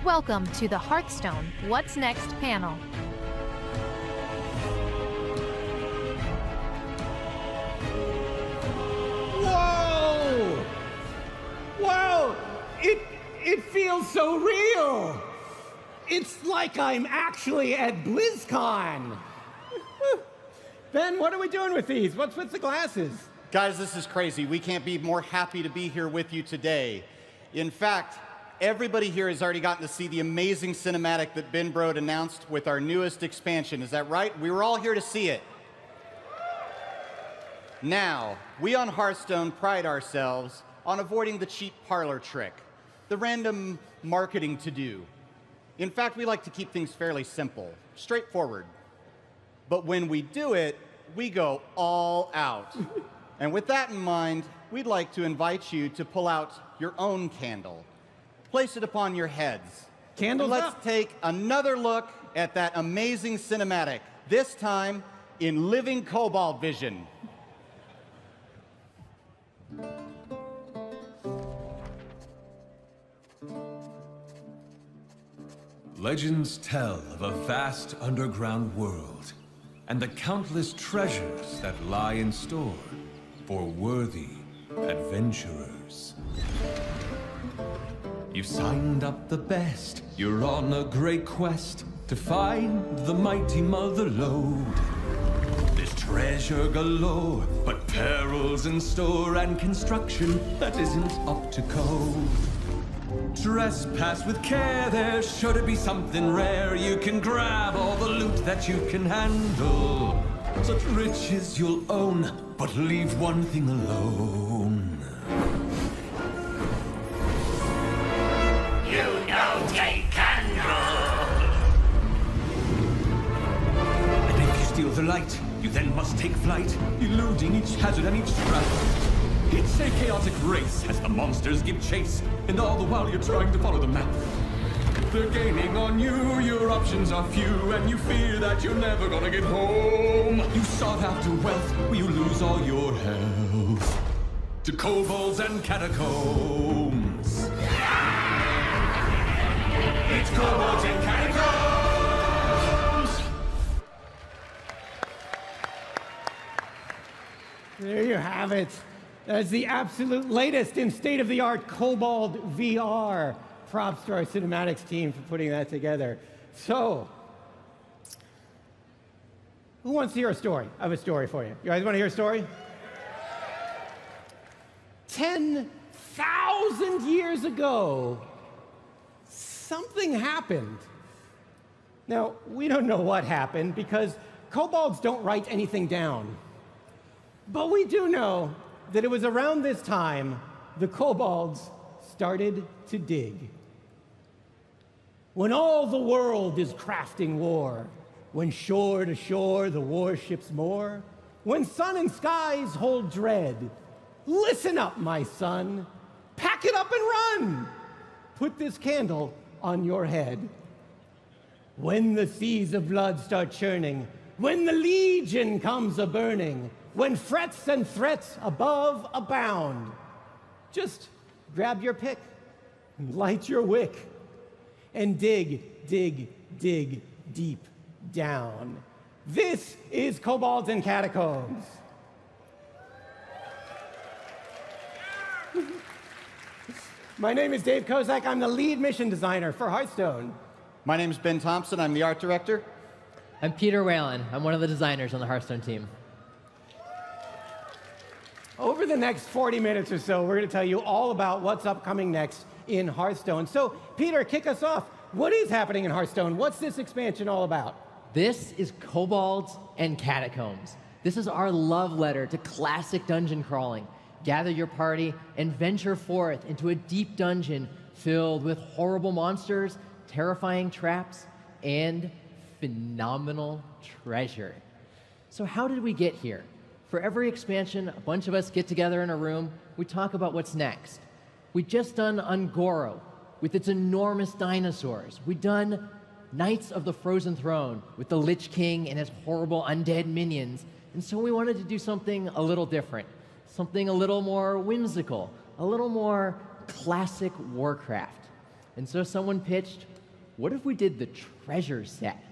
Welcome to the Hearthstone What's Next panel. Whoa! Whoa! It feels so real! It's like I'm actually at BlizzCon! Ben, what are we doing with these? What's with the glasses? Guys, this is crazy. We can't be more happy to be here with you today. In fact, everybody here has already gotten to see the amazing cinematic that Ben Brode announced with our newest expansion. Is that right? We were all here to see it. Now, we on Hearthstone pride ourselves on avoiding the cheap parlor trick, the random marketing to-do. In fact, we like to keep things fairly simple, straightforward. But when we do it, we go all out. And with that in mind, we'd like to invite you to pull out your own candle. Place it upon your heads. Candles and up. let's take another look at that amazing cinematic, this time in living cobalt vision. Legends tell of a vast underground world and the countless treasures that lie in store for worthy adventurers. You've signed up the best, you're on a great quest to find the mighty mother lode. There's treasure galore, but perils in store and construction that isn't up to code. Trespass with care, there's sure to be something rare. You can grab all the loot that you can handle. Such riches you'll own, but leave one thing alone. You know, take candle. And if you steal the light, you then must take flight, eluding each hazard and each trap. It's a chaotic race as the monsters give chase, and all the while you're trying to follow the map. They're gaining on you, your options are few, and you fear that you're never gonna get home. You sought after wealth, where you lose all your health to kobolds and catacombs. It's kobolds and catacombs! There you have it. That's the absolute latest in state-of-the-art Cobalt VR. Props to our cinematics team for putting that together. So, who wants to hear a story? I have a story for you. You guys want to hear a story? 10,000 years ago, something happened. Now, we don't know what happened because kobolds don't write anything down. But we do know that it was around this time the kobolds started to dig. When all the world is crafting war, when shore to shore the warships moor, when sun and skies hold dread, listen up, my son, pack it up and run. Put this candle on your head. When the seas of blood start churning, when the legion comes a-burning, when frets and threats above abound, just grab your pick and light your wick and dig, dig, dig deep down. This is Kobolds and Catacombs. My name is Dave Kozak. I'm the lead mission designer for Hearthstone. My name is Ben Thompson. I'm the art director. I'm Peter Whalen. I'm one of the designers on the Hearthstone team. Over the next 40 minutes or so, we're going to tell you all about what's upcoming next in Hearthstone. So, Peter, kick us off. What is happening in Hearthstone? What's this expansion all about? This is Kobolds and Catacombs. This is our love letter to classic dungeon crawling. Gather your party and venture forth into a deep dungeon filled with horrible monsters, terrifying traps, and phenomenal treasure. So how did we get here? For every expansion, a bunch of us get together in a room, we talk about what's next. We've just done Ungoro with its enormous dinosaurs. We've done Knights of the Frozen Throne with the Lich King and his horrible undead minions. And so we wanted to do something a little different, something a little more whimsical, a little more classic Warcraft. And so someone pitched, what if we did the treasure set?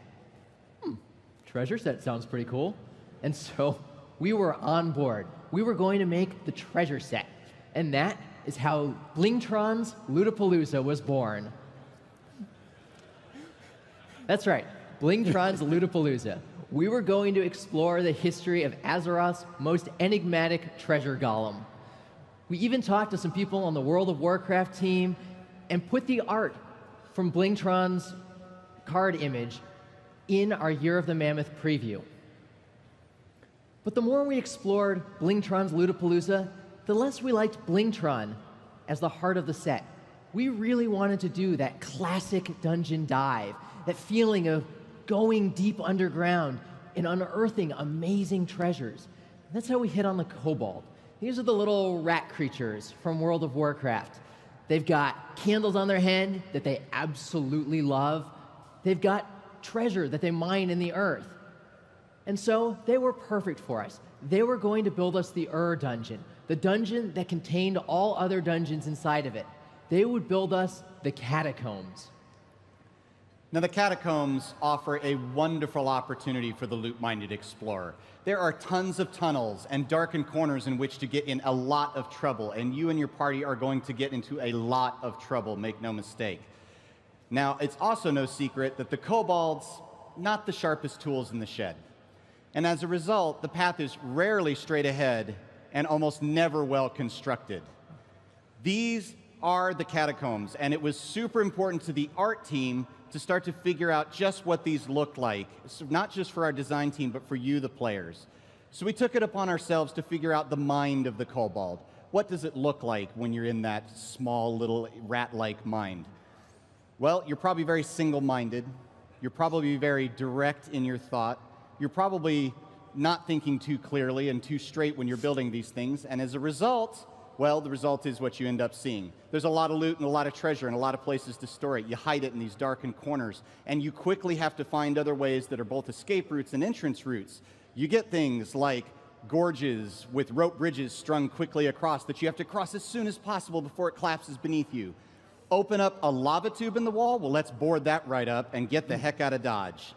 Treasure set sounds pretty cool. And so we were on board. We were going to make the treasure set. And that is how Blingtron's Lootapalooza was born. That's right, Blingtron's Lootapalooza. We were going to explore the history of Azeroth's most enigmatic treasure golem. We even talked to some people on the World of Warcraft team and put the art from Blingtron's card image in our Year of the Mammoth preview. But the more we explored Blingtron's Lootapalooza, the less we liked Blingtron as the heart of the set. We really wanted to do that classic dungeon dive, that feeling of going deep underground and unearthing amazing treasures. And that's how we hit on the kobold. These are the little rat creatures from World of Warcraft. They've got candles on their head that they absolutely love. They've got treasure that they mine in the earth. And so they were perfect for us. They were going to build us the dungeon, the dungeon that contained all other dungeons inside of it. They would build us the catacombs. Now, the catacombs offer a wonderful opportunity for the loot-minded explorer. There are tons of tunnels and darkened corners in which to get in a lot of trouble, and you and your party are going to get into a lot of trouble, make no mistake. Now, it's also no secret that the kobolds, not the sharpest tools in the shed. And as a result, the path is rarely straight ahead and almost never well constructed. These are the catacombs, and it was super important to the art team to start to figure out just what these look like, so not just for our design team, but for you, the players. So we took it upon ourselves to figure out the mind of the kobold. What does it look like when you're in that small little rat-like mind? Well, you're probably very single-minded. You're probably very direct in your thought. You're probably not thinking too clearly and too straight when you're building these things, and as a result, well, the result is what you end up seeing. There's a lot of loot and a lot of treasure and a lot of places to store it. You hide it in these darkened corners, and you quickly have to find other ways that are both escape routes and entrance routes. You get things like gorges with rope bridges strung quickly across that you have to cross as soon as possible before it collapses beneath you. Open up a lava tube in the wall? Well, let's board that right up and get the heck out of Dodge.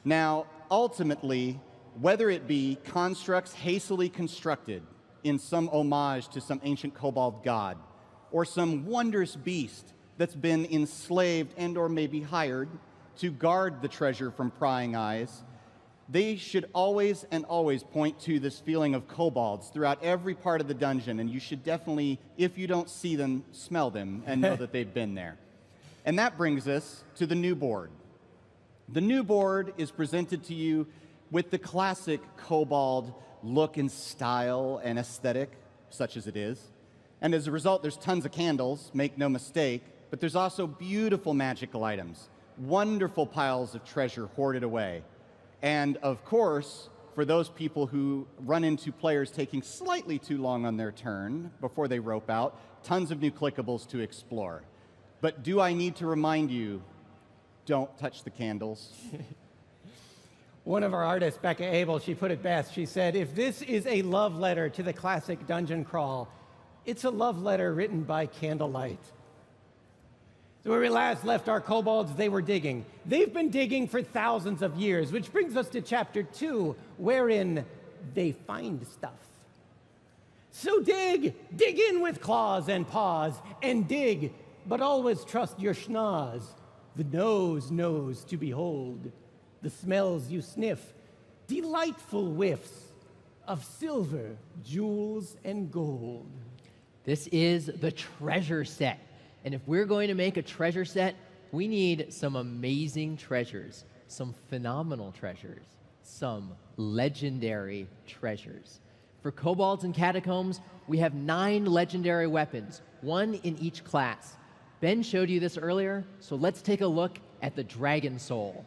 Now, ultimately, whether it be constructs hastily constructed in some homage to some ancient kobold god, or some wondrous beast that's been enslaved and or maybe hired to guard the treasure from prying eyes, they should always and always point to this feeling of kobolds throughout every part of the dungeon, and you should definitely, if you don't see them, smell them and know that they've been there. And that brings us to the new board. The new board is presented to you with the classic kobold look and style and aesthetic, such as it is. And as a result, there's tons of candles, make no mistake, but there's also beautiful magical items, wonderful piles of treasure hoarded away. And of course, for those people who run into players taking slightly too long on their turn before they rope out, tons of new clickables to explore. But do I need to remind you, don't touch the candles. One of our artists, Becca Abel, she put it best. She said, if this is a love letter to the classic dungeon crawl, it's a love letter written by candlelight. So where we last left our kobolds, they were digging. They've been digging for thousands of years, which brings us to chapter 2, wherein they find stuff. So dig in with claws and paws, and dig, but always trust your schnoz. The nose knows to behold. The smells you sniff, delightful whiffs of silver, jewels, and gold. This is the treasure set. And if we're going to make a treasure set, we need some amazing treasures, some phenomenal treasures, some legendary treasures. For kobolds and catacombs, we have 9 legendary weapons, 1 in each class. Ben showed you this earlier, so let's take a look at the Dragon Soul.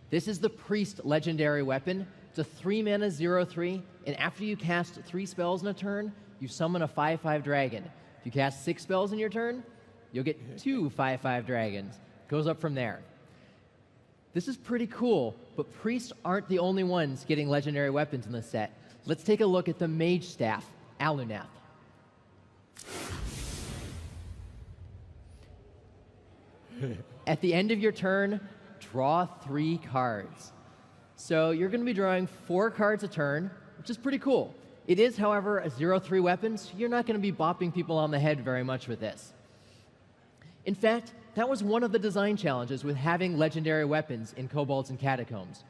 This is the Priest legendary weapon. It's a 3-mana 0/3, and after you cast 3 spells in a turn, you summon a 5/5 dragon. If you cast 6 spells in your turn, you'll get 2 5/5 dragons. Goes up from there. This is pretty cool, but priests aren't the only ones getting legendary weapons in the set. Let's take a look at the Mage Staff, Alunath. At the end of your turn, draw 3 cards. So you're going to be drawing 4 cards a turn, which is pretty cool. It is, however, a 0-3 weapon, so you're not going to be bopping people on the head very much with this. In fact, that was one of the design challenges with having legendary weapons in Kobolds and Catacombs.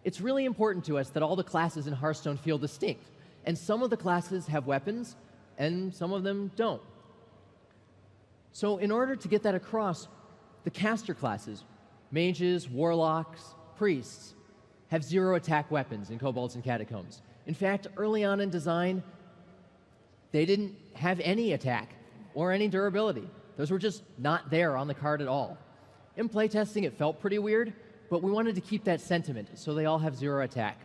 It's really important to us that all the classes in Hearthstone feel distinct, and some of the classes have weapons, and some of them don't. So in order to get that across, the caster classes, mages, warlocks, priests, have 0 attack weapons in Kobolds and Catacombs. In fact, early on in design, they didn't have any attack or any durability. Those were just not there on the card at all. In playtesting, it felt pretty weird, but we wanted to keep that sentiment, so they all have 0 attack.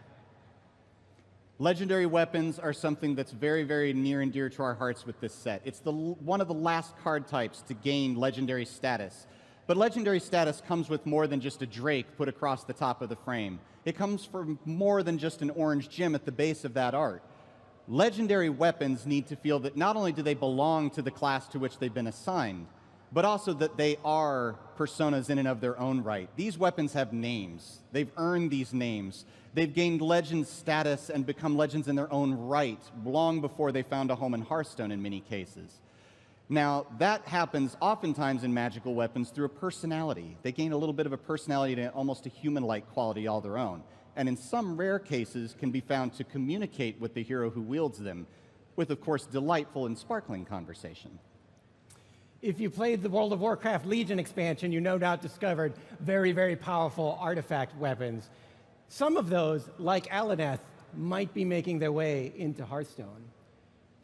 Legendary weapons are something that's very, very near and dear to our hearts with this set. It's one of the last card types to gain legendary status. But legendary status comes with more than just a drake put across the top of the frame. It comes from more than just an orange gem at the base of that art. Legendary weapons need to feel that not only do they belong to the class to which they've been assigned, but also that they are personas in and of their own right. These weapons have names. They've earned these names. They've gained legend status and become legends in their own right long before they found a home in Hearthstone in many cases. Now, that happens oftentimes in magical weapons through a personality. They gain a little bit of a personality and almost a human-like quality all their own, and in some rare cases can be found to communicate with the hero who wields them, with, of course, delightful and sparkling conversation. If you played the World of Warcraft Legion expansion, you no doubt discovered very, very powerful artifact weapons. Some of those, like Alaneth, might be making their way into Hearthstone.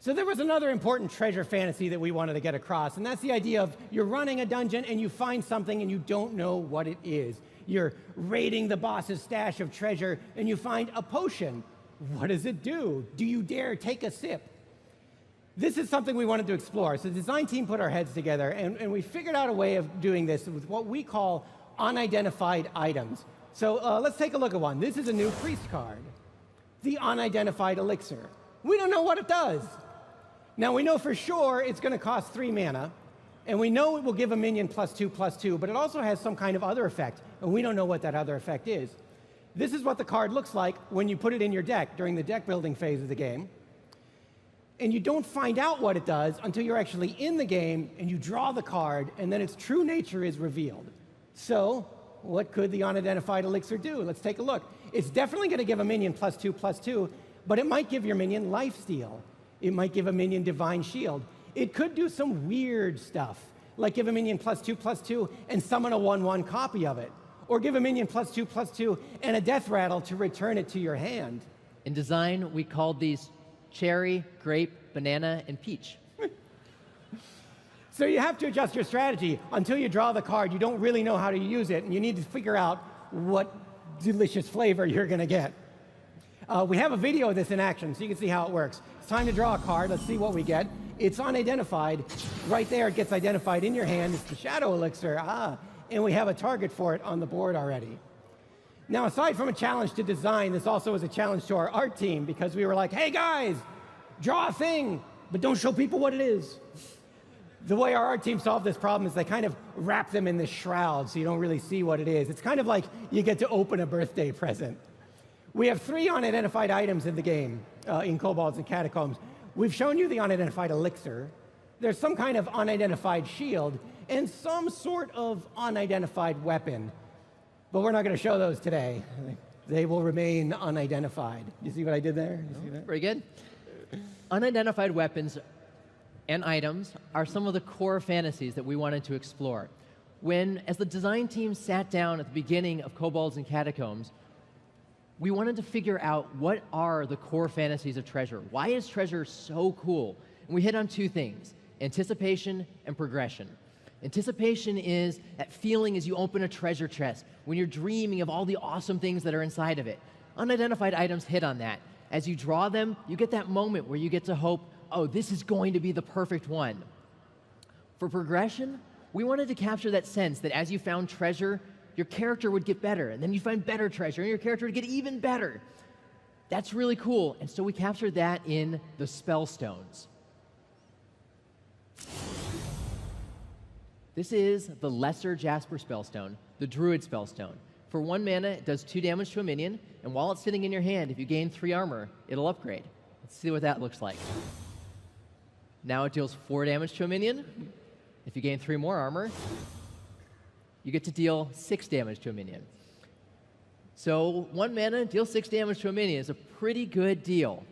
So there was another important treasure fantasy that we wanted to get across, and that's the idea of you're running a dungeon and you find something and you don't know what it is. You're raiding the boss's stash of treasure and you find a potion. What does it do? Do you dare take a sip? This is something we wanted to explore. So the design team put our heads together and we figured out a way of doing this with what we call unidentified items. So let's take a look at one. This is a new priest card, the unidentified elixir. We don't know what it does. Now, we know for sure it's going to cost 3 mana, and we know it will give a minion +2/+2, but it also has some kind of other effect, and we don't know what that other effect is. This is what the card looks like when you put it in your deck during the deck building phase of the game. And you don't find out what it does until you're actually in the game, and you draw the card, and then its true nature is revealed. So, what could the unidentified elixir do? Let's take a look. It's definitely going to give a minion +2/+2, but it might give your minion lifesteal. It might give a minion Divine Shield. It could do some weird stuff, like give a minion +2/+2 and summon a 1/1 copy of it. Or give a minion +2/+2 and a Death Rattle to return it to your hand. In design, we called these cherry, grape, banana, and peach. So you have to adjust your strategy. Until you draw the card, you don't really know how to use it, and you need to figure out what delicious flavor you're going to get. We have a video of this in action, so you can see how it works. It's time to draw a card. Let's see what we get. It's unidentified. Right there, it gets identified in your hand. It's the Shadow Elixir. And we have a target for it on the board already. Now, aside from a challenge to design, this also was a challenge to our art team, because we were like, hey, guys, draw a thing, but don't show people what it is. The way our art team solved this problem is they kind of wrap them in this shroud so you don't really see what it is. It's kind of like you get to open a birthday present. We have 3 unidentified items in the game, in Kobolds and Catacombs. We've shown you the unidentified elixir. There's some kind of unidentified shield and some sort of unidentified weapon. But we're not going to show those today. They will remain unidentified. You see what I did there? You see that? Very good. Unidentified weapons and items are some of the core fantasies that we wanted to explore. When, as the design team sat down at the beginning of Kobolds and Catacombs, we wanted to figure out what are the core fantasies of treasure. Why is treasure so cool? And we hit on 2 things, anticipation and progression. Anticipation is that feeling as you open a treasure chest, when you're dreaming of all the awesome things that are inside of it. Unidentified items hit on that. As you draw them, you get that moment where you get to hope, oh, this is going to be the perfect one. For progression, we wanted to capture that sense that as you found treasure, your character would get better, and then you find better treasure, and your character would get even better. That's really cool, and so we captured that in the spell stones. This is the Lesser Jasper Spellstone, the Druid Spellstone. For 1 mana, it does 2 damage to a minion, and while it's sitting in your hand, if you gain 3 armor, it'll upgrade. Let's see what that looks like. Now it deals 4 damage to a minion. If you gain 3 more armor, you get to deal 6 damage to a minion. So 1 mana, deal 6 damage to a minion is a pretty good deal.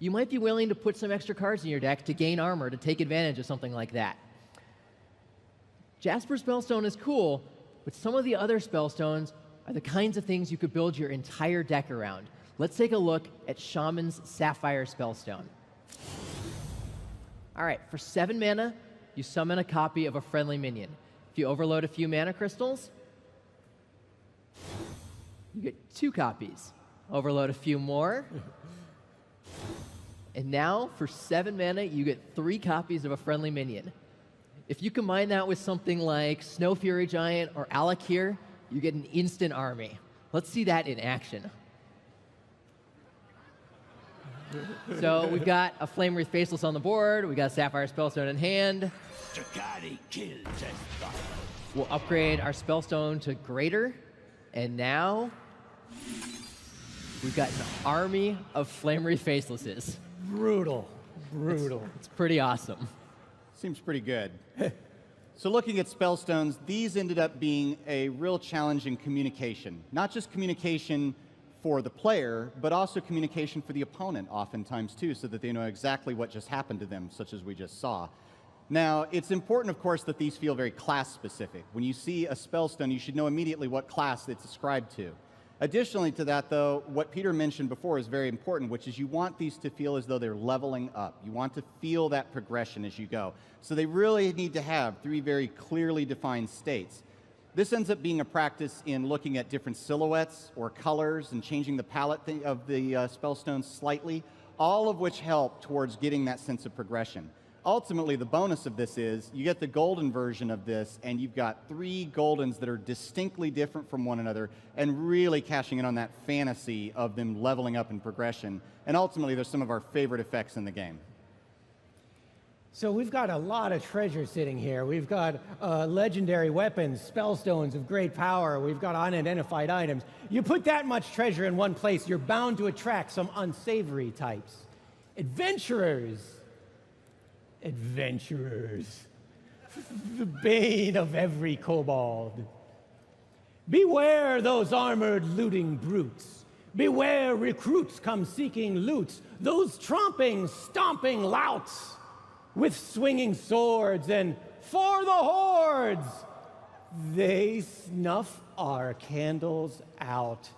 You might be willing to put some extra cards in your deck to gain armor to take advantage of something like that. Jasper Spellstone is cool, but some of the other Spellstones are the kinds of things you could build your entire deck around. Let's take a look at Shaman's Sapphire Spellstone. All right, for 7 mana, you summon a copy of a friendly minion. If you overload a few mana crystals, you get 2 copies. Overload a few more. And now, for 7 mana, you get 3 copies of a friendly minion. If you combine that with something like Snow Fury Giant or Alakir, you get an instant army. Let's see that in action. So we've got a Flame Wreath Faceless on the board. We got a Sapphire Spellstone in hand. We'll upgrade our Spellstone to Greater. And now we've got an army of Flame Wreath Facelesses. Brutal. It's pretty awesome. Seems pretty good. So looking at Spellstones, these ended up being a real challenge in communication. Not just communication for the player, but also communication for the opponent oftentimes too, so that they know exactly what just happened to them, such as we just saw. Now, it's important, of course, that these feel very class-specific. When you see a Spellstone, you should know immediately what class it's ascribed to. Additionally to that, though, what Peter mentioned before is very important, which is you want these to feel as though they're leveling up. You want to feel that progression as you go. So they really need to have 3 very clearly defined states. This ends up being a practice in looking at different silhouettes or colors and changing the palette of the Spellstones slightly, all of which help towards getting that sense of progression. Ultimately, the bonus of this is you get the golden version of this, and you've got 3 goldens that are distinctly different from one another and really cashing in on that fantasy of them leveling up in progression. And ultimately, they're some of our favorite effects in the game. So we've got a lot of treasure sitting here. We've got legendary weapons, spellstones of great power. We've got unidentified items. You put that much treasure in one place, you're bound to attract some unsavory types. Adventurers. Adventurers. The bane of every kobold. Beware those armored looting brutes. Beware recruits come seeking loot. Those tromping, stomping louts with swinging swords, and for the hordes, they snuff our candles out.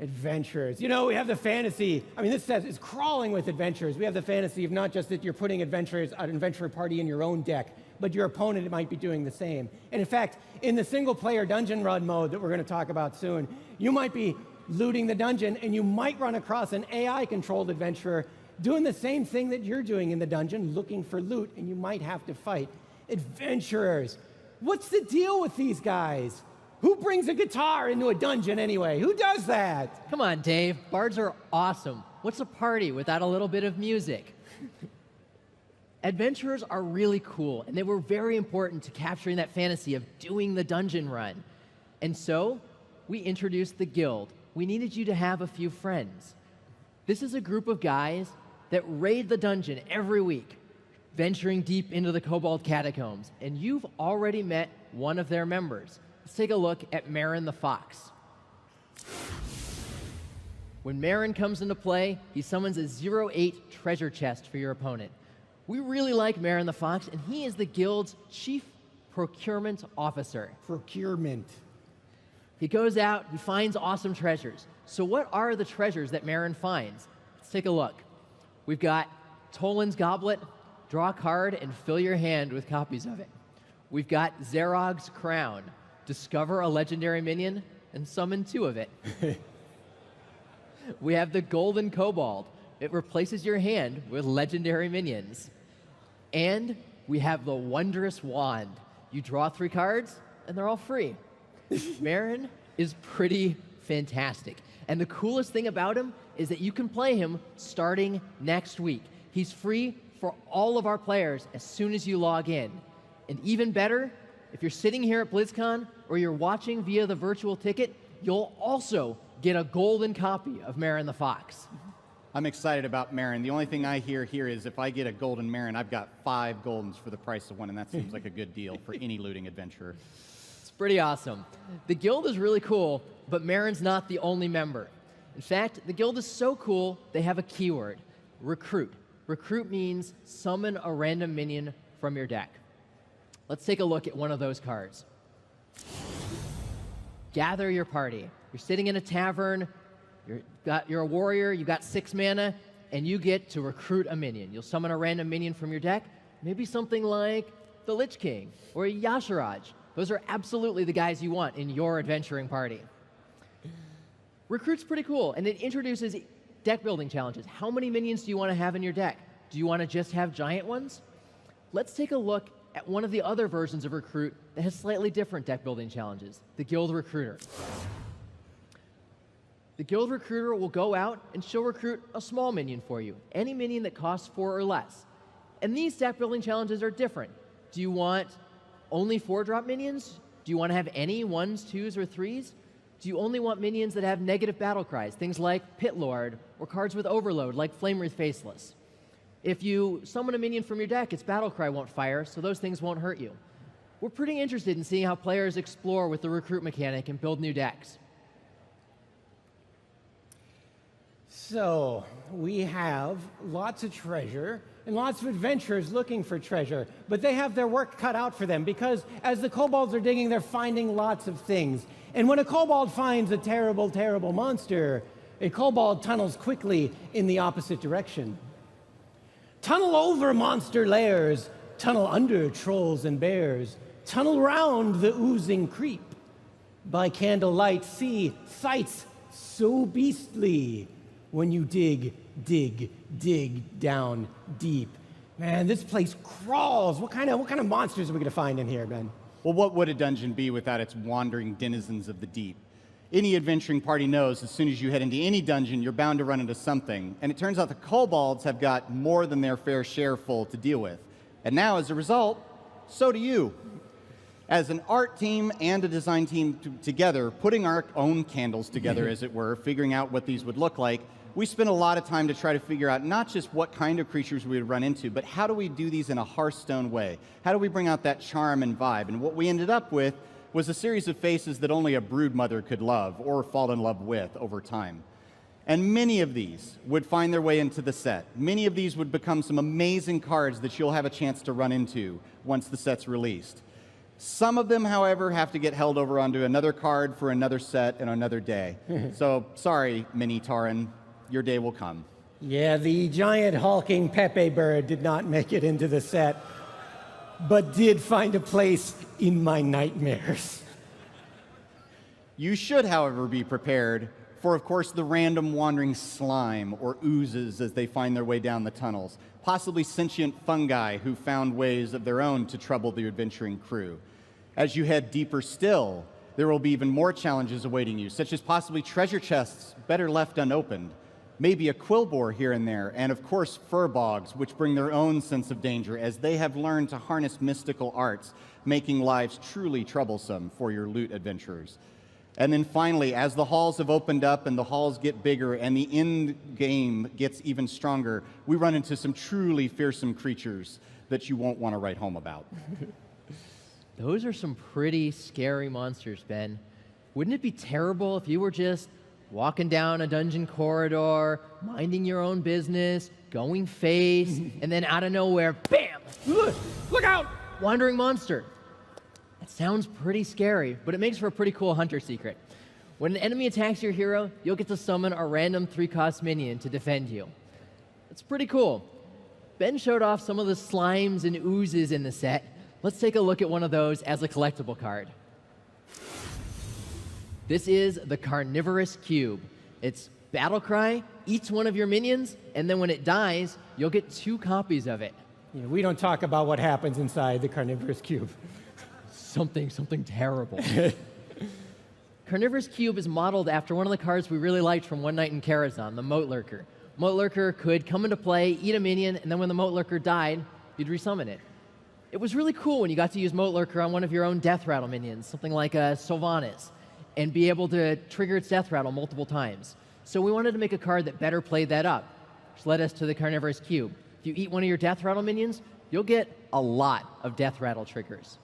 Adventurers. You know, we have the fantasy, I mean, this says it's crawling with adventurers. We have the fantasy of not just that you're putting adventurers, an adventurer party in your own deck, but your opponent might be doing the same. And in fact, in the single-player dungeon run mode that we're going to talk about soon, you might be looting the dungeon, and you might run across an AI-controlled adventurer doing the same thing that you're doing in the dungeon, looking for loot, and you might have to fight. Adventurers. What's the deal with these guys? Who brings a guitar into a dungeon anyway? Who does that? Come on, Dave. Bards are awesome. What's a party without a little bit of music? Adventurers are really cool, and they were very important to capturing that fantasy of doing the dungeon run. And so, we introduced the guild. We needed you to have a few friends. This is a group of guys that raid the dungeon every week, venturing deep into the Kobold Catacombs, and you've already met one of their members. Let's take a look at Marin the Fox. When Marin comes into play, he summons a 0/8 treasure chest for your opponent. We really like Marin the Fox, and he is the guild's chief procurement officer. Procurement. He goes out, he finds awesome treasures. So what are the treasures that Marin finds? Let's take a look. We've got Toland's Goblet. Draw a card and fill your hand with copies of it. We've got Zerog's Crown. Discover a legendary minion and summon 2 of it. We have the Golden Kobold. It replaces your hand with legendary minions. And we have the Wondrous Wand. You draw 3 cards, and they're all free. Marin is pretty fantastic. And the coolest thing about him is that you can play him starting next week. He's free for all of our players as soon as you log in. And even better, if you're sitting here at BlizzCon or you're watching via the virtual ticket, you'll also get a golden copy of Marin the Fox. I'm excited about Marin. The only thing I hear here is if I get a golden Marin, I've got 5 goldens for the price of 1, and that seems like a good deal for any looting adventurer. It's pretty awesome. The guild is really cool, but Marin's not the only member. In fact, the guild is so cool, they have a keyword, recruit. Recruit means summon a random minion from your deck. Let's take a look at one of those cards. Gather your party. You're sitting in a tavern, you're a warrior, you got 6 mana, and you get to recruit a minion. You'll summon a random minion from your deck, maybe something like the Lich King or Yasharaj. Those are absolutely the guys you want in your adventuring party. Recruit's pretty cool, and it introduces deck building challenges. How many minions do you want to have in your deck? Do you want to just have giant ones? Let's take a look at one of the other versions of Recruit that has slightly different deck building challenges, the Guild Recruiter. The Guild Recruiter will go out and she'll recruit a small minion for you, any minion that costs 4 or less. And these deck building challenges are different. Do you want only 4-drop minions? Do you want to have any 1s, 2s, or 3s? Do you only want minions that have negative battle cries, things like Pit Lord, or cards with Overload, like Flamewreath Faceless? If you summon a minion from your deck, its battle cry won't fire, so those things won't hurt you. We're pretty interested in seeing how players explore with the recruit mechanic and build new decks. So, we have lots of treasure and lots of adventurers looking for treasure, but they have their work cut out for them because as the kobolds are digging, they're finding lots of things. And when a kobold finds a terrible, terrible monster, a kobold tunnels quickly in the opposite direction. Tunnel over monster lairs, tunnel under trolls and bears, tunnel round the oozing creep. By candlelight see sights so beastly when you dig, dig, dig down deep. Man, this place crawls. What kind of monsters are we gonna find in here, Ben? Well, what would a dungeon be without its wandering denizens of the deep? Any adventuring party knows as soon as you head into any dungeon, you're bound to run into something. And it turns out the kobolds have got more than their fair share full to deal with. And now, as a result, so do you. As an art team and a design team together, putting our own candles together, as it were, figuring out what these would look like, we spent a lot of time to try to figure out not just what kind of creatures we would run into, but how do we do these in a Hearthstone way? How do we bring out that charm and vibe? And what we ended up with was a series of faces that only a broodmother could love or fall in love with over time. And many of these would find their way into the set. Many of these would become some amazing cards that you'll have a chance to run into once the set's released. Some of them, however, have to get held over onto another card for another set and another day. So, sorry, Mini Taran, your day will come. Yeah, the giant hulking Pepe bird did not make it into the set, but did find a place in my nightmares. You should, however, be prepared for, of course, the random wandering slime or oozes as they find their way down the tunnels, possibly sentient fungi who found ways of their own to trouble the adventuring crew. As you head deeper still, there will be even more challenges awaiting you, such as possibly treasure chests better left unopened, maybe a quillbore here and there, and of course furbogs, which bring their own sense of danger as they have learned to harness mystical arts, making lives truly troublesome for your loot adventurers. And then finally, as the halls have opened up and the halls get bigger and the end game gets even stronger, we run into some truly fearsome creatures that you won't want to write home about. Those are some pretty scary monsters, Ben. Wouldn't it be terrible if you were just walking down a dungeon corridor, minding your own business, going face, and then out of nowhere, bam! Look out! Wandering monster. That sounds pretty scary, but it makes for a pretty cool hunter secret. When an enemy attacks your hero, you'll get to summon a random 3-cost minion to defend you. It's pretty cool. Ben showed off some of the slimes and oozes in the set. Let's take a look at one of those as a collectible card. This is the Carnivorous Cube. It's battle cry, eats one of your minions, and then when it dies, you'll get 2 copies of it. Yeah, we don't talk about what happens inside the Carnivorous Cube. Something terrible. Carnivorous Cube is modeled after one of the cards we really liked from One Night in Karazhan, the Moat Lurker. Moat Lurker could come into play, eat a minion, and then when the Moat Lurker died, you'd resummon it. It was really cool when you got to use Moat Lurker on one of your own Death Rattle minions, something like Sylvanas, and be able to trigger its Death Rattle multiple times. So we wanted to make a card that better played that up, which led us to the Carnivorous Cube. If you eat one of your Death Rattle minions, you'll get a lot of Death Rattle triggers.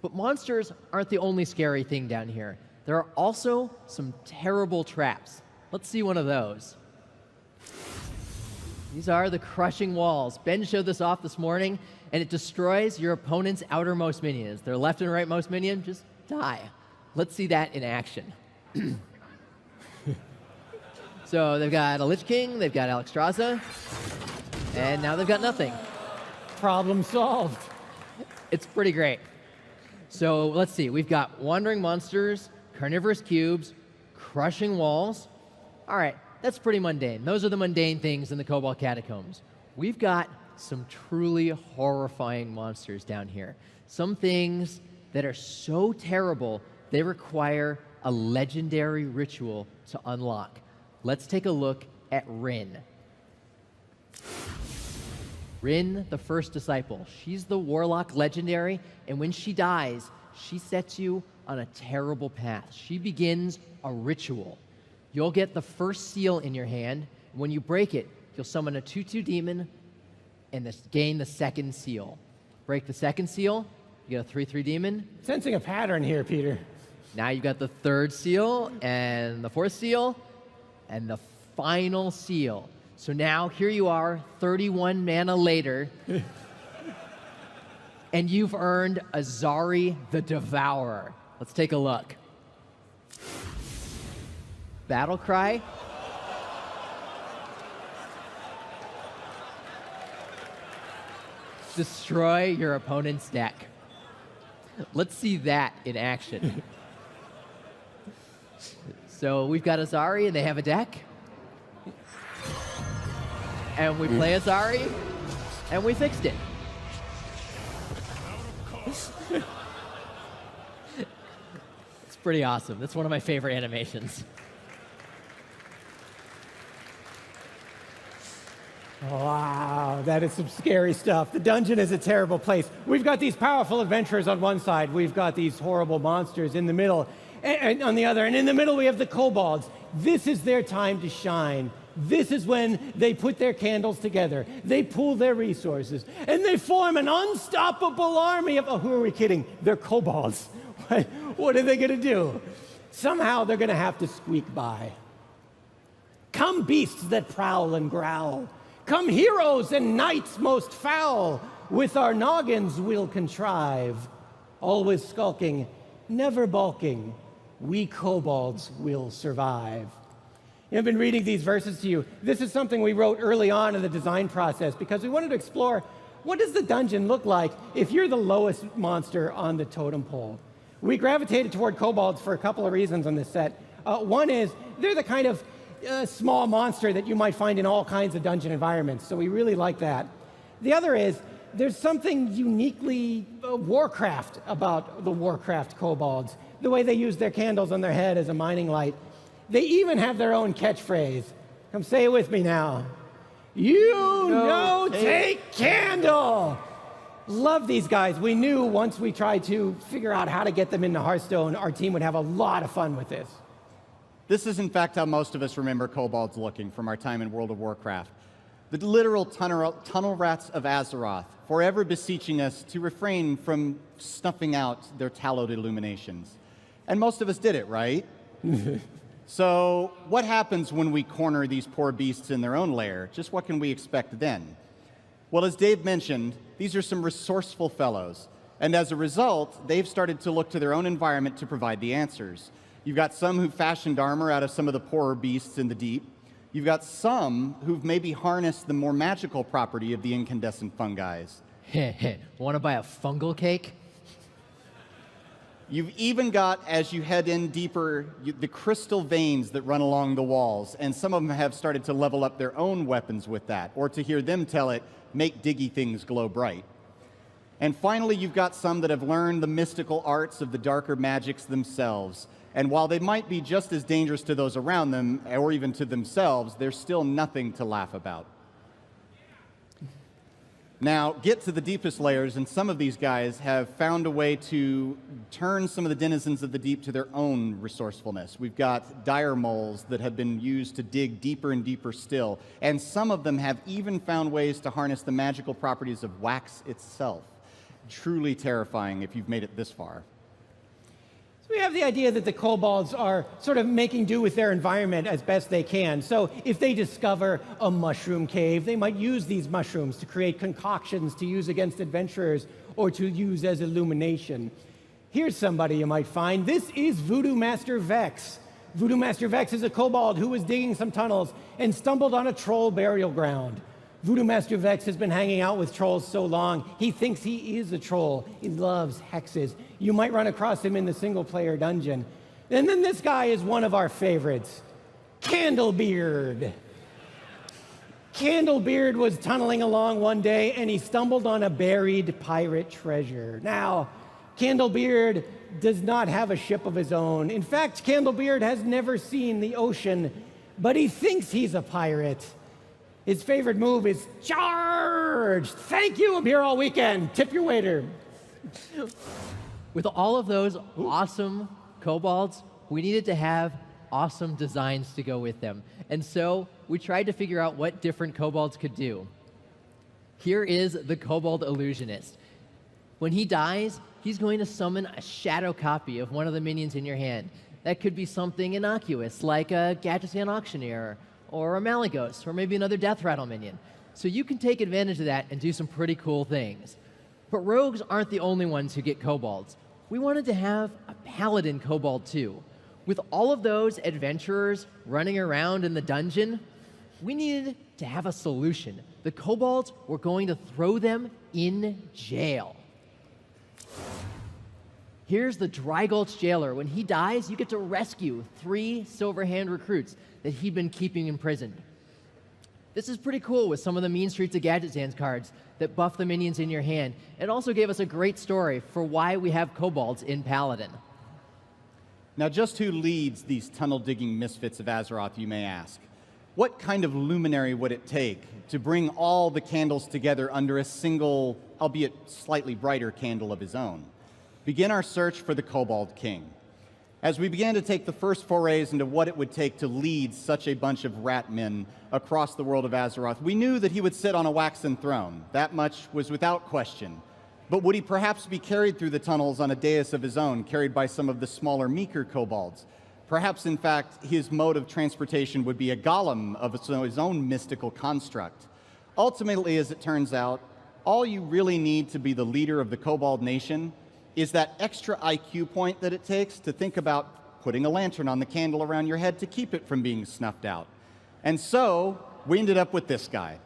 But monsters aren't the only scary thing down here. There are also some terrible traps. Let's see one of those. These are the Crushing Walls. Ben showed this off this morning, and it destroys your opponent's outermost minions. Their left and rightmost minion just die. Let's see that in action. So they've got a Lich King, they've got Alexstrasza, and now they've got nothing. Problem solved. It's pretty great. So let's see. We've got Wandering Monsters, Carnivorous Cubes, Crushing Walls. All right, that's pretty mundane. Those are the mundane things in the Cobalt Catacombs. We've got some truly horrifying monsters down here. Some things that are so terrible, they require a legendary ritual to unlock. Let's take a look at Rin. Rin, the first disciple. She's the Warlock legendary, and when she dies, she sets you on a terrible path. She begins a ritual. You'll get the first seal in your hand. When you break it, you'll summon a 2/2 demon and gain the second seal. Break the second seal, you get a 3/3 demon. Sensing a pattern here, Peter. Now you've got the third seal and the fourth seal and the final seal. So now here you are, 31 mana later, and you've earned Azari the Devourer. Let's take a look. Battle Cry. Destroy your opponent's deck. Let's see that in action. So we've got Azari, and they have a deck. And we play Azari, and we fixed it. It's pretty awesome. That's one of my favorite animations. Wow, that is some scary stuff. The dungeon is a terrible place. We've got these powerful adventurers on one side. We've got these horrible monsters in the middle, and on the other. And in the middle, we have the kobolds. This is their time to shine. This is when they put their candles together. They pool their resources, and they form an unstoppable army of... Oh, who are we kidding? They're kobolds. What are they going to do? Somehow they're going to have to squeak by. Come, beasts that prowl and growl. Come, heroes and knights most foul. With our noggins we'll contrive. Always skulking, never balking. We kobolds will survive. I've been reading these verses to you. This is something we wrote early on in the design process because we wanted to explore what does the dungeon look like if you're the lowest monster on the totem pole. We gravitated toward kobolds for a couple of reasons on this set. One is they're the kind of small monster that you might find in all kinds of dungeon environments, so we really like that. The other is there's something uniquely Warcraft about the Warcraft kobolds, the way they use their candles on their head as a mining light. They even have their own catchphrase. Come say it with me now. Take candle! Love these guys. We knew once we tried to figure out how to get them into Hearthstone, our team would have a lot of fun with this. This is, in fact, how most of us remember kobolds looking from our time in World of Warcraft. The literal tunnel rats of Azeroth, forever beseeching us to refrain from snuffing out their hallowed illuminations. And most of us did it, right? So what happens when we corner these poor beasts in their own lair? Just what can we expect then? Well, as Dave mentioned, these are some resourceful fellows. And as a result, they've started to look to their own environment to provide the answers. You've got some who fashioned armor out of some of the poorer beasts in the deep. You've got some who've maybe harnessed the more magical property of the incandescent fungi. Want to buy a fungal cake? You've even got, as you head in deeper, the crystal veins that run along the walls, and some of them have started to level up their own weapons with that, or to hear them tell it, make diggy things glow bright. And finally, you've got some that have learned the mystical arts of the darker magics themselves. And while they might be just as dangerous to those around them, or even to themselves, they're still nothing to laugh about. Now, get to the deepest layers, and some of these guys have found a way to turn some of the denizens of the deep to their own resourcefulness. We've got dire moles that have been used to dig deeper and deeper still, and some of them have even found ways to harness the magical properties of wax itself. Truly terrifying if you've made it this far. We have the idea that the kobolds are sort of making do with their environment as best they can. So if they discover a mushroom cave, they might use these mushrooms to create concoctions to use against adventurers or to use as illumination. Here's somebody you might find. This is Voodoo Master Vex. Voodoo Master Vex is a kobold who was digging some tunnels and stumbled on a troll burial ground. Voodoo Master Vex has been hanging out with trolls so long, he thinks he is a troll. He loves hexes. You might run across him in the single-player dungeon. And then this guy is one of our favorites, Candlebeard. Candlebeard was tunneling along one day, and he stumbled on a buried pirate treasure. Now, Candlebeard does not have a ship of his own. In fact, Candlebeard has never seen the ocean, but he thinks he's a pirate. His favorite move is charge. Thank you, I'm here all weekend. Tip your waiter. With all of those awesome kobolds, we needed to have awesome designs to go with them. And so we tried to figure out what different kobolds could do. Here is the Kobold Illusionist. When he dies, he's going to summon a shadow copy of one of the minions in your hand. That could be something innocuous, like a Gadgetzan Auctioneer, or a Malygos, or maybe another Death Rattle minion. So you can take advantage of that and do some pretty cool things. But rogues aren't the only ones who get kobolds. We wanted to have a paladin kobold too. With all of those adventurers running around in the dungeon, we needed to have a solution. The kobolds were going to throw them in jail. Here's the Dry Gulch jailer. When he dies, you get to rescue 3 Silverhand recruits that he'd been keeping imprisoned. This is pretty cool with some of the Mean Streets of Gadgetzan cards that buff the minions in your hand. It also gave us a great story for why we have kobolds in Paladin. Now, just who leads these tunnel-digging misfits of Azeroth, you may ask? What kind of luminary would it take to bring all the candles together under a single, albeit slightly brighter, candle of his own? Begin our search for the Kobold King. As we began to take the first forays into what it would take to lead such a bunch of rat men across the world of Azeroth, we knew that he would sit on a waxen throne. That much was without question. But would he perhaps be carried through the tunnels on a dais of his own, carried by some of the smaller, meeker kobolds? Perhaps, in fact, his mode of transportation would be a golem of his own mystical construct. Ultimately, as it turns out, all you really need to be the leader of the Kobold Nation is that extra IQ point that it takes to think about putting a lantern on the candle around your head to keep it from being snuffed out. And so, we ended up with this guy.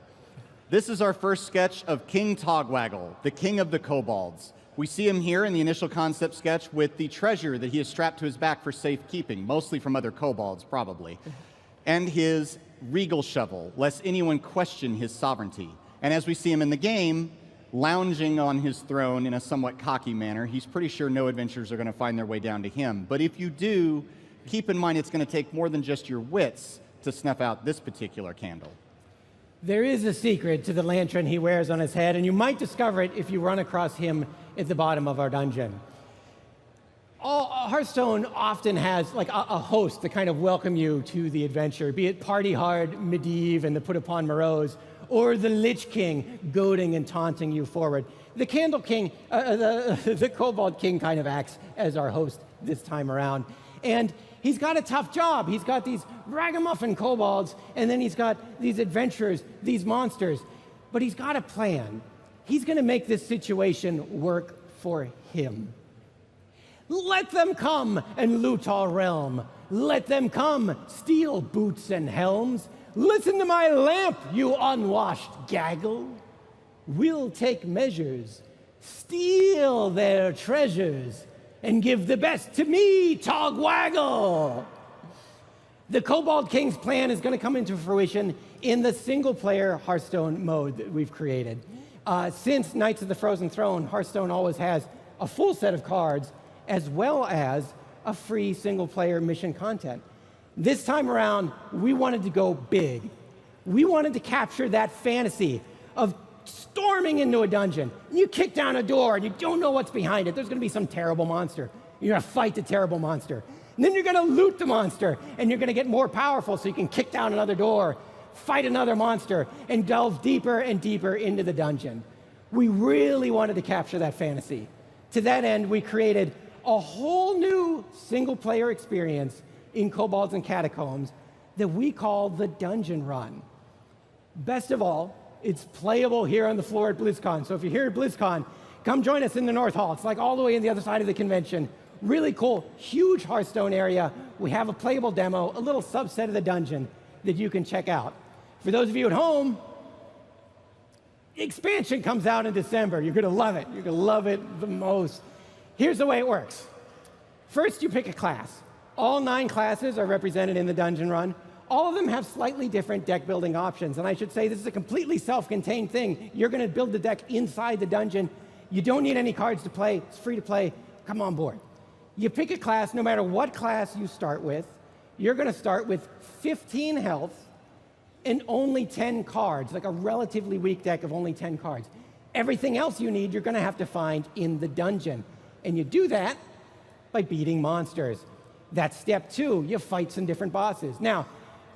This is our first sketch of King Togwaggle, the king of the kobolds. We see him here in the initial concept sketch with the treasure that he has strapped to his back for safekeeping, mostly from other kobolds, probably, and his regal shovel, lest anyone question his sovereignty. And as we see him in the game, lounging on his throne in a somewhat cocky manner, he's pretty sure no adventurers are going to find their way down to him. But if you do, keep in mind it's going to take more than just your wits to snuff out this particular candle. There is a secret to the lantern he wears on his head, and you might discover it if you run across him at the bottom of our dungeon. Hearthstone often has like a host to kind of welcome you to the adventure, be it Party Hard, Medivh, and the Put Upon Morose, or the Lich King goading and taunting you forward. The Candle King, the Kobold King kind of acts as our host this time around. And he's got a tough job. He's got these ragamuffin kobolds, and then he's got these adventurers, these monsters. But he's got a plan. He's going to make this situation work for him. Let them come and loot our realm. Let them come steal boots and helms. Listen to my lamp, you unwashed gaggle. We'll take measures, steal their treasures, and give the best to me, Togwaggle. The Kobold King's plan is going to come into fruition in the single-player Hearthstone mode that we've created. Since Knights of the Frozen Throne, Hearthstone always has a full set of cards as well as a free single-player mission content. This time around, we wanted to go big. We wanted to capture that fantasy of storming into a dungeon. And you kick down a door and you don't know what's behind it. There's going to be some terrible monster. You're going to fight the terrible monster. And then you're going to loot the monster, and you're going to get more powerful so you can kick down another door, fight another monster, and delve deeper and deeper into the dungeon. We really wanted to capture that fantasy. To that end, we created a whole new single-player experience in Kobolds and Catacombs that we call the Dungeon Run. Best of all, it's playable here on the floor at Blizzcon. So if you're here at Blizzcon, come join us in the North Hall. It's like all the way on the other side of the convention. Really cool, huge Hearthstone area. We have a playable demo, a little subset of the dungeon that you can check out. For those of you at home, the expansion comes out in December. You're gonna love it. You're gonna love it the most. Here's the way it works. First, you pick a class. All 9 classes are represented in the Dungeon Run. All of them have slightly different deck building options. And I should say this is a completely self-contained thing. You're gonna build the deck inside the dungeon. You don't need any cards to play. It's free to play. Come on board. You pick a class, no matter what class you start with, you're gonna start with 15 health and only 10 cards, like a relatively weak deck of only 10 cards. Everything else you need, you're gonna have to find in the dungeon. And you do that by beating monsters. That's step 2, you fight some different bosses. Now,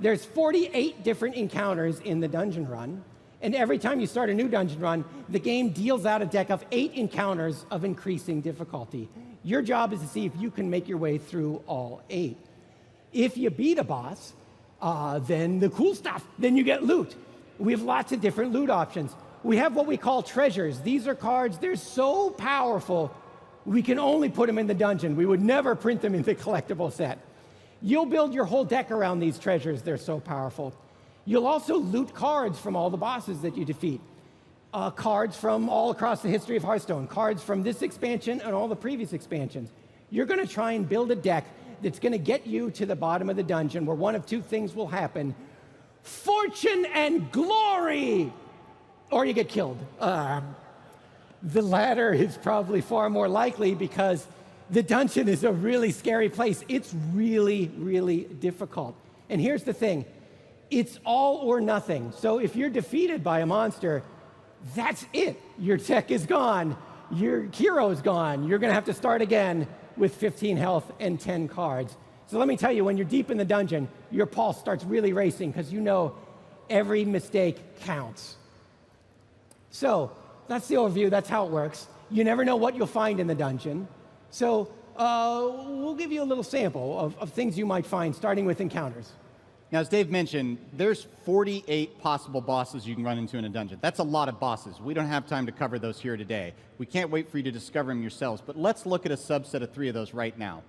there's 48 different encounters in the Dungeon Run, and every time you start a new Dungeon Run, the game deals out a deck of 8 encounters of increasing difficulty. Your job is to see if you can make your way through all 8. If you beat a boss, then the cool stuff, then you get loot. We have lots of different loot options. We have what we call treasures. These are cards, they're so powerful, we can only put them in the dungeon. We would never print them in the collectible set. You'll build your whole deck around these treasures, they're so powerful. You'll also loot cards from all the bosses that you defeat. Cards from all across the history of Hearthstone, cards from this expansion and all the previous expansions. You're gonna try and build a deck that's gonna get you to the bottom of the dungeon where one of 2 things will happen: fortune and glory, or you get killed. The latter is probably far more likely because the dungeon is a really scary place. It's really, really difficult. And here's the thing, it's all or nothing. So if you're defeated by a monster, that's it. Your deck is gone. Your hero is gone. You're gonna have to start again with 15 health and 10 cards. So let me tell you, when you're deep in the dungeon, your pulse starts really racing because you know every mistake counts. So that's the overview, that's how it works. You never know what you'll find in the dungeon. So we'll give you a little sample of things you might find, starting with encounters. Now, as Dave mentioned, there's 48 possible bosses you can run into in a dungeon. That's a lot of bosses. We don't have time to cover those here today. We can't wait for you to discover them yourselves, but let's look at a subset of 3 of those right now.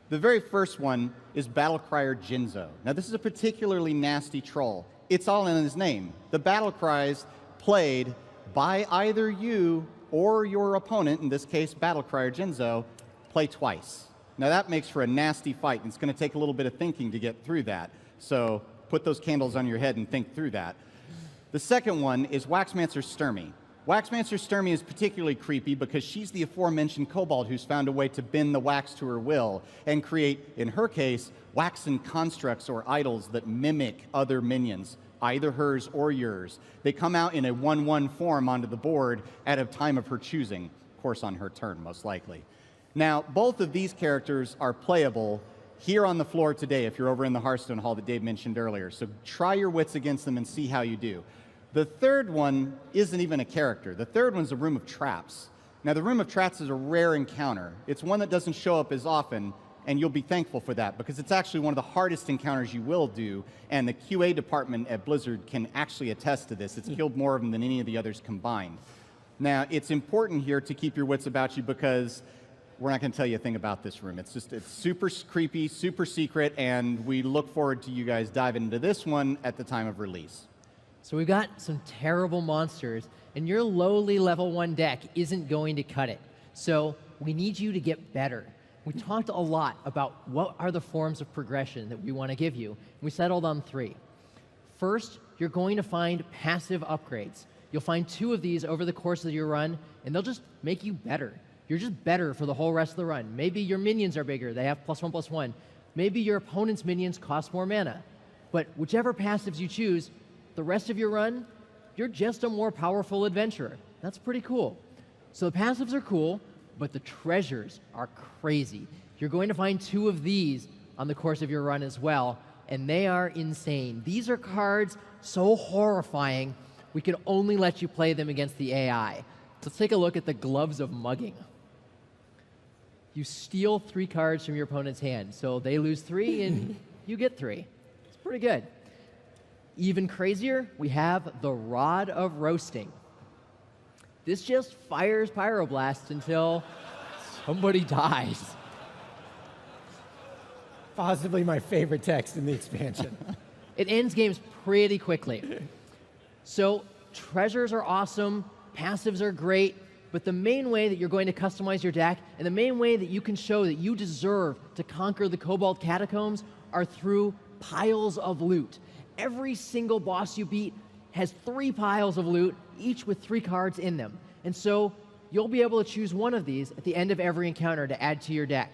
The very first one is Battlecrier Jinzo. Now, this is a particularly nasty troll. It's all in his name. The battle cries played by either you or your opponent, in this case, Battlecrier Jinzo, play twice. Now, that makes for a nasty fight, and it's going to take a little bit of thinking to get through that. So put those candles on your head and think through that. The second one is Waxmancer Sturmy. Waxmancer Sturmy is particularly creepy because she's the aforementioned kobold who's found a way to bend the wax to her will and create, in her case, waxen constructs or idols that mimic other minions, either hers or yours. They come out in a 1/1 form onto the board at a time of her choosing, of course on her turn, most likely. Now, both of these characters are playable here on the floor today if you're over in the Hearthstone Hall that Dave mentioned earlier. So try your wits against them and see how you do. The third one isn't even a character. The third one's a Room of Traps. Now, the Room of Traps is a rare encounter. It's one that doesn't show up as often, and you'll be thankful for that because it's actually one of the hardest encounters you will do, and the QA department at Blizzard can actually attest to this. It's killed more of them than any of the others combined. Now, it's important here to keep your wits about you because we're not going to tell you a thing about this room. It's super creepy, super secret, and we look forward to you guys diving into this one at the time of release. So we've got some terrible monsters, and your lowly level 1 deck isn't going to cut it. So we need you to get better. We talked a lot about what are the forms of progression that we want to give you. We settled on 3. First, you're going to find passive upgrades. You'll find 2 of these over the course of your run, and they'll just make you better. You're just better for the whole rest of the run. Maybe your minions are bigger. They have +1/+1. Maybe your opponent's minions cost more mana. But whichever passives you choose, the rest of your run, you're just a more powerful adventurer. That's pretty cool. So the passives are cool, but the treasures are crazy. You're going to find 2 of these on the course of your run as well, and they are insane. These are cards so horrifying, we can only let you play them against the AI. Let's take a look at the Gloves of Mugging. You steal 3 cards from your opponent's hand, so they lose 3 and you get 3. It's pretty good. Even crazier, we have the Rod of Roasting. This just fires pyroblasts until somebody dies. Possibly my favorite text in the expansion. It ends games pretty quickly. So treasures are awesome, passives are great, but the main way that you're going to customize your deck and the main way that you can show that you deserve to conquer the Cobalt Catacombs are through piles of loot. Every single boss you beat has 3 piles of loot, each with 3 cards in them. And so you'll be able to choose one of these at the end of every encounter to add to your deck.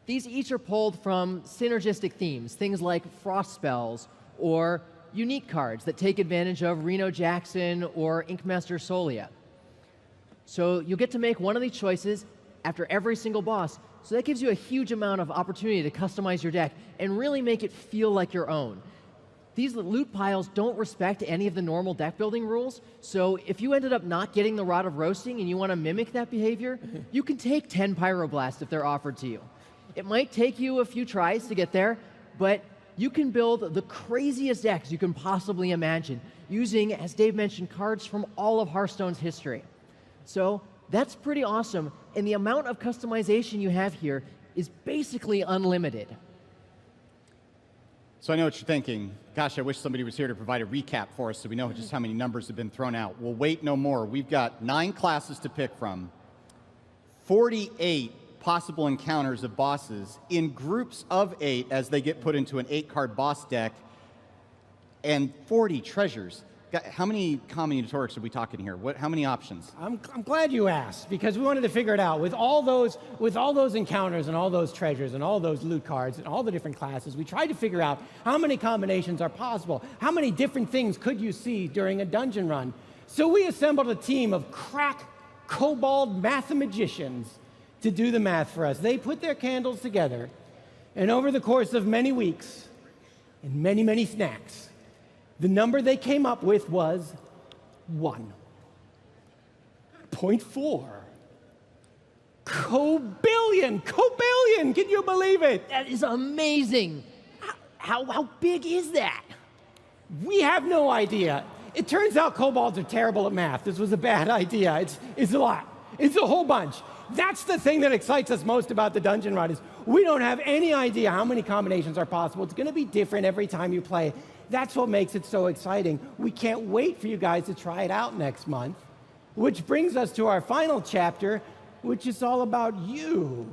These each are pulled from synergistic themes, things like frost spells or unique cards that take advantage of Reno Jackson or Inkmaster Solia. So you'll get to make one of these choices after every single boss, so that gives you a huge amount of opportunity to customize your deck and really make it feel like your own. These loot piles don't respect any of the normal deck building rules, so if you ended up not getting the Rod of Roasting and you want to mimic that behavior, you can take 10 Pyroblasts if they're offered to you. It might take you a few tries to get there, but you can build the craziest decks you can possibly imagine using, as Dave mentioned, cards from all of Hearthstone's history. So that's pretty awesome, and the amount of customization you have here is basically unlimited. So I know what you're thinking. Gosh, I wish somebody was here to provide a recap for us so we know just how many numbers have been thrown out. Well, wait no more. We've got 9 classes to pick from, 48 possible encounters of bosses in groups of 8 as they get put into an 8-card boss deck, and 40 treasures. How many combinatorics are we talking here? How many options? I'm glad you asked, because we wanted to figure it out. With all those encounters and all those treasures and all those loot cards and all the different classes, we tried to figure out how many combinations are possible. How many different things could you see during a dungeon run? So we assembled a team of crack kobold mathemagicians to do the math for us. They put their candles together, and over the course of many weeks and many, many snacks, the number they came up with was 1.4. Cobillion! Cobillion! Can you believe it? That is amazing. How big is that? We have no idea. It turns out kobolds are terrible at math. This was a bad idea. It's a lot. It's a whole bunch. That's the thing that excites us most about the dungeon run is we don't have any idea how many combinations are possible. It's going to be different every time you play. That's what makes it so exciting. We can't wait for you guys to try it out next month, which brings us to our final chapter, which is all about you.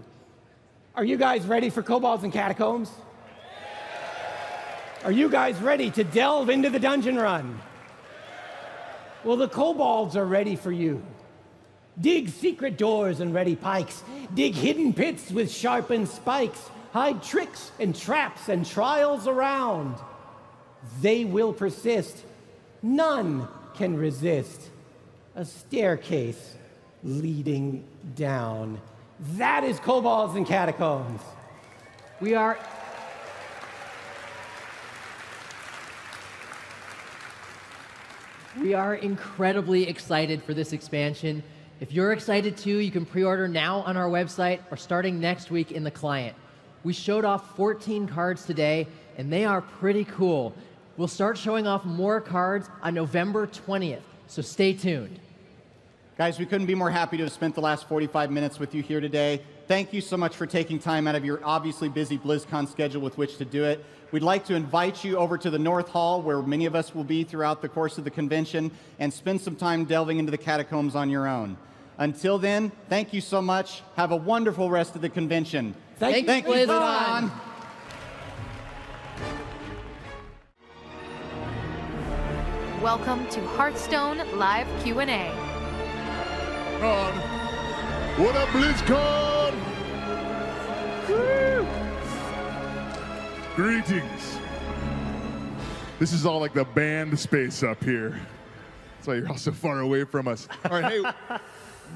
Are you guys ready for Kobolds and Catacombs? Are you guys ready to delve into the dungeon run? Well, the kobolds are ready for you. Dig secret doors and ready pikes. Dig hidden pits with sharpened spikes. Hide tricks and traps and trials around. They will persist. None can resist. A staircase leading down. That is Kobolds and Catacombs. We are incredibly excited for this expansion. If you're excited too, you can pre-order now on our website or starting next week in the client. We showed off 14 cards today, and they are pretty cool. We'll start showing off more cards on November 20th, so stay tuned. Guys, we couldn't be more happy to have spent the last 45 minutes with you here today. Thank you so much for taking time out of your obviously busy Blizzcon schedule with which to do it. We'd like to invite you over to the North Hall, where many of us will be throughout the course of the convention, and spend some time delving into the catacombs on your own. Until then, thank you so much. Have a wonderful rest of the convention. Thank you, Blizzcon. Welcome to Hearthstone Live Q&A. What up, Blizzcon? Woo! Greetings. This is all like the band space up here. That's why you're all so far away from us. All right, hey,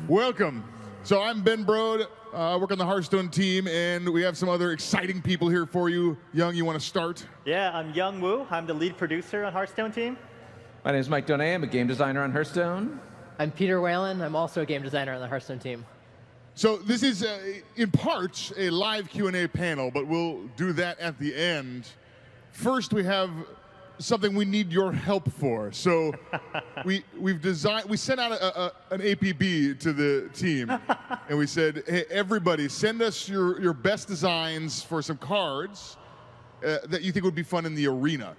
welcome. So I'm Ben Brode, work on the Hearthstone team, and we have some other exciting people here for you. Young, you want to start? Yeah, I'm Young Woo. I'm the lead producer on Hearthstone team. My name is Mike Donay. I'm a game designer on Hearthstone. I'm Peter Whalen. I'm also a game designer on the Hearthstone team. So this is, in part, a live Q&A panel, but we'll do that at the end. First, we have something we need your help for. So we sent out an APB to the team, and we said, hey, everybody, send us your best designs for some cards that you think would be fun in the arena.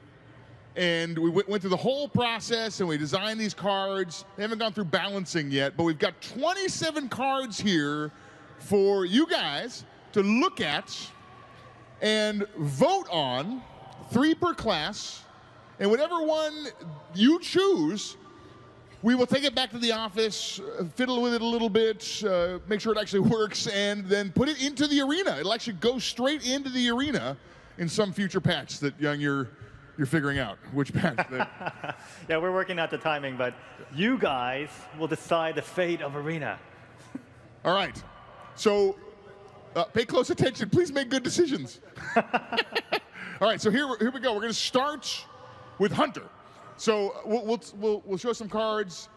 And we went through the whole process, and we designed these cards. They haven't gone through balancing yet, but we've got 27 cards here for you guys to look at and vote on, 3 per class. And whatever one you choose, we will take it back to the office, fiddle with it a little bit, make sure it actually works, and then put it into the arena. It'll actually go straight into the arena in some future patch that, Young, you're figuring out which patch. Yeah, we're working out the timing, but you guys will decide the fate of Arena. All right. So pay close attention. Please make good decisions. All right, so here we go. We're going to start with Hunter. So we'll show some cards.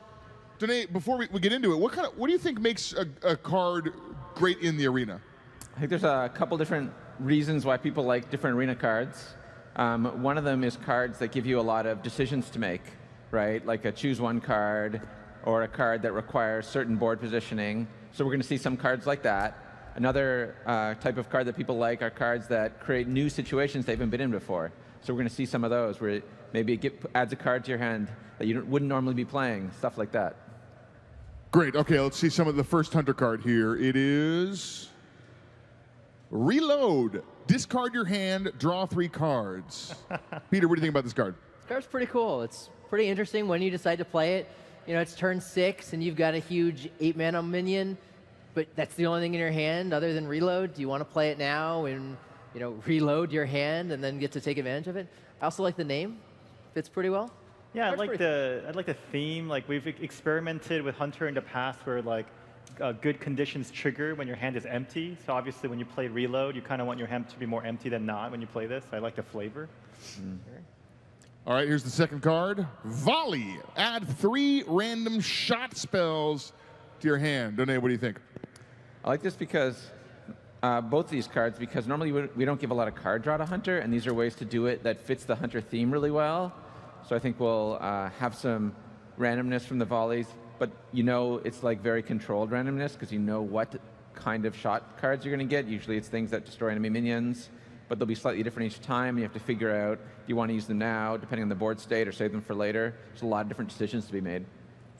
Danae, before we get into it, what do you think makes a card great in the arena? I think there's a couple different reasons why people like different arena cards. One of them is cards that give you a lot of decisions to make, right? Like a choose one card or a card that requires certain board positioning. So we're going to see some cards like that. Another type of card that people like are cards that create new situations they haven't been in before. So we're going to see some of those where maybe it adds a card to your hand that you wouldn't normally be playing, stuff like that. Great. Okay, let's see some of the first Hunter card here. It is Reload. Discard your hand, draw 3 cards. Peter, what do you think about this card? This card's pretty cool. It's pretty interesting when you decide to play it. You know, it's turn 6, and you've got a huge 8-mana minion, but that's the only thing in your hand other than reload. Do you want to play it now and, you know, reload your hand and then get to take advantage of it? I also like the name. Fits pretty well. Yeah, I like the theme. Like, we've experimented with Hunter in the past where, like, good conditions trigger when your hand is empty. So obviously when you play Reload, you kind of want your hand to be more empty than not when you play this. I like the flavor. All right, here's the second card. Volley. Add 3 random shot spells to your hand. Danae, what do you think? I like this because both of these cards, because normally we don't give a lot of card draw to Hunter, and these are ways to do it that fits the Hunter theme really well. So I think we'll have some randomness from the volleys, but you know it's like very controlled randomness because you know what kind of shot cards you're going to get. Usually it's things that destroy enemy minions, but they'll be slightly different each time. You have to figure out, do you want to use them now, depending on the board state, or save them for later? There's a lot of different decisions to be made.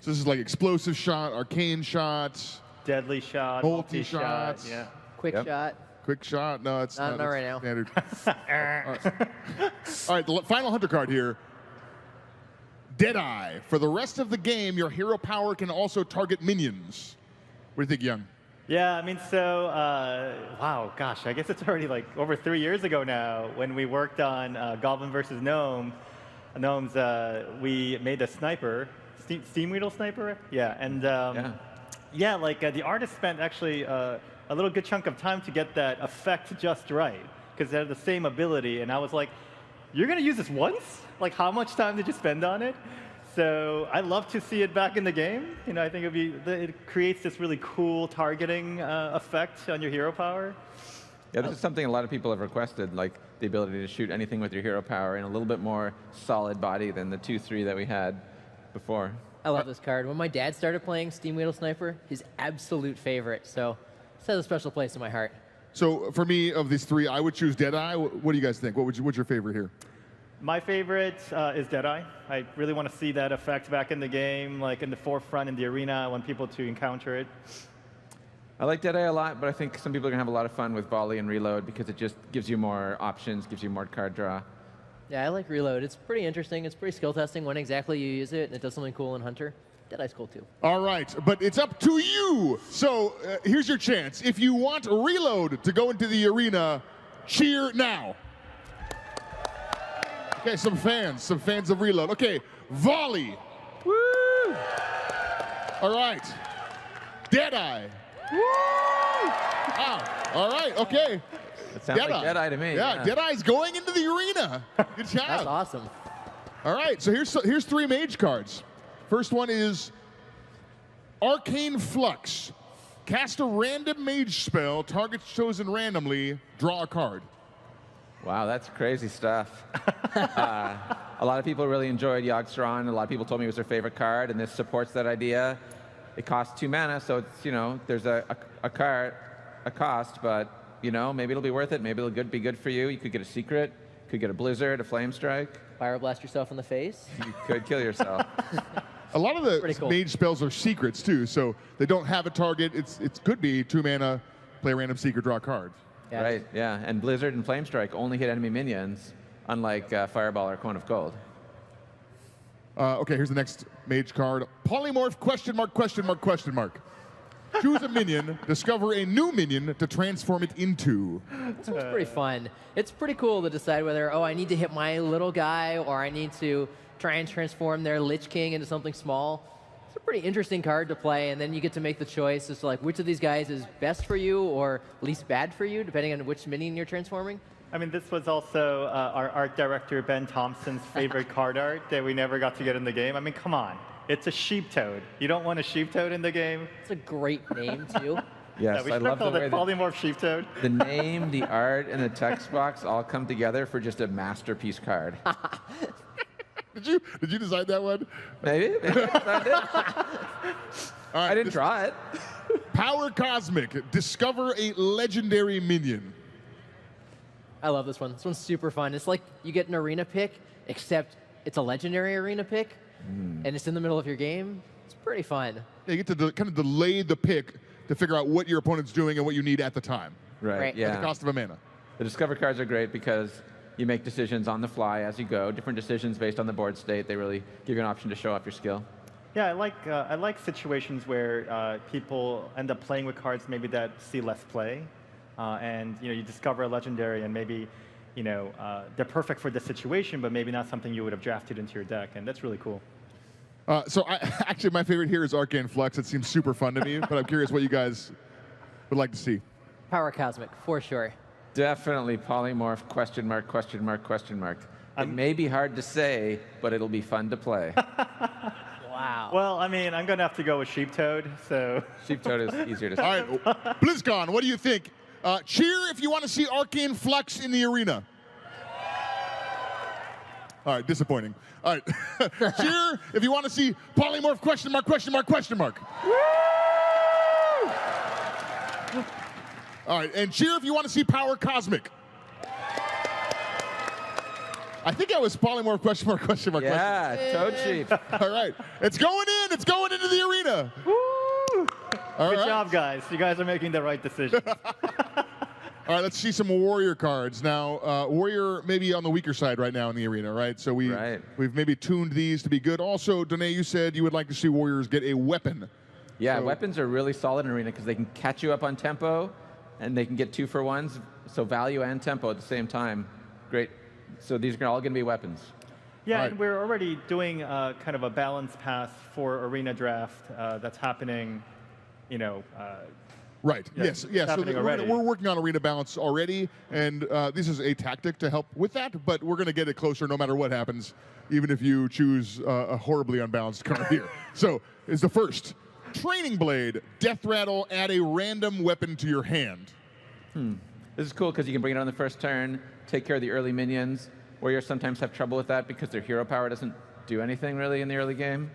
So this is like explosive shot, arcane shot, deadly shot, multi-shot, yeah. Quick shot. Quick shot. No, it's not right now. Standard. All right, the final Hunter card here. Deadeye. For the rest of the game, your hero power can also target minions. What do you think, Young? Yeah, I mean, so, wow, gosh, I guess it's already like over 3 years ago now when we worked on Goblin versus Gnomes, we made the sniper, Steam Weedle sniper? Yeah, and yeah, like the artist spent actually a little good chunk of time to get that effect just right because they have the same ability, and I was like, you're going to use this once? Like, how much time did you spend on it? So I love to see it back in the game. You know, I think it creates this really cool targeting effect on your hero power. Yeah, this is something a lot of people have requested, like the ability to shoot anything with your hero power in a little bit more solid body than the 2-3 that we had before. I love this card. When my dad started playing Steam Weedle Sniper, his absolute favorite. So this has a special place in my heart. So for me, of these 3, I would choose Deadeye. What do you guys think? What's your favorite here? My favorite is Deadeye. I really want to see that effect back in the game, like in the forefront in the arena. I want people to encounter it. I like Deadeye a lot, but I think some people are going to have a lot of fun with Volley and Reload because it just gives you more options, gives you more card draw. Yeah, I like Reload. It's pretty interesting. It's pretty skill testing when exactly you use it, and it does something cool in Hunter. Deadeye's cool too. All right, but it's up to you. So here's your chance. If you want Reload to go into the arena, cheer now. Okay, some fans of Reload. Okay, Volley. Woo! All right. Deadeye. Woo! Wow. All right, okay. That sounds like Deadeye to me. Yeah, Deadeye's going into the arena. Good job. That's awesome. All right, so here's 3 mage cards. First one is Arcane Flux. Cast a random mage spell, targets chosen randomly, draw a card. Wow, that's crazy stuff. A lot of people really enjoyed Yogg-Saron. A lot of people told me it was their favorite card, and this supports that idea. It costs 2 mana, so it's, there's a cost, but, maybe it'll be worth it. Maybe it'll be good for you. You could get a secret, could get a Blizzard, a Flame Strike. Pyroblast yourself in the face. You could kill yourself. A lot of the cool. mage spells are secrets, too, so they don't have a target. It could be 2 mana, play a random secret, draw a card. Yeah. Right, yeah. And Blizzard and Flame Strike only hit enemy minions, unlike Fireball or Cone of Gold. Okay, here's the next mage card. Polymorph, question mark, question mark, question mark. Choose a minion, discover a new minion to transform it into. This one's pretty fun. It's pretty cool to decide whether, I need to hit my little guy, or I need to try and transform their Lich King into something small. It's a pretty interesting card to play, and then you get to make the choice as to which of these guys is best for you or least bad for you, depending on which minion you're transforming. I mean, this was also our art director, Ben Thompson's favorite card art that we never got to get in the game. I mean, come on. It's a sheep toad. You don't want a sheep toad in the game? It's a great name, too. Yes, we I should love have the called way it Polymorph Sheep Toad. the name, the art, and the text box all come together for just a masterpiece card. Did you design that one? Maybe I designed it. All right, I didn't draw it. Power Cosmic. Discover a legendary minion. I love this one. This one's super fun. It's like you get an arena pick, except it's a legendary arena pick, and it's in the middle of your game. It's pretty fun. Yeah, you get to kind of delay the pick to figure out what your opponent's doing and what you need at the time. Right. Yeah. At the cost of a mana. The Discover cards are great because you make decisions on the fly as you go, different decisions based on the board state. They really give you an option to show off your skill. Yeah, I like situations where people end up playing with cards maybe that see less play, and you discover a legendary, and maybe they're perfect for this situation, but maybe not something you would have drafted into your deck, and that's really cool. So actually, my favorite here is Arcane Flux. It seems super fun to me, but I'm curious what you guys would like to see. Power Cosmic, for sure. Definitely Polymorph, question mark, question mark, question mark. It may be hard to say, but it'll be fun to play. Wow. Well, I mean, I'm going to have to go with Sheep Toad, so... Sheep Toad is easier to say. All right, BlizzCon, what do you think? Cheer if you want to see Arcane Flux in the arena. All right, disappointing. All right, cheer if you want to see Polymorph, question mark, question mark, question mark. Woo! All right, and cheer if you want to see Power Cosmic. I think I was Polymorph, question mark, question mark, Yeah, Toad Sheep. All right, it's going in. It's going into the arena. Woo! All Good right. job, guys. You guys are making the right decision. All right, let's see some Warrior cards. Now, Warrior maybe on the weaker side right now in the arena, right? So we've maybe tuned these to be good. Also, Danae, you said you would like to see Warriors get a weapon. Yeah, So- weapons are really solid in arena because they can catch you up on tempo, and they can get 2-for-1s, so value and tempo at the same time. Great. So these are all going to be weapons. Yeah, Right. and we're already doing kind of a balanced path for arena draft that's happening, Right. Yeah, Yes. it's Yes. So happening already. we're working on arena balance already, and this is a tactic to help with that. But we're going to get it closer no matter what happens, even if you choose a horribly unbalanced card here. So is the first Training Blade, Death Rattle. Add a random weapon to your hand. This is cool because you can bring it on the first turn, take care of the early minions. Warriors sometimes have trouble with that because their hero power doesn't do anything really in the early game.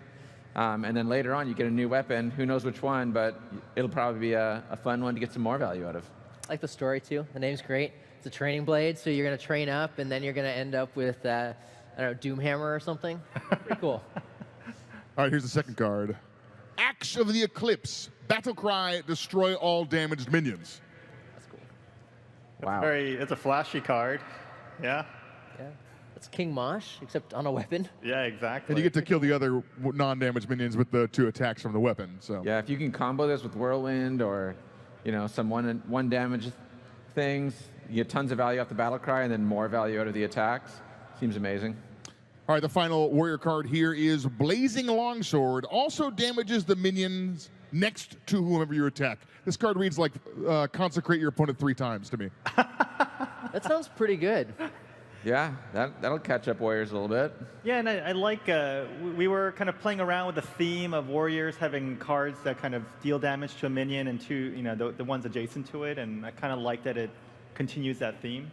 And then later on, you get a new weapon. Who knows which one, but it'll probably be a fun one to get some more value out of. I like the story, too. The name's great. It's a training blade, so you're going to train up, and then you're going to end up with, Doomhammer or something. Pretty cool. All right. Here's the second card. Axe of the Eclipse. Battle Cry. Destroy all damaged minions. That's cool. Wow. it's a flashy card. Yeah. Yeah. It's King Mosh, except on a weapon. Yeah, exactly. And you get to kill the other non-damaged minions with the 2 attacks from the weapon. So Yeah, if you can combo this with Whirlwind or, some one damage things, you get tons of value off the battle cry and then more value out of the attacks. Seems amazing. All right, the final warrior card here is Blazing Longsword. Also damages the minions next to whomever you attack. This card reads like consecrate your opponent 3 times to me. That sounds pretty good. Yeah, that'll catch up warriors a little bit. Yeah, and I like, we were kind of playing around with the theme of warriors having cards that kind of deal damage to a minion and to, the ones adjacent to it, and I kind of like that it continues that theme.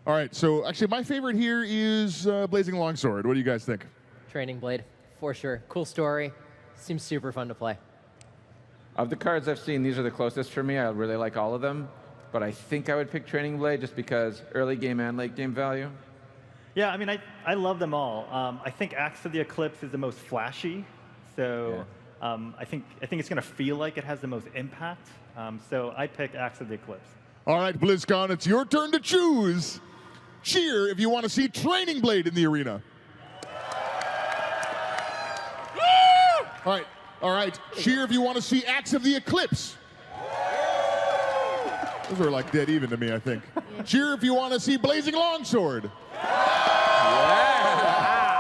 All right, so actually my favorite here is Blazing Longsword. What do you guys think? Training Blade, for sure. Cool story. Seems super fun to play. Of the cards I've seen, these are the closest for me. I really like all of them. But I think I would pick Training Blade just because early game and late game value. Yeah, I mean, I love them all. I think Axe of the Eclipse is the most flashy, so I think it's going to feel like it has the most impact. So I pick Axe of the Eclipse. All right, BlizzCon, it's your turn to choose. Cheer if you want to see Training Blade in the arena. All right. Cheer if you want to see Axe of the Eclipse. Those are like dead even to me, I think. Cheer if you want to see Blazing Longsword. Yeah.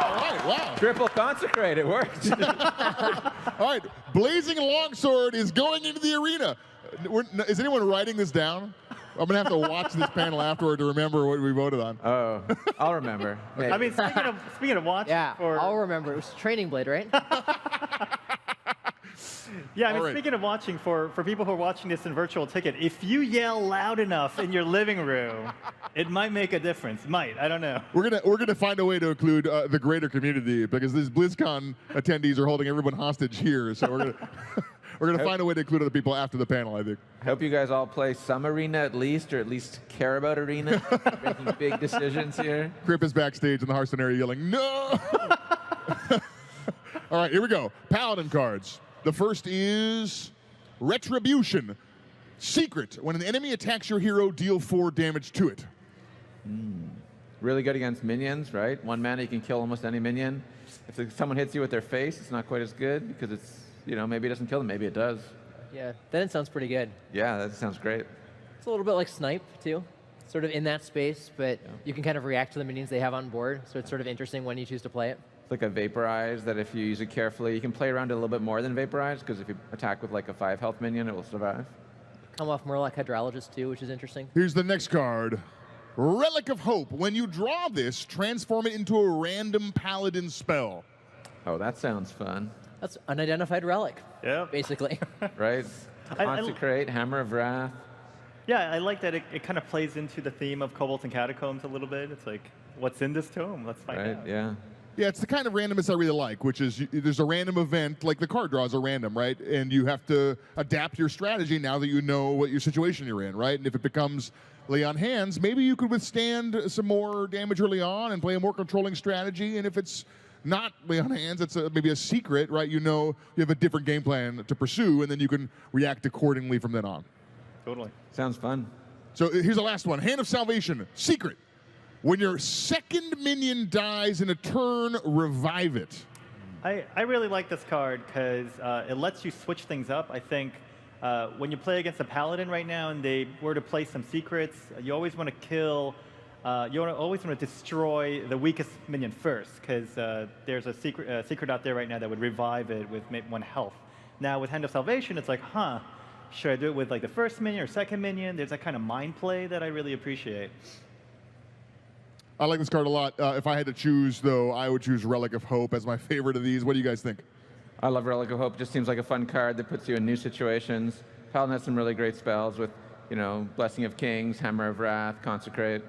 All right, wow. Triple consecrate, it worked. All right, Blazing Longsword is going into the arena. Is anyone writing this down? I'm going to have to watch this panel afterward to remember what we voted on. Oh, I'll remember. Maybe. I mean, speaking of watching, Yeah, I'll remember. It was Training Blade, right? Yeah, I mean, All right. speaking of watching, for people who are watching this in virtual ticket, if you yell loud enough in your living room, it might make a difference. Might, I don't know. We're gonna find a way to include the greater community because these BlizzCon attendees are holding everyone hostage here. So we're gonna find a way to include other people after the panel, I think. I hope you guys all play some arena at least, or at least care about arena. Making big decisions here. Crip is backstage in the Hearthstone area yelling, "No!" All right, here we go. Paladin cards. The first is Retribution. Secret. When an enemy attacks your hero, deal 4 damage to it. Really good against minions, right? 1 mana, you can kill almost any minion. If someone hits you with their face, it's not quite as good because it's, maybe it doesn't kill them, maybe it does. Yeah, then it sounds pretty good. Yeah, that sounds great. It's a little bit like Snipe, too. Sort of in that space, but you can kind of react to the minions they have on board, so it's sort of interesting when you choose to play it. It's like a Vaporize that if you use it carefully, you can play around it a little bit more than Vaporize, because if you attack with like a 5 health minion, it will survive. Come off more like Hydrologist, too, which is interesting. Here's the next card. Relic of Hope. When you draw this, transform it into a random paladin spell. Oh, that sounds fun. That's unidentified relic, Yep. basically. Right? I- Consecrate, Hammer of Wrath. Yeah, I like that it kind of plays into the theme of Kobolds and Catacombs a little bit. It's like, what's in this tome? Let's find Right, out. yeah. Yeah, it's the kind of randomness I really like, which is there's a random event, like the card draws are random, right? And you have to adapt your strategy now that you know what your situation you're in, right? And if it becomes lay on hands, maybe you could withstand some more damage early on and play a more controlling strategy. And if it's not lay on hands, it's maybe a secret, right? You have a different game plan to pursue, and then you can react accordingly from then on. Totally. Sounds fun. So here's the last one. Hand of Salvation. Secret. When your second minion dies in a turn, revive it. I really like this card because it lets you switch things up. I think when you play against a paladin right now and they were to play some secrets, you always want to kill, always want to destroy the weakest minion first because there's a secret out there right now that would revive it with 1 health. Now with Hand of Salvation, it's like, should I do it with like the first minion or second minion? There's that kind of mind play that I really appreciate. I like this card a lot. If I had to choose, though, I would choose Relic of Hope as my favorite of these. What do you guys think? I love Relic of Hope. It just seems like a fun card that puts you in new situations. Paladin has some really great spells with, Blessing of Kings, Hammer of Wrath, Consecrate.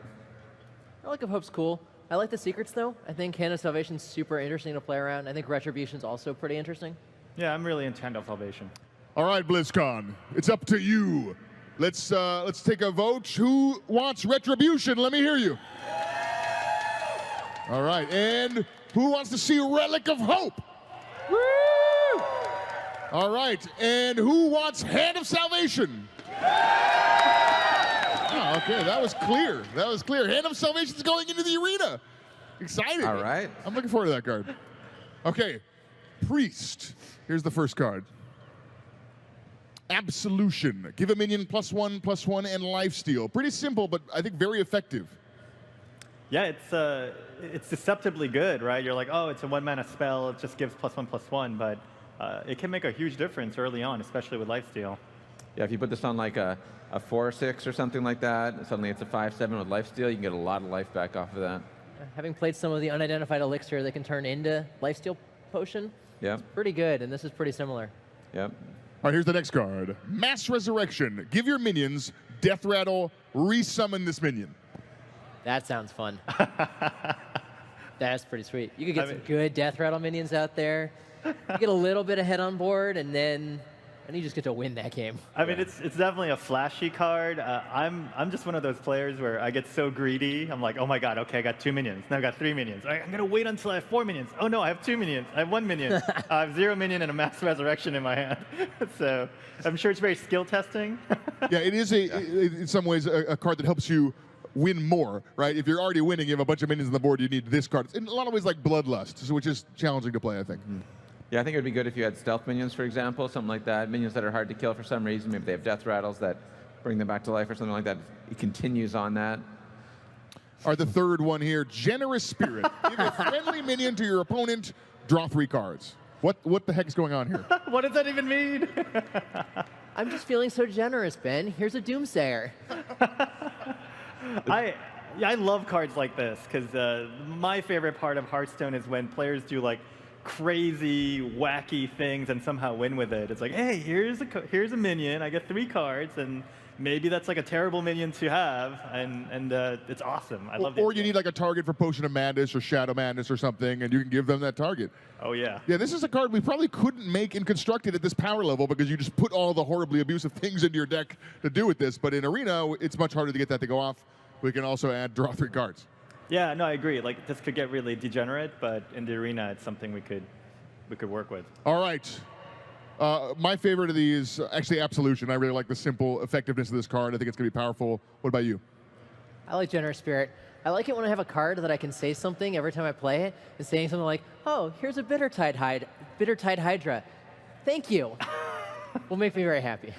Relic of Hope's cool. I like the secrets, though. I think Hand of Salvation's super interesting to play around. I think Retribution's also pretty interesting. Yeah, I'm really into Hand of Salvation. All right, BlizzCon, it's up to you. Let's take a vote. Who wants Retribution? Let me hear you. All right, and who wants to see Relic of Hope? Woo! All right, and who wants Hand of Salvation? Oh, okay, that was clear. That was clear. Hand of Salvation's going into the arena. Excited. All right. I'm looking forward to that card. Okay, Priest. Here's the first card. Absolution. Give a minion +1/+1 and lifesteal. Pretty simple, but I think very effective. Yeah, it's deceptively good, right? You're like, oh, it's a 1-mana spell. It just gives +1/+1, but it can make a huge difference early on, especially with lifesteal. Yeah, if you put this on like a 4/6 or something like that, and suddenly it's a 5/7 with lifesteal, you can get a lot of life back off of that. Having played some of the unidentified elixir that can turn into lifesteal potion, Yep. it's pretty good, and this is pretty similar. Yep. All right, here's the next card. Mass Resurrection. Give your minions Death Rattle, resummon this minion. That sounds fun. That's pretty sweet. You could get some good Death Rattle minions out there. You get a little bit ahead on board, and then you just get to win that game. I mean, it's definitely a flashy card. I'm just one of those players where I get so greedy. I'm like, oh my god, okay, I got 2 minions. Now I got 3 minions. All right, I'm gonna wait until I have 4 minions. Oh no, I have 2 minions. I have 1 minion. I have 0 minion and a Mass Resurrection in my hand. So I'm sure it's very skill testing. Yeah, it is in some ways a card that helps you win more, right? If you're already winning, you have a bunch of minions on the board, you need this card. It's in a lot of ways like Bloodlust, which is challenging to play, I think. Yeah, I think it would be good if you had stealth minions, for example, something like that. Minions that are hard to kill for some reason. Maybe they have death rattles that bring them back to life or something like that. It continues on that. All right, the third one here, Generous Spirit. Give a friendly minion to your opponent, draw 3 cards. What the heck is going on here? What does that even mean? I'm just feeling so generous, Ben. Here's a Doomsayer. I love cards like this because my favorite part of Hearthstone is when players do like crazy, wacky things and somehow win with it. It's like, hey, here's a minion. I get 3 cards, and maybe that's like a terrible minion to have, and it's awesome. I love it. Or you need like a target for Potion of Madness or Shadow Madness or something, and you can give them that target. Oh yeah. Yeah, this is a card we probably couldn't make and construct it at this power level because you just put all the horribly abusive things into your deck to do with this. But in Arena, it's much harder to get that to go off. We can also add draw 3 cards. Yeah, no, I agree. Like this could get really degenerate, but in the Arena, it's something we could work with. All right. My favorite of these, actually Absolution. I really like the simple effectiveness of this card. I think it's going to be powerful. What about you? I like Generous Spirit. I like it when I have a card that I can say something every time I play it, and saying something like, oh, here's a Bittertide Hydra. Thank you. Will make me very happy.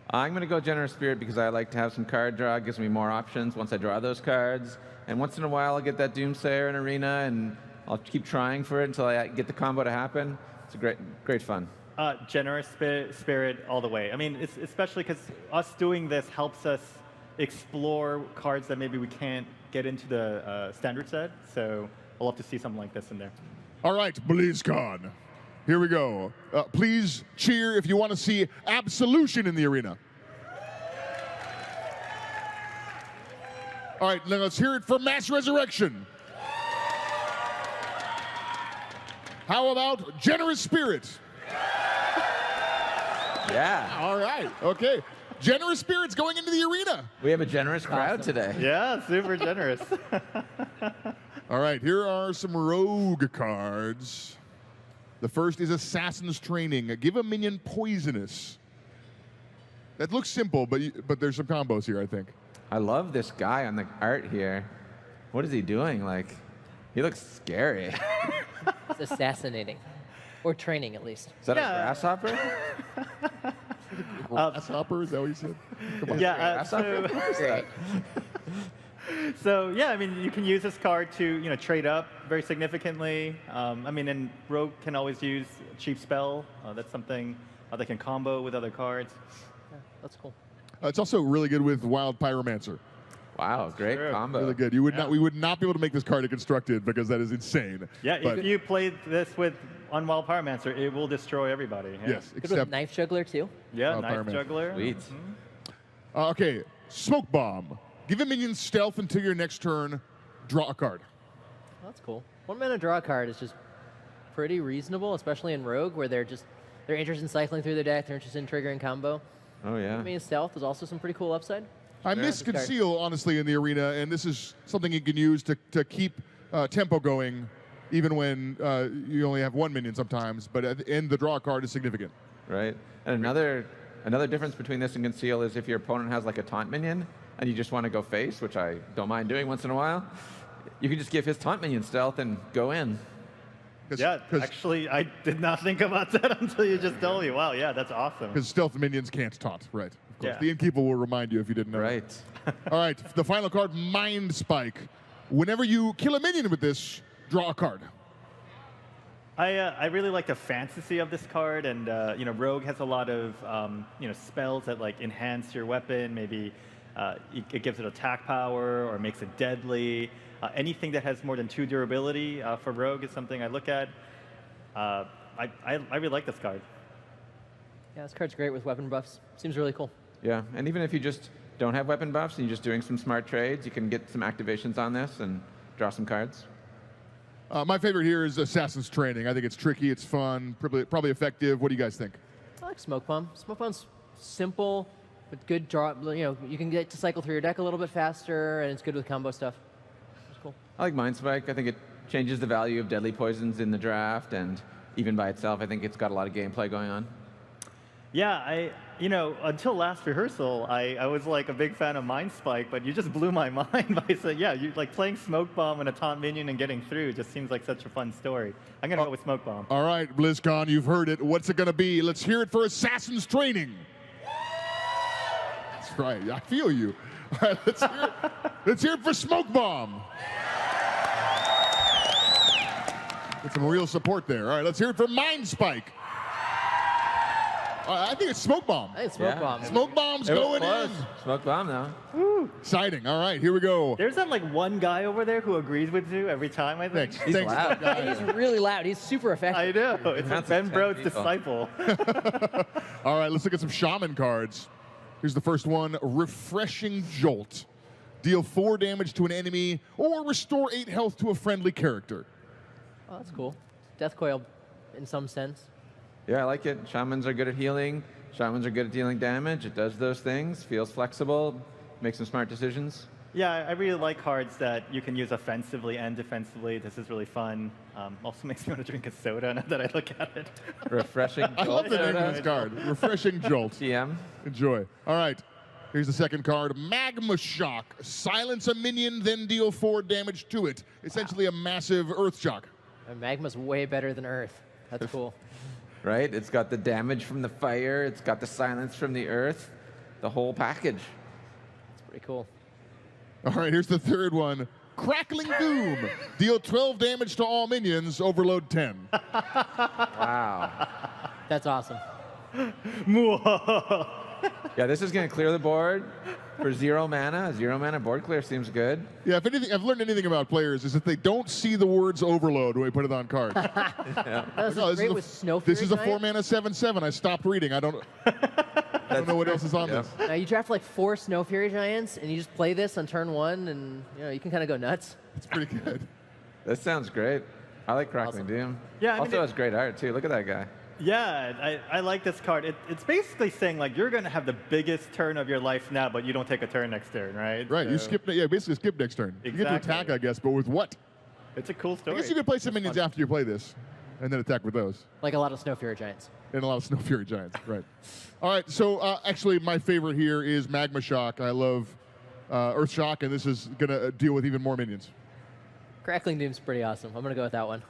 I'm going to go Generous Spirit because I like to have some card draw. It gives me more options once I draw those cards. And once in a while, I'll get that Doomsayer in Arena, and I'll keep trying for it until I get the combo to happen. It's a great fun. Generous Spirit all the way. I mean, it's especially because us doing this helps us explore cards that maybe we can't get into the standard set. So we'll love to see something like this in there. All right, BlizzCon. Here we go. Please cheer if you want to see Absolution in the Arena. All right, now let's hear it for Mass Resurrection. How about Generous Spirit? Yeah. All right, okay. Generous Spirit's going into the Arena. We have a generous crowd today. Yeah, super generous. All right, here are some rogue cards. The first is Assassin's Training. Give a minion Poisonous. That looks simple, but there's some combos here, I think. I love this guy on the art here. What is he doing? Like, he looks scary. It's assassinating. Or training, at least. Is that a grasshopper? Grasshopper, is that what you said? Come on. Yeah. Grasshopper? So yeah, I mean, you can use this card to trade up very significantly. I mean, and Rogue can always use cheap spell. That's something they can combo with other cards. Yeah, that's cool. It's also really good with Wild Pyromancer. Wow, great combo. Really good. We would not be able to make this card constructed because that is insane. Yeah, but if you play this with Unwild Pyromancer, it will destroy everybody. Yeah. Yes, Good with except Knife Juggler, too. Yeah, Wild Knife Pyromancer. Juggler. Sweet. okay, Smoke Bomb. Give a minion stealth until your next turn. Draw a card. That's cool. 1 mana draw card is just pretty reasonable, especially in Rogue, where they're interested in cycling through their deck, they're interested in triggering combo. Oh, yeah. I mean, stealth is also some pretty cool upside. I miss Conceal, honestly, in the Arena, and this is something you can use to keep tempo going, even when you only have 1 minion sometimes, but at the end, the draw card is significant. Right. And another difference between this and Conceal is if your opponent has like a taunt minion, and you just want to go face, which I don't mind doing once in a while, you can just give his taunt minion stealth and go in. Yeah, actually, I did not think about that until you just told me. Wow, yeah, that's awesome. Because stealth minions can't taunt, right? Of course. Yeah. The Innkeeper will remind you if you didn't know. Right. All right, the final card, Mind Spike. Whenever you kill a minion with this, draw a card. I really like the fantasy of this card, and Rogue has a lot of spells that like enhance your weapon. Maybe it gives it attack power or makes it deadly. Anything that has more than 2 durability for Rogue is something I look at. I really like this card. Yeah, this card's great with weapon buffs. Seems really cool. Yeah, and even if you just don't have weapon buffs and you're just doing some smart trades, you can get some activations on this and draw some cards. My favorite here is Assassin's Training. I think it's tricky, it's fun, probably effective. What do you guys think? I like Smoke Bomb. Smoke Bomb's simple, but good draw. You can get to cycle through your deck a little bit faster, and it's good with combo stuff. It's cool. I like Mind Spike. I think it changes the value of deadly poisons in the draft, and even by itself, I think it's got a lot of gameplay going on. Yeah, until last rehearsal, I was like a big fan of Mind Spike, but you just blew my mind by saying, yeah, you like playing Smoke Bomb and a taunt minion and getting through just seems like such a fun story. I'm gonna go with Smoke Bomb. All right, BlizzCon, you've heard it. What's it gonna be? Let's hear it for Assassin's Training. That's right, I feel you. All right, let's hear it for Smoke Bomb. Get some real support there. All right, let's hear it for Mind Spike. I think it's Smoke Bomb. I think it's Smoke Bomb. Smoke Bomb's going in. Smoke Bomb now. Woo. Exciting. All right, here we go. There's that like one guy over there who agrees with you every time, I think. Thanks. Thanks. loud. He's really loud. He's super effective. I know. It's like That's Ben 10 Brode's people. disciple. All right, let's look at some Shaman cards. Here's the first one, Refreshing Jolt. Deal 4 damage to an enemy or restore 8 health to a friendly character. Oh, that's cool. Death Coil, in some sense. Yeah, I like it. Shamans are good at healing. Shamans are good at dealing damage. It does those things, feels flexible, makes some smart decisions. Yeah, I really like cards that you can use offensively and defensively. This is really fun. Also makes me want to drink a soda now that I look at it. Refreshing I love Jolt the name of soda. this card, Refreshing Jolt. TM. Enjoy. All right, here's the second card, Magma Shock. Silence a minion, then deal 4 damage to it. Essentially a massive Earth Shock. And Magma's way better than Earth. That's cool. Right? It's got the damage from the fire. It's got the silence from the earth. The whole package. It's pretty cool. All right, here's the third one, Crackling Doom. Deal 12 damage to all minions, overload 10. Wow. That's awesome. Yeah, this is going to clear the board for 0 mana. 0 mana board clear seems good. Yeah, if anything, I've learned anything about players is that they don't see the words overload when we put it on cards. That's Oh, great with Snow this Fury is a Giant. 4-mana 7/7. I stopped reading. I don't know what else is on Yeah. this. Now you draft like 4 Snow Fury Giants, and you just play this on turn 1, and you can kind of go nuts. It's pretty good. That sounds great. I like Crackling Awesome. Doom. Yeah, I mean, also has great art, too. Look at that guy. Yeah, I like this card. It's basically saying like you're going to have the biggest turn of your life now, but you don't take a turn next turn, right? Right, you So skip. Yeah, basically skip next turn. You get to Exactly. attack, I guess, but with what? It's a cool I story. guess you could play some minions after you play this, and then attack with those. Like a lot of Snow Fury Giants. And a lot of Snow Fury Giants, right. All right, so actually my favorite here is Magma Shock. I love Earth Shock, and this is going to deal with even more minions. Crackling Doom's pretty awesome. I'm going to go with that one.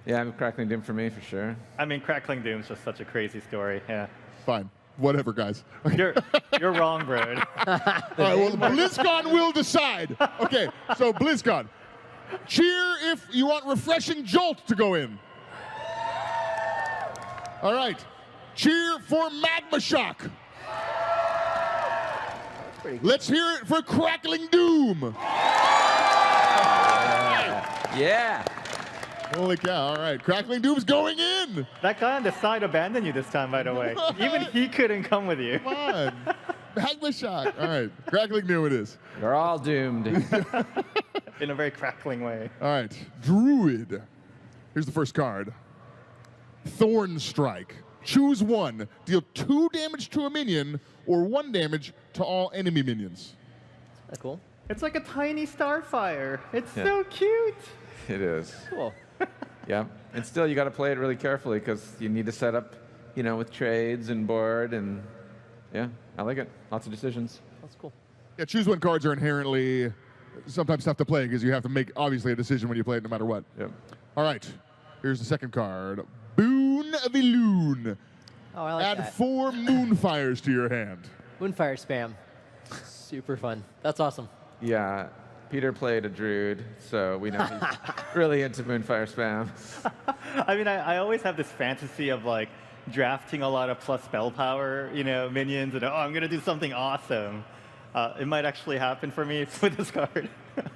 Yeah, I'm Crackling Doom for me, for sure. I mean, Crackling Doom's just such a crazy story. Yeah. Fine, whatever, guys. You're wrong, bro. All right, well, BlizzCon will decide. Okay, so BlizzCon, cheer if you want Refreshing Jolt to go in. All right, cheer for Magma Shock. Let's hear it for Crackling Doom. Yeah. Holy cow, all right, Crackling Doom's going in. That guy on the side abandoned you this time, by the way. Even he couldn't come with you. Come on, Magma Shock. All right, Crackling Doom it is. You're all doomed. In a very crackling way. All right, Druid. Here's the first card. Thorn Strike. Choose one. Deal 2 damage to a minion or 1 damage to all enemy minions. That's cool. It's like a tiny starfire. It's Yeah. so cute. It is. Cool. Yeah. And still, you got to play it really carefully because you need to set up, with trades and board. And yeah, I like it. Lots of decisions. That's cool. Yeah, choose one cards are inherently sometimes tough to play because you have to make, obviously, a decision when you play it no matter what. Yep. All right, here's the second card. Boon of Iloon. Oh, I like Add that. 4 Moonfires to your hand. Moonfire spam. Super fun. That's awesome. Yeah. Peter played a druid, so we know he's really into Moonfire spam. I mean, I always have this fantasy of like drafting a lot of plus spell power, minions, and I'm gonna do something awesome. It might actually happen for me with this card.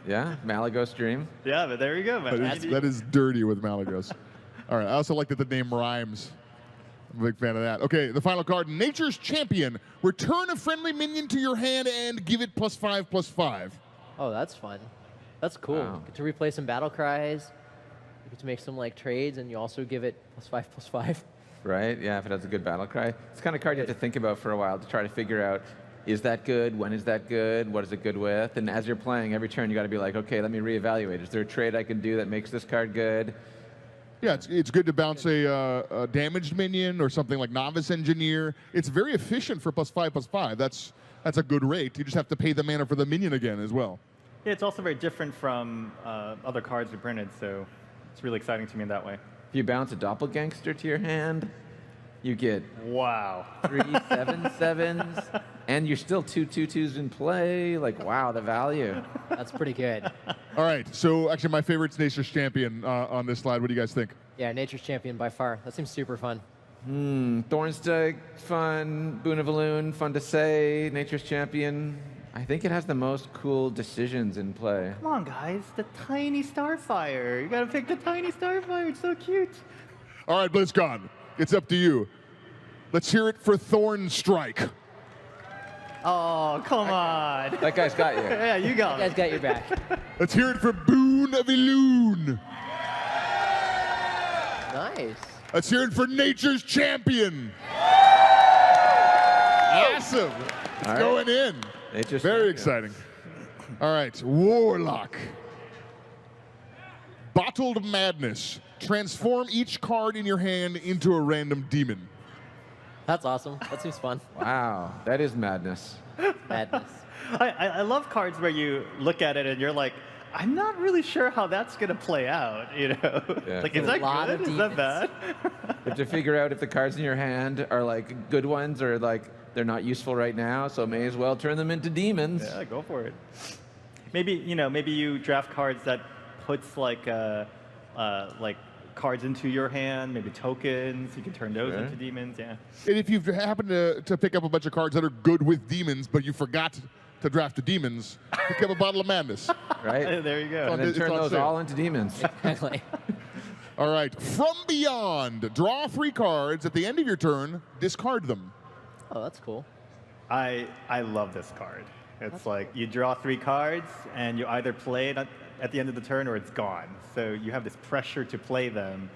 Yeah, Malagos Dream. Yeah, but there you go, man. That is dirty with Malagos. All right, I also like that the name rhymes. I'm a big fan of that. Okay, the final card, Nature's Champion. Return a friendly minion to your hand and give it +5/+5. Oh, that's fun. That's cool. Wow. You get to replay some battle cries. You get to make some like trades, and you also give it +5/+5. Right? Yeah, if it has a good battle cry. It's the kind of card you have to think about for a while to try to figure out, is that good? When is that good? What is it good with? And as you're playing, every turn you got to be like, okay, let me reevaluate. Is there a trade I can do that makes this card good? Yeah, it's good to bounce a damaged minion or something like Novice Engineer. It's very efficient for +5/+5. That's a good rate. You just have to pay the mana for the minion again as well. Yeah, it's also very different from other cards we printed, so it's really exciting to me in that way. If you bounce a Doppelgangster to your hand, you get Wow. 3 7/7s, and you're still 2 2/2s in play. Like, wow, the value. That's pretty good. All right, so actually my favorite's Nature's Champion on this slide. What do you guys think? Yeah, Nature's Champion by far. That seems super fun. Thornstag, fun. Boonavaloon, fun to say. Nature's Champion. I think it has the most cool decisions in play. Come on, guys. The tiny Starfire. You gotta pick the tiny Starfire. It's so cute. All right, Blizzcon, it's up to you. Let's hear it for Thorn Strike. Oh, come on. That guy's got you. Yeah, you got You guys it. got your back. Let's hear it for Boon of Iloon. Nice. Let's hear it for Nature's Champion. Awesome. It's All right. going in. Nature's Very Champion. exciting. All right, Warlock. Bottled Madness. Transform each card in your hand into a random demon. That's awesome. That seems fun. Wow, that is madness. Madness. I love cards where you look at it and you're like, I'm not really sure how that's gonna play out. Yeah. Like, is that A lot good? of Is that bad? You have to figure out if the cards in your hand are like good ones or like they're not useful right now, so may as well turn them into demons. Yeah, go for it. Maybe maybe you draft cards that puts like cards into your hand, maybe tokens. You can turn those Sure. into demons. Yeah. And if you happen to pick up a bunch of cards that are good with demons, but you forgot to draft the demons, pick up a Bottle of Madness. Right? There you go. And then It's turn on those sale. all into demons. Exactly. All right, From Beyond. Draw 3 cards. At the end of your turn, discard them. Oh, that's cool. I love this card. It's like you draw 3 cards and you either play it at the end of the turn or it's gone. So you have this pressure to play them.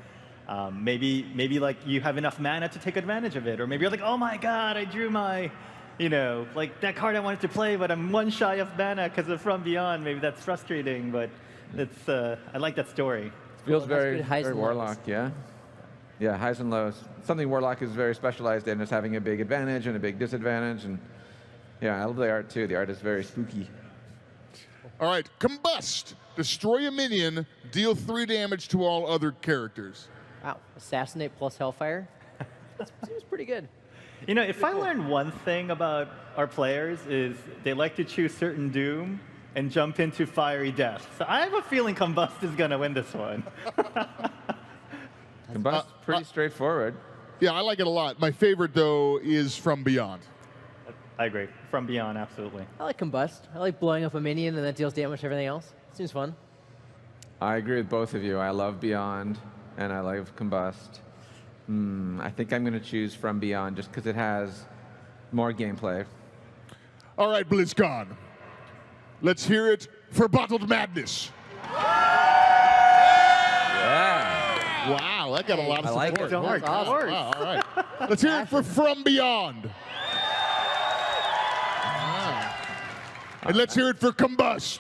Maybe like you have enough mana to take advantage of it, or maybe you're like, oh my god, I drew my, like that card I wanted to play, but I'm 1 shy of mana because of From Beyond. Maybe that's frustrating, but it's I like that story. Feels Well, that's very, good highs very and lows. Warlock, yeah? Yeah, highs and lows. Something Warlock is very specialized in is having a big advantage and a big disadvantage. And yeah, I love the art too. The art is very spooky. All right, Combust. Destroy a minion. Deal 3 damage to all other characters. Wow. Assassinate plus Hellfire. That seems pretty good. If I learned one thing about our players is they like to choose certain doom and jump into fiery death. So I have a feeling Combust is going to win this one. Combust, pretty straightforward. Yeah, I like it a lot. My favorite, though, is From Beyond. I agree. From Beyond, absolutely. I like Combust. I like blowing up a minion and that deals damage to everything else. Seems fun. I agree with both of you. I love Beyond, and I love Combust. I think I'm going to choose From Beyond just because it has more gameplay. All right, Blizzcon. Let's hear it for Bottled Madness. Yeah. Wow, that got a lot of I like support. it. Don't work. That's awesome. Don't work. Wow, all right. Let's hear it for From Beyond. And let's hear it for Combust.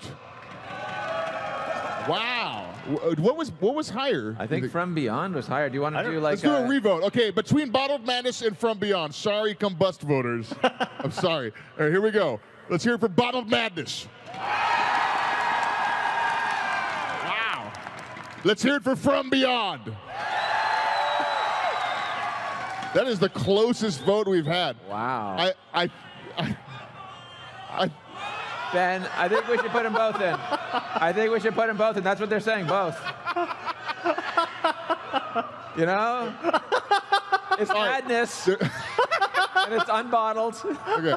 Wow. What was higher? I think From Beyond was higher. Do you want to do like Let's do a revote. Okay, between Bottled Madness and From Beyond. Sorry, Combust voters. I'm sorry. All right, here we go. Let's hear it for Bottled Madness. Wow. Let's hear it for From Beyond. That is the closest vote we've had. Wow. Ben, I think we should put them both in. I think we should put them both in. That's what they're saying, both. You know? It's madness. And it's unbottled. Okay.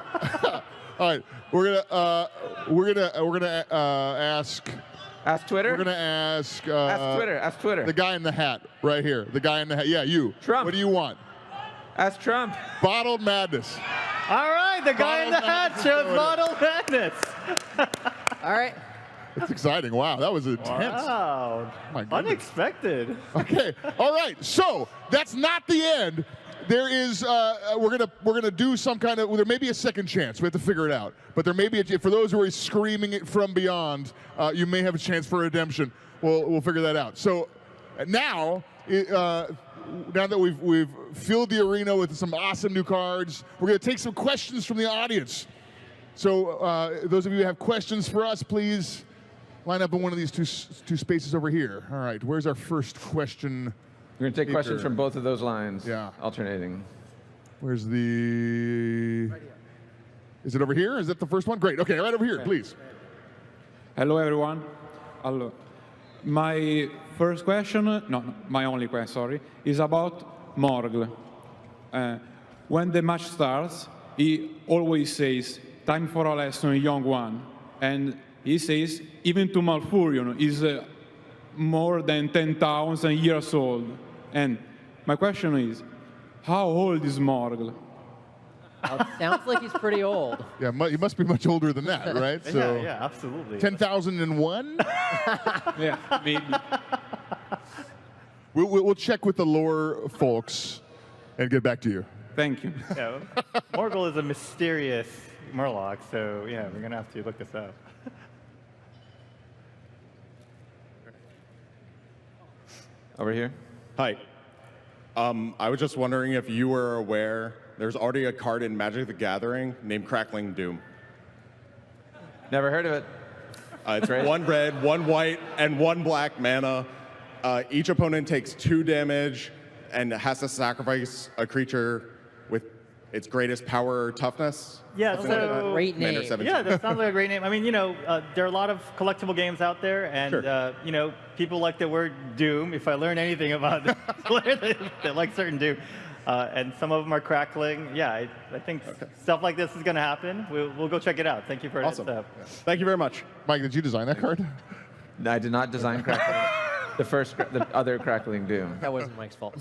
All right. We're gonna ask. Ask Twitter? We're gonna ask. Ask Twitter. Ask Twitter. The guy in the hat, right here. The guy in the hat. Yeah, you. Trump. What do you want? Ask Trump. Bottled madness. All right, the guy in the hat shows bottled madness. All right. It's exciting. Wow, that was intense. Wow. My goodness. Unexpected. Okay. All right. So that's not the end. There is. We're gonna do some kind of. Well, there may be a second chance. We have to figure it out. But there may be for those who are screaming it from beyond. You may have a chance for redemption. We'll figure that out. So now. Now that we've filled the arena with some awesome new cards, we're going to take some questions from the audience. So those of you who have questions for us, please line up in one of these two spaces over here. All right, where's our first question? We're going to take questions from both of those lines. Yeah. Alternating. Where's the... Is it over here? Is that the first one? Great. Okay, right over here, please. Hello, everyone. Hello. My first question, no, my only question, sorry, is about Morgl. When the match starts, he always says, time for a lesson, young one. And he says, even to Malfurion is more than 10,000 years old. And my question is, how old is Morgl? Sounds like he's pretty old. Yeah, he must be much older than that, right? So Yeah, absolutely. 10,001? Yeah, maybe. We'll check with the lore folks and get back to you. Thank you. Yeah, Morgl is a mysterious Murloc, so yeah, we're gonna have to look this up. Over here. Hi. I was just wondering if you were aware there's already a card in Magic the Gathering named Crackling Doom. Never heard of it. It's one red, one white, and one black mana. Each opponent takes 2 damage and has to sacrifice a creature with its greatest power or toughness. Yeah, so Great name. yeah, that sounds like a great name. I mean, you know, there are a lot of collectible games out there, and Sure. you know, people like the word Doom. If I learn anything about this, they like certain Doom, and some of them are crackling. Yeah, I think stuff like this is going to happen. We'll go check it out. Thank you for Awesome. that. Thank you very much. Mike, did you design that card? No, I did not design Crackling. the other Crackling Doom. That wasn't Mike's fault.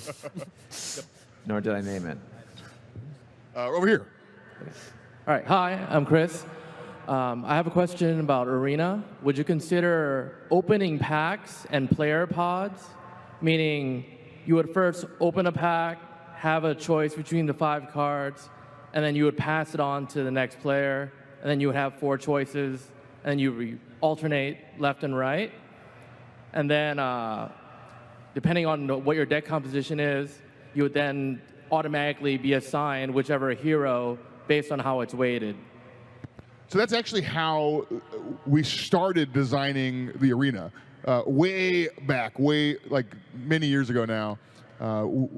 Nor did I name it. Over here. All right, hi, I'm Chris. I have a question about Arena. Would you consider opening packs and player pods? Meaning you would first open a pack, have a choice between the 5 cards, and then you would pass it on to the next player, and then you would have 4 choices, and then you would alternate left and right. And then depending on what your deck composition is, you would then automatically be assigned whichever hero based on how it's weighted. So that's actually how we started designing the arena. Way back, like many years ago now,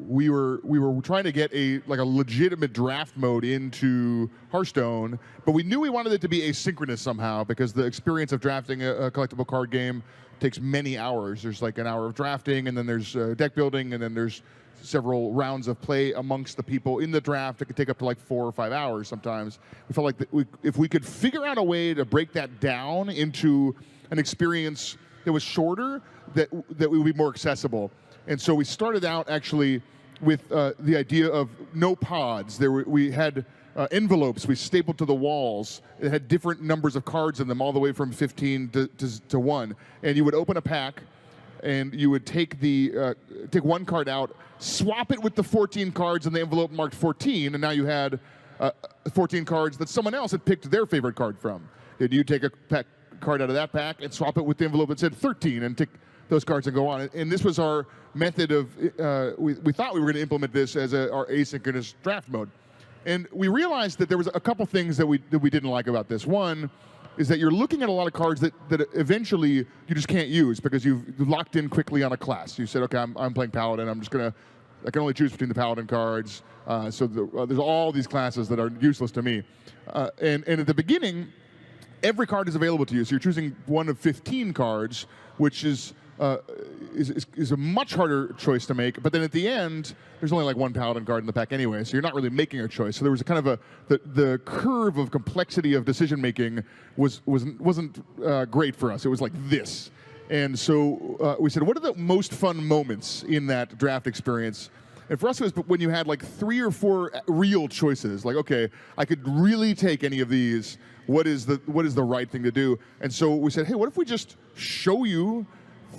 we were trying to get a legitimate draft mode into Hearthstone, but we knew we wanted it to be asynchronous somehow because the experience of drafting a collectible card game takes many hours. There's like an hour of drafting, and then there's deck building, and then there's several rounds of play amongst the people in the draft. It could take up to like 4 or 5 hours sometimes. We felt like if we could figure out a way to break that down into an experience that was shorter, that would be more accessible. And so we started out actually with the idea of no pods. We had envelopes we stapled to the walls. It had different numbers of cards in them, all the way from 15 to 1. And you would open a pack, and you would take take 1 card out, swap it with the 14 cards in the envelope marked 14, and now you had 14 cards that someone else had picked their favorite card from. And you take a card out of that pack and swap it with the envelope that said 13, and take those cards and go on. And this was our method of, we thought we were going to implement this as our asynchronous draft mode. And we realized that there was a couple things that we didn't like about this. One is that you're looking at a lot of cards that eventually you just can't use because you've locked in quickly on a class. You said, okay, I'm playing Paladin. I can only choose between the Paladin cards. So there's all these classes that are useless to me. And at the beginning, every card is available to you. So you're choosing one of 15 cards, which is a much harder choice to make. But then at the end, there's only like one Paladin card in the pack anyway, so you're not really making a choice. So there was a kind of the curve of complexity of decision making wasn't great for us. It was like this. And so we said, what are the most fun moments in that draft experience? And for us, it was when you had like 3 or 4 real choices. Like, okay, I could really take any of these. What is the right thing to do? And so we said, hey, what if we just show you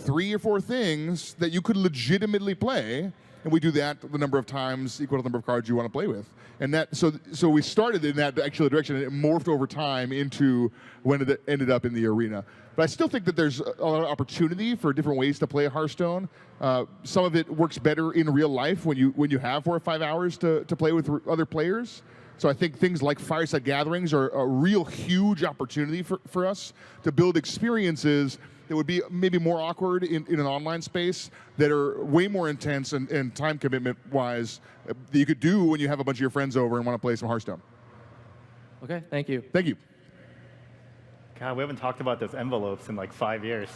3 or 4 things that you could legitimately play, and we do that the number of times equal to the number of cards you want to play with. And that so we started in that actual direction, and it morphed over time into when it ended up in the arena. But I still think that there's a lot of opportunity for different ways to play Hearthstone. Some of it works better in real life when you have 4 or 5 hours to play with other players. So I think things like fireside gatherings are a real huge opportunity for us to build experiences that would be maybe more awkward in an online space, that are way more intense and time commitment-wise that you could do when you have a bunch of your friends over and want to play some Hearthstone. Okay, thank you. Thank you. God, we haven't talked about those envelopes in like 5 years.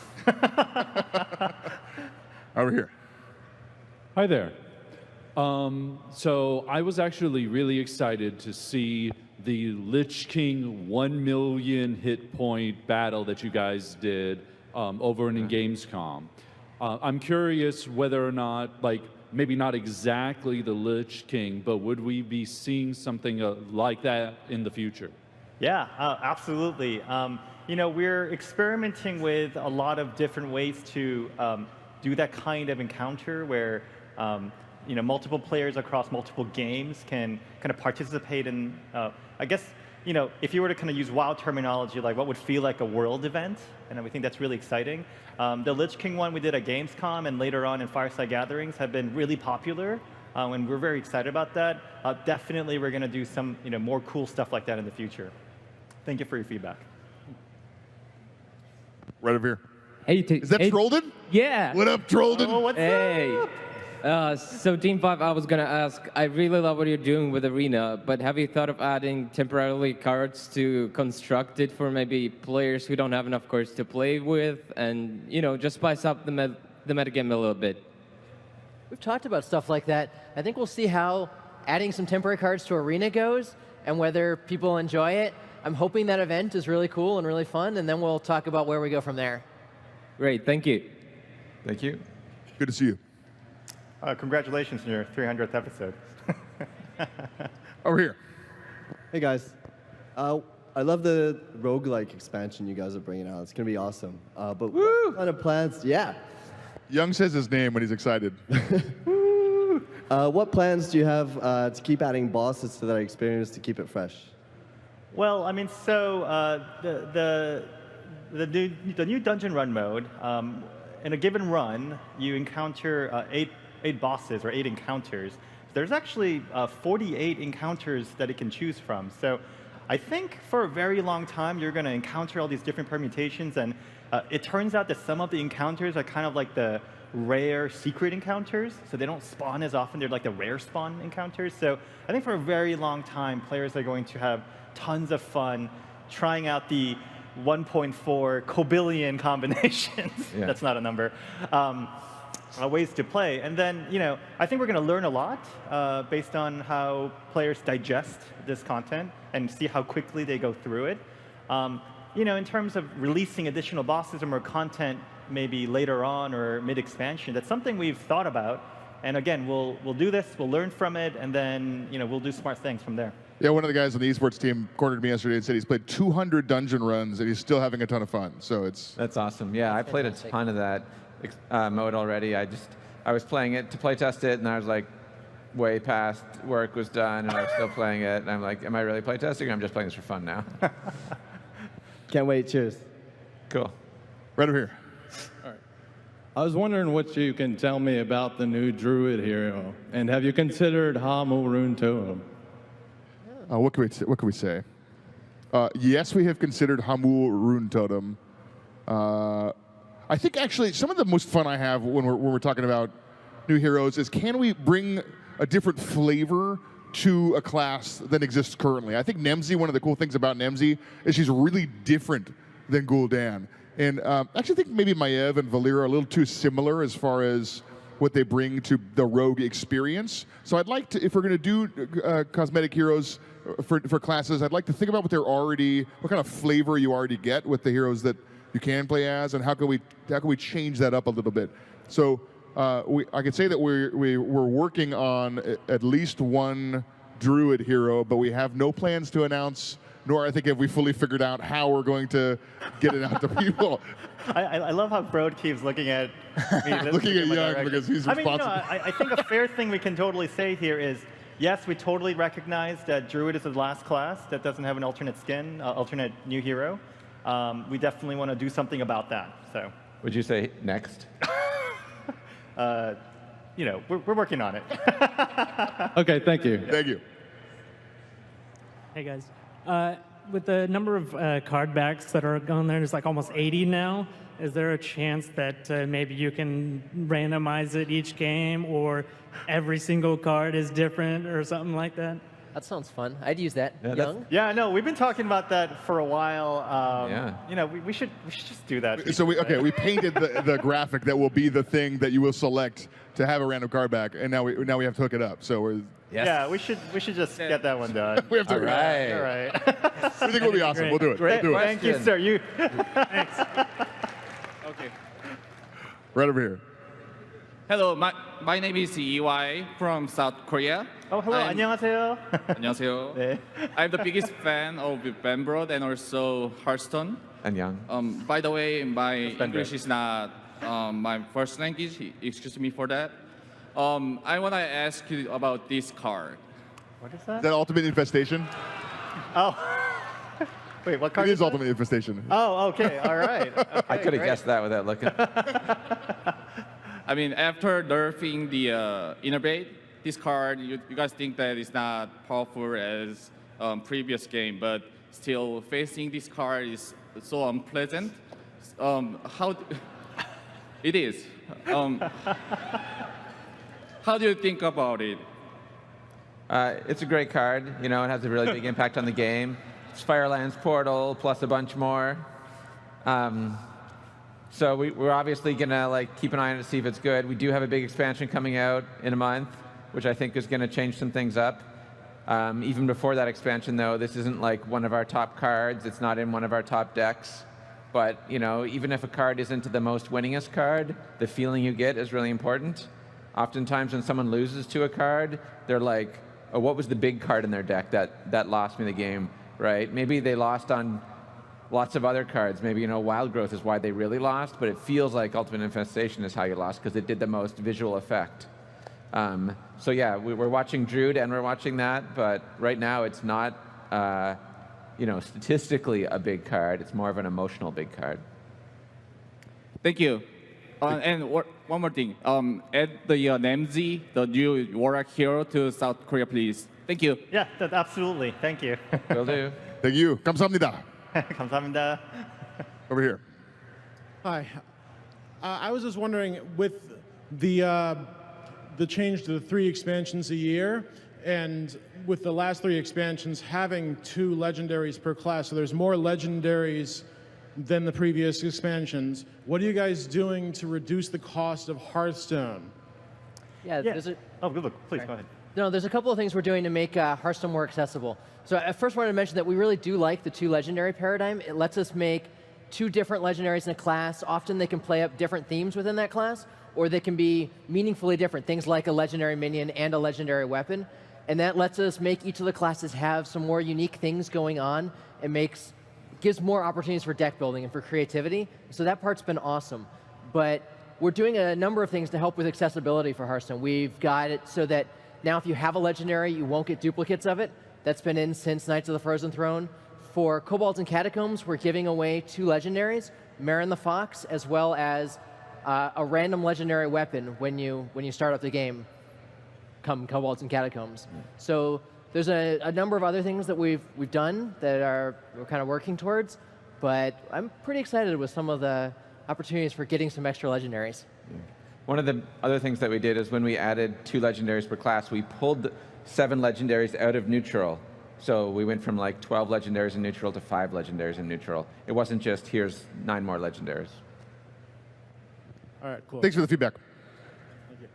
Over here. Hi there. So I was actually really excited to see the Lich King 1 million hit point battle that you guys did over in Gamescom. I'm curious whether or not, like, maybe not exactly the Lich King, but would we be seeing something like that in the future? Yeah, absolutely. You know, we're experimenting with a lot of different ways to do that kind of encounter where you know, multiple players across multiple games can kind of participate in, I guess, you know, if you were to kind of use WoW terminology, like what would feel like a world event, and we think that's really exciting. The Lich King one we did at Gamescom and later on in Fireside Gatherings have been really popular, and we're very excited about that. Definitely we're going to do some, you know, more cool stuff like that in the future. Thank you for your feedback. Right over here. Hey, is that Trollden? Yeah. What up, Trollden? Oh, what's up? So Team 5, I was going to ask, I really love what you're doing with Arena, but have you thought of adding temporarily cards to construct it for maybe players who don't have enough cards to play with and, you know, just spice up the metagame a little bit? We've talked about stuff like that. I think we'll see how adding some temporary cards to Arena goes and whether people enjoy it. I'm hoping that event is really cool and really fun, and then we'll talk about where we go from there. Great, thank you. Thank you. Good to see you. Congratulations on your 300th episode. Over here. Hey, guys. I love the roguelike expansion you guys are bringing out. It's going to be awesome. But what kind of plans? Yeah. Young says his name when he's excited. What plans do you have to keep adding bosses to that experience to keep it fresh? Well, I mean, so the new dungeon run mode, in a given run, you encounter 8 bosses or 8 encounters. There's actually 48 encounters that it can choose from. So I think for a very long time, you're going to encounter all these different permutations. And it turns out that some of the encounters are kind of like the rare secret encounters. So they don't spawn as often. They're like the rare spawn encounters. So I think for a very long time, players are going to have tons of fun trying out the 1.4 cobillion combinations. Yeah. That's not a number. Ways to play. And then, you know, I think we're going to learn a lot based on how players digest this content and see how quickly they go through it. You know, in terms of releasing additional bosses or more content maybe later on or mid-expansion, that's something we've thought about. And again, we'll do this, we'll learn from it, and then, you know, we'll do smart things from there. Yeah, one of the guys on the esports team cornered me yesterday and said he's played 200 dungeon runs and he's still having a ton of fun. So it's... That's awesome. Yeah, I played a ton of that mode already. I was playing it to play test it, and I was like way past work was done, and I was still playing it. And I'm like, am I really play testing? Or I'm just playing this for fun now. Can't wait. Cheers. Cool. Right over here. All right. I was wondering what you can tell me about the new Druid hero, and have you considered Hamul Rune Totem? What can we say? Yes, we have considered Hamul Rune Totem. I think actually some of the most fun I have when we're talking about new heroes is, can we bring a different flavor to a class than exists currently. I think Nemzi, one of the cool things about Nemzi is she's really different than Gul'dan. And I actually think maybe Maiev and Valir are a little too similar as far as what they bring to the rogue experience. So I'd like to, if we're going to do cosmetic heroes for classes, I'd like to think about what kind of flavor you already get with the heroes that you can play as, and how can we change that up a little bit. So I can say that we're working on at least one druid hero, but we have no plans to announce, nor I think have we fully figured out how we're going to get it out to people. I love how Broad keeps looking at me. Looking at Young because he's responsible. I think a fair thing we can totally say here is, yes, we totally recognize that Druid is the last class that doesn't have an alternate skin, alternate new hero. We definitely want to do something about that. So. Would you say next? We're working on it. Okay, thank you. Thank you. Hey guys. With the number of card backs that are on there, there's like almost 80 now. Is there a chance that maybe you can randomize it each game, or every single card is different, or something like that? That sounds fun. I'd use that. Young? Yeah, no, we've been talking about that for a while. We should just do that. So we painted the graphic that will be the thing that you will select to have a random card back, and now we have to hook it up. So we're. Yes. Yeah, we should just get that one done. We have to. All right. We think it'll be awesome. We'll do it. Great. We'll do it. Thank you, sir. Thanks. Okay. Right over here. Hello, my name is EY from South Korea. Oh, hello. 안녕하세요. 안녕하세요. I'm the biggest fan of Banbrod and also Hearthstone. And Young. By the way, my English is not my first language. Excuse me for that. I want to ask you about this card. What is that? Is that Ultimate Infestation? Oh. Wait, what card? It is Ultimate Infestation. Oh, okay. All right. Okay, I could have guessed that without looking. I mean, after nerfing the Innervate, this card, you guys think that it's not powerful as previous game, but still facing this card is so unpleasant. It is. How do you think about it? It's a great card. It has a really big impact on the game. It's Firelands Portal plus a bunch more. So we're obviously gonna keep an eye on it to see if it's good. We do have a big expansion coming out in a month, which I think is gonna change some things up. Even before that expansion, though, this isn't one of our top cards. It's not in one of our top decks. But even if a card isn't the most winningest card, the feeling you get is really important. Oftentimes, when someone loses to a card, they're like, "Oh, what was the big card in their deck that lost me the game?" Right? Maybe they lost on lots of other cards. Maybe Wild Growth is why they really lost, but it feels like Ultimate Infestation is how you lost because it did the most visual effect. So yeah, we're watching Druid and we're watching that, but right now it's not, statistically a big card. It's more of an emotional big card. Thank you. And one more thing. Add the Nemzi, the new Warlock hero, to South Korea, please. Thank you. Yeah, absolutely. Thank you. Will do. Thank you. 감사합니다. 감사합니다. Over here. Hi. I was just wondering, with the change to the 3 expansions a year, and with the last 3 expansions having 2 legendaries per class, so there's more legendaries than the previous expansions. What are you guys doing to reduce the cost of Hearthstone? Yeah. Oh, good look. Please, go ahead. No, there's a couple of things we're doing to make Hearthstone more accessible. So I first wanted to mention that we really do like the 2 legendary paradigm. It lets us make 2 different legendaries in a class. Often they can play up different themes within that class, or they can be meaningfully different, things like a legendary minion and a legendary weapon. And that lets us make each of the classes have some more unique things going on and gives more opportunities for deck building and for creativity. So that part's been awesome. But we're doing a number of things to help with accessibility for Hearthstone. We've got it so that now if you have a legendary, you won't get duplicates of it. That's been in since Knights of the Frozen Throne. For Kobolds and Catacombs, we're giving away 2 legendaries, Marin the Fox, as well as a random legendary weapon when you start up the game, come Kobolds and Catacombs. So there's a number of other things that we've done that we're kind of working towards, but I'm pretty excited with some of the opportunities for getting some extra legendaries. One of the other things that we did is when we added 2 legendaries per class, we pulled 7 legendaries out of neutral. So we went from like 12 legendaries in neutral to 5 legendaries in neutral. It wasn't just here's 9 more legendaries. All right, cool. Thanks for the feedback. Thank you.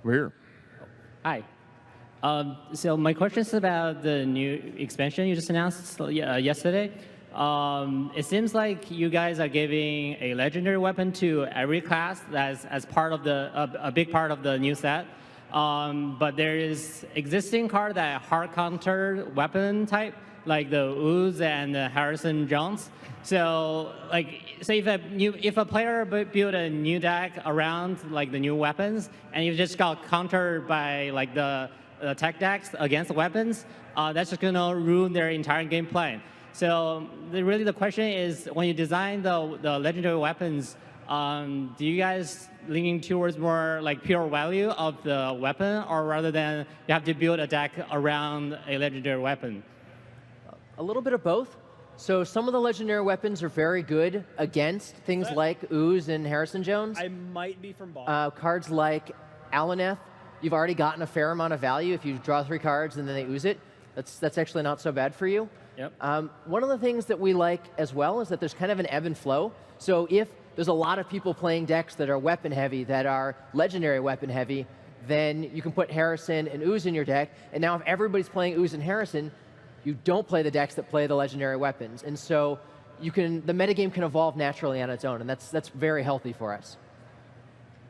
We're here. Hi. So my question is about the new expansion you just announced yesterday. It seems like you guys are giving a legendary weapon to every class as part of a big part of the new set. But there is existing card that hard counter weapon type, like the Ooze and the Harrison Jones. So, like, say if a player build a new deck around like the new weapons, and you just got countered by like the tech decks against the weapons, that's just gonna ruin their entire gameplay. So, really, the question is, when you design the legendary weapons, do you guys leaning towards more like pure value of the weapon, or rather than you have to build a deck around a legendary weapon? A little bit of both. So some of the legendary weapons are very good against things like Ooze and Harrison Jones. I might be from Boston. Cards like Alaneth, you've already gotten a fair amount of value if you draw 3 cards and then they ooze it. That's actually not so bad for you. Yep. One of the things that we like as well is that there's kind of an ebb and flow. So if there's a lot of people playing decks that are weapon heavy, that are legendary weapon heavy, then you can put Harrison and Ooze in your deck. And now if everybody's playing Ooze and Harrison, you don't play the decks that play the legendary weapons. And so the metagame can evolve naturally on its own, and that's very healthy for us.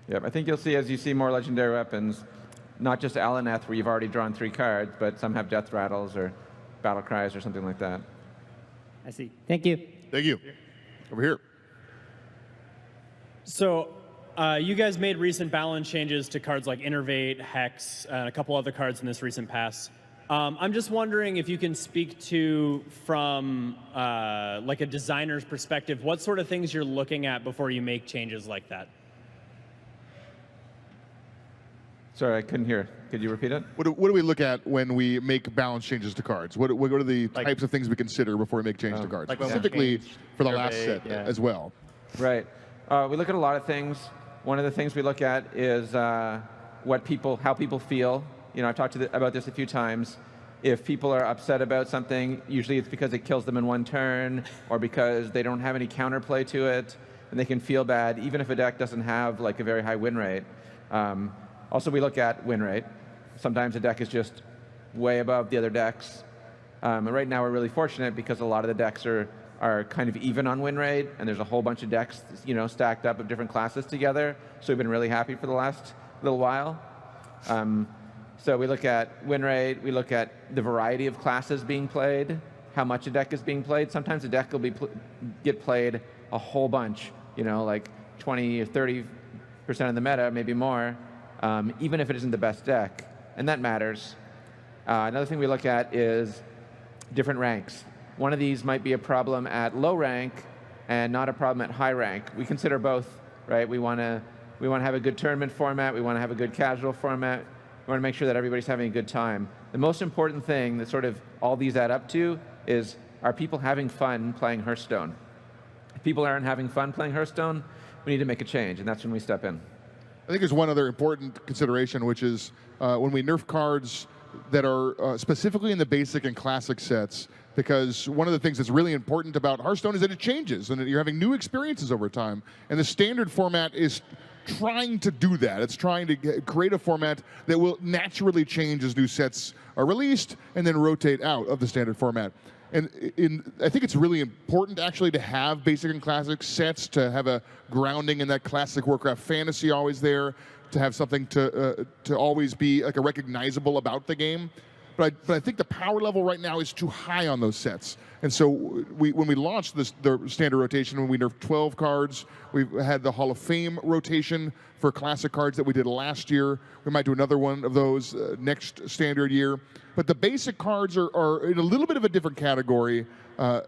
Yep, I think you'll see as you see more legendary weapons, not just Alaneth where you've already drawn 3 cards, but some have Death Rattles or Battle Cries or something like that. I see. Thank you. Thank you. Over here. So you guys made recent balance changes to cards like Innervate, Hex, and a couple other cards in this recent pass. I'm just wondering if you can speak to, from like a designer's perspective, what sort of things you're looking at before you make changes like that. Sorry, I couldn't hear. Could you repeat it? What do we look at when we make balance changes to cards? What are the types of things we consider before we make changes to cards? Like Specifically for the last set as well. Right. We look at a lot of things. One of the things we look at is how people feel. You know, I've talked about this a few times. If people are upset about something, usually it's because it kills them in one turn, or because they don't have any counterplay to it, and they can feel bad, even if a deck doesn't have like a very high win rate. Also, we look at win rate. Sometimes a deck is just way above the other decks. And right now, we're really fortunate because a lot of the decks are kind of even on win rate, and there's a whole bunch of decks, stacked up of different classes together. So we've been really happy for the last little while. So we look at win rate, we look at the variety of classes being played, how much a deck is being played. Sometimes a deck will get played a whole bunch, like 20 or 30% of the meta, maybe more, even if it isn't the best deck, and that matters. Another thing we look at is different ranks. One of these might be a problem at low rank and not a problem at high rank. We consider both, right? We want to have a good tournament format, we want to have a good casual format. We want to make sure that everybody's having a good time. The most important thing that sort of all these add up to is, are people having fun playing Hearthstone? If people aren't having fun playing Hearthstone, we need to make a change, and that's when we step in. I think there's one other important consideration, which is when we nerf cards that are specifically in the basic and classic sets, because one of the things that's really important about Hearthstone is that it changes, and that you're having new experiences over time. And the standard format is trying to do that. It's trying to create a format that will naturally change as new sets are released and then rotate out of the standard format. And I think it's really important actually to have basic and classic sets, to have a grounding in that classic Warcraft fantasy always there, to have something to always be like a recognizable about the game. But I think the power level right now is too high on those sets. And so when we launched the standard rotation, when we nerfed 12 cards, we've had the Hall of Fame rotation for classic cards that we did last year. We might do another one of those next standard year. But the basic cards are in a little bit of a different category,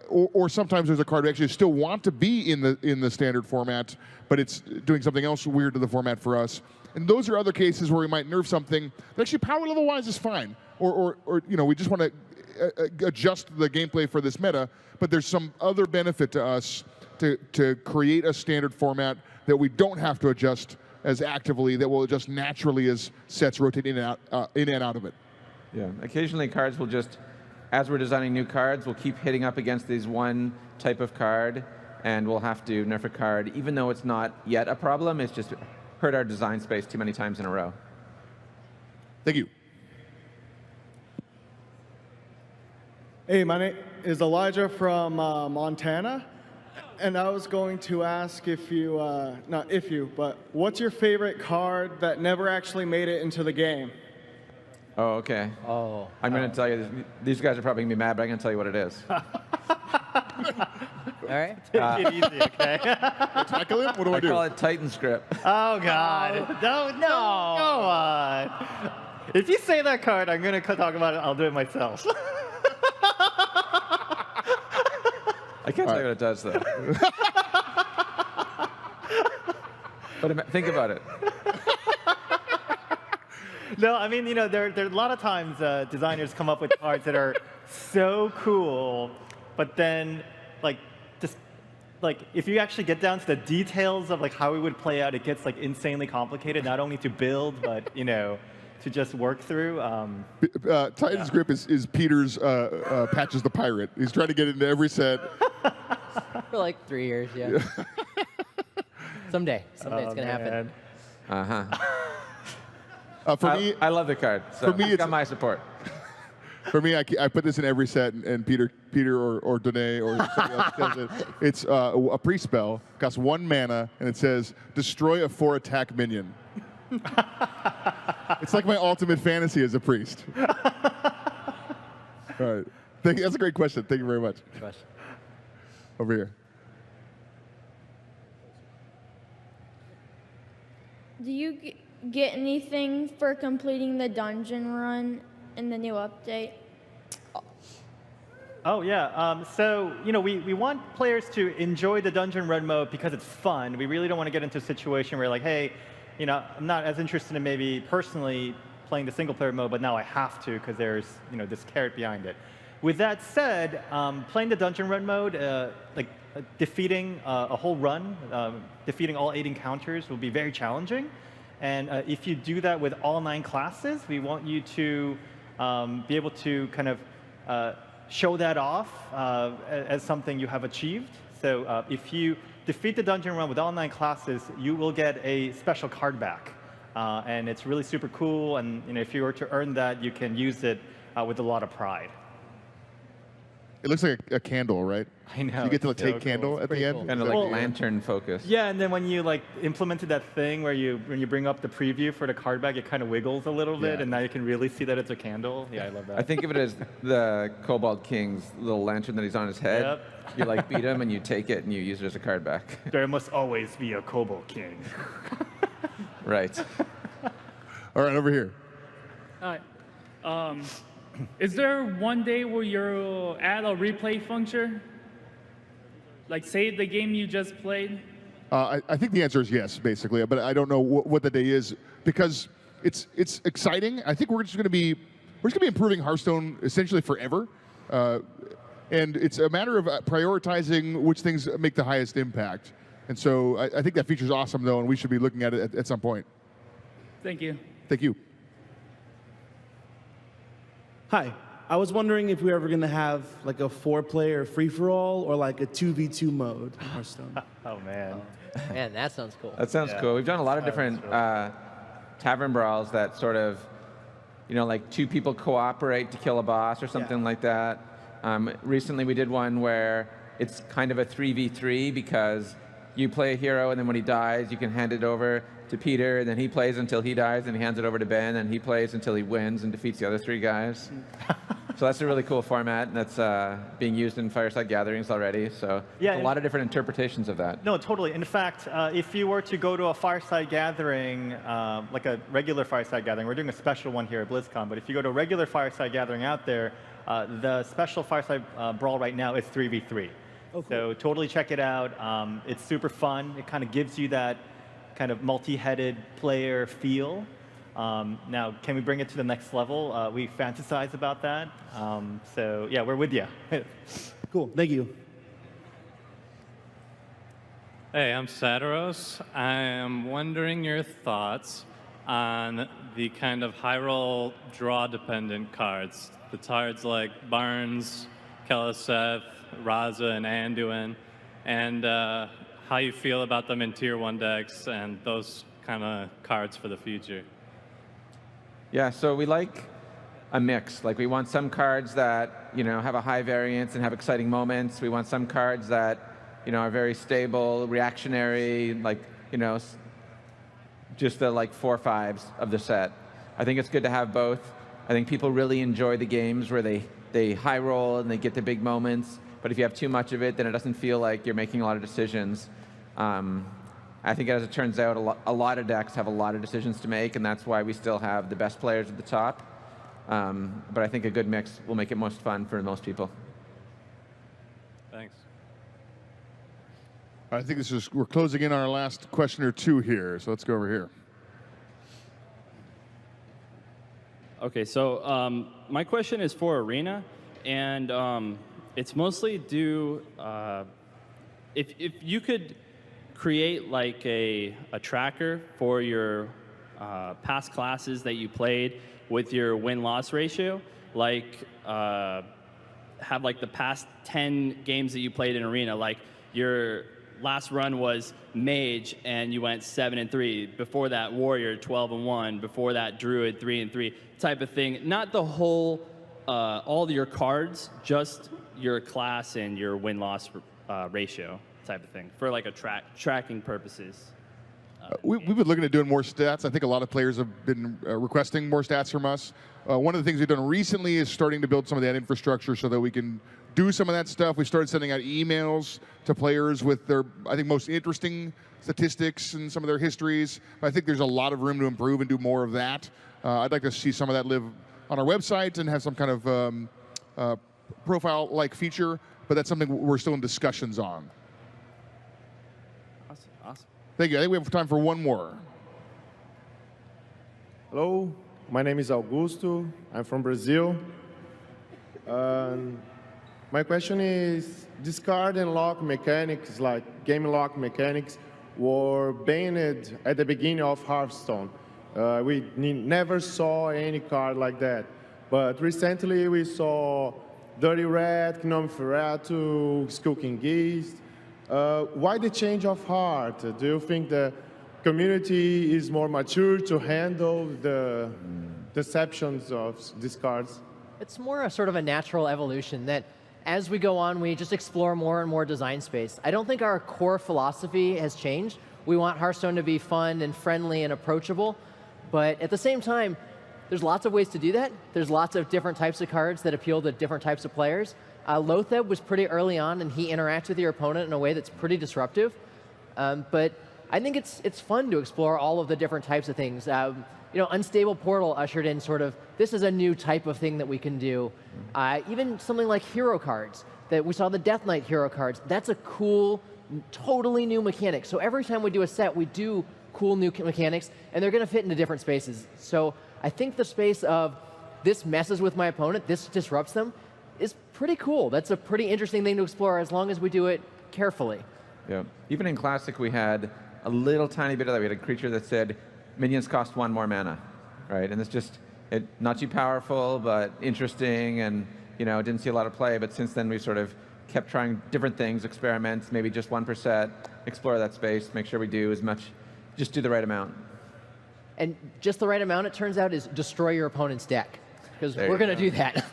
or sometimes there's a card we actually still want to be in the standard format, but it's doing something else weird to the format for us. And those are other cases where we might nerf something that actually power level wise is fine, or we just want to adjust the gameplay for this meta, but there's some other benefit to us to create a standard format that we don't have to adjust as actively, that will adjust naturally as sets rotate in and out of it. Yeah, occasionally cards will just, as we're designing new cards, we'll keep hitting up against these one type of card, and we'll have to nerf a card, even though it's not yet a problem. It's just hurt our design space too many times in a row. Thank you. Hey, my name is Elijah from Montana, and I was going to ask if you, not if you, but what's your favorite card that never actually made it into the game? Oh, okay. Oh. I'm going to tell you, these guys are probably going to be mad, but I'm going to tell you what it is. All right. Take it easy, okay? Tackle it? What do I do? I call it Titan script. Oh, God. No, go on. If you say that card, I'm going to talk about it. I'll do it myself. I can't tell you what it does, though. But think about it. No, I mean, there are a lot of times designers come up with cards that are so cool, but then, if you actually get down to the details of how it would play out, it gets insanely complicated. Not only to build, but to just work through. Titan's Grip is Peter's Patches the Pirate. He's trying to get into every set. For like 3 years, yeah. Someday it's gonna happen. For me, I love the card. So for me, it's got my support. For me, I put this in every set, and Peter or Danae or somebody else does it. It's a pre-spell, costs 1 mana, and it says, destroy a 4-attack minion. It's like my ultimate fantasy as a priest. All right. That's a great question. Thank you very much. Over here. Do you get anything for completing the dungeon run in the new update? Oh, yeah. So, we want players to enjoy the dungeon run mode because it's fun. We really don't want to get into a situation where, hey, I'm not as interested in maybe personally playing the single-player mode, but now I have to because there's, this carrot behind it. With that said, playing the dungeon run mode, defeating a whole run, defeating all 8 encounters will be very challenging. And if you do that with all 9 classes, we want you to be able to kind of show that off as something you have achieved. So if you defeat the dungeon run with all 9 classes, you will get a special card back. And it's really super cool. And if you were to earn that, you can use it with a lot of pride. It looks like a candle, right? I know. You get to take so candle cool. at the end. Kind of like lantern focus. Yeah, and then when you implemented that thing where when you bring up the preview for the card back, it kind of wiggles a little bit, and now you can really see that it's a candle. Yeah, I love that. I think of it as the Cobalt King's little lantern that he's on his head. Yep. You beat him and you take it and you use it as a card back. There must always be a Cobalt King. Right. All right, over here. Hi. Is there one day where you'll add a replay function? Like save the game you just played? I think the answer is yes, basically, but I don't know what the day is because it's exciting. I think we're just going to be improving Hearthstone essentially forever, and it's a matter of prioritizing which things make the highest impact. And so I think that feature's awesome though, and we should be looking at it at some point. Thank you. Thank you. Hi. I was wondering if we're ever going to have a 4-player free-for-all or a 2v2 mode in Hearthstone. Oh, man. Man, that sounds cool. That sounds cool. We've done a lot of different tavern brawls that sort of, 2 people cooperate to kill a boss or something like that. Recently we did one where it's kind of a 3v3 because you play a hero and then when he dies, you can hand it over to Peter, and then he plays until he dies, and he hands it over to Ben, and he plays until he wins and defeats the other 3 guys. So that's a really cool format, and that's being used in Fireside Gatherings already. So Yeah, a lot of different interpretations of that. No, totally. In fact, if you were to go to a Fireside Gathering, like a regular Fireside Gathering, we're doing a special one here at Blizzcon, but if you go to a regular Fireside Gathering out there, the special Fireside Brawl right now is 3v3. Oh, cool. So totally check it out. It's super fun. It kind of gives you that kind of multi-headed player feel. Now, can we bring it to the next level? We fantasize about that. So yeah, we're with you. Cool, thank you. Hey, I'm Satiros. I am wondering your thoughts on the kind of high roll draw dependent cards. The cards like Barnes, Keliseth, Raza, and Anduin, and how you feel about them in Tier 1 decks and those kind of cards for the future. Yeah, so we like a mix. Like we want some cards that have a high variance and have exciting moments. We want some cards that are very stable, reactionary, like just the like 4/5s of the set. I think it's good to have both. I think people really enjoy the games where they high roll and they get the big moments. But if you have too much of it, then it doesn't feel like you're making a lot of decisions. I think as it turns out, a lot of decks have a lot of decisions to make, and that's why we still have the best players at the top. But I think a good mix will make it most fun for most people. Thanks. I think we're closing in on our last question or two here, so let's go over here. Okay, so my question is for Arena, and it's mostly due, if you could create like a tracker for your past classes that you played with your win-loss ratio, like have like the past 10 games that you played in Arena, like your last run was Mage and you went 7-3. Before that, Warrior 12-1. Before that, Druid 3-3. Type of thing. Not the whole, all your cards, just your class and your win-loss ratio type of thing for like a tracking purposes. We've been looking at doing more stats. I think a lot of players have been requesting more stats from us. One of the things we've done recently is starting to build some of that infrastructure so that we can do some of that stuff. We started sending out emails to players with their, I think, most interesting statistics and some of their histories. I think there's a lot of room to improve and do more of that. I'd like to see some of that live on our website and have some kind of profile-like feature, but that's something we're still in discussions on. Awesome. Thank you. I think we have time for one more. Hello, my name is Augusto. I'm from Brazil. My question is, discard and lock mechanics, like game lock mechanics, were banned at the beginning of Hearthstone. We never saw any card like that. But recently we saw Dirty Rat, Gnome Ferratu, Skull King Geist. Why the change of heart? Do you think the community is more mature to handle the deceptions of these cards? It's more a sort of a natural evolution that as we go on, we just explore more and more design space. I don't think our core philosophy has changed. We want Hearthstone to be fun and friendly and approachable, but at the same time, there's lots of ways to do that. There's lots of different types of cards that appeal to different types of players. Lotheb was pretty early on, and he interacts with your opponent in a way that's pretty disruptive. But I think it's fun to explore all of the different types of things. Unstable Portal ushered in sort of, this is a new type of thing that we can do. Even something like hero cards, that we saw the Death Knight hero cards. That's a cool, totally new mechanic. So every time we do a set, we do cool new mechanics, and they're going to fit into different spaces. So I think the space of this messes with my opponent, this disrupts them, is pretty cool. That's a pretty interesting thing to explore as long as we do it carefully. Yeah. Even in Classic, we had a little tiny bit of that. We had a creature that said, minions cost 1 more mana, right? And it's just not too powerful, but interesting, and didn't see a lot of play. But since then, we've sort of kept trying different things, experiments, maybe just 1%, explore that space, make sure we do as much, just do the right amount. And just the right amount, it turns out, is destroy your opponent's deck, because we're going to do that.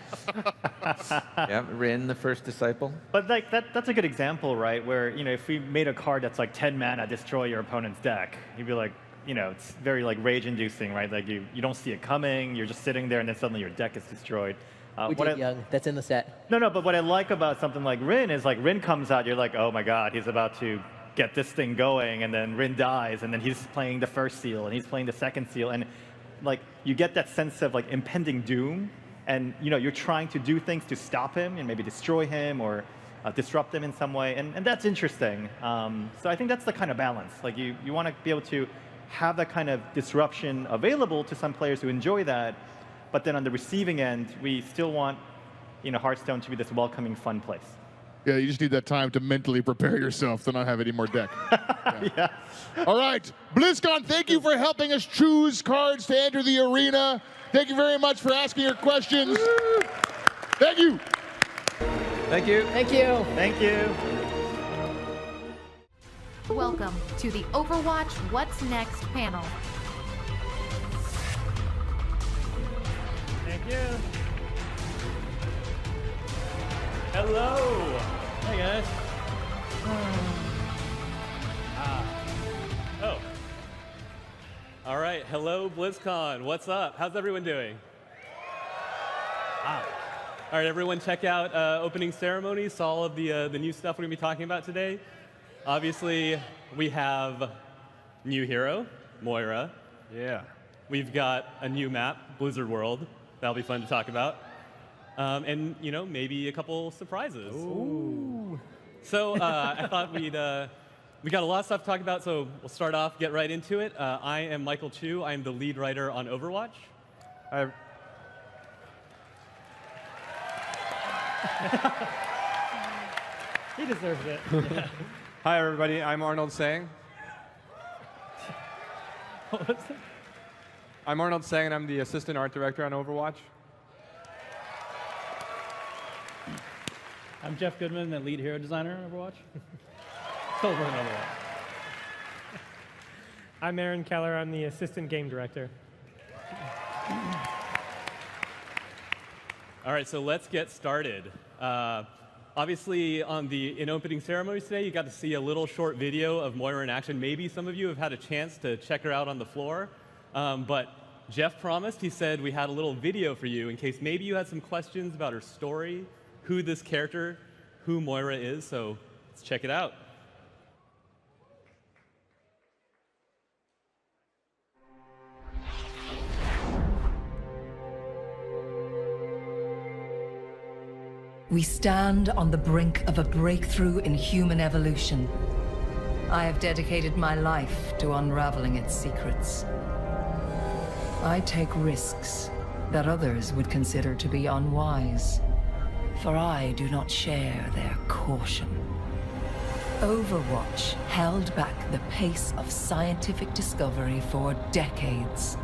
Yeah, Rin, the first disciple. But like that's a good example, right? Where if we made a card that's like 10 mana, destroy your opponent's deck, you'd be like, it's very like rage-inducing, right? Like you don't see it coming, you're just sitting there, and then suddenly your deck is destroyed. We did Young. That's in the set. No, but what I like about something like Rin is like Rin comes out, you're like, oh my god, he's about to get this thing going, and then Rin dies, and then he's playing the first seal, and he's playing the second seal, and like you get that sense of like impending doom, and you're trying to do things to stop him and maybe destroy him or disrupt him in some way, and that's interesting. So I think that's the kind of balance. Like you want to be able to have that kind of disruption available to some players who enjoy that, but then on the receiving end, we still want Hearthstone to be this welcoming, fun place. Yeah, you just need that time to mentally prepare yourself to not have any more deck. Yeah. All right, BlizzCon, thank you for helping us choose cards to enter the arena. Thank you very much for asking your questions. Thank you. Thank you. Thank you. Thank you. Welcome to the Overwatch What's Next panel. Thank you. Hello. Hey guys. Oh. All right. Hello, BlizzCon. What's up? How's everyone doing? All right, everyone, check out opening ceremony. Saw all of the new stuff we're gonna be talking about today. Obviously, we have new hero, Moira. Yeah. We've got a new map, Blizzard World. That'll be fun to talk about. And maybe a couple surprises. Ooh. So I thought we got a lot of stuff to talk about, so we'll start off, get right into it. I am Michael Chu. I am the lead writer on Overwatch. He deserves it. Hi, everybody. I'm Arnold Sang. I'm Arnold Sang, and I'm the assistant art director on Overwatch. I'm Jeff Goodman, the lead hero designer on Overwatch. Still working on Overwatch. I'm Aaron Keller. I'm the assistant game director. All right, so let's get started. Obviously, in opening ceremonies today, you got to see a little short video of Moira in action. Maybe some of you have had a chance to check her out on the floor. But Jeff promised, he said we had a little video for you in case maybe you had some questions about her story, who this character, who Moira is. So let's check it out. We stand on the brink of a breakthrough in human evolution. I have dedicated my life to unraveling its secrets. I take risks that others would consider to be unwise, for I do not share their caution. Overwatch held back the pace of scientific discovery for decades.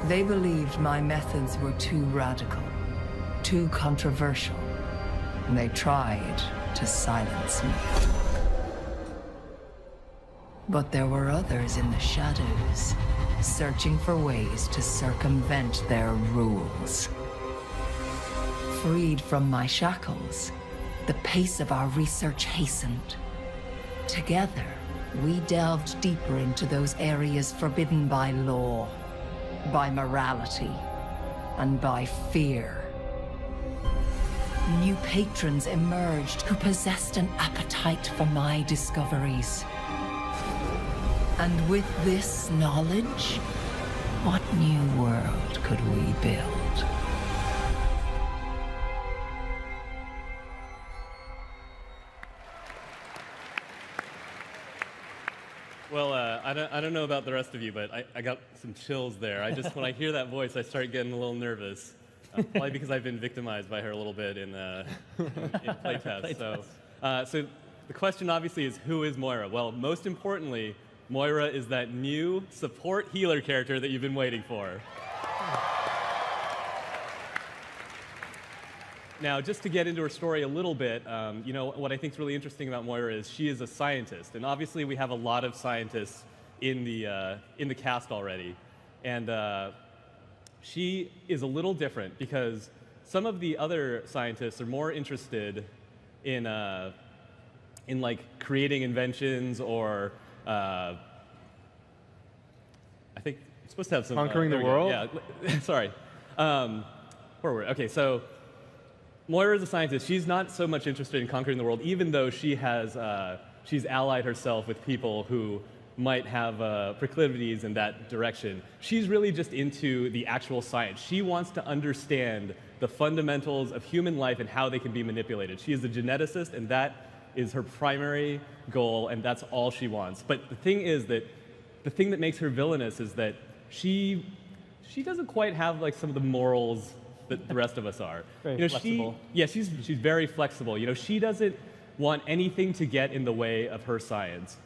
They believed my methods were too radical, too controversial, and they tried to silence me. But there were others in the shadows, searching for ways to circumvent their rules. Freed from my shackles, the pace of our research hastened. Together, we delved deeper into those areas forbidden by law, by morality, and by fear. New patrons emerged who possessed an appetite for my discoveries. And with this knowledge, what new world could we build? Well, I don't know about the rest of you, but I got some chills there. When I hear that voice, I start getting a little nervous. Probably because I've been victimized by her a little bit in playtests. So the question obviously is, who is Moira? Well, most importantly, Moira is that new support healer character that you've been waiting for. Now, just to get into her story a little bit, what I think is really interesting about Moira is she is a scientist, and obviously we have a lot of scientists in the cast already, and she is a little different because some of the other scientists are more interested in like creating inventions or I think it's supposed to have some conquering the world. Yeah, sorry. Forward. Okay, so Moira is a scientist. She's not so much interested in conquering the world, even though she has she's allied herself with people who might have proclivities in that direction. She's really just into the actual science. She wants to understand the fundamentals of human life and how they can be manipulated. She is a geneticist, and that is her primary goal, and that's all she wants. But the thing is that the thing that makes her villainous is that she doesn't quite have like some of the morals that the rest of us are. Very flexible. She's very flexible. She doesn't want anything to get in the way of her science.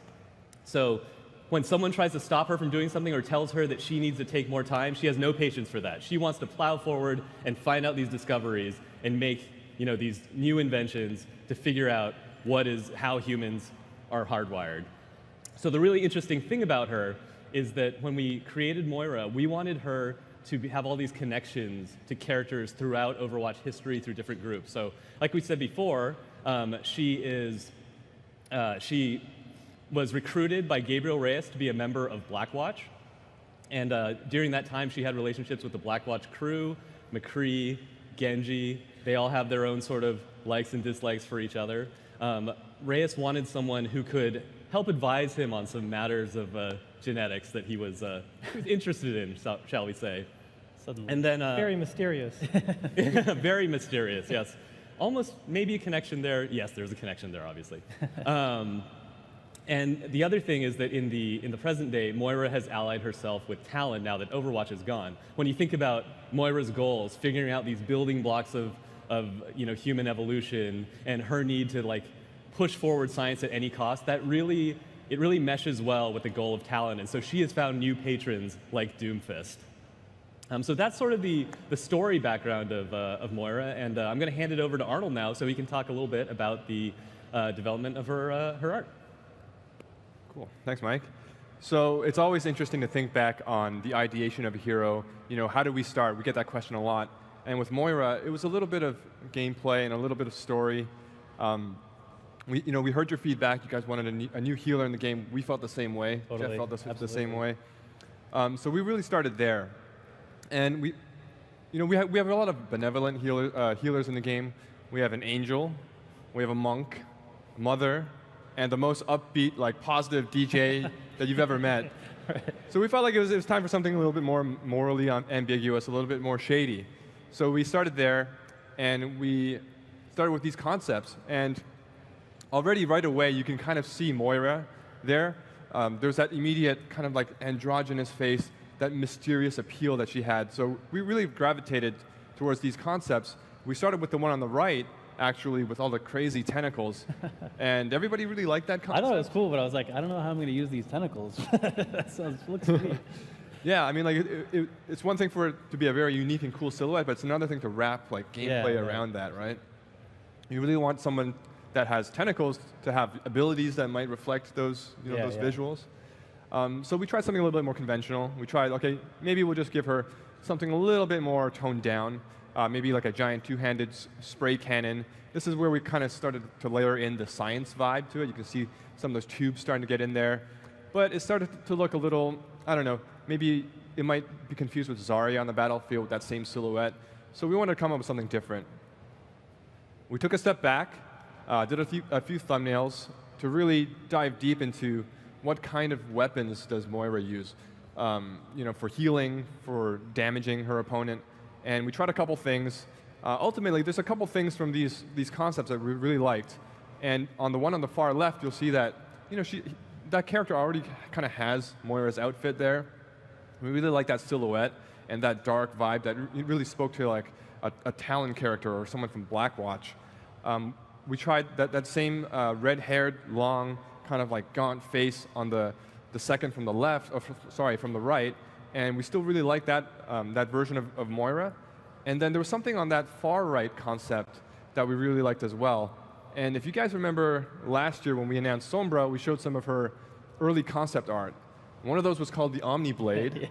So when someone tries to stop her from doing something or tells her that she needs to take more time, she has no patience for that. She wants to plow forward and find out these discoveries and make these new inventions to figure out how humans are hardwired. So the really interesting thing about her is that when we created Moira, we wanted her to have all these connections to characters throughout Overwatch history through different groups. So like we said before, she was recruited by Gabriel Reyes to be a member of Blackwatch. And during that time, she had relationships with the Blackwatch crew, McCree, Genji. They all have their own sort of likes and dislikes for each other. Reyes wanted someone who could help advise him on some matters of genetics that he was interested in, shall we say. Suddenly. And then Very mysterious. very mysterious, yes. Almost maybe a connection there. Yes, there's a connection there, obviously. And the other thing is that in the present day, Moira has allied herself with Talon now that Overwatch is gone. When you think about Moira's goals, figuring out these building blocks of human evolution and her need to push forward science at any cost, it really meshes well with the goal of Talon. And so she has found new patrons like Doomfist. So that's sort of the story background of Moira, and I'm going to hand it over to Arnold now so he can talk a little bit about the development of her art. Cool. Thanks, Mike. So it's always interesting to think back on the ideation of a hero. How do we start? We get that question a lot. And with Moira, it was a little bit of gameplay and a little bit of story. We heard your feedback. You guys wanted a new healer in the game. We felt the same way. Totally. Jeff felt the same way. So we really started there. And we have a lot of benevolent healers in the game. We have an angel, we have a monk, a mother, and the most upbeat, positive DJ that you've ever met. Right. So we felt like it was time for something a little bit more morally ambiguous, a little bit more shady. So we started there, and we started with these concepts. And already right away, you can kind of see Moira there. There's that immediate kind of androgynous face, that mysterious appeal that she had. So we really gravitated towards these concepts. We started with the one on the right, actually, with all the crazy tentacles. And everybody really liked that concept. I thought it was cool, but I was like, I don't know how I'm going to use these tentacles. That looks sweet. Yeah, I mean, it's one thing for it to be a very unique and cool silhouette, but it's another thing to wrap gameplay around that, right? You really want someone that has tentacles to have abilities that might reflect those visuals. So we tried something a little bit more conventional. We tried, okay, maybe we'll just give her something a little bit more toned down, maybe like a giant two-handed spray cannon. This is where we kind of started to layer in the science vibe to it. You can see some of those tubes starting to get in there. But it started to look a little, I don't know, maybe it might be confused with Zarya on the battlefield with that same silhouette. So we wanted to come up with something different. We took a step back, did a few thumbnails to really dive deep into what kind of weapons does Moira use, for healing, for damaging her opponent. And we tried a couple things. Ultimately, there's a couple things from these concepts that we really liked. And on the one on the far left, you'll see that that character already kind of has Moira's outfit there. We really like that silhouette and that dark vibe that really spoke to a Talon character or someone from Blackwatch. We tried that same red-haired, long, kind of gaunt face on the second from the left, from the right, and we still really like that that version of Moira. And then there was something on that far right concept that we really liked as well. And if you guys remember last year when we announced Sombra, we showed some of her early concept art. One of those was called the Omni Blade,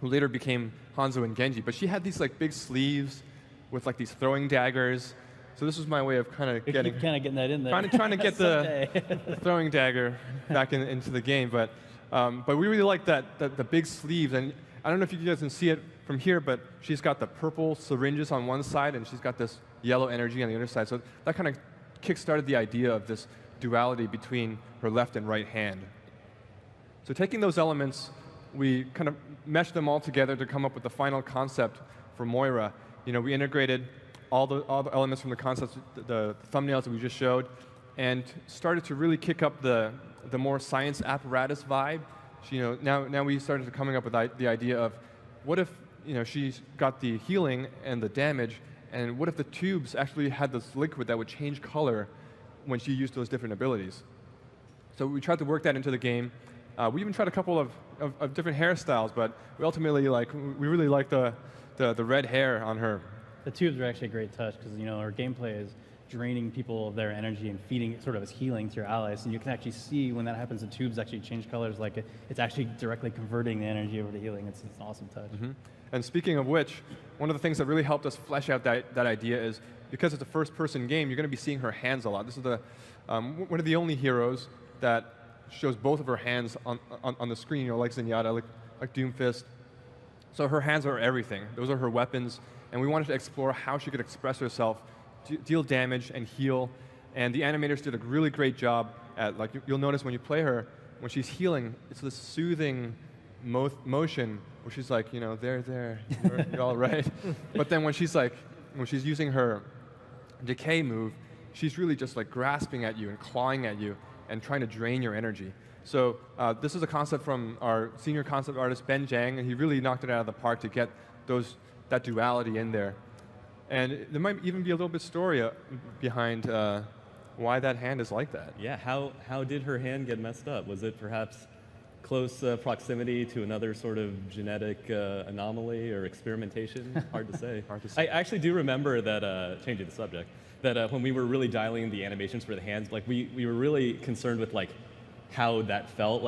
who later became Hanzo and Genji. But she had these big sleeves with these throwing daggers. So this was my way of kind of getting that in there. Trying to get the throwing dagger back into the game. But we really like the big sleeves. And I don't know if you guys can see it from here, but she's got the purple syringes on one side, and she's got this yellow energy on the other side. So that kind of kick-started the idea of this duality between her left and right hand. So taking those elements, we kind of meshed them all together to come up with the final concept for Moira. We integrated all the elements from the concepts, the thumbnails that we just showed, and started to really kick up the more science apparatus vibe. Now we started coming up with the idea of what if she's got the healing and the damage, and what if the tubes actually had this liquid that would change color when she used those different abilities? So we tried to work that into the game. We even tried a couple of different hairstyles, but we ultimately we really like the red hair on her. The tubes are actually a great touch because our gameplay is draining people of their energy and feeding it sort of as healing to your allies, and you can actually see when that happens. The tubes actually change colors, like it's actually directly converting the energy over to healing. It's an awesome touch. Mm-hmm. And speaking of which, one of the things that really helped us flesh out that idea is because it's a first-person game, you're going to be seeing her hands a lot. This is one of the only heroes that shows both of her hands on the screen, like Zenyatta, like Doomfist. So her hands are everything. Those are her weapons, and we wanted to explore how she could express herself, deal damage, and heal. And the animators did a really great job at, you'll notice when you play her, when she's healing, it's this soothing motion where she's like, there, you're all right. But then when she's using her decay move, she's really just grasping at you and clawing at you and trying to drain your energy. So this is a concept from our senior concept artist, Ben Zhang, and he really knocked it out of the park to get that duality in there. And there might even be a little bit of story behind why that hand is like that. Yeah, how did her hand get messed up? Was it perhaps close proximity to another sort of genetic anomaly or experimentation? Hard to say. Hard to say. I actually do remember that, changing the subject, that when we were really dialing the animations for the hands, we were really concerned with how that felt.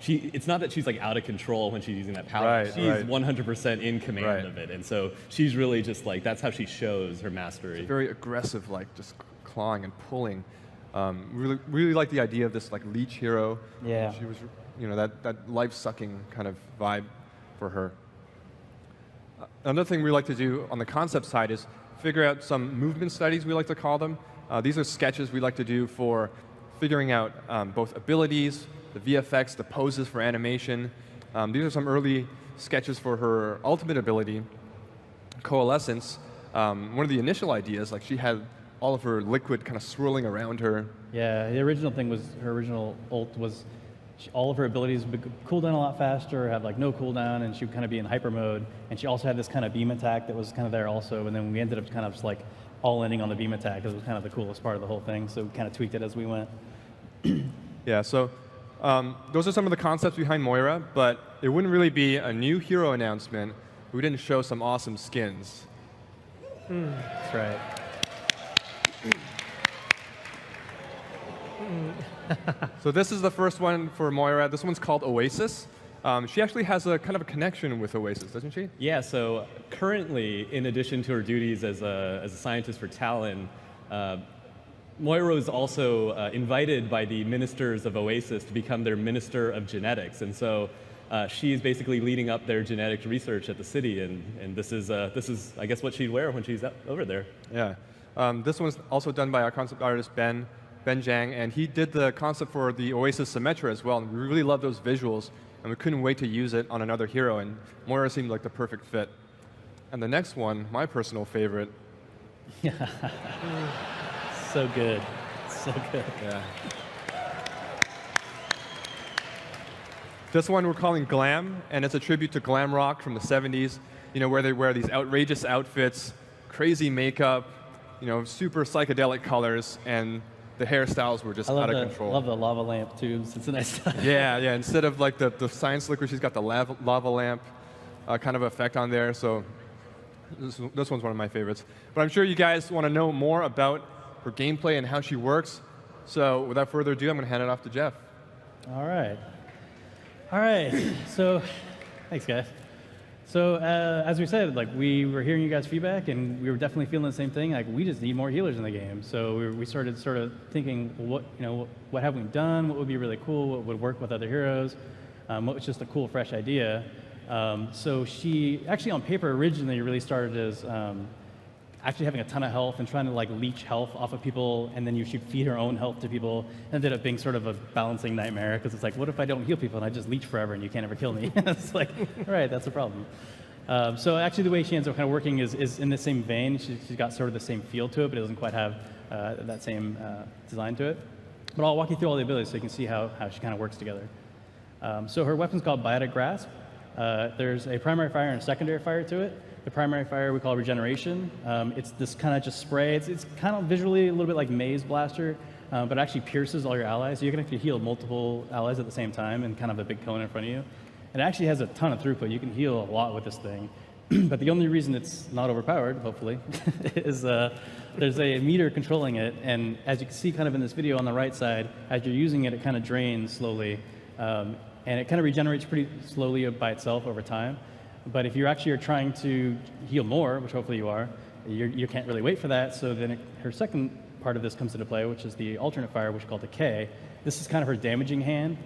It's not that she's out of control when she's using that power. Right, she's right. 100% in command of it, and so she's really just that's how she shows her mastery. It's very aggressive, just clawing and pulling. Really like the idea of this leech hero. Yeah. She was, that life-sucking kind of vibe for her. Another thing we like to do on the concept side is figure out some movement studies, we like to call them. These are sketches we like to do for figuring out both abilities, the VFX, the poses for animation. These are some early sketches for her ultimate ability, Coalescence. One of the initial ideas, she had all of her liquid kind of swirling around her. Yeah, the original thing was, her original ult was all of her abilities would cool down a lot faster, have no cooldown, and she would kind of be in hyper mode. And she also had this kind of beam attack that was kind of there also, and then we ended up kind of just all-ending on the beam attack. It was kind of the coolest part of the whole thing, so we kind of tweaked it as we went. Yeah, so those are some of the concepts behind Moira, but it wouldn't really be a new hero announcement if we didn't show some awesome skins. That's right. So this is the first one for Moira. This one's called Oasis. She actually has a kind of a connection with Oasis, doesn't she? Yeah, so currently, in addition to her duties as a scientist for Talon, Moira was also invited by the ministers of Oasis to become their minister of genetics. And so she's basically leading up their genetic research at the city, and this is, I guess, what she'd wear when she's over there. Yeah. This one's also done by our concept artist, Ben Zhang, and he did the concept for the Oasis Symmetra as well, and we really love those visuals, and we couldn't wait to use it on another hero, and Moira seemed like the perfect fit. And the next one, my personal favorite. Yeah. So good. So good. Yeah. This one we're calling Glam, and it's a tribute to glam rock from the 70s, where they wear these outrageous outfits, crazy makeup, super psychedelic colors, and the hairstyles were just out of control. I love the lava lamp tubes. It's a nice touch. Yeah. Instead of the science liquor, she's got the lava lamp kind of effect on there. So this one's one of my favorites. But I'm sure you guys want to know more about her gameplay and how she works. So without further ado, I'm going to hand it off to Jeff. All right. So, thanks, guys. So, as we said, we were hearing you guys' feedback, and we were definitely feeling the same thing. We just need more healers in the game. So we started sort of thinking, what have we done? What would be really cool? What would work with other heroes? What was just a cool, fresh idea? So she actually, on paper, originally really started as actually having a ton of health and trying to leech health off of people, and then she'd feed her own health to people. It ended up being sort of a balancing nightmare, because it's what if I don't heal people and I just leech forever and you can't ever kill me? It's all right, that's a problem. So actually the way she ends up kind of working is in the same vein. She's got sort of the same feel to it, but it doesn't quite have that same design to it. But I'll walk you through all the abilities so you can see how she kind of works together. So her weapon's called Biotic Grasp, There's a primary fire and a secondary fire to it. The primary fire we call regeneration. It's this kind of just spray. It's kind of visually a little bit like Maze Blaster, but it actually pierces all your allies. So you can actually heal multiple allies at the same time in kind of a big cone in front of you. It actually has a ton of throughput. You can heal a lot with this thing. But the only reason it's not overpowered, hopefully, is there's a meter controlling it. And as you can see kind of in this video on the right side, as you're using it, it kind of drains slowly. And it kind of regenerates pretty slowly by itself over time. But if you actually are trying to heal more, which hopefully you are, you can't really wait for that. So then her second part of this comes into play, which is the alternate fire, which is called Decay. This is kind of her damaging hand.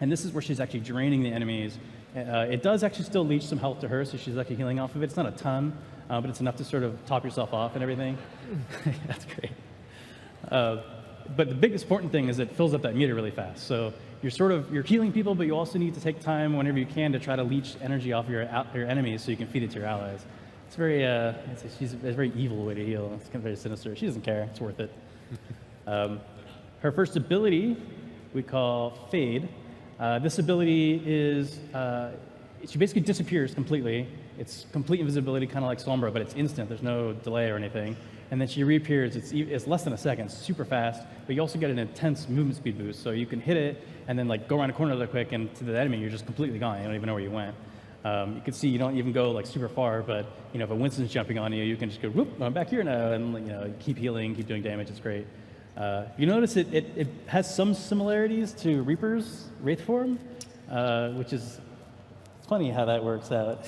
And this is where she's actually draining the enemies. It does actually still leech some health to her, so she's actually healing off of it. It's not a ton, but it's enough to sort of top yourself off and everything. That's great. But the biggest important thing is it fills up that meter really fast. So you're healing people, but you also need to take time whenever you can to try to leech energy off your enemies so you can feed it to your allies. It's very, it's a very evil way to heal. It's kind of very sinister. She doesn't care. It's worth it. Her first ability we call Fade. This ability is, she basically disappears completely. It's complete invisibility, kind of like Sombra, but it's instant. There's no delay or anything. And then she reappears. It's less than a second, super fast, but you also get an intense movement speed boost. So you can hit it and then like go around a corner really quick, and to the enemy, you're just completely gone. You don't even know where you went. You can see you don't even go like super far, but you know, if a Winston's jumping on you, you can just go, whoop, I'm back here now, and you know, keep healing, keep doing damage. It's great. You notice it has some similarities to Reaper's Wraith form, which is funny how that works out.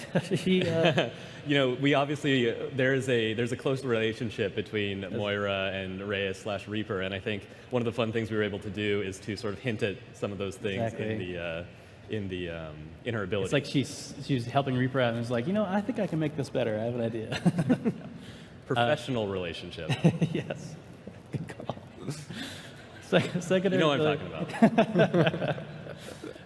You know, we obviously, there's a close relationship between Moira and Reyes/Reaper, and I think one of the fun things we were able to do is to sort of hint at some of those things in her ability. It's like she's helping Reaper out, and it's like, you know, I think I can make this better. I have an idea. Professional relationship. Yes. Good call. Second you know what I'm talking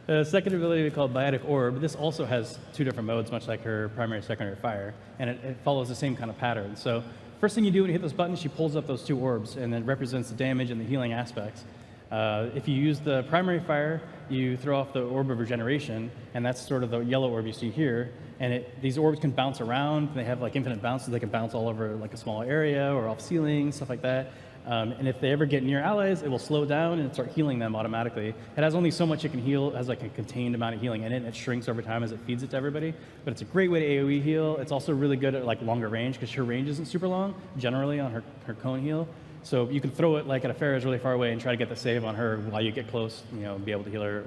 about. Second ability we call Biotic Orb. This also has two different modes, much like her primary and secondary fire, and it follows the same kind of pattern. So first thing you do when you hit those buttons, she pulls up those two orbs, and then represents the damage and the healing aspects. If you use the primary fire, you throw off the Orb of Regeneration, and that's sort of the yellow orb you see here. And these orbs can bounce around. They have like infinite bounces. They can bounce all over like a small area or off ceilings, stuff like that. And if they ever get near allies, it will slow down and start healing them automatically. It has only so much it can heal. It has like a contained amount of healing in it, and it shrinks over time as it feeds it to everybody. But it's a great way to AoE heal. It's also really good at like longer range, because her range isn't super long, generally on her cone heal. So you can throw it like at a Pharah's really far away and try to get the save on her while you get close, you know, and be able to heal her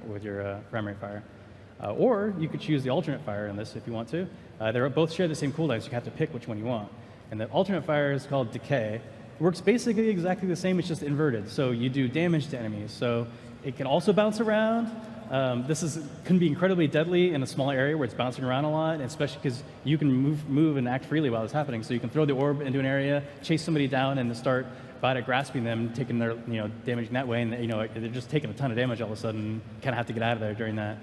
with your primary fire. Or you could choose the alternate fire in this if you want to. They both share the same cooldown, so you have to pick which one you want. And the alternate fire is called Decay. It works basically exactly the same, it's just inverted. So you do damage to enemies. So it can also bounce around. This can be incredibly deadly in a small area where it's bouncing around a lot, especially because you can move and act freely while it's happening. So you can throw the orb into an area, chase somebody down, and then start by grasping them, taking their damaging that way, and they're just taking a ton of damage all of a sudden. Kind of have to get out of there during that.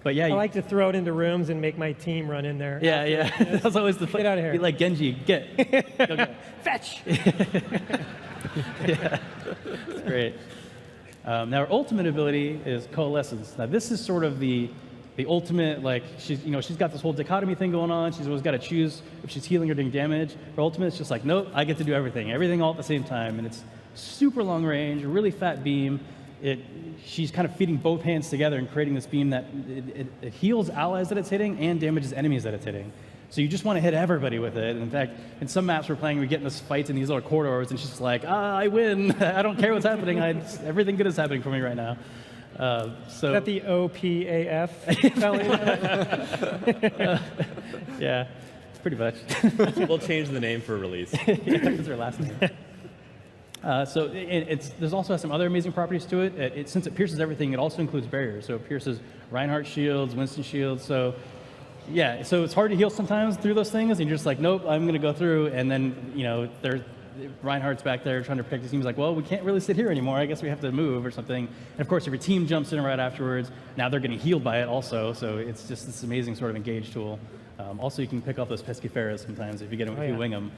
But yeah, I like to throw it into rooms and make my team run in there. Yeah, yeah. That's always the get out of here. Be like Genji, get. Fetch. Yeah, it's great. Now her ultimate ability is Coalescence. Now this is sort of the ultimate, like she's got this whole dichotomy thing going on. She's always got to choose if she's healing or doing damage. Her ultimate is just like, nope, I get to do everything all at the same time, and it's super long range, really fat beam. She's kind of feeding both hands together and creating this beam that it heals allies that it's hitting and damages enemies that it's hitting. So you just want to hit everybody with it. And in fact, in some maps we're playing, we get in this fight in these little corridors, and she's just like, I win. I don't care what's happening. Everything good is happening for me right now. Is that the OPAF? Yeah, pretty much. We'll change the name for release. Yeah, that's her last name. So there's also some other amazing properties to it. Since it pierces everything, it also includes barriers. So it pierces Reinhardt shields, Winston shields. So yeah, so it's hard to heal sometimes through those things, and you're just like, nope, I'm going to go through. And then Reinhardt's back there trying to protect his team. He's like, well, we can't really sit here anymore. I guess we have to move or something. And of course, if your team jumps in right afterwards, now they're getting healed by it also. So it's just this amazing sort of engage tool. Also, you can pick off those pesky Pharahs sometimes if you get them, if you wing them.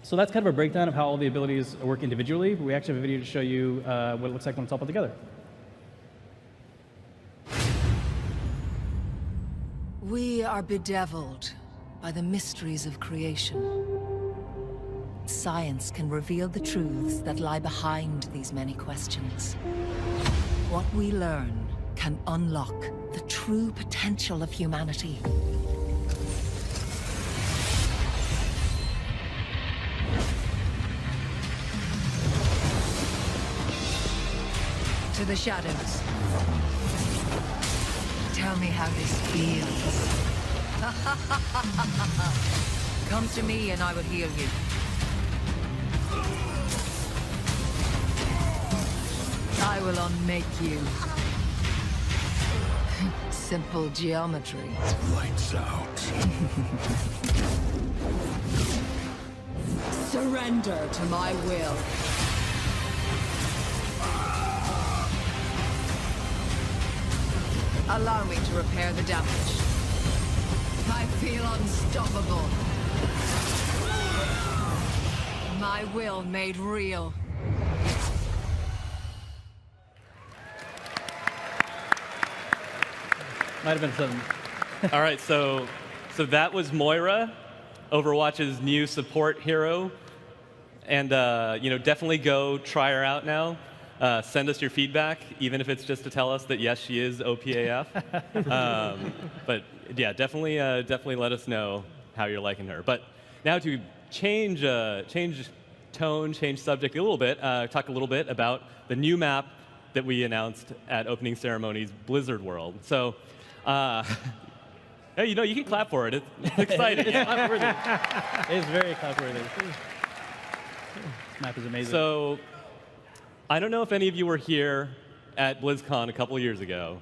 So that's kind of a breakdown of how all the abilities work individually. We actually have a video to show you what it looks like when it's all put together. We are bedeviled by the mysteries of creation. Science can reveal the truths that lie behind these many questions. What we learn can unlock the true potential of humanity. To the shadows. Tell me how this feels. Come to me and I will heal you. I will unmake you. Simple geometry. Lights out. Surrender to my will. Allow me to repair the damage. I feel unstoppable. My will made real. Might have been some. All right, so that was Moira, Overwatch's new support hero, and definitely go try her out now. Send us your feedback, even if it's just to tell us that yes, she is OPAF. But yeah, definitely let us know how you're liking her. But now to change tone, change subject a little bit, talk a little bit about the new map that we announced at opening ceremonies, Blizzard World. So, hey, you can clap for it. It's exciting. It's clap-worthy. It is very clap-worthy. This map is amazing. So, I don't know if any of you were here at BlizzCon a couple of years ago,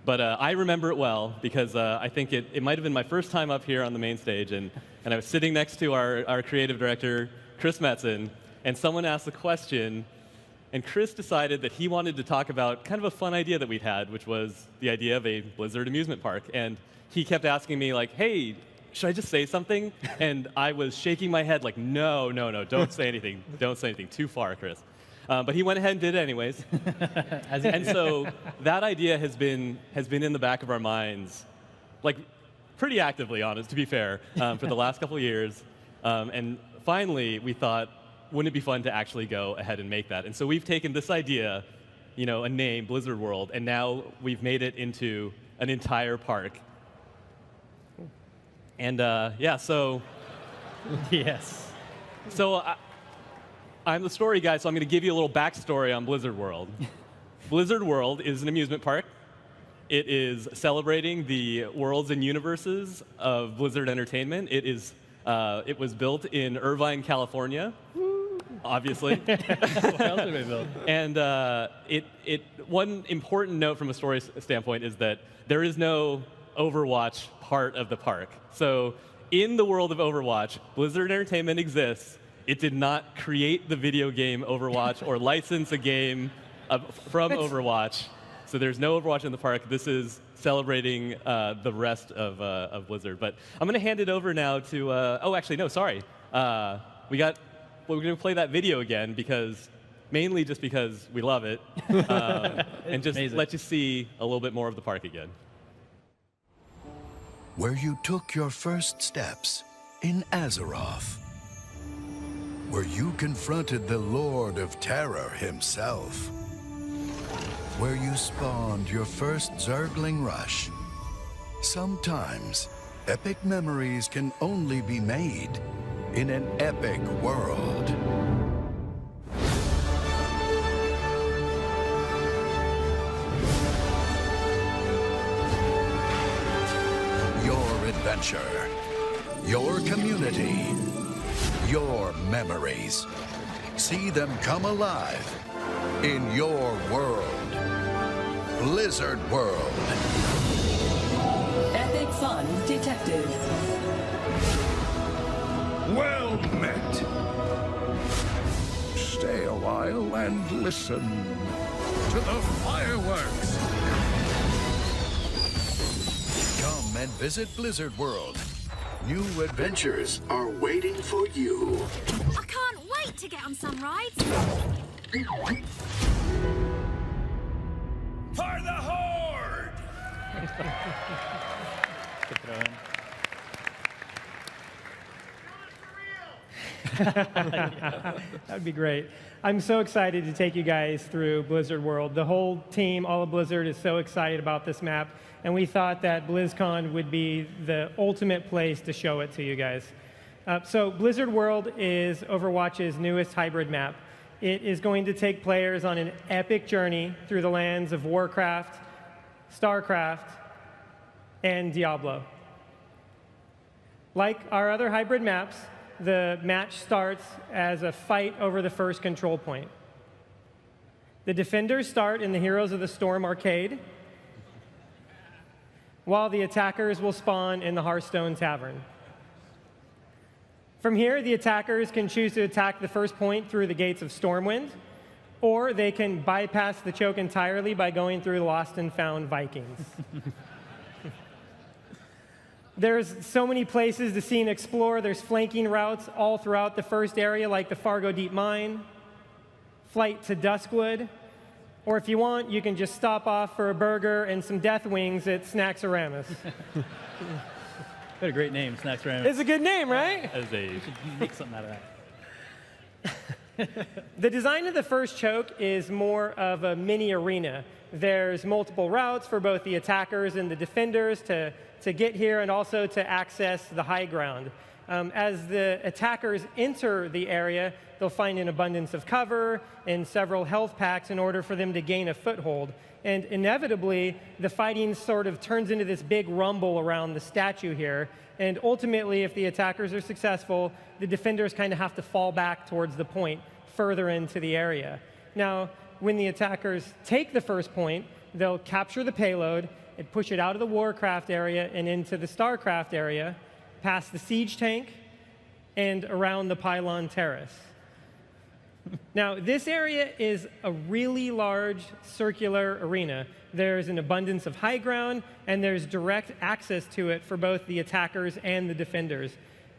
but I remember it well because I think it might have been my first time up here on the main stage, and I was sitting next to our creative director, Chris Metzen, and someone asked a question, and Chris decided that he wanted to talk about kind of a fun idea that we'd had, which was the idea of a Blizzard amusement park. And he kept asking me, like, hey, should I just say something? And I was shaking my head like, no, don't say anything. Don't say anything. Too far, Chris. But he went ahead and did it anyways. And so that idea has been in the back of our minds, like pretty actively, honest, to be fair, for the last couple of years. And finally, we thought, wouldn't it be fun to actually go ahead and make that? And so we've taken this idea, a name, Blizzard World, and now we've made it into an entire park. And yeah, so yes. So I'm the story guy, so I'm going to give you a little backstory on Blizzard World. Blizzard World is an amusement park. It is celebrating the worlds and universes of Blizzard Entertainment. It was built in Irvine, California, obviously. What else did we build? And one important note from a story standpoint is that there is no Overwatch part of the park. So in the world of Overwatch, Blizzard Entertainment exists. It did not create the video game Overwatch or license a game from Overwatch. So there's no Overwatch in the park. This is celebrating the rest of Blizzard. But I'm going to hand it over now to, oh, actually, no, sorry. We're going to play that video again mainly just because we love it. And just amazing. let you see a little bit more of the park again. Where you took your first steps in Azeroth. Where you confronted the Lord of Terror himself. Where you spawned your first Zergling rush. Sometimes, epic memories can only be made in an epic world. Your adventure, your community, your memories. See them come alive in your world. Blizzard World. Epic fun detected. Well met. Stay a while and listen to the fireworks. Come and visit Blizzard World. New adventures are waiting for you. I can't wait to get on some rides. For the Horde! could throw in. That would be great. I'm so excited to take you guys through Blizzard World. The whole team, all of Blizzard, is so excited about this map, and we thought that BlizzCon would be the ultimate place to show it to you guys. So Blizzard World is Overwatch's newest hybrid map. It is going to take players on an epic journey through the lands of Warcraft, StarCraft, and Diablo. Like our other hybrid maps, the match starts as a fight over the first control point. The defenders start in the Heroes of the Storm arcade, while the attackers will spawn in the Hearthstone Tavern. From here, the attackers can choose to attack the first point through the gates of Stormwind, or they can bypass the choke entirely by going through Lost and Found Vikings. There's so many places to see and explore. There's flanking routes all throughout the first area, like the Fargo Deep Mine, Flight to Duskwood, or if you want, you can just stop off for a burger and some death wings at Snacksaramus. What a great name, Snacksaramus. It's a good name, right? You should make something out of that. The design of the first choke is more of a mini arena. There's multiple routes for both the attackers and the defenders to get here and also to access the high ground. As the attackers enter the area, they'll find an abundance of cover and several health packs in order for them to gain a foothold. And inevitably, the fighting sort of turns into this big rumble around the statue here. And ultimately, if the attackers are successful, the defenders kind of have to fall back towards the point further into the area. Now, when the attackers take the first point, they'll capture the payload and push it out of the Warcraft area and into the StarCraft area, past the siege tank, and around the pylon terrace. Now, this area is a really large circular arena. There's an abundance of high ground, and there's direct access to it for both the attackers and the defenders.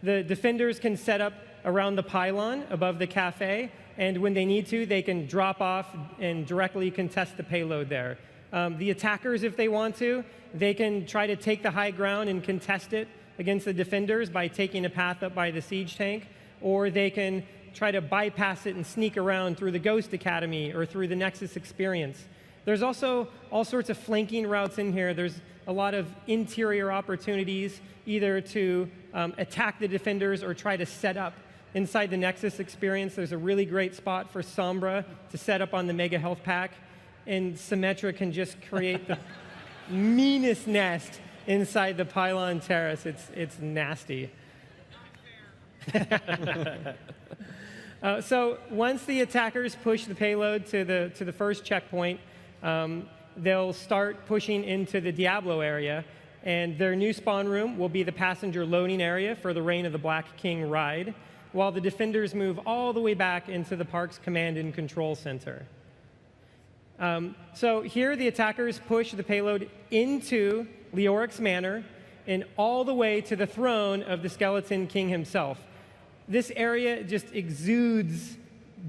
The defenders can set up around the pylon above the cafe, and when they need to, they can drop off and directly contest the payload there. The attackers, if they want to, they can try to take the high ground and contest it against the defenders by taking a path up by the siege tank, or they can try to bypass it and sneak around through the Ghost Academy or through the Nexus experience. There's also all sorts of flanking routes in here. There's a lot of interior opportunities either to attack the defenders or try to set up. Inside the Nexus experience, there's a really great spot for Sombra to set up on the Mega Health Pack, and Symmetra can just create the meanest nest inside the pylon terrace. It's nasty. So once the attackers push the payload to the first checkpoint, they'll start pushing into the Diablo area, and their new spawn room will be the passenger loading area for the Reign of the Black King ride, while the defenders move all the way back into the park's command and control center. So here the attackers push the payload into Leoric's Manor and all the way to the throne of the Skeleton King himself. This area just exudes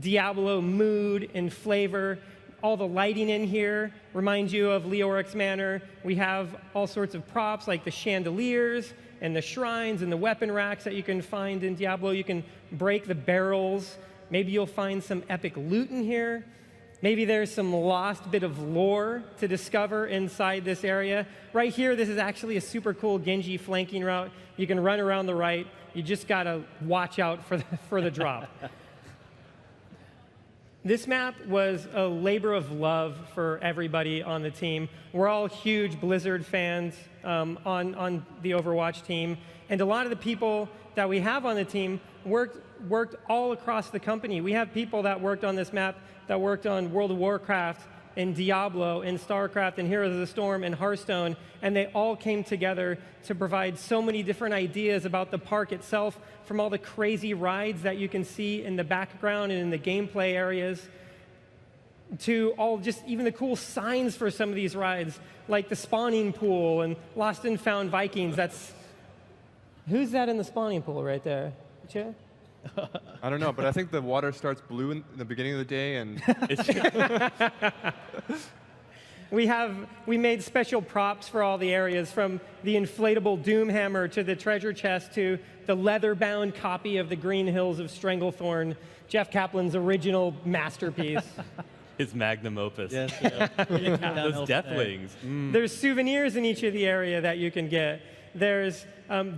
Diablo mood and flavor. All the lighting in here reminds you of Leoric's Manor. We have all sorts of props like the chandeliers and the shrines and the weapon racks that you can find in Diablo. You can break the barrels. Maybe you'll find some epic loot in here. Maybe there's some lost bit of lore to discover inside this area. Right here, this is actually a super cool Genji flanking route. You can run around the right. You just got to watch out for the drop. This map was a labor of love for everybody on the team. We're all huge Blizzard fans on the Overwatch team. And a lot of the people that we have on the team worked all across the company. We have people that worked on this map that worked on World of Warcraft and Diablo and StarCraft and Heroes of the Storm and Hearthstone, and they all came together to provide so many different ideas about the park itself, from all the crazy rides that you can see in the background and in the gameplay areas, to all just even the cool signs for some of these rides, like the spawning pool and Lost and Found Vikings. Who's that in the spawning pool right there? Che? I don't know, but I think the water starts blue in the beginning of the day, and We made special props for all the areas, from the inflatable Doomhammer to the treasure chest to the leather-bound copy of the Green Hills of Stranglethorn, Jeff Kaplan's original masterpiece. His magnum opus. Yes, Those Deathwings. There's souvenirs in each of the area that you can get. There's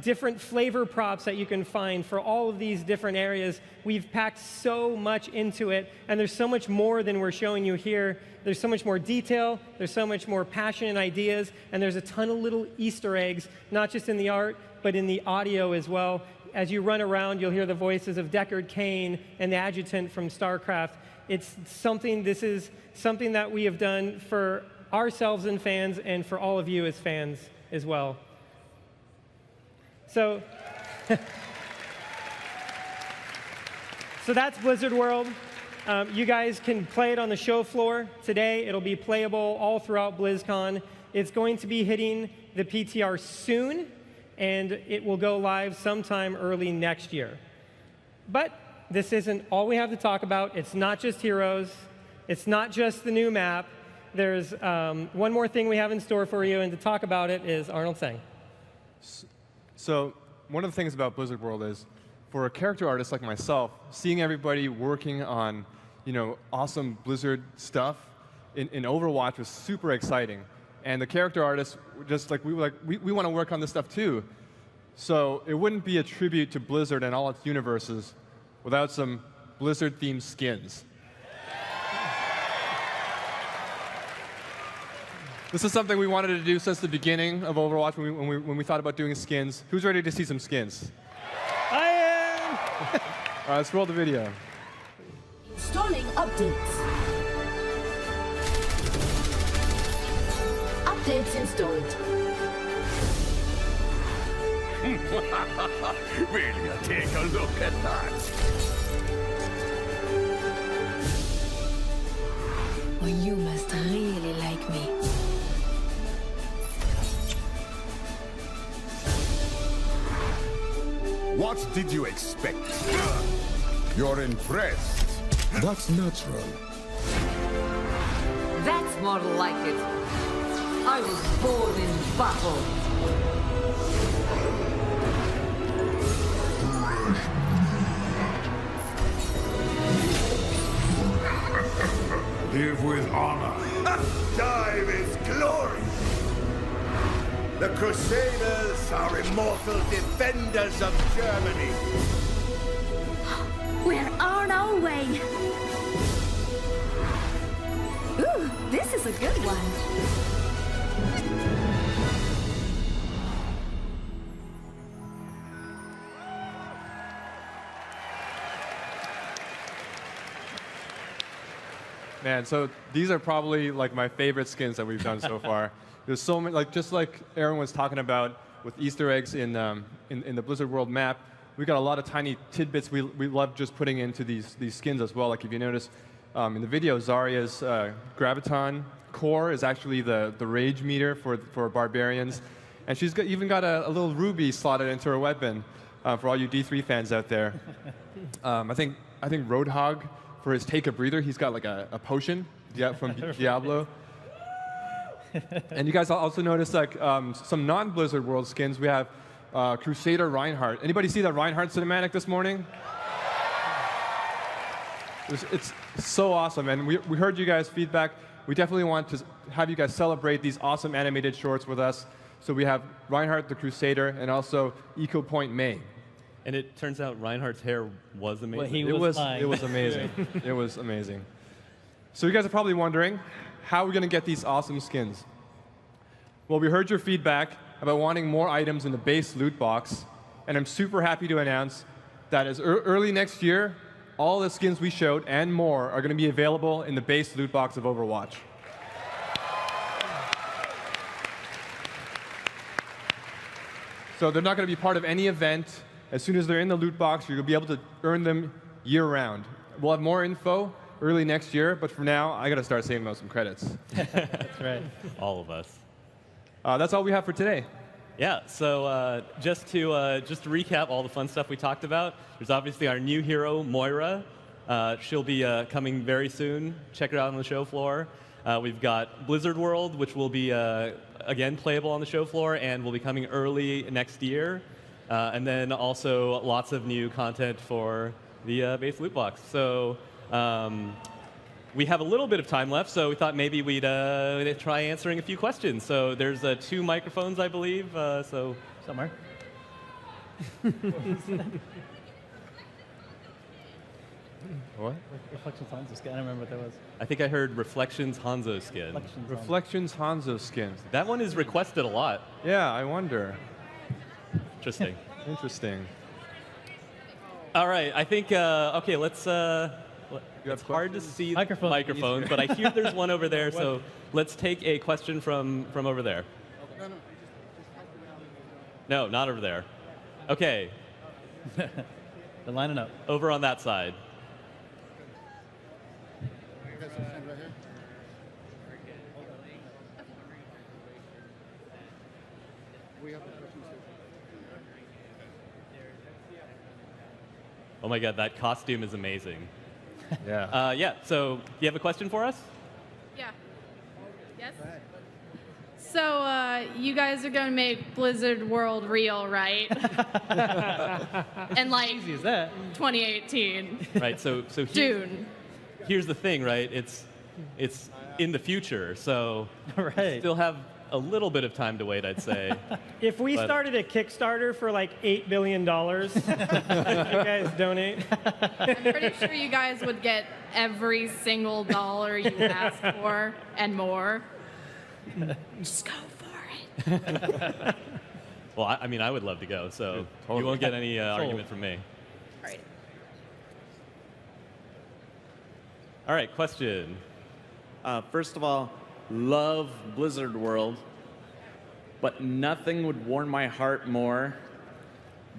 different flavor props that you can find for all of these different areas. We've packed so much into it, and there's so much more than we're showing you here. There's so much more detail, there's so much more passion and ideas, and there's a ton of little Easter eggs, not just in the art, but in the audio as well. As you run around, you'll hear the voices of Deckard Cain and the Adjutant from StarCraft. This is something that we have done for ourselves and fans, and for all of you as fans as well. So, so that's Blizzard World. You guys can play it on the show floor today. It'll be playable all throughout BlizzCon. It's going to be hitting the PTR soon, and it will go live sometime early next year. But this isn't all we have to talk about. It's not just Heroes. It's not just the new map. There's one more thing we have in store for you, and to talk about it is Arnold Tseng. So one of the things about Blizzard World is, for a character artist like myself, seeing everybody working on, awesome Blizzard stuff in Overwatch was super exciting. And the character artists were just we want to work on this stuff too. So it wouldn't be a tribute to Blizzard and all its universes without some Blizzard-themed skins. This is something we wanted to do since the beginning of Overwatch when we thought about doing skins. Who's ready to see some skins? I am! All right, let's roll the video. Installing updates. Updates installed. Will you take a look at that? Oh, you must really like me. What did you expect? You're impressed. That's natural. That's more like it. I was born in battle. Live with honor. Die with glory. The Crusaders are immortal defenders of Germany. We're on our way. Ooh, this is a good one. Man, so these are probably my favorite skins that we've done so far. There's so many, just like Aaron was talking about with Easter eggs in the Blizzard World map, we got a lot of tiny tidbits we love just putting into these skins as well. Like if you notice in the video, Zarya's Graviton core is actually the rage meter for barbarians, and she's even got a little ruby slotted into her weapon for all you D3 fans out there. I think Roadhog, for his take a breather, he's got a potion from Diablo. And you guys also notice some non-Blizzard World skins. We have Crusader Reinhardt. Anybody see that Reinhardt cinematic this morning? It's so awesome, and we heard you guys' feedback. We definitely want to have you guys celebrate these awesome animated shorts with us. So we have Reinhardt the Crusader and also Eco Point May. And it turns out Reinhardt's hair was amazing. It was amazing. It was amazing. So you guys are probably wondering, how are we going to get these awesome skins? Well, we heard your feedback about wanting more items in the base loot box, and I'm super happy to announce that as early next year, all the skins we showed and more are going to be available in the base loot box of Overwatch. So they're not going to be part of any event. As soon as they're in the loot box, you'll be able to earn them year-round. We'll have more info early next year, but for now, I got to start saving out some credits. That's right. All of us. That's all we have for today. Yeah, so just to recap all the fun stuff we talked about, there's obviously our new hero, Moira. She'll be coming very soon. Check her out on the show floor. We've got Blizzard World, which will be, again, playable on the show floor and will be coming early next year. And then also lots of new content for the base loot box. So we have a little bit of time left, so we thought maybe we'd try answering a few questions. So there's 2 microphones, I believe. So somewhere. What? Reflections Hanzo skin. I don't remember what that was. I think I heard Reflections Hanzo skin. Reflections Hanzo skin. That one is requested a lot. Yeah, I wonder. Interesting. Interesting. All right, I think, okay, let's, it's hard to see microphones, but I hear there's one over there, so let's take a question from over there. No, not over there. Okay. They're lining up. Over on that side. Oh my God, that costume is amazing. Yeah. Yeah, so you have a question for us? Yeah. Yes? So, you guys are going to make Blizzard World real, right? And like, easy as that. 2018. Right, so June. Here's the thing, right? It's in the future, so we still have a little bit of time to wait, I'd say. If we But- started a Kickstarter for like $8 billion, you guys donate. I'm pretty sure you guys would get every single dollar you ask for and more. Just go for it. Well, I mean, I would love to go, so you won't get any argument from me. All right. All right, question. First of all, love Blizzard World, but nothing would warm my heart more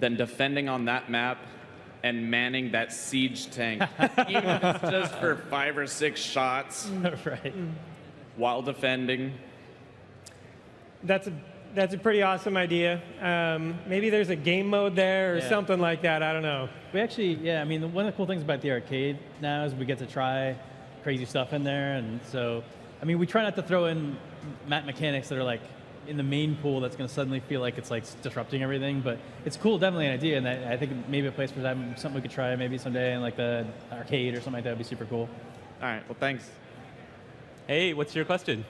than defending on that map and manning that siege tank, even if it's just for 5 or 6 shots right. while defending. That's a pretty awesome idea. Maybe there's a game mode there or something like that. I don't know. We actually, yeah, I mean, one of the cool things about the arcade now is we get to try crazy stuff in there. And so, I mean, we try not to throw in map mechanics that are like in the main pool that's going to suddenly feel like it's like disrupting everything. But it's cool, definitely an idea. And I think maybe a place for that, something we could try maybe someday in like the arcade or something like that would be super cool. All right, well, thanks. Hey, what's your question?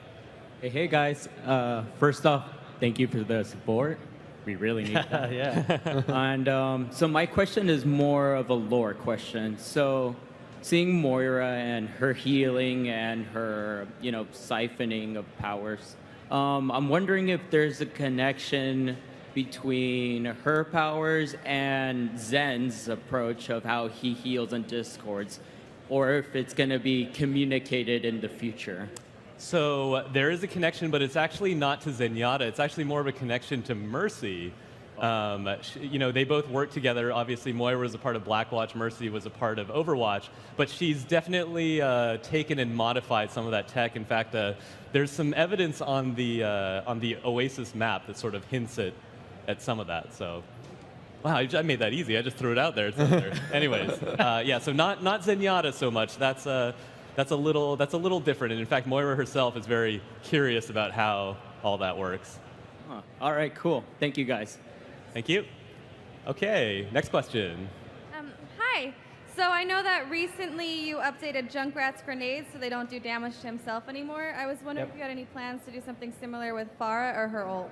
Hey guys. First off, thank you for the support. We really need that. Yeah. And so my question is more of a lore question. So seeing Moira and her healing and her, siphoning of powers, I'm wondering if there's a connection between her powers and Zen's approach of how he heals and discords, or if it's going to be communicated in the future. So there is a connection, but it's actually not to Zenyatta. It's actually more of a connection to Mercy. They both work together. Obviously, Moira was a part of Blackwatch. Mercy was a part of Overwatch. But she's definitely taken and modified some of that tech. In fact, there's some evidence on the Oasis map that sort of hints at some of that. So, wow, I made that easy. I just threw it out there. It's out there. Anyways, yeah. So not Zenyatta so much. That's a little different. And in fact, Moira herself is very curious about how all that works. Huh. All right, cool. Thank you, guys. Thank you. Okay, next question. Hi. So I know that recently you updated Junkrat's grenades so they don't do damage to himself anymore. I was wondering if you had any plans to do something similar with Pharah or her ult.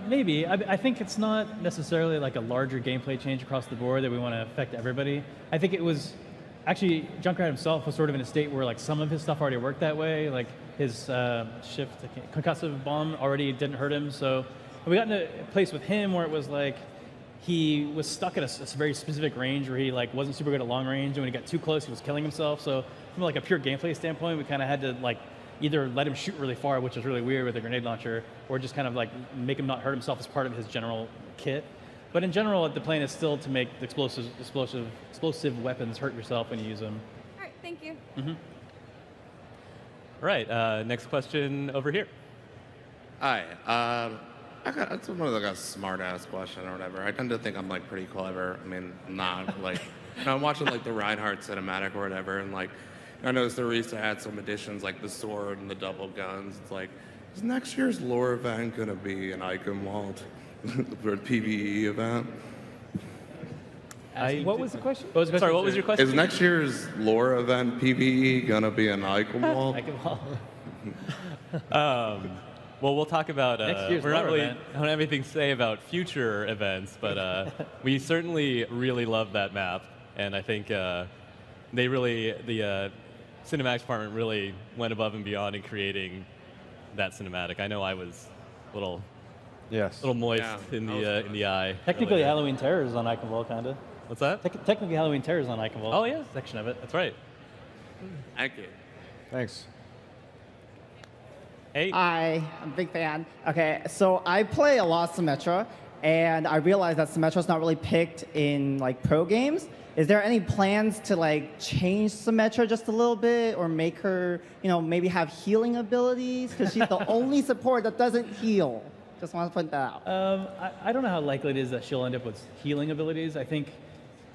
Maybe. I think it's not necessarily like a larger gameplay change across the board that we want to affect everybody. I think it was actually Junkrat himself was sort of in a state where like some of his stuff already worked that way. Like his concussive bomb already didn't hurt him. So we got in a place with him where it was like he was stuck at a very specific range where he like wasn't super good at long range, and when he got too close, he was killing himself. So from like a pure gameplay standpoint, we kind of had to like either let him shoot really far, which was really weird with a grenade launcher, or just kind of like make him not hurt himself as part of his general kit. But in general, the plan is still to make the explosive weapons hurt yourself when you use them. All right, thank you. Mm-hmm. All right, next question over here. Hi. It's one of like a smart-ass question or whatever. I tend to think I'm like pretty clever. I mean, I'm not like. I'm watching like the Reinhardt cinematic or whatever, and like, I noticed they recently had some additions like the sword and the double guns. It's like, is next year's lore event going to be an Eichenwald for a PvE event? What was the question? Sorry, what was your question? Is next year's lore event PvE going to be an Eichenwald? Well, we'll talk about. Next year's we're not lore really event. don't have anything to say about future events, but we certainly really love that map, and I think they really the cinematics department really went above and beyond in creating that cinematic. I know I was a little moist in the eye. Technically, earlier. Halloween Terror is on Eichenwald, kind of. What's that? Technically, Halloween Terror is on Eichenwald. Oh, yeah. Section of it. That's right. Thank you. Thanks. Hey. Hi, I'm a big fan. Okay, so I play a lot of Symmetra, and I realized that Symmetra's not really picked in like pro games. Is there any plans to like change Symmetra just a little bit, or make her, maybe have healing abilities? Because she's the only support that doesn't heal. Just want to point that out. I don't know how likely it is that she'll end up with healing abilities. I think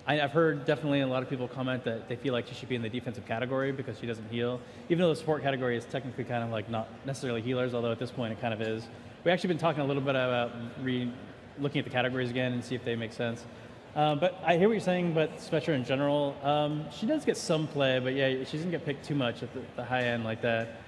I've heard definitely a lot of people comment that they feel like she should be in the defensive category because she doesn't heal, even though the support category is technically kind of like not necessarily healers, although at this point it kind of is. We've actually been talking a little bit about looking at the categories again and see if they make sense. But I hear what you're saying about Symmetra in general. She does get some play, but yeah, she doesn't get picked too much at the high end like that.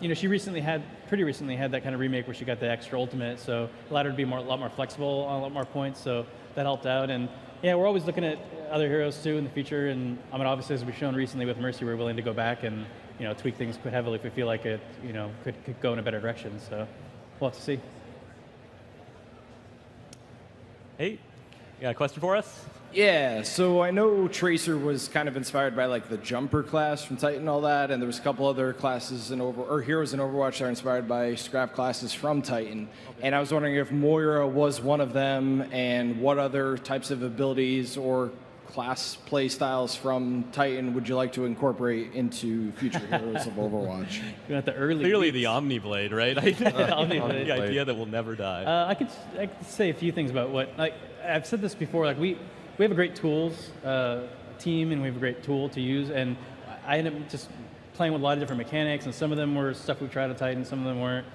She pretty recently had that kind of remake where she got the extra ultimate, so it allowed her to be a lot more flexible on a lot more points, so that helped out. And yeah, we're always looking at other heroes too in the future, and obviously as we've shown recently with Mercy, we're willing to go back and tweak things quite heavily if we feel like it could go in a better direction. So we'll have to see. Hey, you got a question for us? Yeah, so I know Tracer was kind of inspired by like the Jumper class from Titan and all that, and there was a couple other classes heroes in Overwatch that are inspired by scrap classes from Titan. And I was wondering if Moira was one of them, and what other types of abilities or class play styles from Titan would you like to incorporate into future heroes of Overwatch? You got the early Clearly beats. the Omniblade, right? Omniblade. The idea that will never die. I could say a few things about what, like I've said this before, like we have a great tools team, and we have a great tool to use, and I ended up just playing with a lot of different mechanics, and some of them were stuff we tried to Titan, some of them weren't.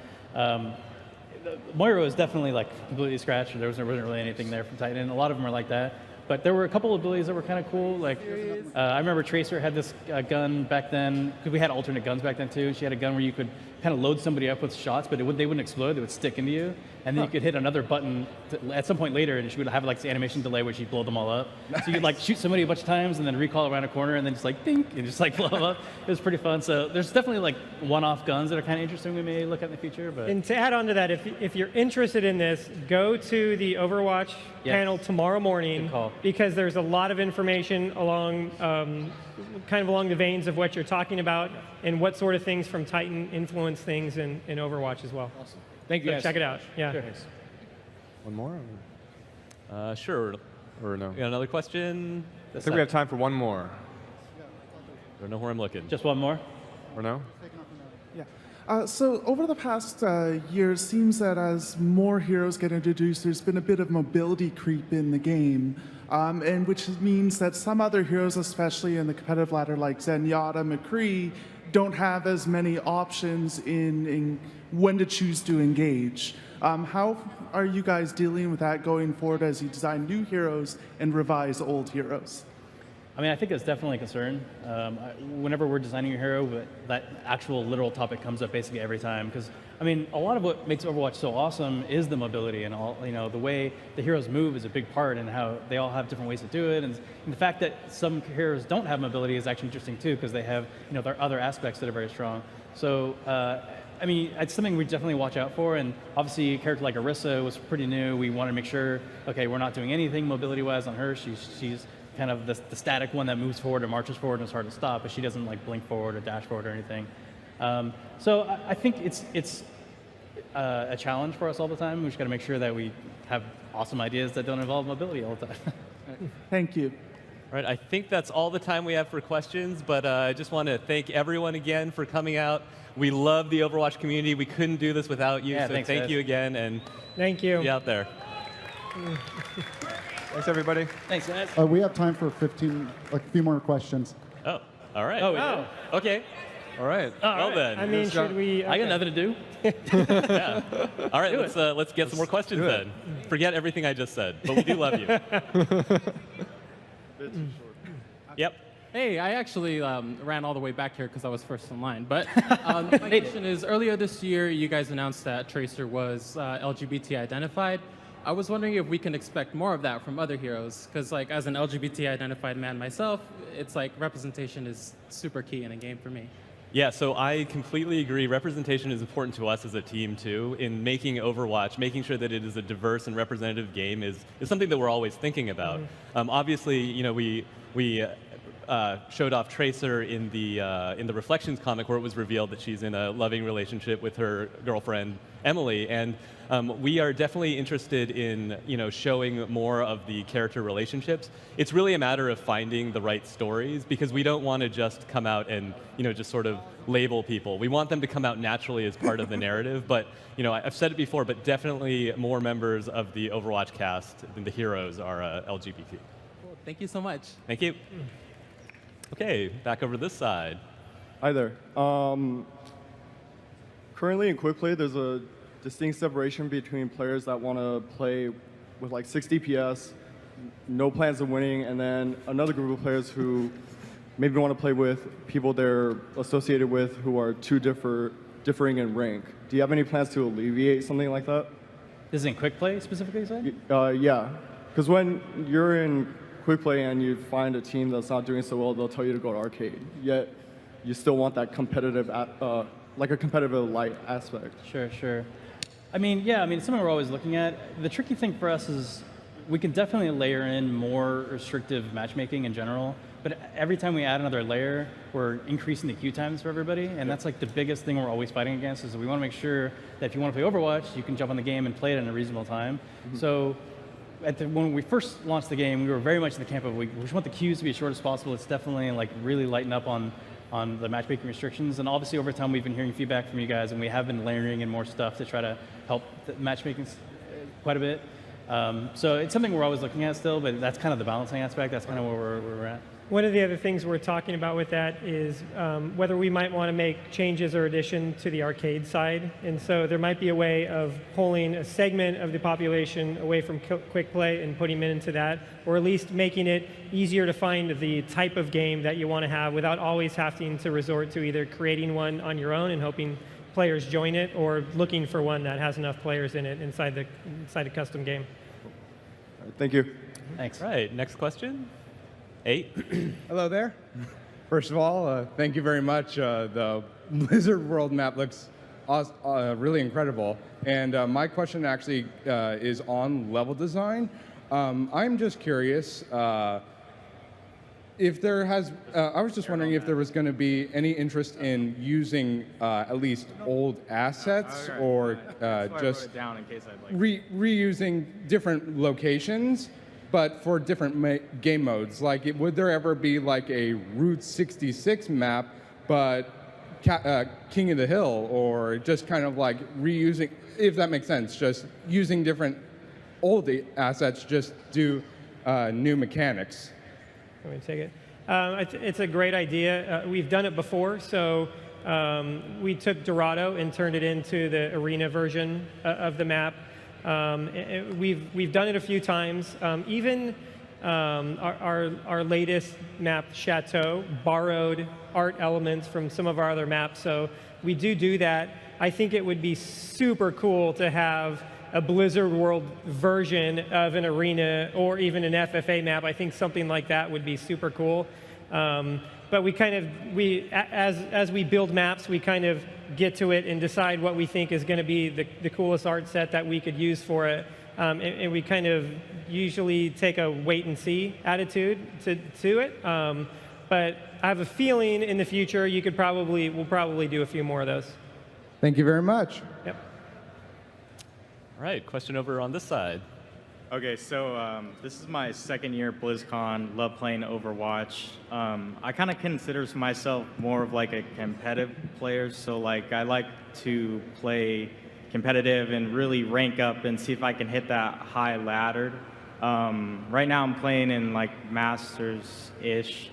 Moira was definitely like completely scratched, there wasn't really anything there from Titan, and a lot of them are like that. But there were a couple of abilities that were kind of cool. Like I remember Tracer had this gun back then, because we had alternate guns back then too. She had a gun where you could kind of load somebody up with shots, but they wouldn't explode. They would stick into you, and then you could hit another button at some point later, and she would have like this animation delay where she'd blow them all up. So you could like shoot somebody a bunch of times, and then recall around a corner, and then just like dink, and just like blow them up. It was pretty fun. So there's definitely like one-off guns that are kind of interesting we may look at in the future. But And to add on to that, if you're interested in this, go to the Overwatch panel tomorrow morning, because there's a lot of information along kind of along the veins of what you're talking about, and what sort of things from Titan influence things in Overwatch as well. Awesome. Thank you, So guys. check it out. Yeah. Sure. One more? Sure. Or no? You got another question? I think we have time for one more. Don't know where I'm looking. Just one more? Or no? So over the past year, it seems that as more heroes get introduced, there's been a bit of mobility creep in the game, and which means that some other heroes, especially in the competitive ladder like Zenyatta, McCree, don't have as many options in when to choose to engage. How are you guys dealing with that going forward as you design new heroes and revise old heroes? I mean, I think that's definitely a concern. Whenever we're designing a hero, that actual literal topic comes up basically every time. Because, I mean, a lot of what makes Overwatch so awesome is the mobility, and all, the way the heroes move is a big part, and how they all have different ways to do it. And the fact that some heroes don't have mobility is actually interesting too, because they have, their other aspects that are very strong. So, I mean, it's something we definitely watch out for, and obviously a character like Orisa was pretty new. We want to make sure, okay, we're not doing anything mobility-wise on her. She's kind of the static one that moves forward and marches forward and is hard to stop, but she doesn't like blink forward or dash forward or anything. So I think it's a challenge for us all the time. We just got to make sure that we have awesome ideas that don't involve mobility all the time. Thank you. All right, I think that's all the time we have for questions, but I just want to thank everyone again for coming out. We love the Overwatch community. We couldn't do this without you, so thanks, thank guys. you again, and thank you. Be out there. Thanks, everybody. Thanks, guys. We have time for a few more questions. Oh, All right. Oh, we did? Okay. All right. Well then. I mean, should we? I got okay. nothing to do. Yeah. All right. Let's get some more questions then. Forget everything I just said, but we do love you. Yep. Hey, I actually ran all the way back here because I was first in line. But my question is, earlier this year, you guys announced that Tracer was LGBT identified. I was wondering if we can expect more of that from other heroes, because like as an LGBT identified man myself, it's like representation is super key in a game for me. Yeah, so I completely agree. Representation is important to us as a team too. In making Overwatch, making sure that it is a diverse and representative game is something that we're always thinking about. Obviously, you know, we showed off Tracer in the Reflections comic, where it was revealed that she's in a loving relationship with her girlfriend Emily, and we are definitely interested in showing more of the character relationships. It's really a matter of finding the right stories, because we don't want to just come out and just sort of label people. We want them to come out naturally as part of the narrative. But I've said it before, but definitely more members of the Overwatch cast than the heroes are LGBT. Cool. Thank you so much. Thank you. Okay, back over this side. Hi there. Currently in Quick Play, there's a distinct separation between players that want to play with like 60 PS, no plans of winning, and then another group of players who maybe want to play with people they're associated with who are too differing in rank. Do you have any plans to alleviate something like that? This is in Quick Play specifically, you said? Yeah, because when you're in Quick Play and you find a team that's not doing so well, they'll tell you to go to arcade. Yet you still want that competitive, like a competitive light aspect. Sure. I mean, yeah, it's something we're always looking at. The tricky thing for us is we can definitely layer in more restrictive matchmaking in general, but every time we add another layer, we're increasing the queue times for everybody, and that's like the biggest thing we're always fighting against, is we want to make sure that if you want to play Overwatch, you can jump on the game and play it in a reasonable time. So when we first launched the game, we were very much in the camp of we just want the queues to be as short as possible. It's definitely like really lighten up on the matchmaking restrictions, and obviously over time we've been hearing feedback from you guys, and we have been layering in more stuff to try to help the matchmaking quite a bit. So it's something we're always looking at still, but that's kind of the balancing aspect. That's kind of where we're at. One of the other things we're talking about with that is whether we might want to make changes or addition to the arcade side. And so there might be a way of pulling a segment of the population away from Quick Play and putting them into that, or at least making it easier to find the type of game that you want to have without always having to resort to either creating one on your own and hoping players join it, or looking for one that has enough players in it inside a custom game. Thank you. Thanks. Right, next question. 8. Hello there. First of all, thank you very much. The Blizzard World map looks really incredible. And my question actually is on level design. I'm just curious if there has, I was just wondering if there was going to be any interest in using at least old assets, or just reusing different locations, but for different game modes. Like, would there ever be like a Route 66 map, but King of the Hill, or just kind of like reusing, if that makes sense, just using different old assets, just do new mechanics? Let me take it. It's a great idea. We've done it before. So we took Dorado and turned it into the arena version of the map. We've done it a few times. Even our latest map, Chateau, borrowed art elements from some of our other maps. So we do that. I think it would be super cool to have a Blizzard World version of an arena or even an FFA map. I think something like that would be super cool. But as we build maps, we kind of get to it and decide what we think is going to be the coolest art set that we could use for it. And we kind of usually take a wait and see attitude to it. But I have a feeling in the future we'll probably do a few more of those. Thank you very much. Yep. All right, question over on this side. Okay, so this is my second year at Blizzcon. Love playing Overwatch. I kind of consider myself more of like a competitive player. So like I like to play competitive and really rank up and see if I can hit that high ladder. Right now I'm playing in like Masters-ish.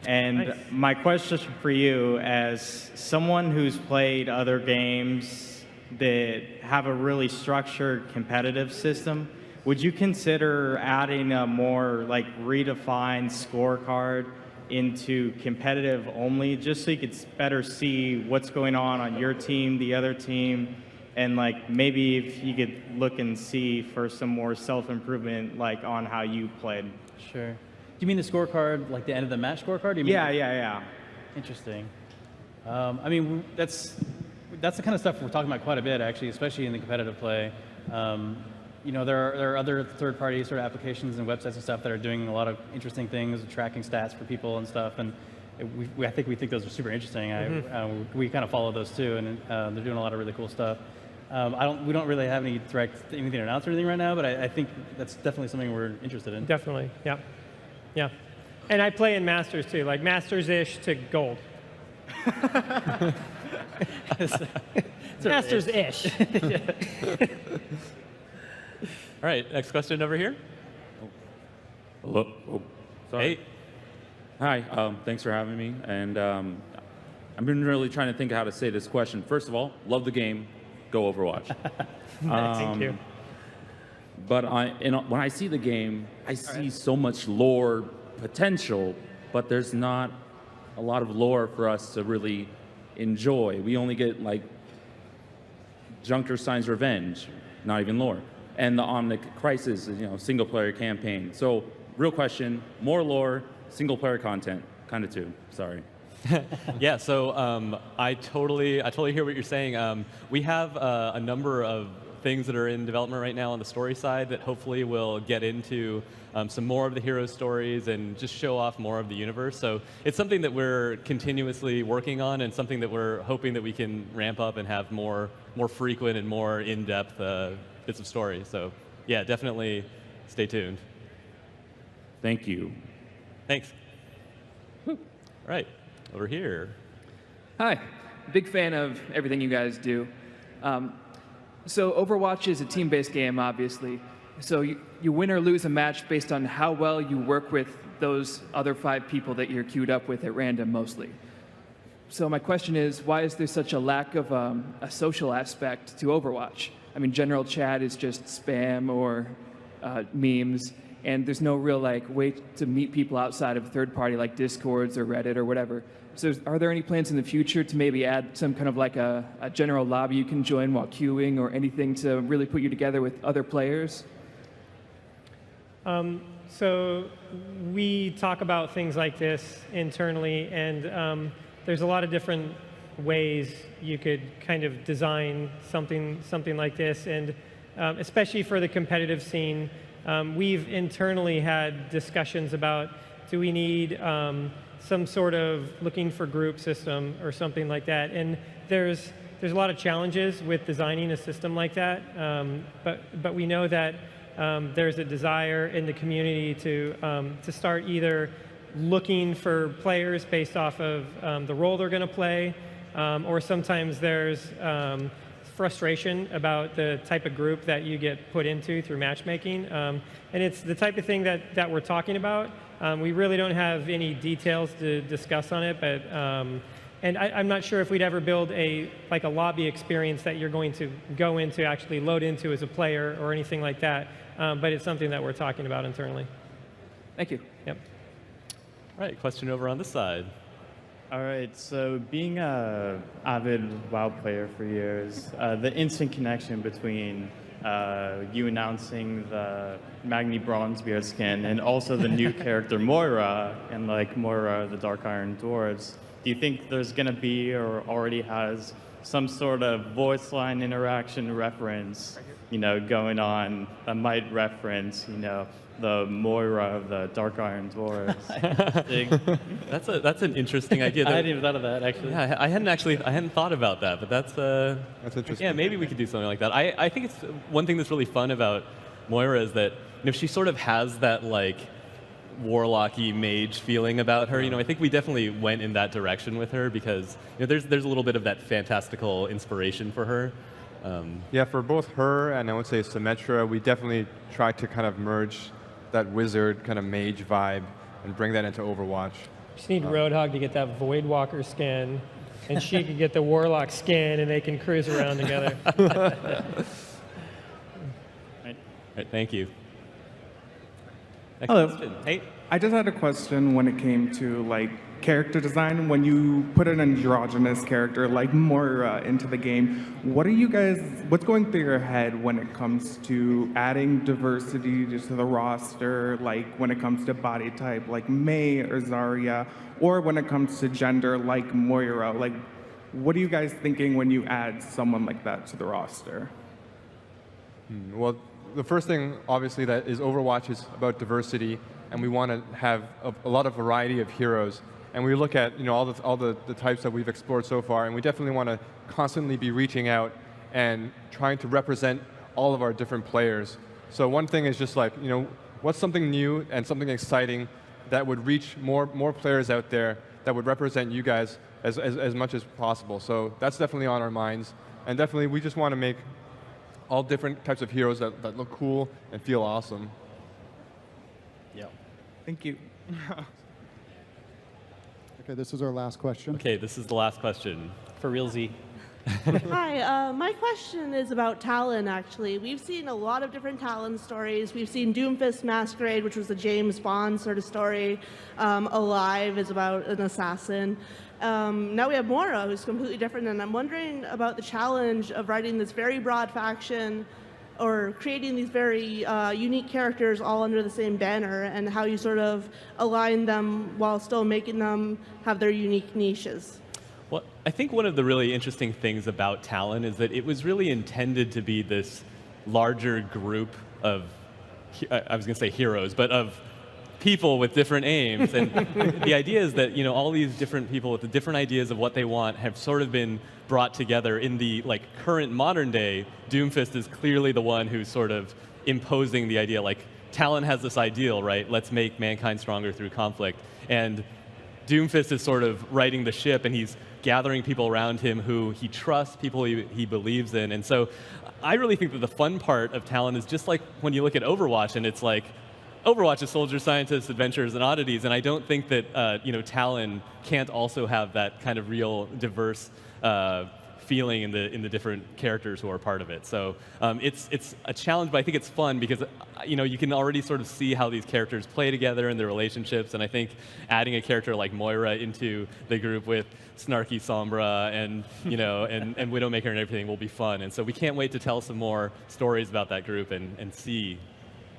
And my question for you, as someone who's played other games that have a really structured competitive system, would you consider adding a more like redefined scorecard into competitive only, just so you could better see what's going on your team, the other team, and like maybe if you could look and see for some more self-improvement like on how you played? Sure. Do you mean the scorecard, like the end of the match scorecard? Do you mean Yeah. Interesting. I mean, that's the kind of stuff we're talking about quite a bit, actually, especially in the competitive play. You know, there are other third-party sort of applications and websites and stuff that are doing a lot of interesting things, tracking stats for people and stuff. And I think we think those are super interesting. We kind of follow those too, and they're doing a lot of really cool stuff. We don't really have anything to announce or anything right now, but I think that's definitely something we're interested in. Definitely, yeah. And I play in Masters too, like Masters-ish to gold. Masters-ish. All right, next question over here. Hello. Oh, sorry. Hey. Hi, thanks for having me. And I've been really trying to think of how to say this question. First of all, love the game. Go Overwatch. Thank you. But when I see the game, I see so much lore potential, but there's not a lot of lore for us to really enjoy. We only get like Junkerstein's Revenge, not even lore, and the Omnic Crisis, single-player campaign. So, real question: more lore, single-player content, kind of two. Sorry. Yeah, so I totally hear what you're saying. We have a number of things that are in development right now on the story side that hopefully will get into some more of the hero stories and just show off more of the universe. So it's something that we're continuously working on and something that we're hoping that we can ramp up and have more frequent and more in-depth bits of story. So yeah, definitely stay tuned. Thank you. Thanks. All right. Over here. Hi, big fan of everything you guys do. So Overwatch is a team-based game, obviously. So you win or lose a match based on how well you work with those other 5 people that you're queued up with at random, mostly. So my question is, why is there such a lack of a social aspect to Overwatch? I mean, general chat is just spam or memes, and there's no real way to meet people outside of third-party like Discords or Reddit or whatever. So are there any plans in the future to maybe add some kind of a general lobby you can join while queuing or anything to really put you together with other players? So we talk about things like this internally, and there's a lot of different ways you could kind of design something like this, and especially for the competitive scene, we've internally had discussions about, do we need some sort of looking for group system or something like that. And there's a lot of challenges with designing a system like that, but we know that there's a desire in the community to start either looking for players based off of the role they're going to play, or sometimes there's frustration about the type of group that you get put into through matchmaking. And it's the type of thing that we're talking about. We really don't have any details to discuss on it, but and I'm not sure if we'd ever build a lobby experience that you're going to go into, actually load into as a player or anything like that. But it's something that we're talking about internally. Thank you. Yep. All right, question over on this side. All right, so being an avid WoW player for years, the instant connection between you announcing the Magni Bronzebeard skin and also the new character Moira and Moira the Dark Iron Dwarves, do you think there's going to be or already has some sort of voice line interaction reference, going on that might reference, the Moira of the Dark Iron Dwarves? That's an interesting idea. I hadn't even thought of that, actually. Yeah, I hadn't thought about that, but that's interesting. Yeah, maybe we could do something like that. I think it's one thing that's really fun about Moira is that she sort of has that warlocky mage feeling about her. I think we definitely went in that direction with her because there's a little bit of that fantastical inspiration for her. Yeah, for both her and I would say Symmetra, we definitely tried to kind of merge that wizard kind of mage vibe and bring that into Overwatch. Just need Roadhog to get that Voidwalker skin, and she can get the Warlock skin, and they can cruise around together. Right, thank you. Next Hello. question. Hey. I just had a question when it came to like character design. When you put an androgynous character like Moira into the game, what's going through your head when it comes to adding diversity to the roster, like when it comes to body type like Mei or Zarya, or when it comes to gender like Moira? Like, what are you guys thinking when you add someone like that to the roster? Well, the first thing, obviously, that is Overwatch is about diversity, and we want to have a lot of variety of heroes. And we look at all the types that we've explored so far, and we definitely want to constantly be reaching out and trying to represent all of our different players. So one thing is just like, what's something new and something exciting that would reach more players out there that would represent you guys as much as possible. So that's definitely on our minds, and definitely we just want to make all different types of heroes that look cool and feel awesome. Yeah. Thank you. Okay, this is our last question. Okay, this is the last question. For realsy. Hi, my question is about Talon, actually. We've seen a lot of different Talon stories. We've seen Doomfist Masquerade, which was a James Bond sort of story. Alive is about an assassin. Now we have Moira, who's completely different, and I'm wondering about the challenge of writing this very broad faction or creating these very unique characters all under the same banner, and how you sort of align them while still making them have their unique niches. Well, I think one of the really interesting things about Talon is that it was really intended to be this larger group of, I was going to say heroes, but of people with different aims. And the idea is that all these different people with the different ideas of what they want have sort of been brought together in the current modern day. Doomfist is clearly the one who's sort of imposing the idea, like Talon has this ideal, right? Let's make mankind stronger through conflict. And Doomfist is sort of righting the ship, and he's gathering people around him who he trusts, people he believes in. And so I really think that the fun part of Talon is just like when you look at Overwatch, and it's like, Overwatch is soldiers, scientists, adventurers, and oddities, and I don't think that Talon can't also have that kind of real diverse feeling in the different characters who are part of it. So it's a challenge, but I think it's fun because you can already sort of see how these characters play together and their relationships, and I think adding a character like Moira into the group with snarky Sombra and and Widowmaker and everything will be fun. And so we can't wait to tell some more stories about that group and see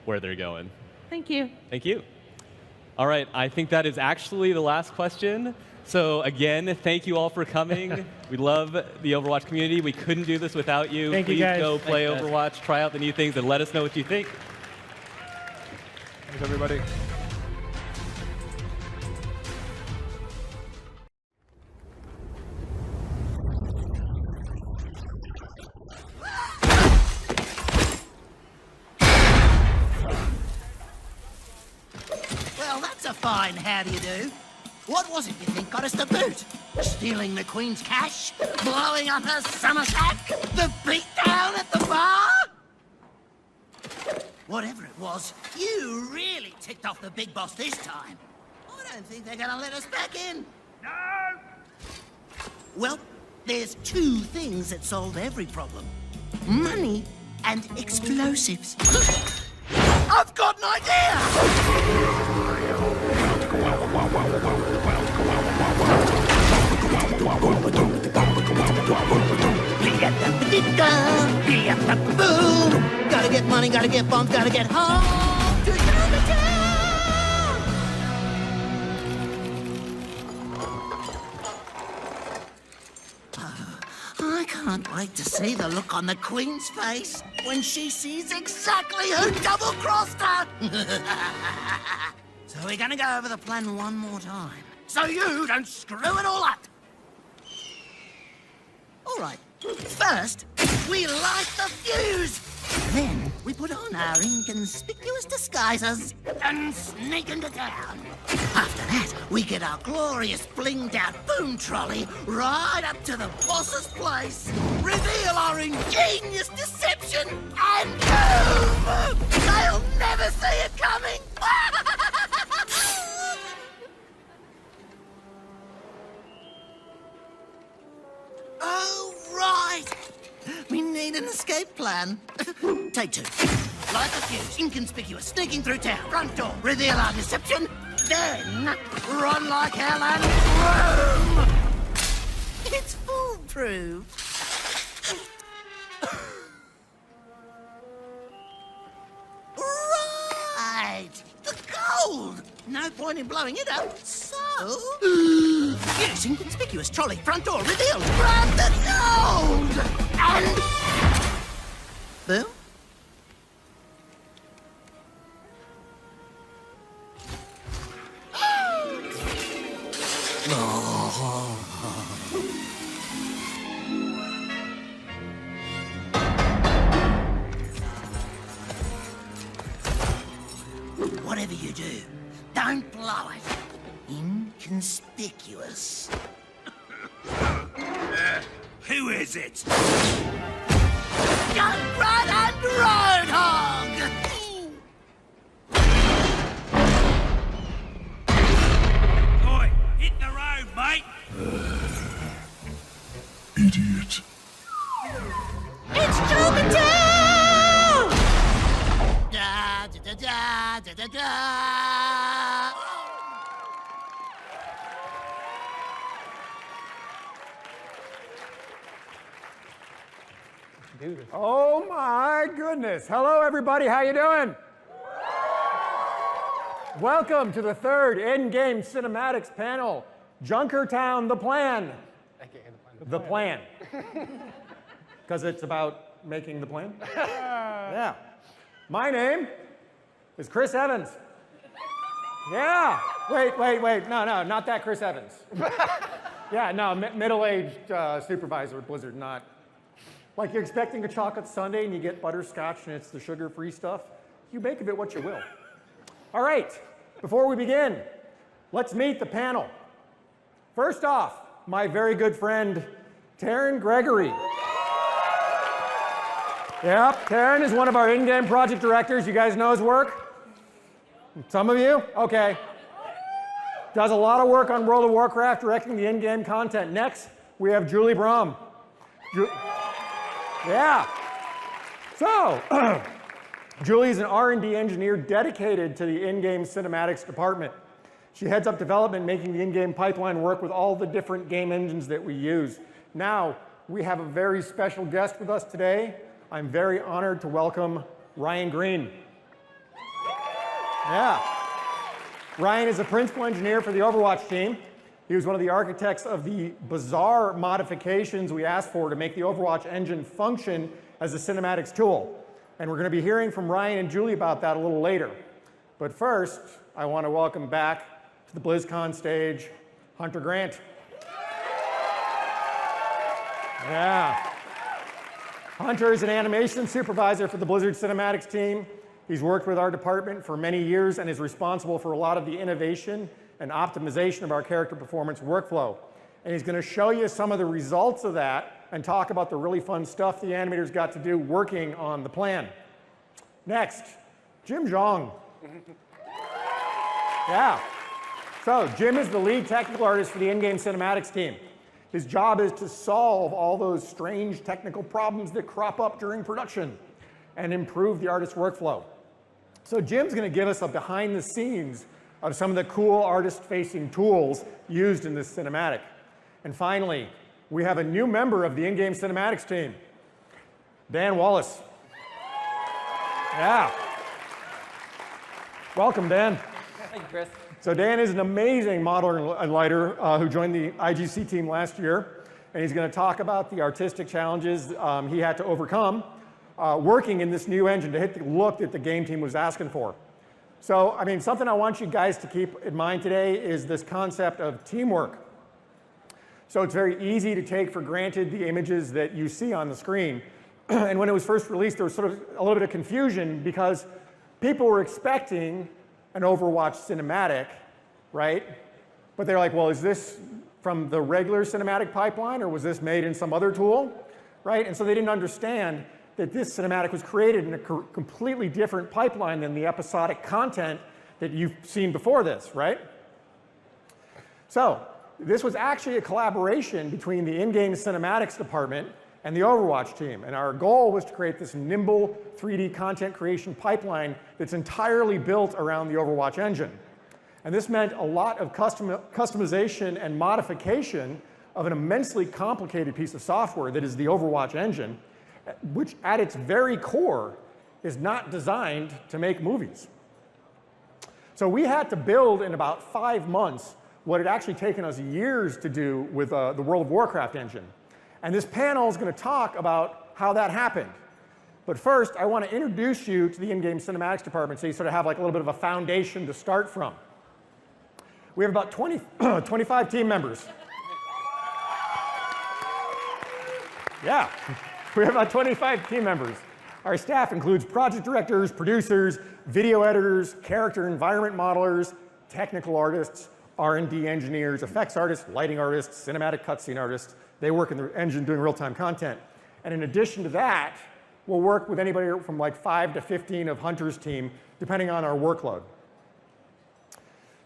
where they're going. Thank you. Thank you. All right, I think that is actually the last question. So again, thank you all for coming. We love the Overwatch community. We couldn't do this without you. Thank you, Please guys. go play Thanks, guys. Overwatch, try out the new things, and let us know what you think. Thanks, everybody. Well, that's a fine how do you do. What was it you think got us the boot? Stealing the Queen's cash? Blowing up her summer sack? The beatdown at the bar? Whatever it was, you really ticked off the big boss this time. I don't think they're gonna let us back in. No! Well, there's two things that solve every problem. Money and explosives. I've got an idea! Boom! Gotta get money, gotta get bombs, gotta get home to Chinatown! I can't wait to see the look on the Queen's face when she sees exactly who double-crossed her! So we're gonna go over the plan one more time, so you don't screw it all up! All right, first, we light the fuse! Then, we put on our inconspicuous disguises and sneak into town. After that, we get our glorious blinged-out boom trolley right up to the boss's place, reveal our ingenious deception, and boom! They'll never see it coming! need an escape plan. Take 2. Light the fuse, inconspicuous, sneaking through town. Front door, reveal our deception. Then, run like hell and boom! It's foolproof. Right! The gold! No point in blowing it up, so... Yes, inconspicuous trolley, front door, revealed. Grab the gold! And... Boom? Whatever you do, don't blow it. Inconspicuous. Who is it? Junkrat and Roadhog! Oi, hit the road, mate! Idiot. It's Jupiter! Da da da da da da da. Oh my goodness. Hello everybody, how you doing? Welcome to the 3rd in-game cinematics panel, Junkertown, the plan. The plan. Because it's about making the plan? Yeah. My name is Chris Evans. Yeah. Wait. No, not that Chris Evans. Yeah, no, middle-aged supervisor at Blizzard, not. Like you're expecting a chocolate sundae and you get butterscotch and it's the sugar-free stuff. You make of it what you will. All right, before we begin, let's meet the panel. First off, my very good friend, Taryn Gregory. Yep, Taryn is one of our in-game project directors. You guys know his work? Some of you? Okay. Does a lot of work on World of Warcraft, directing the in-game content. Next, we have Julie Brom. Yeah. So, Julie's an R&D engineer dedicated to the in-game cinematics department. She heads up development, making the in-game pipeline work with all the different game engines that we use. Now, we have a very special guest with us today. I'm very honored to welcome Ryan Green. Yeah. Ryan is a principal engineer for the Overwatch team. He was one of the architects of the bizarre modifications we asked for to make the Overwatch engine function as a cinematics tool. And we're going to be hearing from Ryan and Julie about that a little later. But first, I want to welcome back to the BlizzCon stage, Hunter Grant. Yeah. Hunter is an animation supervisor for the Blizzard Cinematics team. He's worked with our department for many years and is responsible for a lot of the innovation and optimization of our character performance workflow. And he's going to show you some of the results of that and talk about the really fun stuff the animators got to do working on the plan. Next, Jim Zhang. Yeah. So Jim is the lead technical artist for the in-game cinematics team. His job is to solve all those strange technical problems that crop up during production and improve the artist's workflow. So Jim's going to give us a behind the scenes of some of the cool artist-facing tools used in this cinematic. And finally, we have a new member of the in-game cinematics team, Dan Wallace. Yeah. Welcome, Dan. Thank you, Chris. So Dan is an amazing modeler and lighter who joined the IGC team last year, and he's going to talk about the artistic challenges he had to overcome working in this new engine to hit the look that the game team was asking for. So, I mean, something I want you guys to keep in mind today is this concept of teamwork. So it's very easy to take for granted the images that you see on the screen. And when it was first released, there was sort of a little bit of confusion because people were expecting an Overwatch cinematic, right? But they're like, well, is this from the regular cinematic pipeline or was this made in some other tool, right? And so they didn't understand that this cinematic was created in a completely different pipeline than the episodic content that you've seen before this, right? So this was actually a collaboration between the in-game cinematics department and the Overwatch team. And our goal was to create this nimble 3D content creation pipeline that's entirely built around the Overwatch engine. And this meant a lot of customization and modification of an immensely complicated piece of software that is the Overwatch engine, which at its very core is not designed to make movies. So we had to build in about 5 months what had actually taken us years to do with the World of Warcraft engine. And this panel is going to talk about how that happened. But first, I want to introduce you to the in-game cinematics department so you sort of have like a little bit of a foundation to start from. We have about 25 team members. Yeah, we have about 25 team members. Our staff includes project directors, producers, video editors, character environment modelers, technical artists, R&D engineers, effects artists, lighting artists, cinematic cutscene artists. They work in the engine doing real-time content. And in addition to that, we'll work with anybody from like 5 to 15 of Hunter's team, depending on our workload.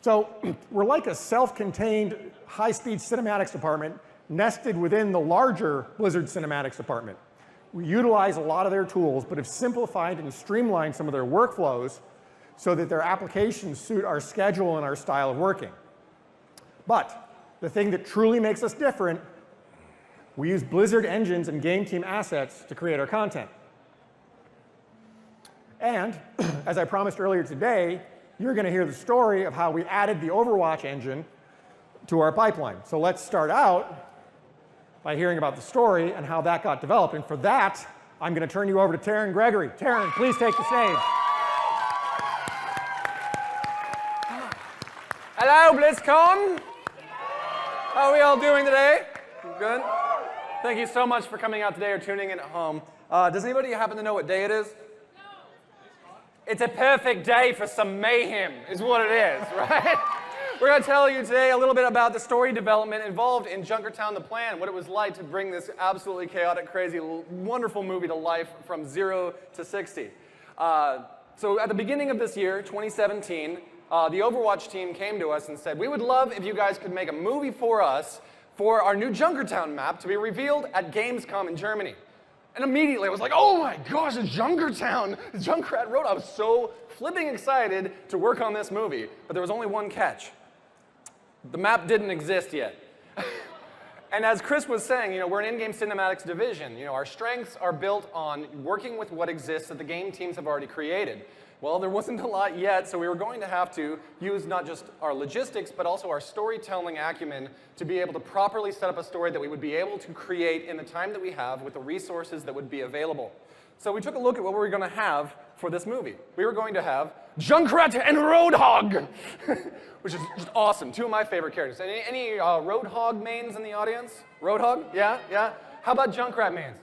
So we're like a self-contained high-speed cinematics department nested within the larger Blizzard cinematics department. We utilize a lot of their tools, but have simplified and streamlined some of their workflows so that their applications suit our schedule and our style of working. But the thing that truly makes us different, we use Blizzard engines and game team assets to create our content. And as I promised earlier today, you're going to hear the story of how we added the Overwatch engine to our pipeline. So let's start out by hearing about the story and how that got developed. And for that, I'm going to turn you over to Taryn Gregory. Taryn, please take the stage. Hello, Blizzcon. How are we all doing today? Good? Thank you so much for coming out today or tuning in at home. Does anybody happen to know what day it is? It's a perfect day for some mayhem, is what it is, right? We're going to tell you today a little bit about the story development involved in Junkertown the Plan, what it was like to bring this absolutely chaotic, crazy, wonderful movie to life from 0 to 60. So at the beginning of this year, 2017, the Overwatch team came to us and said, we would love if you guys could make a movie for us for our new Junkertown map to be revealed at Gamescom in Germany. And immediately I was like, oh my gosh, it's Junkertown, Junkrat Road. I was so flipping excited to work on this movie, but there was only one catch. The map didn't exist yet. And as Chris was saying, we're an in-game cinematics division. Our strengths are built on working with what exists that the game teams have already created. Well, there wasn't a lot yet, so we were going to have to use not just our logistics, but also our storytelling acumen to be able to properly set up a story that we would be able to create in the time that we have with the resources that would be available. So we took a look at what we were going to have for this movie. We were going to have Junkrat and Roadhog, which is just awesome. Two of my favorite characters. Any Roadhog mains in the audience? Roadhog? Yeah? Yeah? How about Junkrat mains?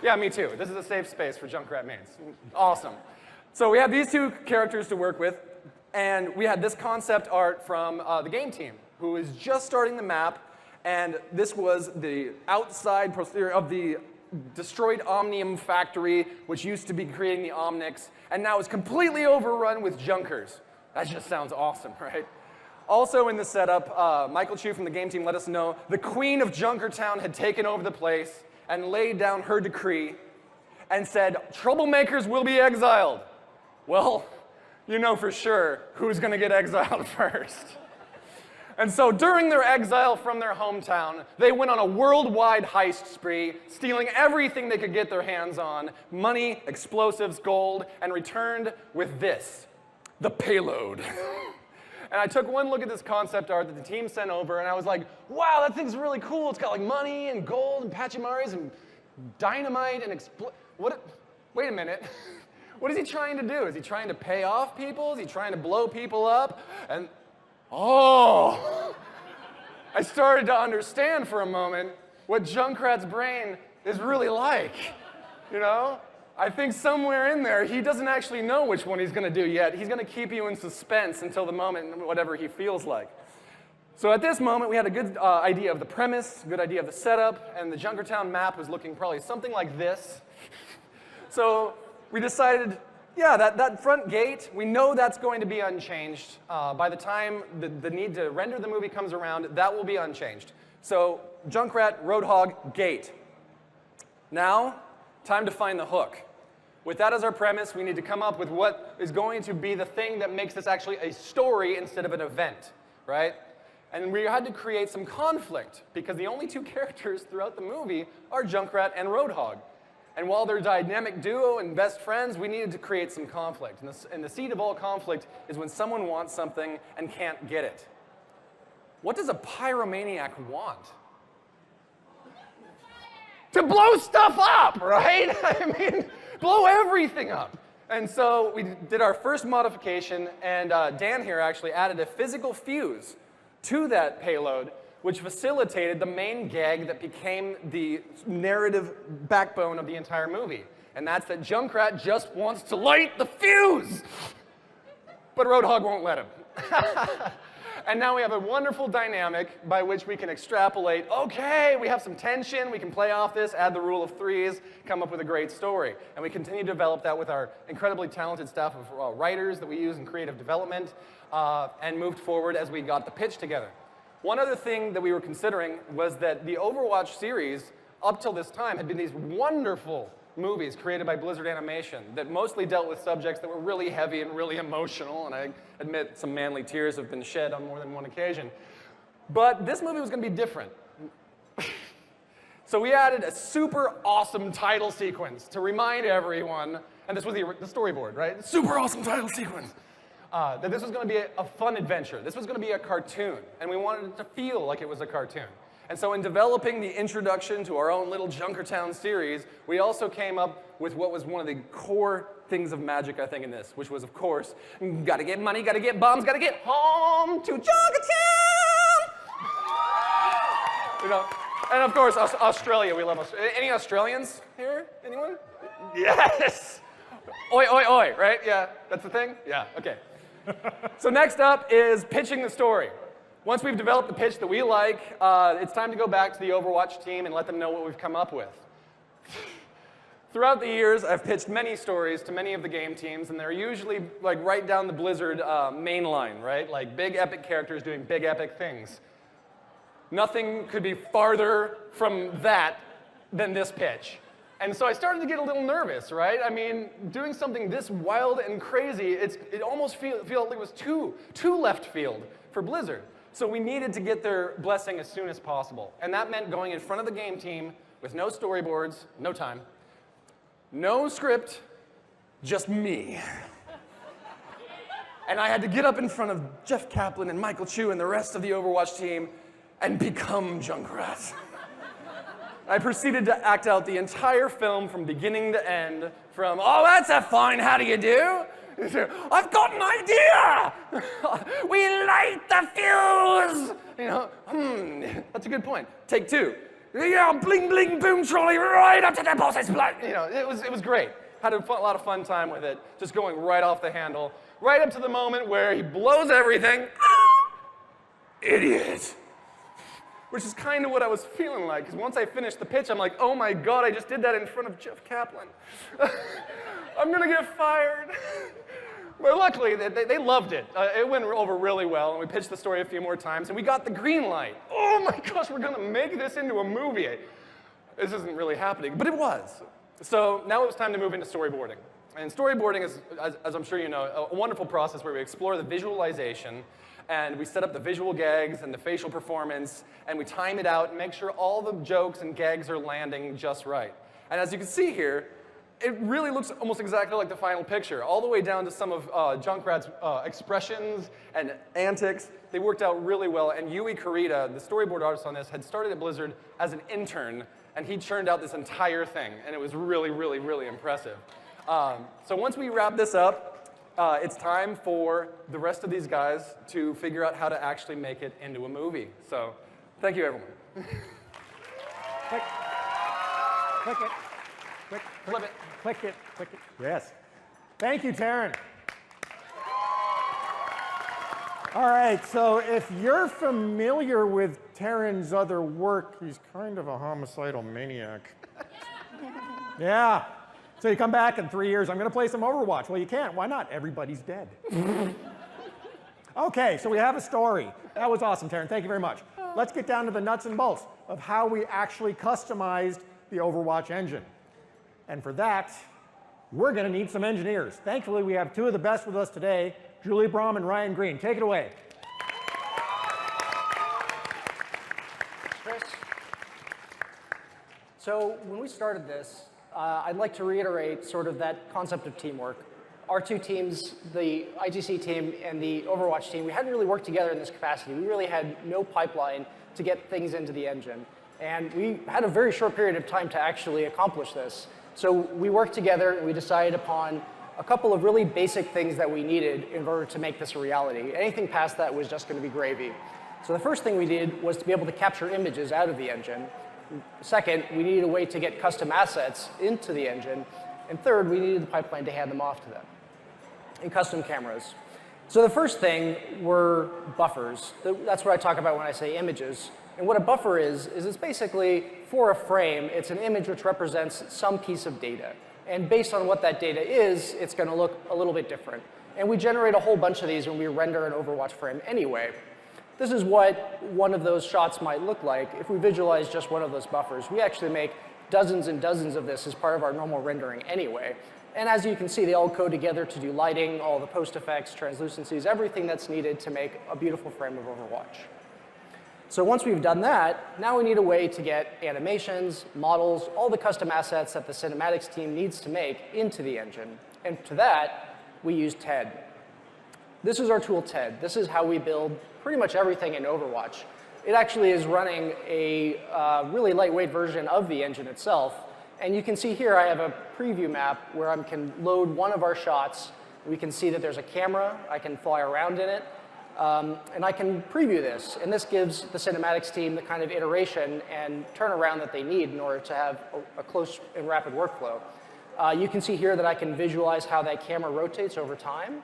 Yeah, me too. This is a safe space for Junkrat mains. Awesome. So we have these two characters to work with, and we had this concept art from the game team, who is just starting the map, and this was the outside posterior of the destroyed Omnium factory, which used to be creating the Omnics, and now is completely overrun with Junkers. That just sounds awesome, right? Also in the setup, Michael Chu from the game team let us know the Queen of Junkertown had taken over the place and laid down her decree and said, troublemakers will be exiled. Well, you know for sure who's going to get exiled first. And so during their exile from their hometown, they went on a worldwide heist spree, stealing everything they could get their hands on, money, explosives, gold, and returned with this, the payload. And I took one look at this concept art that the team sent over, and I was like, wow, that thing's really cool. It's got like money and gold and Pachimaris and dynamite and wait a minute. What is he trying to do? Is he trying to pay off people? Is he trying to blow people up? And oh, I started to understand for a moment what Junkrat's brain is really like, I think somewhere in there, he doesn't actually know which one he's going to do yet. He's going to keep you in suspense until the moment, whatever he feels like. So at this moment, we had a good idea of the premise, a good idea of the setup, and the Junkertown map was looking probably something like this. So we decided Yeah, that front gate, we know that's going to be unchanged. By the time the need to render the movie comes around, that will be unchanged. So, Junkrat, Roadhog, gate. Now, time to find the hook. With that as our premise, we need to come up with what is going to be the thing that makes this actually a story instead of an event, right? And we had to create some conflict, because the only two characters throughout the movie are Junkrat and Roadhog. And while they're a dynamic duo and best friends, we needed to create some conflict. And the seed of all conflict is when someone wants something and can't get it. What does a pyromaniac want? To blow stuff up, right? I mean, blow everything up. And so we did our first modification, and Dan here actually added a physical fuse to that payload, which facilitated the main gag that became the narrative backbone of the entire movie. And that's that Junkrat just wants to light the fuse! But Roadhog won't let him. And now we have a wonderful dynamic by which we can extrapolate, okay, we have some tension, we can play off this, add the rule of threes, come up with a great story. And we continue to develop that with our incredibly talented staff of writers that we use in creative development, and moved forward as we got the pitch together. One other thing that we were considering was that the Overwatch series, up till this time, had been these wonderful movies created by Blizzard Animation that mostly dealt with subjects that were really heavy and really emotional, and I admit some manly tears have been shed on more than one occasion. But this movie was going to be different. So we added a super awesome title sequence to remind everyone, and this was the storyboard, right? Super awesome title sequence. That this was going to be a fun adventure. This was going to be a cartoon, and we wanted it to feel like it was a cartoon. And so in developing the introduction to our own little Junkertown series, we also came up with what was one of the core things of magic, I think, in this, which was, of course, gotta get money, gotta get bombs, gotta get home to Junkertown! You know, and of course, Australia, we love Australia. Any Australians here? Anyone? Yes! Oi, oi, oi, right? Yeah, that's the thing? Yeah, okay. So next up is pitching the story. Once we've developed the pitch that we like, it's time to go back to the Overwatch team and let them know what we've come up with. Throughout the years, I've pitched many stories to many of the game teams, and they're usually like right down the Blizzard main line, right? Like big epic characters doing big epic things. Nothing could be farther from that than this pitch. And so I started to get a little nervous, right? I mean, doing something this wild and crazy, it almost felt like it was too left field for Blizzard. So we needed to get their blessing as soon as possible. And that meant going in front of the game team with no storyboards, no time, no script, just me. And I had to get up in front of Jeff Kaplan and Michael Chu and the rest of the Overwatch team and become Junkrat. I proceeded to act out the entire film from beginning to end, from, oh, that's a fine, how do you do? I've got an idea! We light the fuse! You know, that's a good point. Take two. Yeah, bling, bling, boom, trolley, right up to the boss's blood. You know, it was great. Had a lot of fun time with it, just going right off the handle, right up to the moment where he blows everything. Idiot. Which is kind of what I was feeling like, because once I finished the pitch, I'm like, oh my God, I just did that in front of Jeff Kaplan. I'm gonna get fired. But luckily, they loved it. It went over really well, and we pitched the story a few more times, and we got the green light. Oh my gosh, we're gonna make this into a movie. This isn't really happening, but it was. So now it was time to move into storyboarding. And storyboarding is, as I'm sure you know, a wonderful process where we explore the visualization, and we set up the visual gags and the facial performance, and we time it out and make sure all the jokes and gags are landing just right. And as you can see here, it really looks almost exactly like the final picture, all the way down to some of Junkrat's expressions and antics. They worked out really well, and Yui Kurita, the storyboard artist on this, had started at Blizzard as an intern, and he churned out this entire thing, and it was really, really, really impressive. So once we wrap this up, it's time for the rest of these guys to figure out how to actually make it into a movie. So thank you, everyone. Click it. Flip it. Click it. Click it. Yes. Thank you, Taryn. All right, so if you're familiar with Taryn's other work, he's kind of a homicidal maniac. Yeah. So you come back in 3 years, I'm going to play some Overwatch. Well, you can't. Why not? Everybody's dead. Okay, so we have a story. That was awesome, Taryn. Thank you very much. Let's get down to the nuts and bolts of how we actually customized the Overwatch engine. And for that, we're going to need some engineers. Thankfully, we have two of the best with us today, Julie Brom and Ryan Green. Take it away. Chris. So when we started this, I'd like to reiterate sort of that concept of teamwork. Our two teams, the IGC team and the Overwatch team, we hadn't really worked together in this capacity. We really had no pipeline to get things into the engine. And we had a very short period of time to actually accomplish this. So we worked together and we decided upon a couple of really basic things that we needed in order to make this a reality. Anything past that was just going to be gravy. So the first thing we did was to be able to capture images out of the engine. Second, we needed a way to get custom assets into the engine. And third, we needed the pipeline to hand them off to them. And custom cameras. So the first thing were buffers. That's what I talk about when I say images. And what a buffer is it's basically, for a frame, it's an image which represents some piece of data. And based on what that data is, it's going to look a little bit different. And we generate a whole bunch of these when we render an Overwatch frame anyway. This is what one of those shots might look like if we visualize just one of those buffers. We actually make dozens and dozens of this as part of our normal rendering anyway. And as you can see, they all code together to do lighting, all the post effects, translucencies, everything that's needed to make a beautiful frame of Overwatch. So once we've done that, now we need a way to get animations, models, all the custom assets that the cinematics team needs to make into the engine. And to that, we use TED. This is our tool TED. This is how we build pretty much everything in Overwatch. It actually is running a really lightweight version of the engine itself. And you can see here I have a preview map where I can load one of our shots. We can see that there's a camera. I can fly around in it. And I can preview this. And this gives the cinematics team the kind of iteration and turnaround that they need in order to have a close and rapid workflow. You can see here that I can visualize how that camera rotates over time.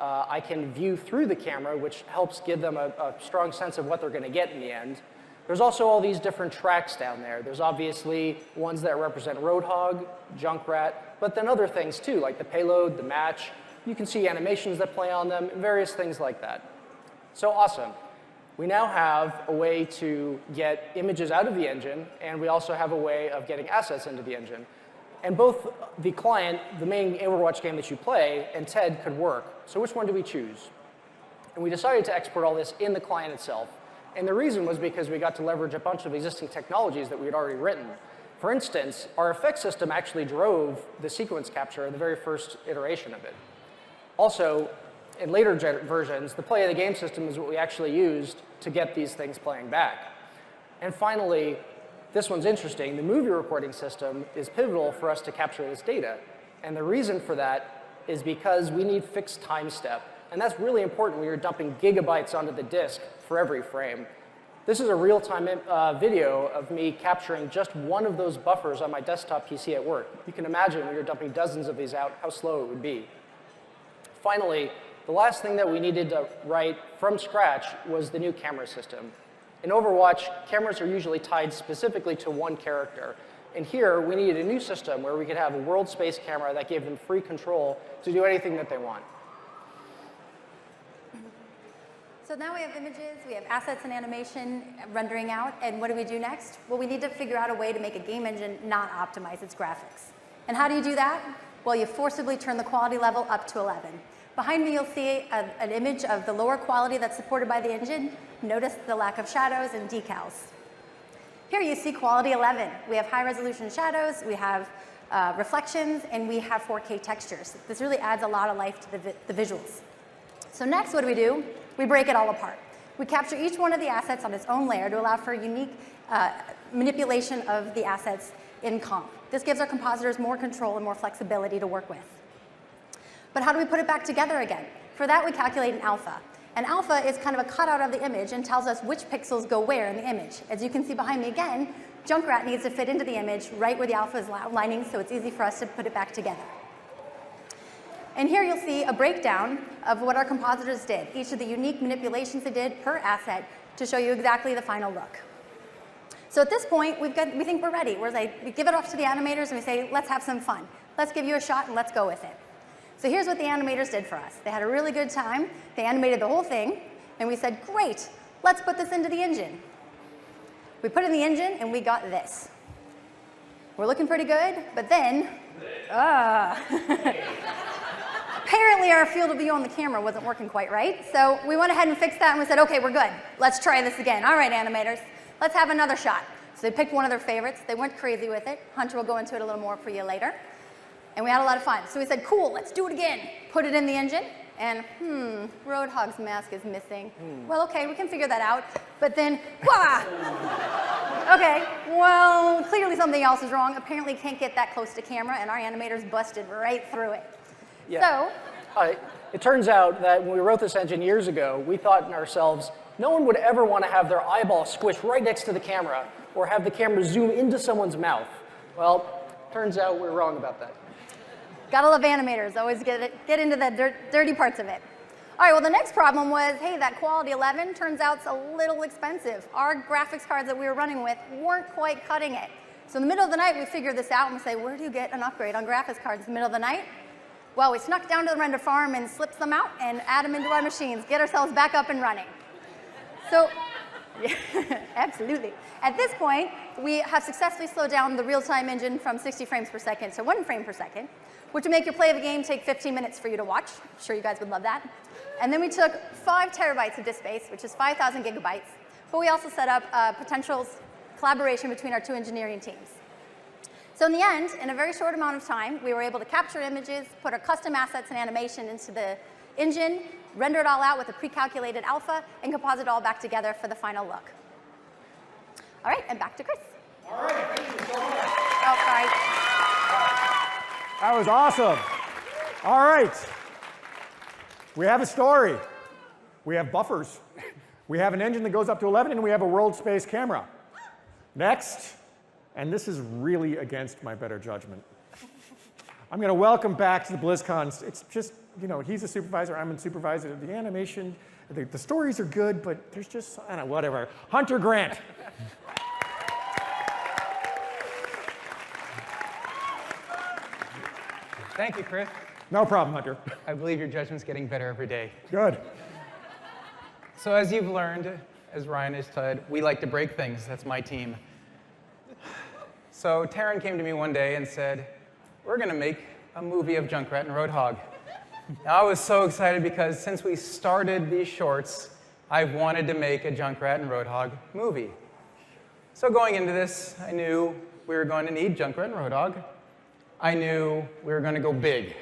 I can view through the camera, which helps give them a strong sense of what they're going to get in the end. There's also all these different tracks down there. There's obviously ones that represent Roadhog, Junkrat, but then other things too, like the payload, the match. You can see animations that play on them, and various things like that. So awesome. We now have a way to get images out of the engine, and we also have a way of getting assets into the engine. And both the client, the main Overwatch game that you play, and TED could work. So which one do we choose? And we decided to export all this in the client itself. And the reason was because we got to leverage a bunch of existing technologies that we had already written. For instance, our effects system actually drove the sequence capture in the very first iteration of it. Also, in later versions, the play of the game system is what we actually used to get these things playing back. And finally, this one's interesting. The movie recording system is pivotal for us to capture this data. And the reason for that is because we need fixed time step. And that's really important when you're dumping gigabytes onto the disk for every frame. This is a real-time video of me capturing just one of those buffers on my desktop PC at work. You can imagine when you're dumping dozens of these out, how slow it would be. Finally, the last thing that we needed to write from scratch was the new camera system. In Overwatch, cameras are usually tied specifically to one character. And here, we needed a new system where we could have a world space camera that gave them free control to do anything that they want. So now we have images, we have assets and animation rendering out, and what do we do next? Well, we need to figure out a way to make a game engine not optimize its graphics. And how do you do that? Well, you forcibly turn the quality level up to 11. Behind me, you'll see an image of the lower quality that's supported by the engine. Notice the lack of shadows and decals. Here you see quality 11. We have high resolution shadows, we have reflections, and we have 4K textures. This really adds a lot of life to the visuals. So next, what do? We break it all apart. We capture each one of the assets on its own layer to allow for unique manipulation of the assets in comp. This gives our compositors more control and more flexibility to work with. But how do we put it back together again? For that, we calculate an alpha. An alpha is kind of a cutout of the image and tells us which pixels go where in the image. As you can see behind me again, Junkrat needs to fit into the image right where the alpha is lining, so it's easy for us to put it back together. And here you'll see a breakdown of what our compositors did, each of the unique manipulations they did per asset to show you exactly the final look. So at this point, we think we're ready. We give it off to the animators and we say, let's have some fun. Let's give you a shot and let's go with it. So here's what the animators did for us. They had a really good time. They animated the whole thing. And we said, great, let's put this into the engine. We put it in the engine and we got this. We're looking pretty good, but then, apparently our field of view on the camera wasn't working quite right. So we went ahead and fixed that and we said, okay, we're good. Let's try this again. All right, animators, let's have another shot. So they picked one of their favorites. They went crazy with it. Hunter will go into it a little more for you later. And we had a lot of fun. So we said, cool, let's do it again. Put it in the engine, and Roadhog's mask is missing. Well, okay, we can figure that out. But then, okay, well, clearly something else is wrong. Apparently can't get that close to camera, and our animators busted right through it. Yeah. So, it turns out that when we wrote this engine years ago, we thought in ourselves, no one would ever want to have their eyeball squished right next to the camera or have the camera zoom into someone's mouth. Well, turns out we're wrong about that. Gotta love animators, always get into the dirty parts of it. All right, well, the next problem was, hey, that quality 11 turns out it's a little expensive. Our graphics cards that we were running with weren't quite cutting it. So in the middle of the night, we figured this out and we say, where do you get an upgrade on graphics cards in the middle of the night? Well, we snuck down to the render farm and slipped them out and add them into our machines, get ourselves back up and running. So, yeah, absolutely. At this point, we have successfully slowed down the real-time engine from 60 frames per second to 1 frame per second, which would make your play of a game take 15 minutes for you to watch. I'm sure you guys would love that. And then we took 5 terabytes of disk space, which is 5,000 gigabytes, but we also set up potential collaboration between our 2 engineering teams. So in the end, in a very short amount of time, we were able to capture images, put our custom assets and animation into the engine, render it all out with a pre-calculated alpha, and composite it all back together for the final look. All right, and back to Chris. All right, thank you so much. Oh, sorry. That was awesome. All right. We have a story. We have buffers. We have an engine that goes up to 11, and we have a world space camera. Next, and this is really against my better judgment, I'm going to welcome back to the BlizzCon. It's just, you know, he's a supervisor, I'm a supervisor. The animation, the stories are good, but there's just, I don't know, whatever. Hunter Grant. Thank you, Chris. No problem, Hunter. I believe your judgment's getting better every day. Good. So as you've learned, as Ryan has said, we like to break things. That's my team. So Taryn came to me one day and said, we're going to make a movie of Junkrat and Roadhog. Now, I was so excited because since we started these shorts, I've wanted to make a Junkrat and Roadhog movie. So going into this, I knew we were going to need Junkrat and Roadhog. I knew we were going to go big.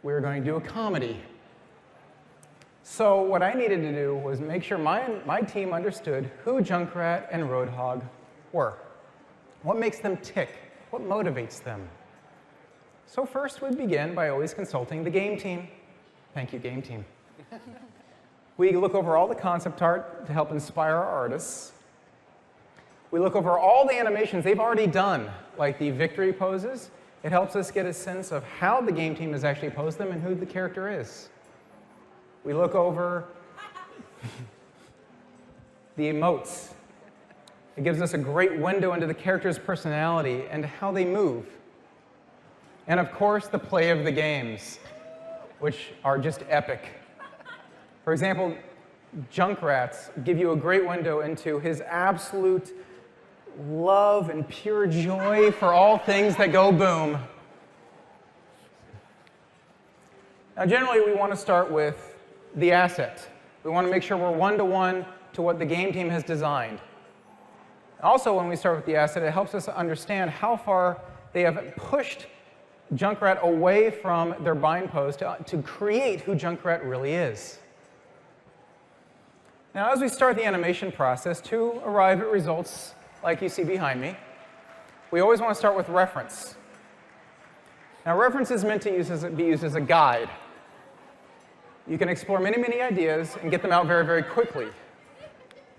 We were going to do a comedy. So what I needed to do was make sure my team understood who Junkrat and Roadhog were. What makes them tick? What motivates them? So first, we begin by always consulting the game team. Thank you, game team. We look over all the concept art to help inspire our artists. We look over all the animations they've already done, like the victory poses. It helps us get a sense of how the game team has actually posed them and who the character is. We look over the emotes. It gives us a great window into the character's personality and how they move. And of course, the play of the games, which are just epic. For example, Junkrats give you a great window into his absolute love and pure joy for all things that go boom. Now, generally, we want to start with the asset. We want to make sure we're one-to-one to what the game team has designed. Also, when we start with the asset, it helps us understand how far they have pushed Junkrat away from their bind pose to create who Junkrat really is. Now, as we start the animation process to arrive at results like you see behind me, we always want to start with reference. Now, reference is meant to be used as a guide. You can explore many, many ideas and get them out very, very quickly.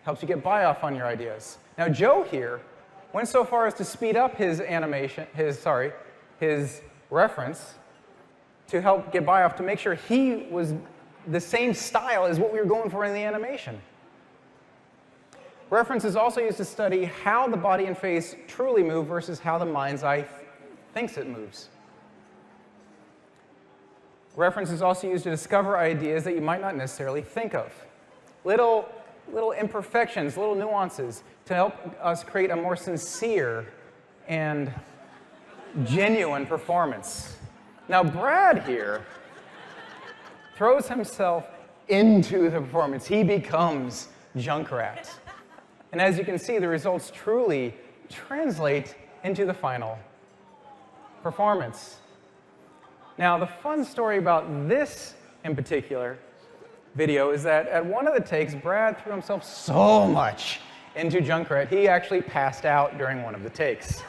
Helps you get buy-off on your ideas. Now, Joe here went so far as to speed up his animation, his reference to help get buy-off to make sure he was the same style as what we were going for in the animation. Reference is also used to study how the body and face truly move versus how the mind's eye thinks it moves. Reference is also used to discover ideas that you might not necessarily think of. Little imperfections, little nuances to help us create a more sincere and genuine performance. Now, Brad here throws himself into the performance. He becomes Junkrat. And as you can see, the results truly translate into the final performance. Now, the fun story about this in particular video is that at one of the takes, Brad threw himself so much into Junkrat, he actually passed out during one of the takes.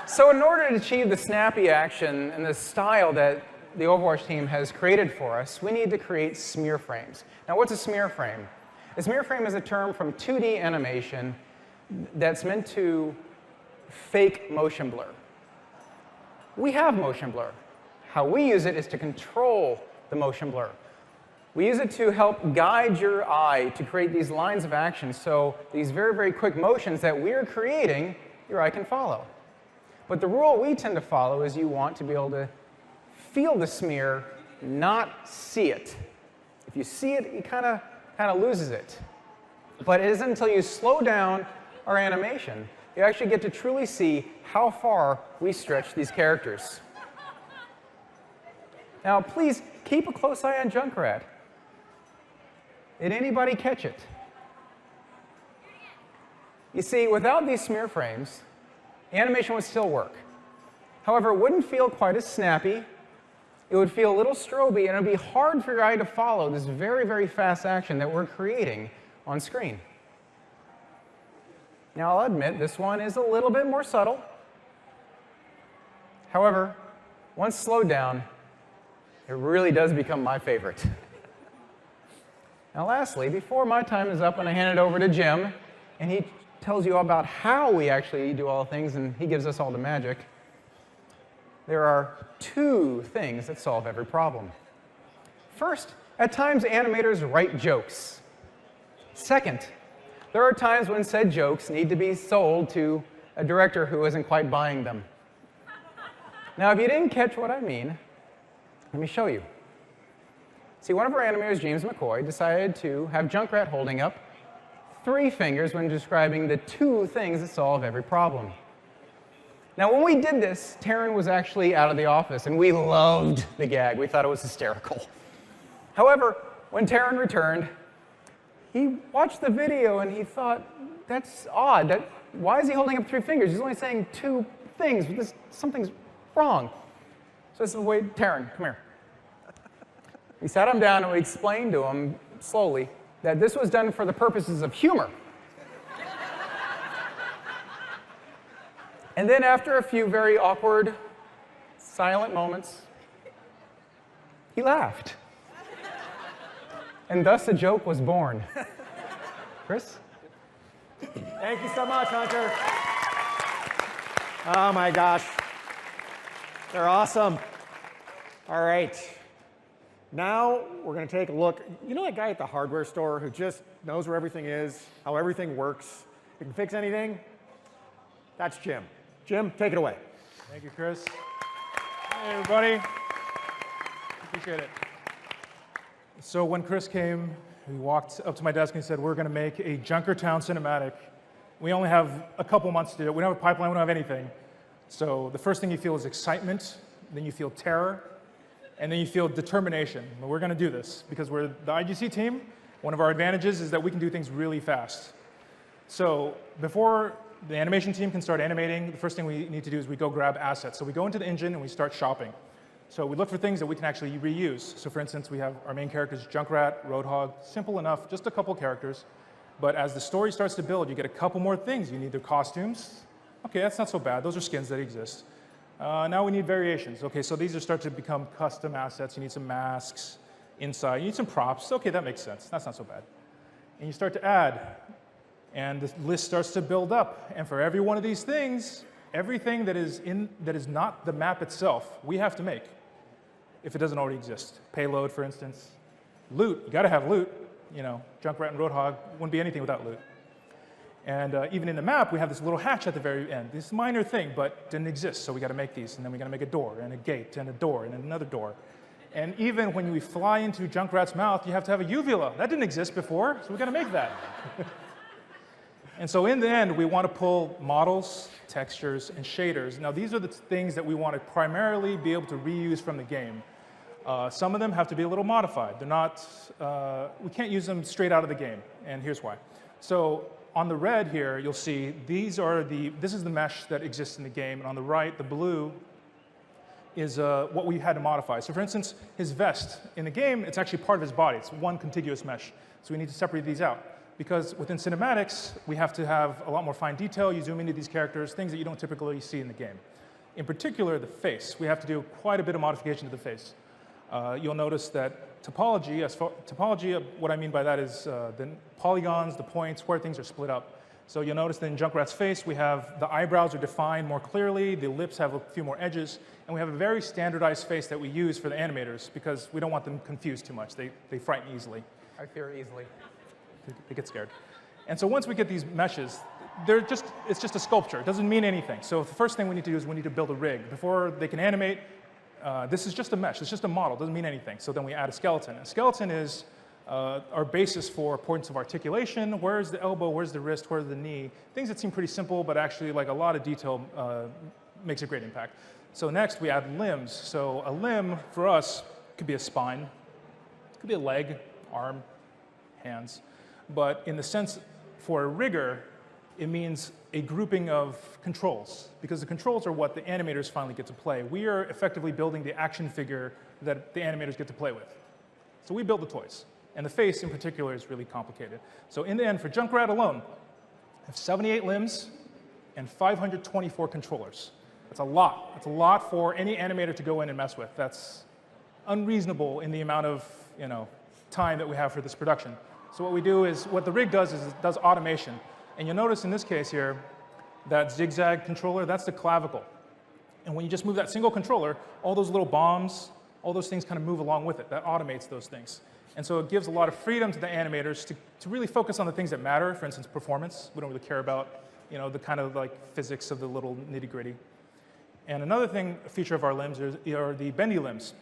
So in order to achieve the snappy action and the style that the Overwatch team has created for us, we need to create smear frames. Now, what's a smear frame? A smear frame is a term from 2D animation that's meant to fake motion blur. We have motion blur. How we use it is to control the motion blur. We use it to help guide your eye to create these lines of action, so these very, very quick motions that we're creating, your eye can follow. But the rule we tend to follow is you want to be able to feel the smear, not see it. If you see it, you kind of loses it. But it isn't until you slow down our animation, you actually get to truly see how far we stretch these characters. Now, please keep a close eye on Junkrat. Did anybody catch it? You see, without these smear frames, the animation would still work. However, it wouldn't feel quite as snappy. It would feel a little stroby, and it would be hard for your eye to follow this very, very fast action that we're creating on screen. Now, I'll admit, this one is a little bit more subtle. However, once slowed down, it really does become my favorite. Now, lastly, before my time is up and I hand it over to Jim, and he tells you about how we actually do all things, and he gives us all the magic, there are two things that solve every problem. First, at times animators write jokes. Second, there are times when said jokes need to be sold to a director who isn't quite buying them. Now, if you didn't catch what I mean, let me show you. See, one of our animators, James McCoy, decided to have Junkrat holding up 3 fingers when describing the 2 things that solve every problem. Now, when we did this, Taryn was actually out of the office, and we loved the gag. We thought it was hysterical. However, when Taryn returned, he watched the video and he thought, that's odd. Why is he holding up 3 fingers? He's only saying 2 things. Something's wrong. So I said, wait, Taryn, come here. We sat him down and we explained to him slowly that this was done for the purposes of humor. And then after a few very awkward, silent moments, he laughed. And thus a joke was born. Chris? Thank you so much, Hunter. Oh my gosh. They're awesome. All right. Now we're going to take a look. You know that guy at the hardware store who just knows where everything is, how everything works, he can fix anything? That's Jim. Jim, take it away. Thank you, Chris. Hey, everybody. Appreciate it. So when Chris came, he walked up to my desk and he said, we're going to make a Junkertown cinematic. We only have a couple months to do it. We don't have a pipeline. We don't have anything. So the first thing you feel is excitement. Then you feel terror. And then you feel determination. We're going to do this because we're the IGC team. One of our advantages is that we can do things really fast. So before the animation team can start animating, the first thing we need to do is we go grab assets. So we go into the engine and we start shopping. So we look for things that we can actually reuse. So for instance, we have our main characters, Junkrat, Roadhog, simple enough, just a couple characters. But as the story starts to build, you get a couple more things. You need their costumes. Okay, that's not so bad. Those are skins that exist. Now we need variations. Okay, so these are start to become custom assets. You need some masks inside. You need some props. Okay, that makes sense. That's not so bad. And you start to add. And the list starts to build up. And for every one of these things, everything that is not the map itself, we have to make if it doesn't already exist. Payload, for instance. Loot, you got to have loot. You know, Junkrat and Roadhog wouldn't be anything without loot. And even in the map, we have this little hatch at the very end. This minor thing, but didn't exist, so we got to make these. And then we got to make a door, and a gate, and a door, and another door. And even when we fly into Junkrat's mouth, you have to have a uvula. That didn't exist before, so we got to make that. And so in the end, we want to pull models, textures, and shaders. Now, these are the things that we want to primarily be able to reuse from the game. Some of them have to be a little modified. They're not, we can't use them straight out of the game, and here's why. So on the red here, you'll see this is the mesh that exists in the game, and on the right, the blue is what we had to modify. So for instance, his vest, in the game, it's actually part of his body. It's one contiguous mesh. So we need to separate these out. Because within cinematics, we have to have a lot more fine detail. You zoom into these characters, things that you don't typically see in the game. In particular, the face. We have to do quite a bit of modification to the face. You'll notice that topology, what I mean by that is the polygons, the points, where things are split up. So you'll notice that in Junkrat's face, we have the eyebrows are defined more clearly, the lips have a few more edges, and we have a very standardized face that we use for the animators because we don't want them confused too much. They frighten easily. I fear easily. They get scared. And so once we get these meshes, it's just a sculpture. It doesn't mean anything. So the first thing we need to do is we need to build a rig. Before they can animate, this is just a mesh. It's just a model. It doesn't mean anything. So then we add a skeleton. A skeleton is our basis for points of articulation. Where's the elbow? Where's the wrist? Where's the knee? Things that seem pretty simple, but actually like a lot of detail makes a great impact. So next we add limbs. So a limb for us could be a spine. It could be a leg, arm, hands. But in the sense for a rigger, it means a grouping of controls, because the controls are what the animators finally get to play. We are effectively building the action figure that the animators get to play with. So we build the toys. And the face in particular is really complicated. So in the end, for Junkrat alone, I have 78 limbs and 524 controllers. That's a lot. That's a lot for any animator to go in and mess with. That's unreasonable in the amount of time that we have for this production. So what we do is, what the rig does is it does automation. And you'll notice in this case here, that zigzag controller, that's the clavicle. And when you just move that single controller, all those little bombs, all those things kind of move along with it. That automates those things. And so it gives a lot of freedom to the animators to really focus on the things that matter. For instance, performance. We don't really care about the kind of like physics of the little nitty-gritty. And another feature of our limbs are the bendy limbs.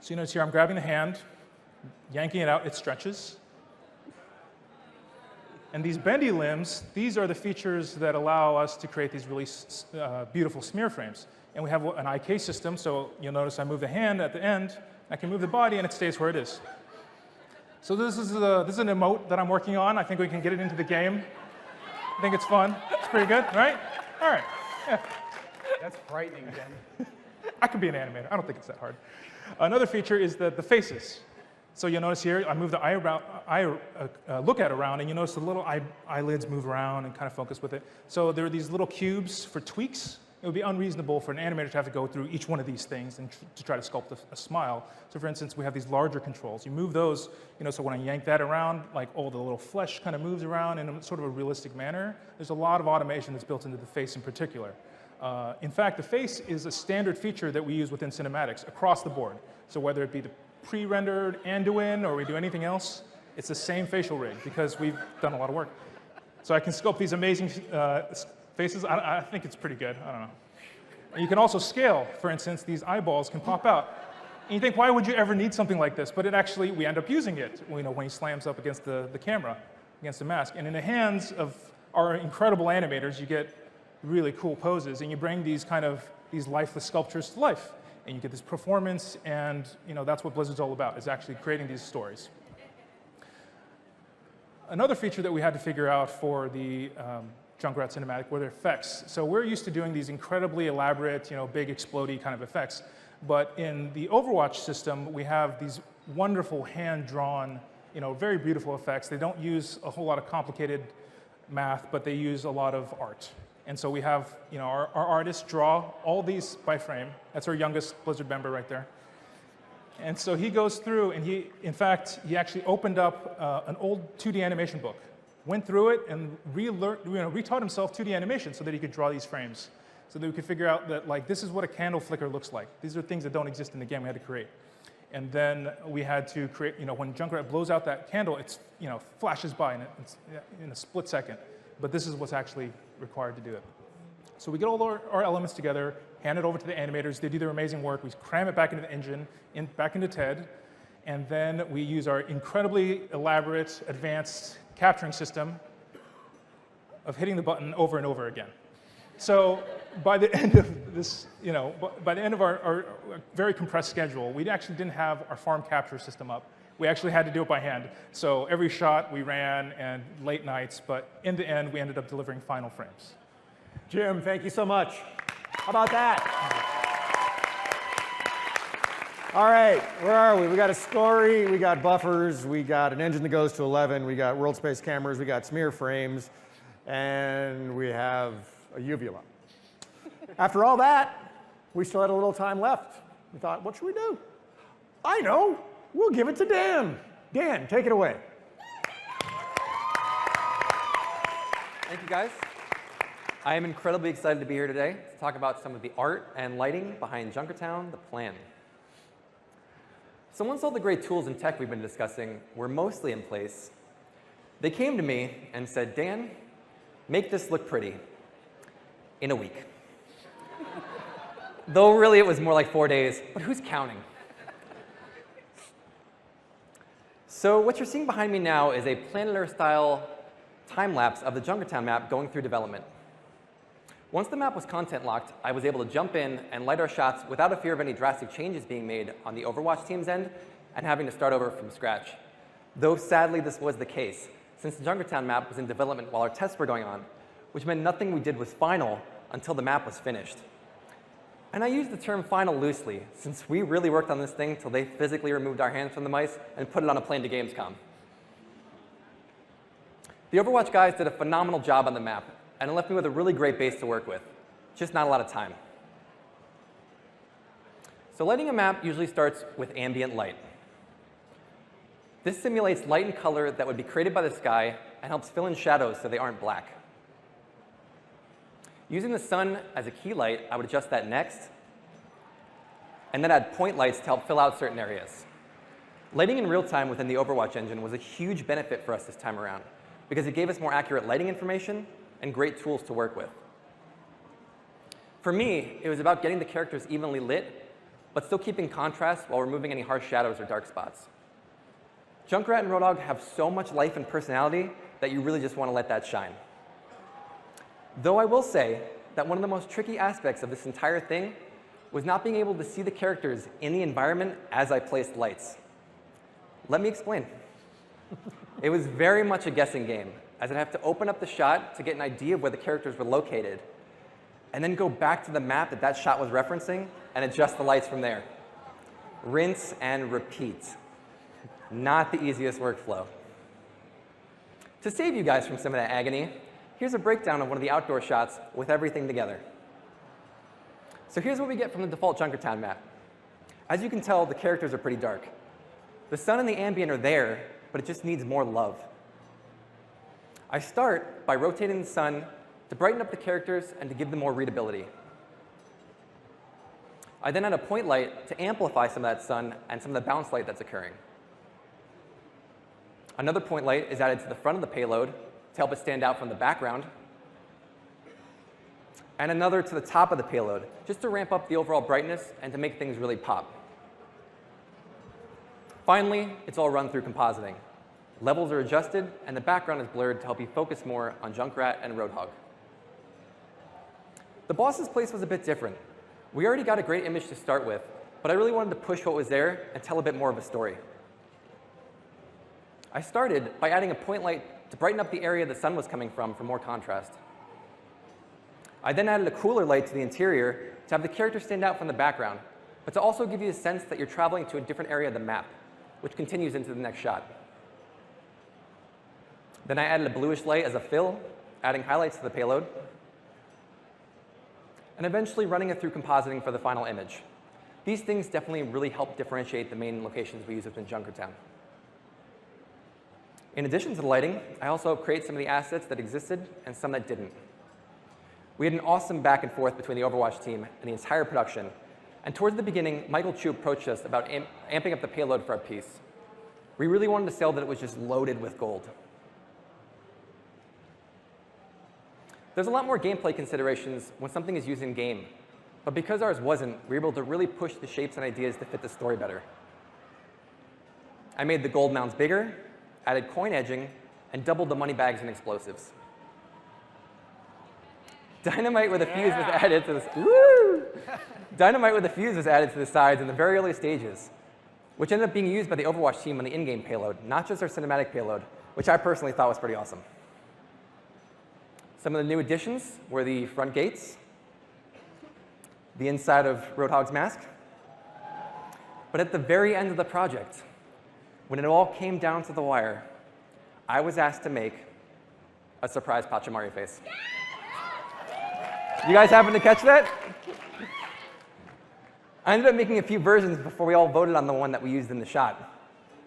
So you notice here I'm grabbing the hand, yanking it out, it stretches. And these bendy limbs, these are the features that allow us to create these really beautiful smear frames. And we have an IK system, so you'll notice I move the hand at the end, I can move the body, and it stays where it is. So this is an emote that I'm working on. I think we can get it into the game. I think it's fun. It's pretty good, right? All right. Yeah. That's frightening, Jen. I could be an animator. I don't think it's that hard. Another feature is the faces. So you'll notice here, I move the look at around, and you notice the little eyelids move around and kind of focus with it. So there are these little cubes for tweaks. It would be unreasonable for an animator to have to go through each one of these things and to try to sculpt a smile. So for instance, we have these larger controls. You move those, so when I yank that around, like all the little flesh kind of moves around in a sort of a realistic manner. There's a lot of automation that's built into the face in particular. In fact, the face is a standard feature that we use within cinematics across the board. So whether it be the pre-rendered Anduin or we do anything else, it's the same facial rig because we've done a lot of work. So I can sculpt these amazing faces. I think it's pretty good. I don't know. And you can also scale. For instance, these eyeballs can pop out. And you think, why would you ever need something like this? But we end up using it when he slams up against the camera, against the mask. And in the hands of our incredible animators, you get really cool poses, and you bring these lifeless sculptures to life. And you get this performance, and that's what Blizzard's all about, is actually creating these stories. Another feature that we had to figure out for the Junkrat cinematic were their effects. So we're used to doing these incredibly elaborate, big explodey kind of effects. But in the Overwatch system, we have these wonderful hand-drawn, very beautiful effects. They don't use a whole lot of complicated math, but they use a lot of art. And so we have, our artists draw all these by frame. That's our youngest Blizzard member right there. And so he goes through, and he actually opened up an old 2D animation book, went through it, and retaught himself 2D animation so that he could draw these frames, so that we could figure out that, this is what a candle flicker looks like. These are things that don't exist in the game we had to create. And then we had to create, when Junkrat blows out that candle, it's, flashes by it's in a split second. But this is what's actually required to do it. So we get all our elements together, hand it over to the animators. They do their amazing work. We cram it back into the engine, back into TED. And then we use our incredibly elaborate, advanced capturing system of hitting the button over and over again. So by the end of this, by the end of our very compressed schedule, we actually didn't have our farm capture system up. We actually had to do it by hand. So every shot we ran and late nights, but in the end, we ended up delivering final frames. Jim, thank you so much. How about that? All right, where are we? We got a story, we got buffers, we got an engine that goes to 11, we got world space cameras, we got smear frames, and we have a uvula. After all that, we still had a little time left. We thought, what should we do? I know, we'll give it to Dan. Dan, take it away. Thank you, guys. I am incredibly excited to be here today to talk about some of the art and lighting behind Junkertown, the plan. So once all the great tools and tech we've been discussing were mostly in place, they came to me and said, Dan, make this look pretty in a week. Though really it was more like 4 days, but who's counting? So what you're seeing behind me now is a Planeter-style time-lapse of the Junkertown map going through development. Once the map was content locked, I was able to jump in and light our shots without a fear of any drastic changes being made on the Overwatch team's end and having to start over from scratch. Though sadly this was the case, since the Junkertown map was in development while our tests were going on, which meant nothing we did was final until the map was finished. And I use the term final loosely, since we really worked on this thing till they physically removed our hands from the mice and put it on a plane to Gamescom. The Overwatch guys did a phenomenal job on the map, and it left me with a really great base to work with, just not a lot of time. So lighting a map usually starts with ambient light. This simulates light and color that would be created by the sky and helps fill in shadows so they aren't black. Using the sun as a key light, I would adjust that next, and then add point lights to help fill out certain areas. Lighting in real time within the Overwatch engine was a huge benefit for us this time around, because it gave us more accurate lighting information and great tools to work with. For me, it was about getting the characters evenly lit, but still keeping contrast while removing any harsh shadows or dark spots. Junkrat and Roadhog have so much life and personality that you really just want to let that shine. Though I will say that one of the most tricky aspects of this entire thing was not being able to see the characters in the environment as I placed lights. Let me explain. It was very much a guessing game, as I'd have to open up the shot to get an idea of where the characters were located, and then go back to the map that that shot was referencing and adjust the lights from there. Rinse and repeat. Not the easiest workflow. To save you guys from some of that agony, here's a breakdown of one of the outdoor shots with everything together. So here's what we get from the default Junkertown map. As you can tell, the characters are pretty dark. The sun and the ambient are there, but it just needs more love. I start by rotating the sun to brighten up the characters and to give them more readability. I then add a point light to amplify some of that sun and some of the bounce light that's occurring. Another point light is added to the front of the payload to help it stand out from the background. And another to the top of the payload, just to ramp up the overall brightness and to make things really pop. Finally, it's all run through compositing. Levels are adjusted, and the background is blurred to help you focus more on Junkrat and Roadhog. The boss's place was a bit different. We already got a great image to start with, but I really wanted to push what was there and tell a bit more of a story. I started by adding a point light to brighten up the area the sun was coming from for more contrast. I then added a cooler light to the interior to have the character stand out from the background, but to also give you a sense that you're traveling to a different area of the map, which continues into the next shot. Then I added a bluish light as a fill, adding highlights to the payload, and eventually running it through compositing for the final image. These things definitely really help differentiate the main locations we use within Junkertown. In addition to the lighting, I also create some of the assets that existed and some that didn't. We had an awesome back and forth between the Overwatch team and the entire production, And towards the beginning, Michael Chu approached us about amping up the payload for our piece. We really wanted to sell that it was just loaded with gold. There's a lot more gameplay considerations when something is used in game. But because ours wasn't, we were able to really push the shapes and ideas to fit the story better. I made the gold mounds bigger, added coin edging, and doubled the money bags and explosives. Dynamite with a fuse was added to this. Woo! Dynamite with a fuse was added to the sides in the very early stages, which ended up being used by the Overwatch team on the in-game payload, not just our cinematic payload, which I personally thought was pretty awesome. Some of the new additions were the front gates, the inside of Roadhog's mask. But at the very end of the project, when it all came down to the wire, I was asked to make a surprise Pachamari face. You guys happen to catch that? I ended up making a few versions before we all voted on the one that we used in the shot.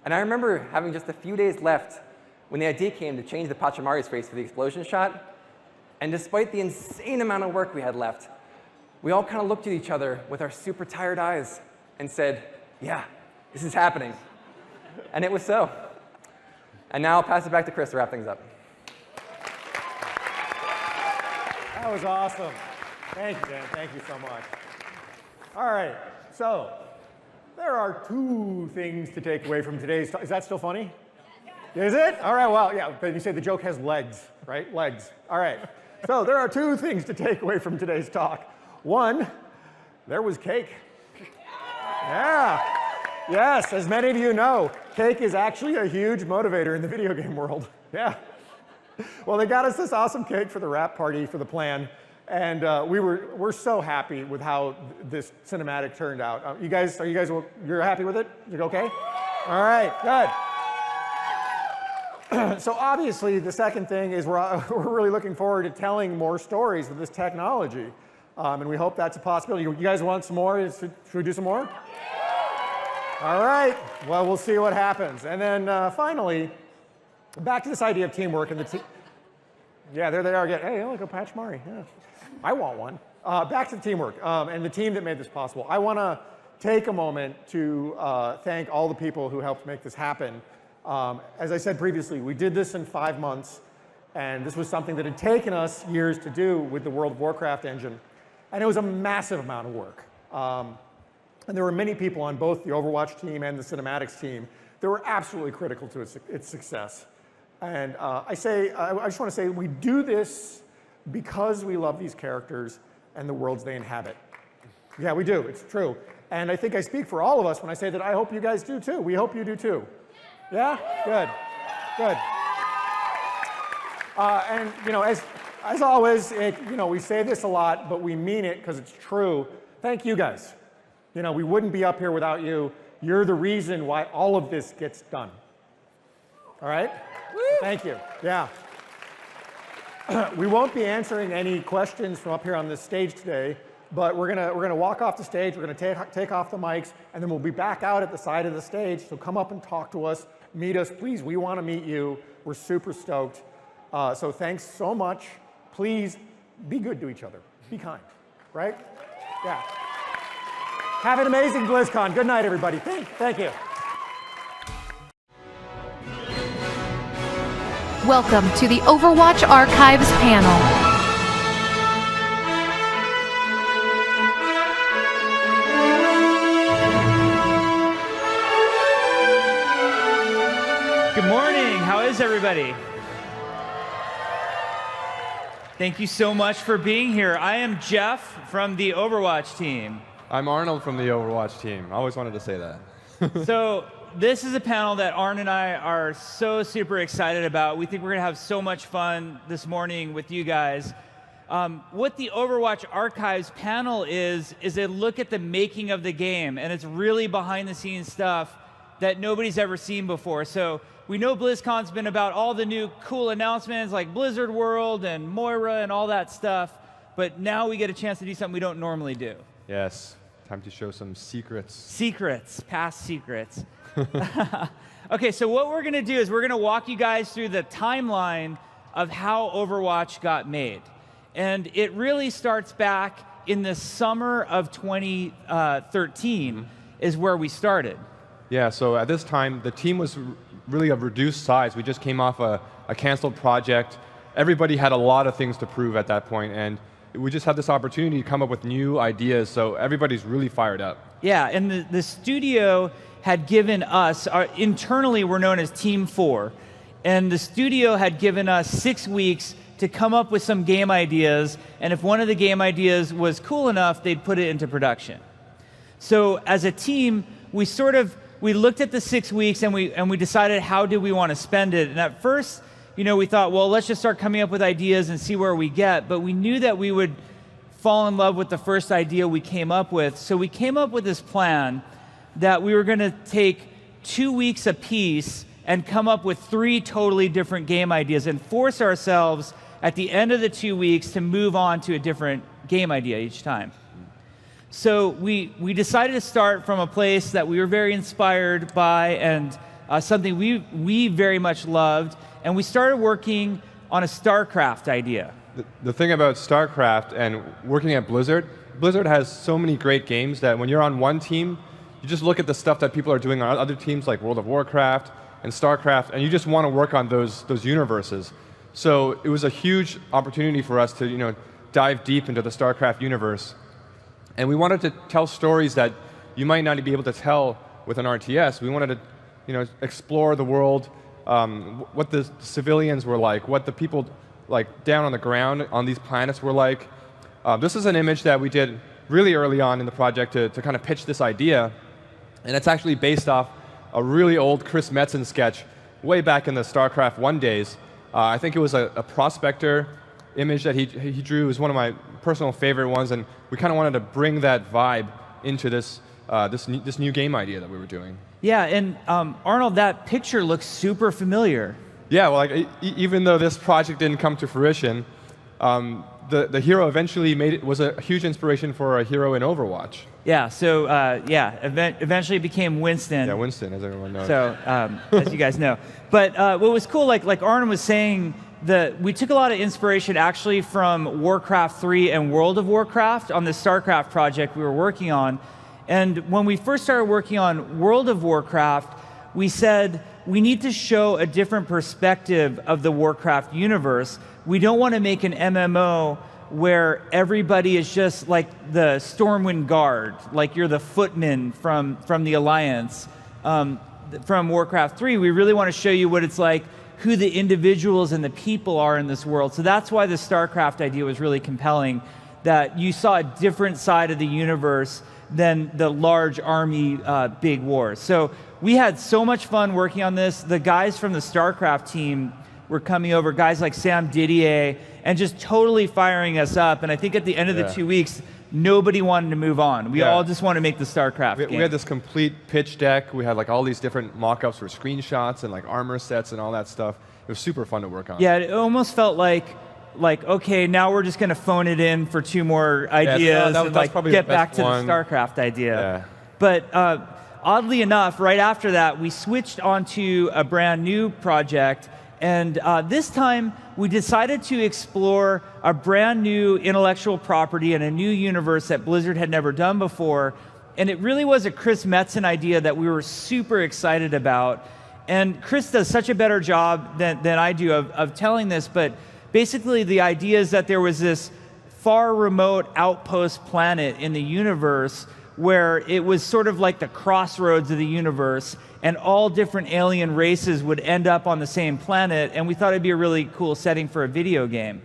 And I remember having just a few days left when the idea came to change the Pachamari's face for the explosion shot. And despite the insane amount of work we had left, we all kind of looked at each other with our super tired eyes and said, yeah, this is happening. And it was so. And now I'll pass it back to Chris to wrap things up. That was awesome. Thank you, Dan. Thank you so much. All right, so there are two things to take away from today's talk. Is that still funny? Is it? All right, well, yeah, but you say the joke has legs, right? Legs. All right. So there are two things to take away from today's talk. One, there was cake. Yeah. Yes, as many of you know, cake is actually a huge motivator in the video game world. Yeah. Well, they got us this awesome cake for the wrap party for the plan, and we're so happy with how this cinematic turned out. You're happy with it? You're okay? All right, good. So obviously, the second thing is we're really looking forward to telling more stories with this technology, and we hope that's a possibility. You guys want some more? Should we do some more? All right. Well, we'll see what happens. And then finally, back to this idea of teamwork and the team. Yeah, there they are again. Hey, look, a Pachmari. Yeah. I want one. Back to the teamwork and the team that made this possible. I want to take a moment to thank all the people who helped make this happen. As I said previously, we did this in 5 months, and this was something that had taken us years to do with the World of Warcraft engine. And it was a massive amount of work. And there were many people on both the Overwatch team and the cinematics team that were absolutely critical to its success. And I just want to say we do this because we love these characters and the worlds they inhabit. Yeah, we do. It's true. And I think I speak for all of us when I say that I hope you guys do too. We hope you do too. Yeah? Good. Good. And you know, as always, we say this a lot, but we mean it because it's true. Thank you guys. You know, we wouldn't be up here without you. You're the reason why all of this gets done. All right? Woo! Thank you. Yeah. We won't be answering any questions from up here on this stage today, but we're gonna walk off the stage. We're gonna take off the mics, and then we'll be back out at the side of the stage. So come up and talk to us, meet us, please. We want to meet you. We're super stoked. So thanks so much. Please be good to each other. Be kind. Right? Yeah. Have an amazing BlizzCon. Good night, everybody. Thank you. Welcome to the Overwatch Archives panel. Good morning. How is everybody? Thank you so much for being here. I am Jeff from the Overwatch team. I'm Arnold from the Overwatch team. I always wanted to say that. So this is a panel that Arn and I are so super excited about. We think we're going to have so much fun this morning with you guys. What the Overwatch Archives panel is a look at the making of the game, and it's really behind-the-scenes stuff that nobody's ever seen before. So we know BlizzCon's been about all the new cool announcements like Blizzard World and Moira and all that stuff, but now we get a chance to do something we don't normally do. Yes. Time to show some secrets. Secrets, past secrets. Okay, so what we're going to do is we're going to walk you guys through the timeline of how Overwatch got made. And it really starts back in the summer of 2013 is where we started. Yeah, so at this time, the team was really a reduced size. We just came off a canceled project. Everybody had a lot of things to prove at that point, and we just had this opportunity to come up with new ideas, so everybody's really fired up. Yeah, and the studio had given us, internally we're known as Team 4, and the studio had given us 6 weeks to come up with some game ideas, and if one of the game ideas was cool enough, they'd put it into production. So as a team, we looked at the 6 weeks and we decided how do we want to spend it. And at first, we thought, well, let's just start coming up with ideas and see where we get. But we knew that we would fall in love with the first idea we came up with. So we came up with this plan that we were going to take 2 weeks apiece and come up with 3 totally different game ideas and force ourselves at the end of the 2 weeks to move on to a different game idea each time. So we decided to start from a place that we were very inspired by and something we very much loved, and we started working on a StarCraft idea. The thing about StarCraft and working at Blizzard has so many great games that when you're on one team, you just look at the stuff that people are doing on other teams like World of Warcraft and StarCraft, and you just want to work on those universes. So it was a huge opportunity for us to dive deep into the StarCraft universe. And we wanted to tell stories that you might not be able to tell with an RTS. We wanted to explore the world, what the civilians were like, what the people like down on the ground on these planets were like. This is an image that we did really early on in the project to kind of pitch this idea. And it's actually based off a really old Chris Metzen sketch way back in the StarCraft 1 days. I think it was a prospector image that he drew. It was one of my personal favorite ones, and we kind of wanted to bring that vibe into this new game idea that we were doing. Yeah, and Arnold, that picture looks super familiar. Yeah, well, even though this project didn't come to fruition, the hero eventually was a huge inspiration for a hero in Overwatch. Yeah, so eventually it became Winston. Yeah, Winston, as everyone knows. So, as you guys know. But what was cool, like Arnold was saying, we took a lot of inspiration actually from Warcraft 3 and World of Warcraft on the StarCraft project we were working on. And when we first started working on World of Warcraft, we said we need to show a different perspective of the Warcraft universe. We don't want to make an MMO where everybody is just like the Stormwind Guard, like you're the footman from the Alliance. From Warcraft 3, we really want to show you what it's like, who the individuals and the people are in this world. So that's why the StarCraft idea was really compelling, that you saw a different side of the universe than the large army big wars. So we had so much fun working on this. The guys from the StarCraft team were coming over, guys like Sam Didier, and just totally firing us up. And I think at the end of the 2 weeks, nobody wanted to move on. We all just want to make the StarCraft game. We had this complete pitch deck. We had like all these different mock-ups for screenshots and like armor sets and all that stuff. It was super fun to work on. Yeah, it almost felt like okay, now we're just going to phone it in for 2 more ideas and like get back to the StarCraft idea. Yeah. But oddly enough, right after that, we switched onto a brand new project. And this time, we decided to explore a brand new intellectual property and a new universe that Blizzard had never done before. And it really was a Chris Metzen idea that we were super excited about. And Chris does such a better job than I do of telling this, but basically the idea is that there was this far remote outpost planet in the universe where it was sort of like the crossroads of the universe, and all different alien races would end up on the same planet, and we thought it'd be a really cool setting for a video game.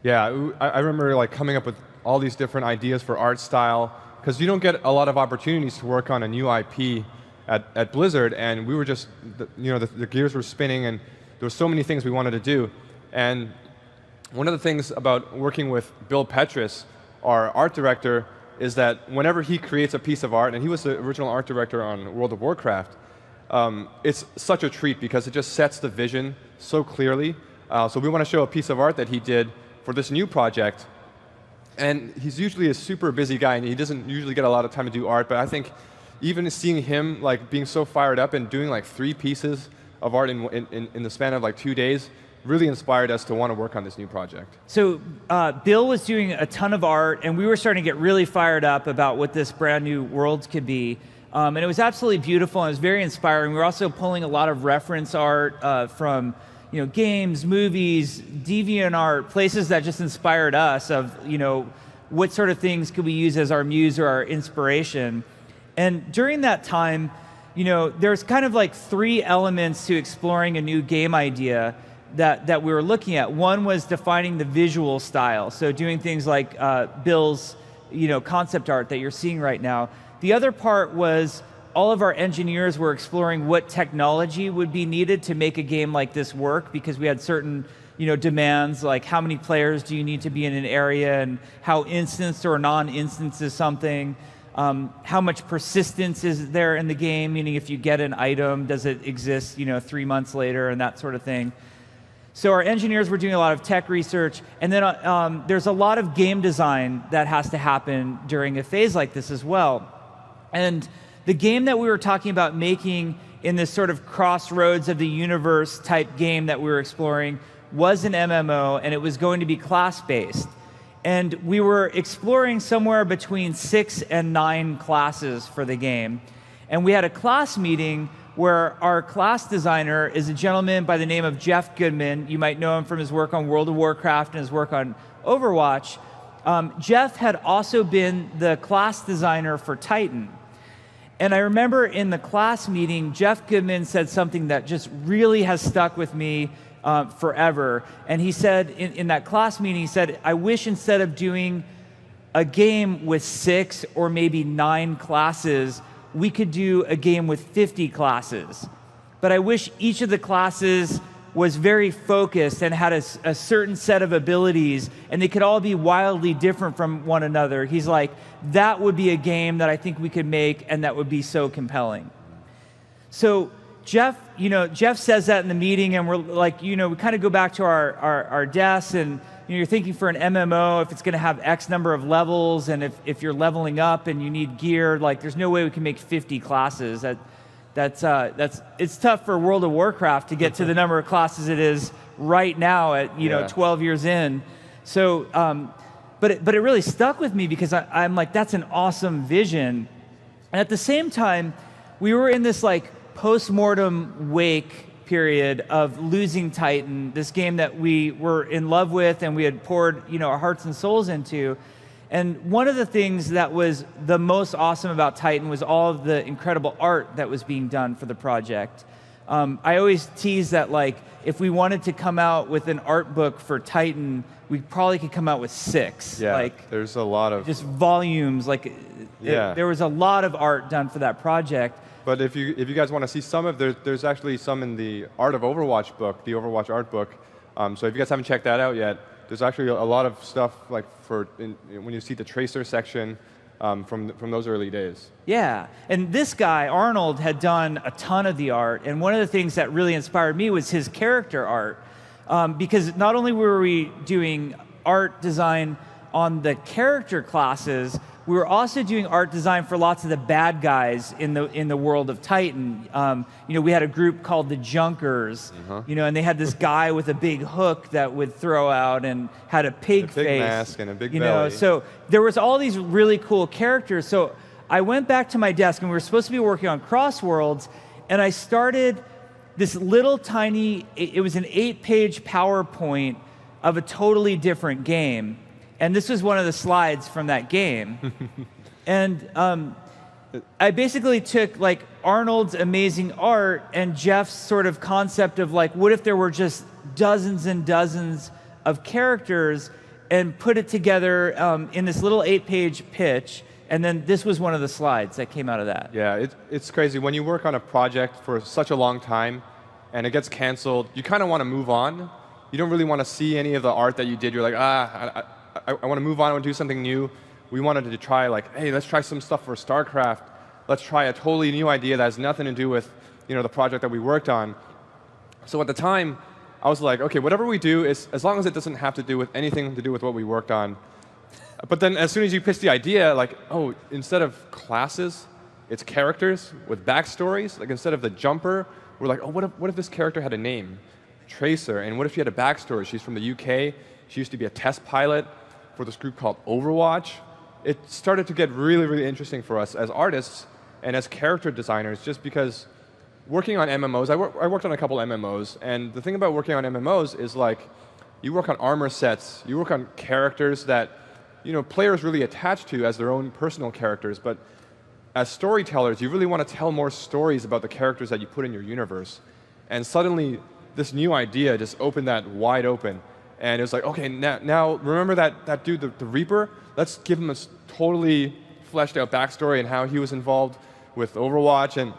Yeah, I remember like coming up with all these different ideas for art style, because you don't get a lot of opportunities to work on a new IP at Blizzard, and we were just, the gears were spinning, and there were so many things we wanted to do. And one of the things about working with Bill Petrus, our art director, is that whenever he creates a piece of art, and he was the original art director on World of Warcraft, it's such a treat because it just sets the vision so clearly. So we want to show a piece of art that he did for this new project. And he's usually a super busy guy, and he doesn't usually get a lot of time to do art, but I think even seeing him like being so fired up and doing like 3 pieces of art in the span of like 2 days really inspired us to want to work on this new project. So Bill was doing a ton of art, and we were starting to get really fired up about what this brand new world could be. And it was absolutely beautiful, and it was very inspiring. We were also pulling a lot of reference art from games, movies, DeviantArt, places that just inspired us of what sort of things could we use as our muse or our inspiration. And during that time, there's kind of like 3 elements to exploring a new game idea that we were looking at. One was defining the visual style, so doing things like Bill's concept art that you're seeing right now. The other part was all of our engineers were exploring what technology would be needed to make a game like this work, because we had certain demands, like how many players do you need to be in an area, and how instanced or non-instanced is something. How much persistence is there in the game, meaning if you get an item, does it exist 3 months later, and that sort of thing. So our engineers were doing a lot of tech research, and then there's a lot of game design that has to happen during a phase like this as well. And the game that we were talking about making in this sort of crossroads of the universe type game that we were exploring was an MMO, and it was going to be class-based. And we were exploring somewhere between 6 and 9 classes for the game. And we had a class meeting where our class designer is a gentleman by the name of Jeff Goodman. You might know him from his work on World of Warcraft and his work on Overwatch. Jeff had also been the class designer for Titan. And I remember in the class meeting, Jeff Goodman said something that just really has stuck with me forever. And he said, in that class meeting, he said, I wish instead of doing a game with 6 or maybe 9 classes, we could do a game with 50 classes. But I wish each of the classes was very focused and had a certain set of abilities, and they could all be wildly different from one another. He's like, that would be a game that I think we could make, and that would be so compelling. So Jeff says that in the meeting, and we're like, we kind of go back to our desks, and you're thinking for an MMO, if it's going to have X number of levels, and if you're leveling up and you need gear, like there's no way we can make 50 classes. It's tough for World of Warcraft to get to the number of classes it is right now at 12 years in. So, but it really stuck with me because I'm like, that's an awesome vision. And at the same time, we were in this like post-mortem wake period of losing Titan, this game that we were in love with and we had poured our hearts and souls into. And one of the things that was the most awesome about Titan was all of the incredible art that was being done for the project. I always tease that like if we wanted to come out with an art book for Titan, we probably could come out with 6. Yeah, like there's a lot of just volumes. Like there was a lot of art done for that project. But if you guys want to see some of, there's actually some in the Art of Overwatch book, the Overwatch art book. So if you guys haven't checked that out yet, there's actually a lot of stuff like when you see the Tracer section from those early days. Yeah, and this guy, Arnold, had done a ton of the art, and one of the things that really inspired me was his character art, because not only were we doing art design on the character classes, we were also doing art design for lots of the bad guys in the world of Titan. We had a group called the Junkers, and they had this guy with a big hook that would throw out and had a pig face. A big mask and a big belly. So there was all these really cool characters. So I went back to my desk, and we were supposed to be working on Crossworlds, and I started this little tiny, it was an 8-page PowerPoint of a totally different game. And this was one of the slides from that game. And I basically took like Arnold's amazing art and Jeff's sort of concept of like, what if there were just dozens and dozens of characters, and put it together in this little 8-page pitch. And then this was one of the slides that came out of that. Yeah, it's crazy. When you work on a project for such a long time and it gets canceled, you kind of want to move on. You don't really want to see any of the art that you did. You're like, I want to move on and do something new. We wanted to try like, hey, let's try some stuff for StarCraft. Let's try a totally new idea that has nothing to do with the project that we worked on. So at the time, I was like, okay, whatever we do, is as long as it doesn't have to do with anything to do with what we worked on. But then as soon as you pitch the idea, like, oh, instead of classes, it's characters with backstories. Like instead of the jumper, we're like, oh, what if this character had a name? Tracer, and what if she had a backstory? She's from the UK. She used to be a test pilot for this group called Overwatch. It started to get really, really interesting for us as artists and as character designers, just because working on MMOs, I worked on a couple MMOs, and the thing about working on MMOs is like, you work on armor sets, you work on characters that players really attach to as their own personal characters, but as storytellers, you really want to tell more stories about the characters that you put in your universe. And suddenly, this new idea just opened that wide open. And it was like, okay, now remember that dude, the Reaper? Let's give him a totally fleshed out backstory and how he was involved with Overwatch. And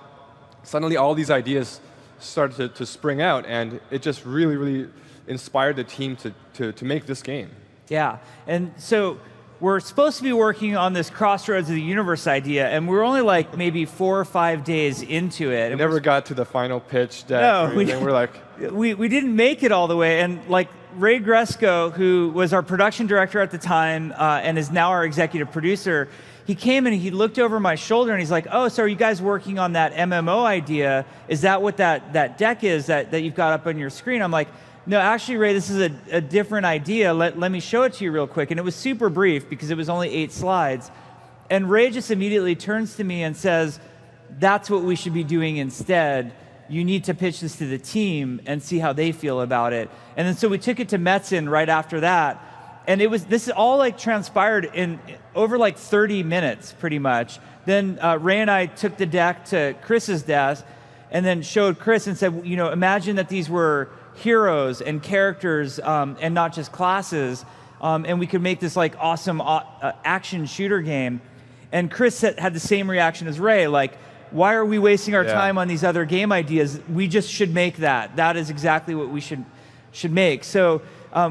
suddenly all these ideas started to spring out, and it just really, really inspired the team to make this game. Yeah, and so we're supposed to be working on this Crossroads of the Universe idea, and we're only like maybe 4 or 5 days into it. We never got to the final pitch deck. No, we're like, we didn't make it all the way, and like Ray Gresco, who was our production director at the time and is now our executive producer, he came and he looked over my shoulder and he's like, oh, so are you guys working on that MMO idea? Is that what that deck is that you've got up on your screen? I'm like, no, actually, Ray, this is a different idea. Let me show it to you real quick. And it was super brief because it was only 8 slides. And Ray just immediately turns to me and says, that's what we should be doing instead. You need to pitch this to the team and see how they feel about it. And then so we took it to Metzen right after that. And this is all like transpired in over like 30 minutes, pretty much. Then Ray and I took the deck to Chris's desk and then showed Chris and said, imagine that these were heroes and characters and not just classes, and we could make this like awesome action shooter game. And Chris had the same reaction as Ray, like, why are we wasting our time on these other game ideas? We just should make that. That is exactly what we should make. So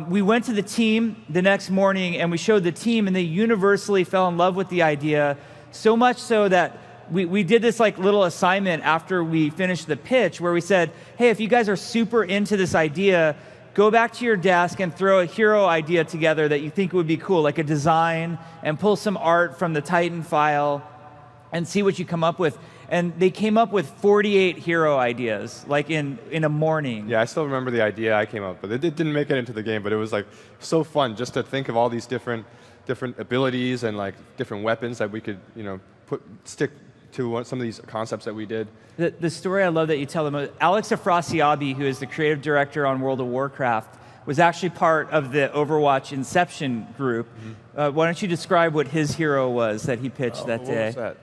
we went to the team the next morning and we showed the team, and they universally fell in love with the idea, so much so that we did this like little assignment after we finished the pitch where we said, hey, if you guys are super into this idea, go back to your desk and throw a hero idea together that you think would be cool, like a design, and pull some art from the Titan file and see what you come up with. And they came up with 48 hero ideas, like in a morning. Yeah, I still remember the idea I came up with. It didn't make it into the game, but it was like so fun just to think of all these different abilities and like different weapons that we could, stick to some of these concepts that we did. The story I love that you tell them, Alex Afrasiabi, who is the creative director on World of Warcraft, was actually part of the Overwatch Inception group. Mm-hmm. Why don't you describe what his hero was that he pitched that day? What was that?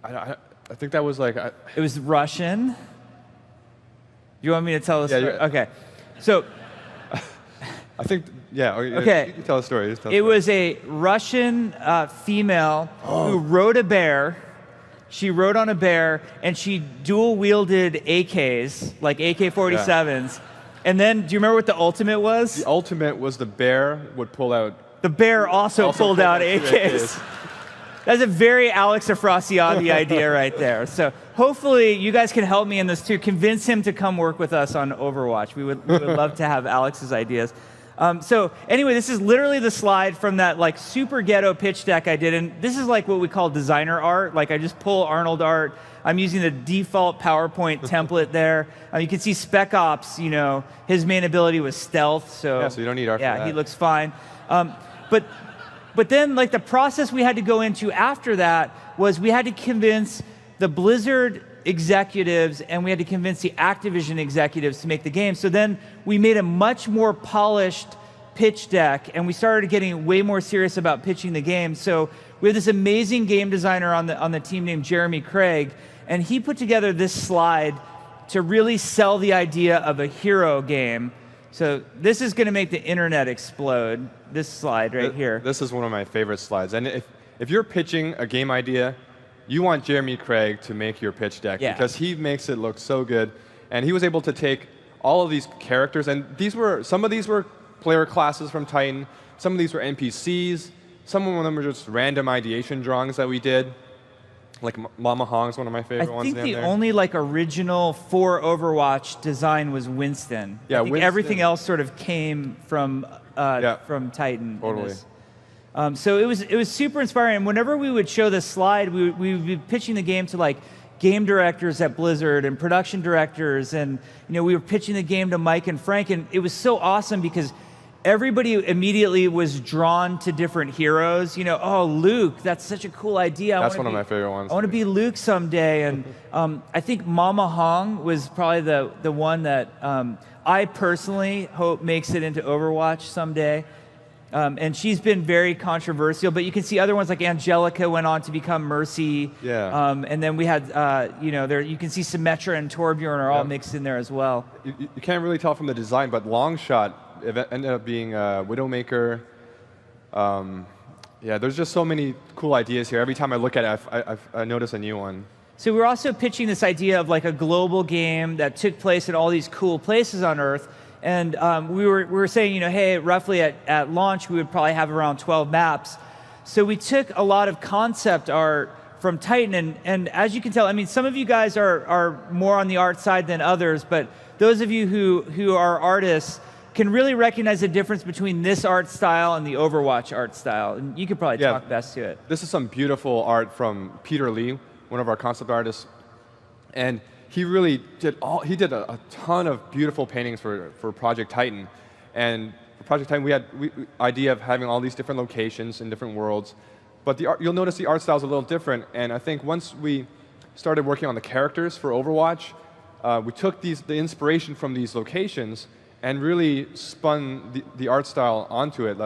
I think that was like... It was Russian. You want me to tell the story? Okay. So... I think, okay. You can tell the story. It was a Russian female who rode a bear. She rode on a bear, and she dual-wielded AKs, like AK-47s. Yeah. And then, do you remember what the ultimate was? The ultimate was the bear would pull out... The bear also pulled out AKs. That's a very Alex Afrasiabi idea right there. So hopefully you guys can help me in this too. Convince him to come work with us on Overwatch. We would love to have Alex's ideas. So anyway, this is literally the slide from that like super ghetto pitch deck I did. And this is like what we call designer art. Like I just pull Arnold art. I'm using the default PowerPoint template there. You can see Spec Ops, his main ability was stealth. So you don't need art for that. Yeah, he looks fine. But then like the process we had to go into after that was we had to convince the Blizzard executives and we had to convince the Activision executives to make the game. So then we made a much more polished pitch deck and we started getting way more serious about pitching the game. So we have this amazing game designer on the team named Jeremy Craig, and he put together this slide to really sell the idea of a hero game. So this is going to make the internet explode, this slide right here. This is one of my favorite slides. And if you're pitching a game idea, you want Jeremy Craig to make your pitch deck because he makes it look so good. And he was able to take all of these characters, and some of these were player classes from Titan, some of these were NPCs, some of them were just random ideation drawings that we did. Like Mama Hong's one of my favorite ones. I think the only like original for Overwatch design was Winston. Yeah, I think everything else sort of came from Titan. Totally. So it was super inspiring. And whenever we would show this slide, we would be pitching the game to like game directors at Blizzard and production directors, and we were pitching the game to Mike and Frank, and it was so awesome because everybody immediately was drawn to different heroes. Oh, Luke, that's such a cool idea. That's one of my favorite ones. I want to be Luke someday. And I think Mama Hong was probably the one that I personally hope makes it into Overwatch someday. And she's been very controversial, but you can see other ones like Angelica went on to become Mercy. Yeah. And then we had, there you can see Symmetra and Torbjorn are all mixed in there as well. You can't really tell from the design, but Longshot ended up being Widowmaker. Yeah, there's just so many cool ideas here. Every time I look at it, I notice a new one. So we're also pitching this idea of like a global game that took place in all these cool places on Earth. And we were saying, hey, roughly at launch, we would probably have around 12 maps. So we took a lot of concept art from Titan, and as you can tell, I mean, some of you guys are more on the art side than others, but those of you who are artists can really recognize the difference between this art style and the Overwatch art style. And you could probably talk best to it. This is some beautiful art from Peter Lee, one of our concept artists. And he really did a ton of beautiful paintings for Project Titan. And for Project Titan, we had idea of having all these different locations in different worlds. But you'll notice the art style is a little different. And I think once we started working on the characters for Overwatch, we took the inspiration from these locations and really spun the art style onto it.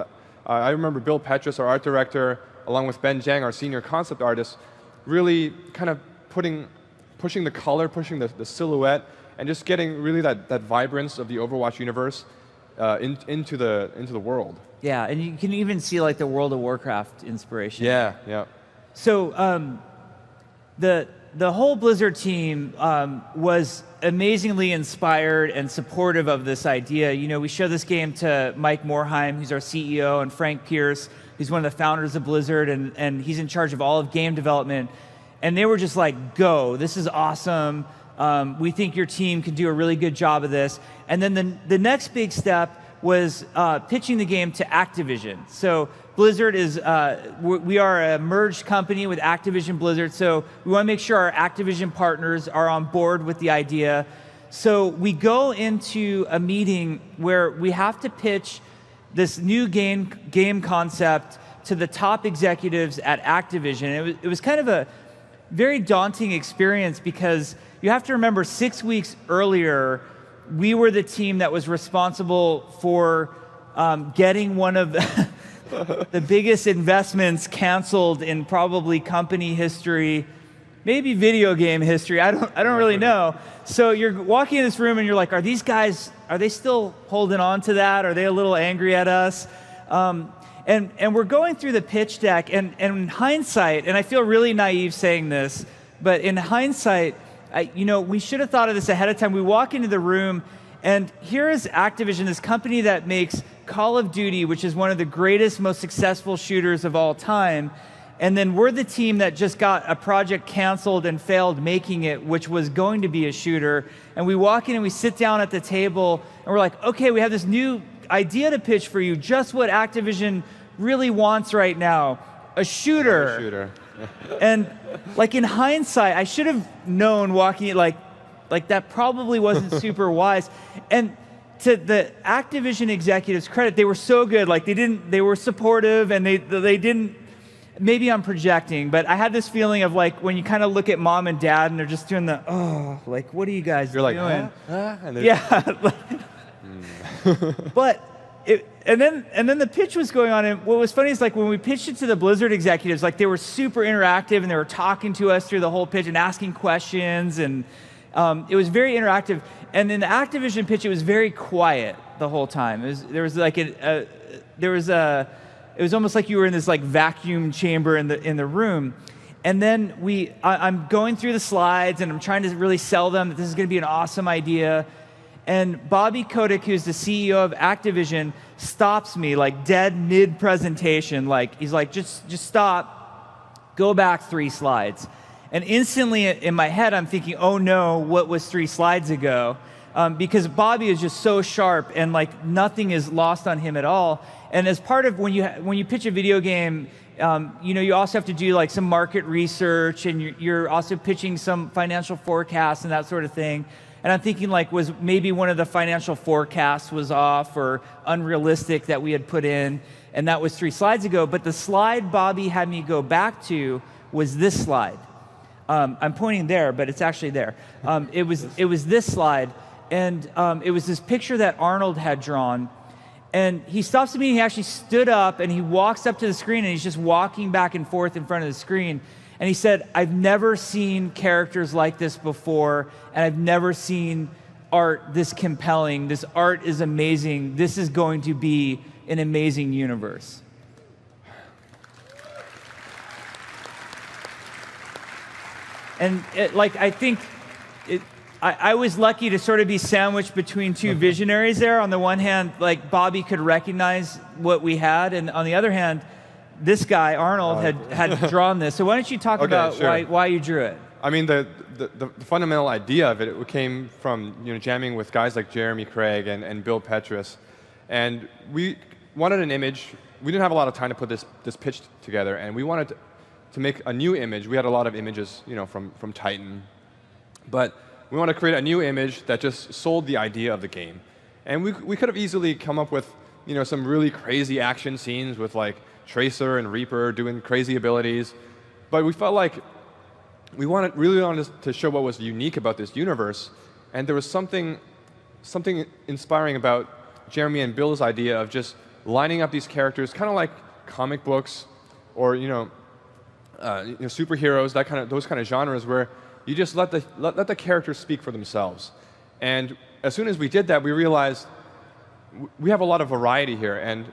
I remember Bill Petrus, our art director, along with Ben Jang, our senior concept artist, really kind of pushing the color, pushing the silhouette, and just getting really that vibrance of the Overwatch universe into the world. Yeah, and you can even see like the World of Warcraft inspiration. Yeah, yeah. So the whole Blizzard team was amazingly inspired and supportive of this idea. We showed this game to Mike Morheim, who's our CEO, and Frank Pierce, who's one of the founders of Blizzard, and he's in charge of all of game development. And they were just like, go, this is awesome. We think your team can do a really good job of this. And then the next big step was pitching the game to Activision. So Blizzard is, we are a merged company with Activision Blizzard, so we want to make sure our Activision partners are on board with the idea. So we go into a meeting where we have to pitch this new game concept to the top executives at Activision. It was kind of a very daunting experience because you have to remember 6 weeks earlier, we were the team that was responsible for getting one of the biggest investments canceled in probably company history, maybe video game history. I don't really know. So you're walking in this room and you're like, are these guys, are they still holding on to that? Are they a little angry at us? And we're going through the pitch deck, and in hindsight, and I feel really naive saying this, but in hindsight, we should have thought of this ahead of time. We walk into the room, and here is Activision, this company that makes Call of Duty, which is one of the greatest, most successful shooters of all time. And then we're the team that just got a project canceled and failed making it, which was going to be a shooter. And we walk in and we sit down at the table, and we're like, okay, we have this new idea to pitch for you, just what Activision really wants right now, a shooter. A shooter. And like in hindsight, I should have known walking like that probably wasn't super wise. And to the Activision executives' credit, they were so good. Like they were supportive, and they didn't. Maybe I'm projecting, but I had this feeling of like when you kind of look at mom and dad, and they're just doing the like, what are you guys doing? You're like, huh? And yeah. But and then the pitch was going on, and what was funny is like when we pitched it to the Blizzard executives, like they were super interactive, and they were talking to us through the whole pitch and asking questions, and it was very interactive. And in the Activision pitch, it was very quiet the whole time. It was almost like you were in this like vacuum chamber in the room. And then I'm going through the slides, and I'm trying to really sell them that this is going to be an awesome idea. And Bobby Kotick, who's the CEO of Activision, stops me like dead mid-presentation. Like he's like, just stop, go back 3 slides. And instantly in my head, I'm thinking, oh no, what was 3 slides ago? Because Bobby is just so sharp, and like nothing is lost on him at all. And as part of when you pitch a video game You also have to do like some market research, and you're also pitching some financial forecasts and that sort of thing. And I'm thinking like, was maybe one of the financial forecasts was off or unrealistic that we had put in, and that was 3 slides ago. But the slide Bobby had me go back to was this slide. I'm pointing there, but it's actually there. It was this slide, and it was this picture that Arnold had drawn. And he stops the meeting, he actually stood up, and he walks up to the screen, and he's just walking back and forth in front of the screen. And he said, I've never seen characters like this before, and I've never seen art this compelling. This art is amazing. This is going to be an amazing universe. And I think I was lucky to sort of be sandwiched between 2 visionaries there. On the one hand, like Bobby could recognize what we had, and on the other hand, this guy, Arnold, had drawn this. So why don't you talk about why you drew it? I mean, the fundamental idea of it came from jamming with guys like Jeremy Craig and Bill Petrus. And we wanted an image. We didn't have a lot of time to put this pitch together, and we wanted to make a new image. We had a lot of images from Titan. But we want to create a new image that just sold the idea of the game. And we could have easily come up with some really crazy action scenes with like Tracer and Reaper doing crazy abilities. But we felt like we really wanted to show what was unique about this universe. And there was something inspiring about Jeremy and Bill's idea of just lining up these characters, kind of like comic books or superheroes, those kind of genres where you just let the characters speak for themselves. And as soon as we did that, we realized we have a lot of variety here, and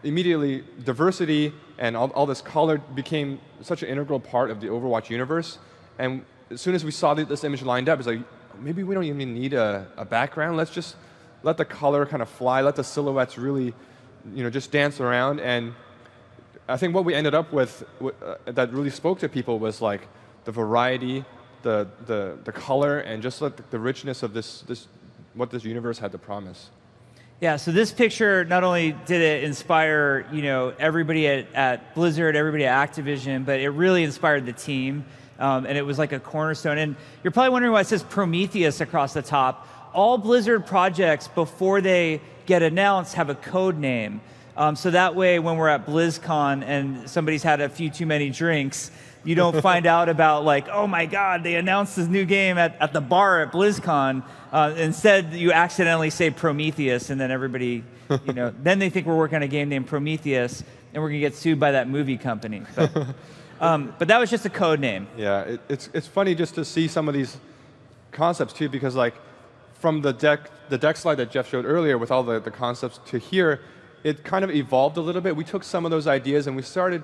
immediately diversity and all this color became such an integral part of the Overwatch universe. And as soon as we saw this image lined up, it's like, maybe we don't even need a background. Let's just let the color kind of fly, let the silhouettes really just dance around. And I think what we ended up with that really spoke to people was like the variety, the color, and just like the richness of what this universe had to promise. Yeah, so this picture, not only did it inspire everybody at Blizzard, everybody at Activision, but it really inspired the team, and it was like a cornerstone. And you're probably wondering why it says Prometheus across the top. All Blizzard projects, before they get announced, have a code name. So that way, when we're at BlizzCon and somebody's had a few too many drinks, you don't find out about like, oh my God, they announced this new game at the bar at BlizzCon. Instead, you accidentally say Prometheus, and then everybody, then they think we're working on a game named Prometheus, and we're gonna get sued by that movie company. But that was just a code name. Yeah, it's funny just to see some of these concepts too, because like from the deck slide that Jeff showed earlier with all the concepts to here, it kind of evolved a little bit. We took some of those ideas and we started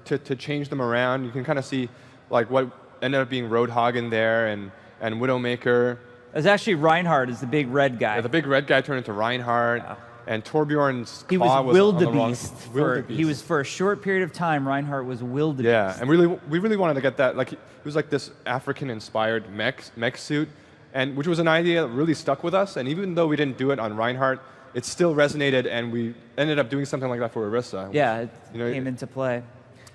to change them around. You can kind of see like what ended up being Roadhog in there and Widowmaker. It was actually Reinhardt is the big red guy. Yeah, the big red guy turned into Reinhardt. Yeah. And Torbjorn's claw was wildebeest. Wildebeest. He was for a short period of time. Reinhardt was wildebeest. Yeah, and we really wanted to get that. Like it was like this African-inspired mech suit, and which was an idea that really stuck with us. And even though we didn't do it on Reinhardt, it still resonated, and we ended up doing something like that for Orisa. Yeah, it came into play.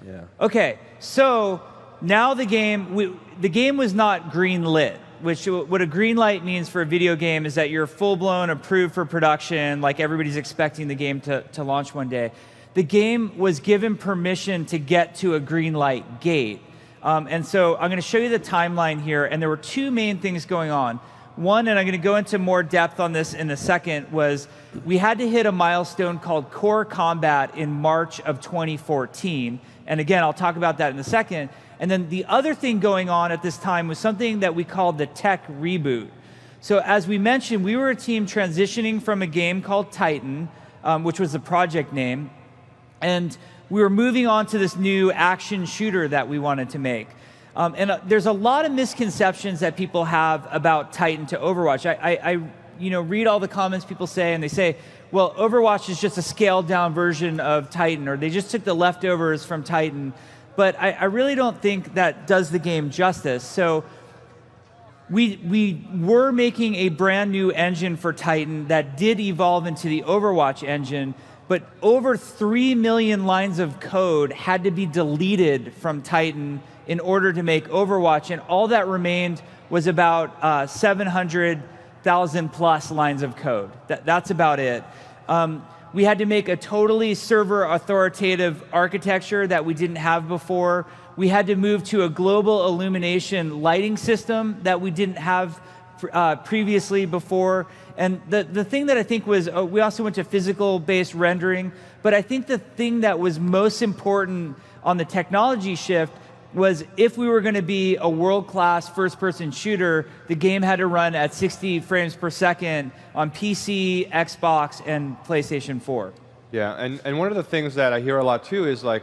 Yeah. Okay, so now the game was not green lit. Which what a green light means for a video game is that you're full-blown approved for production, like everybody's expecting the game to launch one day. The game was given permission to get to a green light gate. And so I'm going to show you the timeline here, and there were 2 main things going on. One, and I'm going to go into more depth on this in a second, was we had to hit a milestone called Core Combat in March of 2014. And again, I'll talk about that in a second. And then the other thing going on at this time was something that we called the tech reboot. So as we mentioned, we were a team transitioning from a game called Titan, which was the project name, and we were moving on to this new action shooter that we wanted to make. And there's a lot of misconceptions that people have about Titan to Overwatch. I read all the comments people say, and they say, well, Overwatch is just a scaled down version of Titan, or they just took the leftovers from Titan. But I really don't think that does the game justice. So we were making a brand new engine for Titan that did evolve into the Overwatch engine, but over 3 million lines of code had to be deleted from Titan in order to make Overwatch, and all that remained was about 700,000 plus lines of code. That's about it. We had to make a totally server authoritative architecture that we didn't have before. We had to move to a global illumination lighting system that we didn't have previously before. And the thing that I think was, we also went to physical-based rendering, but I think the thing that was most important on the technology shift was if we were going to be a world-class first-person shooter, the game had to run at 60 frames per second on PC, Xbox, and PlayStation 4. Yeah, and one of the things that I hear a lot too is like,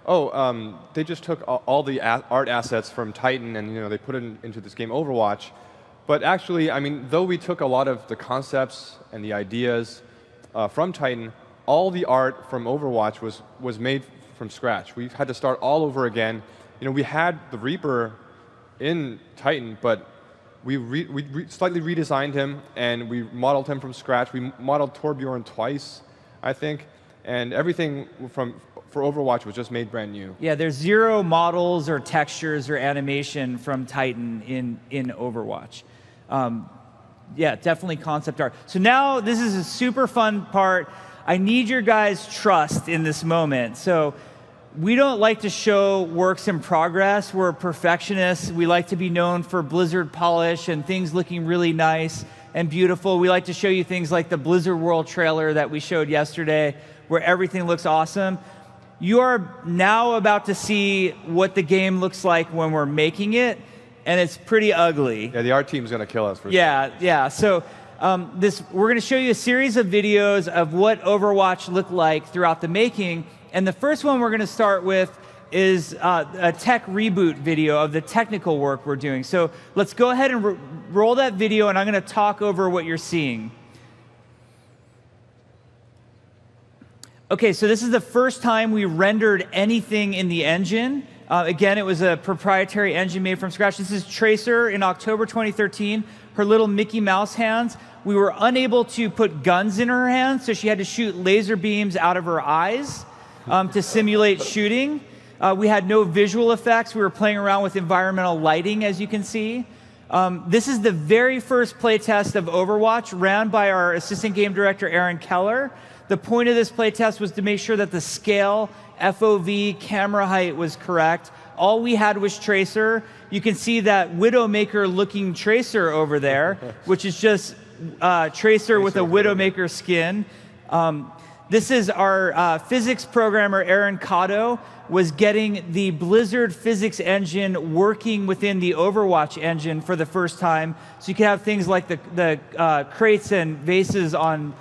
they just took all the art assets from Titan and they put it into this game Overwatch. But actually, I mean, though we took a lot of the concepts and the ideas from Titan, all the art from Overwatch was made from scratch. We had to start all over again. We had the Reaper in Titan, but we slightly redesigned him and we modeled him from scratch. We modeled Torbjorn twice, I think, and everything for Overwatch was just made brand new. Yeah, there's 0 models or textures or animation from Titan in Overwatch. Yeah, definitely concept art. So now this is a super fun part. I need your guys' trust in this moment. So we don't like to show works in progress. We're perfectionists. We like to be known for Blizzard polish and things looking really nice and beautiful. We like to show you things like the Blizzard World trailer that we showed yesterday, where everything looks awesome. You are now about to see what the game looks like when we're making it, and it's pretty ugly. Yeah, the art team's going to kill us. Yeah. So we're going to show you a series of videos of what Overwatch looked like throughout the making. And the first one we're going to start with is a tech reboot video of the technical work we're doing. So let's go ahead and roll that video, and I'm going to talk over what you're seeing. Okay, so this is the first time we rendered anything in the engine. Again, it was a proprietary engine made from scratch. This is Tracer in October 2013, her little Mickey Mouse hands. We were unable to put guns in her hands, so she had to shoot laser beams out of her eyes to simulate shooting. We had no visual effects. We were playing around with environmental lighting, as you can see. This is the very first playtest of Overwatch, ran by our assistant game director, Aaron Keller. The point of this playtest was to make sure that the scale, FOV, camera height was correct. All we had was Tracer. You can see that Widowmaker-looking Tracer over there, which is just Tracer with a Widowmaker skin. This is our physics programmer, Aaron Cotto, was getting the Blizzard physics engine working within the Overwatch engine for the first time. So you can have things like the crates and vases on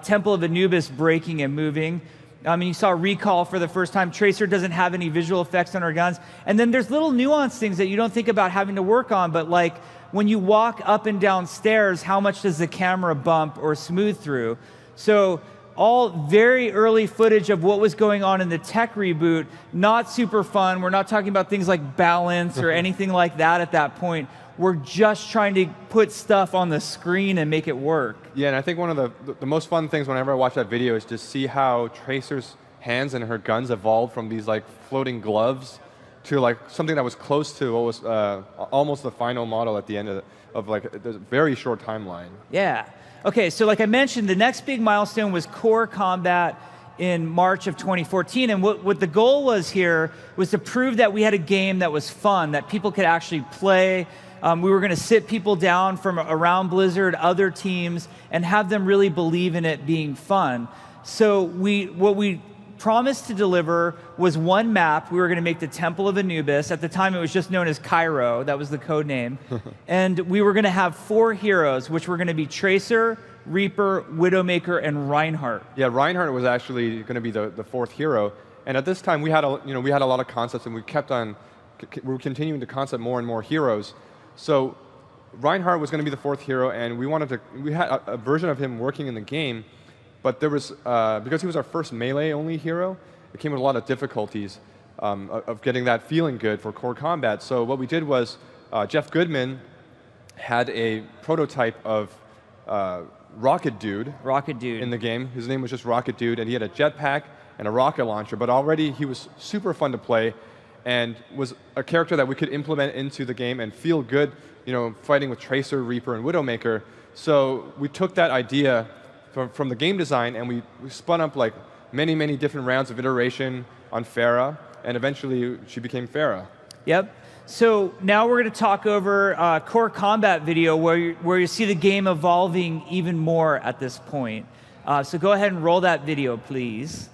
Temple of Anubis breaking and moving. You saw Recall for the first time. Tracer doesn't have any visual effects on her guns. And then there's little nuanced things that you don't think about having to work on, but like when you walk up and down stairs, how much does the camera bump or smooth through? So all very early footage of what was going on in the tech reboot, not super fun. We're not talking about things like balance or anything like that at that point. We're just trying to put stuff on the screen and make it work. Yeah, and I think one of the most fun things whenever I watch that video is to see how Tracer's hands and her guns evolved from these like floating gloves to like something that was close to what was almost the final model at the end of like a very short timeline. Yeah. Okay, so like I mentioned, the next big milestone was core combat in March of 2014. And what the goal was here was to prove that we had a game that was fun, that people could actually play. We were going to sit people down from around Blizzard, other teams, and have them really believe in it being fun. So what we promised to deliver was one map. We were going to make the Temple of Anubis. At the time, it was just known as Cairo. That was the code name. And we were going to have 4 heroes, which were going to be Tracer, Reaper, Widowmaker, and Reinhardt. Yeah, Reinhardt was actually going to be the 4th hero. And at this time, we had a lot of concepts, and we were continuing to concept more and more heroes. So Reinhardt was going to be the 4th hero, and we had a version of him working in the game. But there was, because he was our first melee-only hero, it came with a lot of difficulties of getting that feeling good for core combat. So what we did was, Jeff Goodman had a prototype of Rocket Dude. Rocket Dude. In the game. His name was just Rocket Dude, and he had a jetpack and a rocket launcher, but already he was super fun to play and was a character that we could implement into the game and feel good, fighting with Tracer, Reaper, and Widowmaker. So we took that idea from the game design, and we spun up like many, many different rounds of iteration on Pharah, and eventually she became Pharah. Yep. So now we're going to talk over core combat video where you see the game evolving even more at this point. So go ahead and roll that video, please.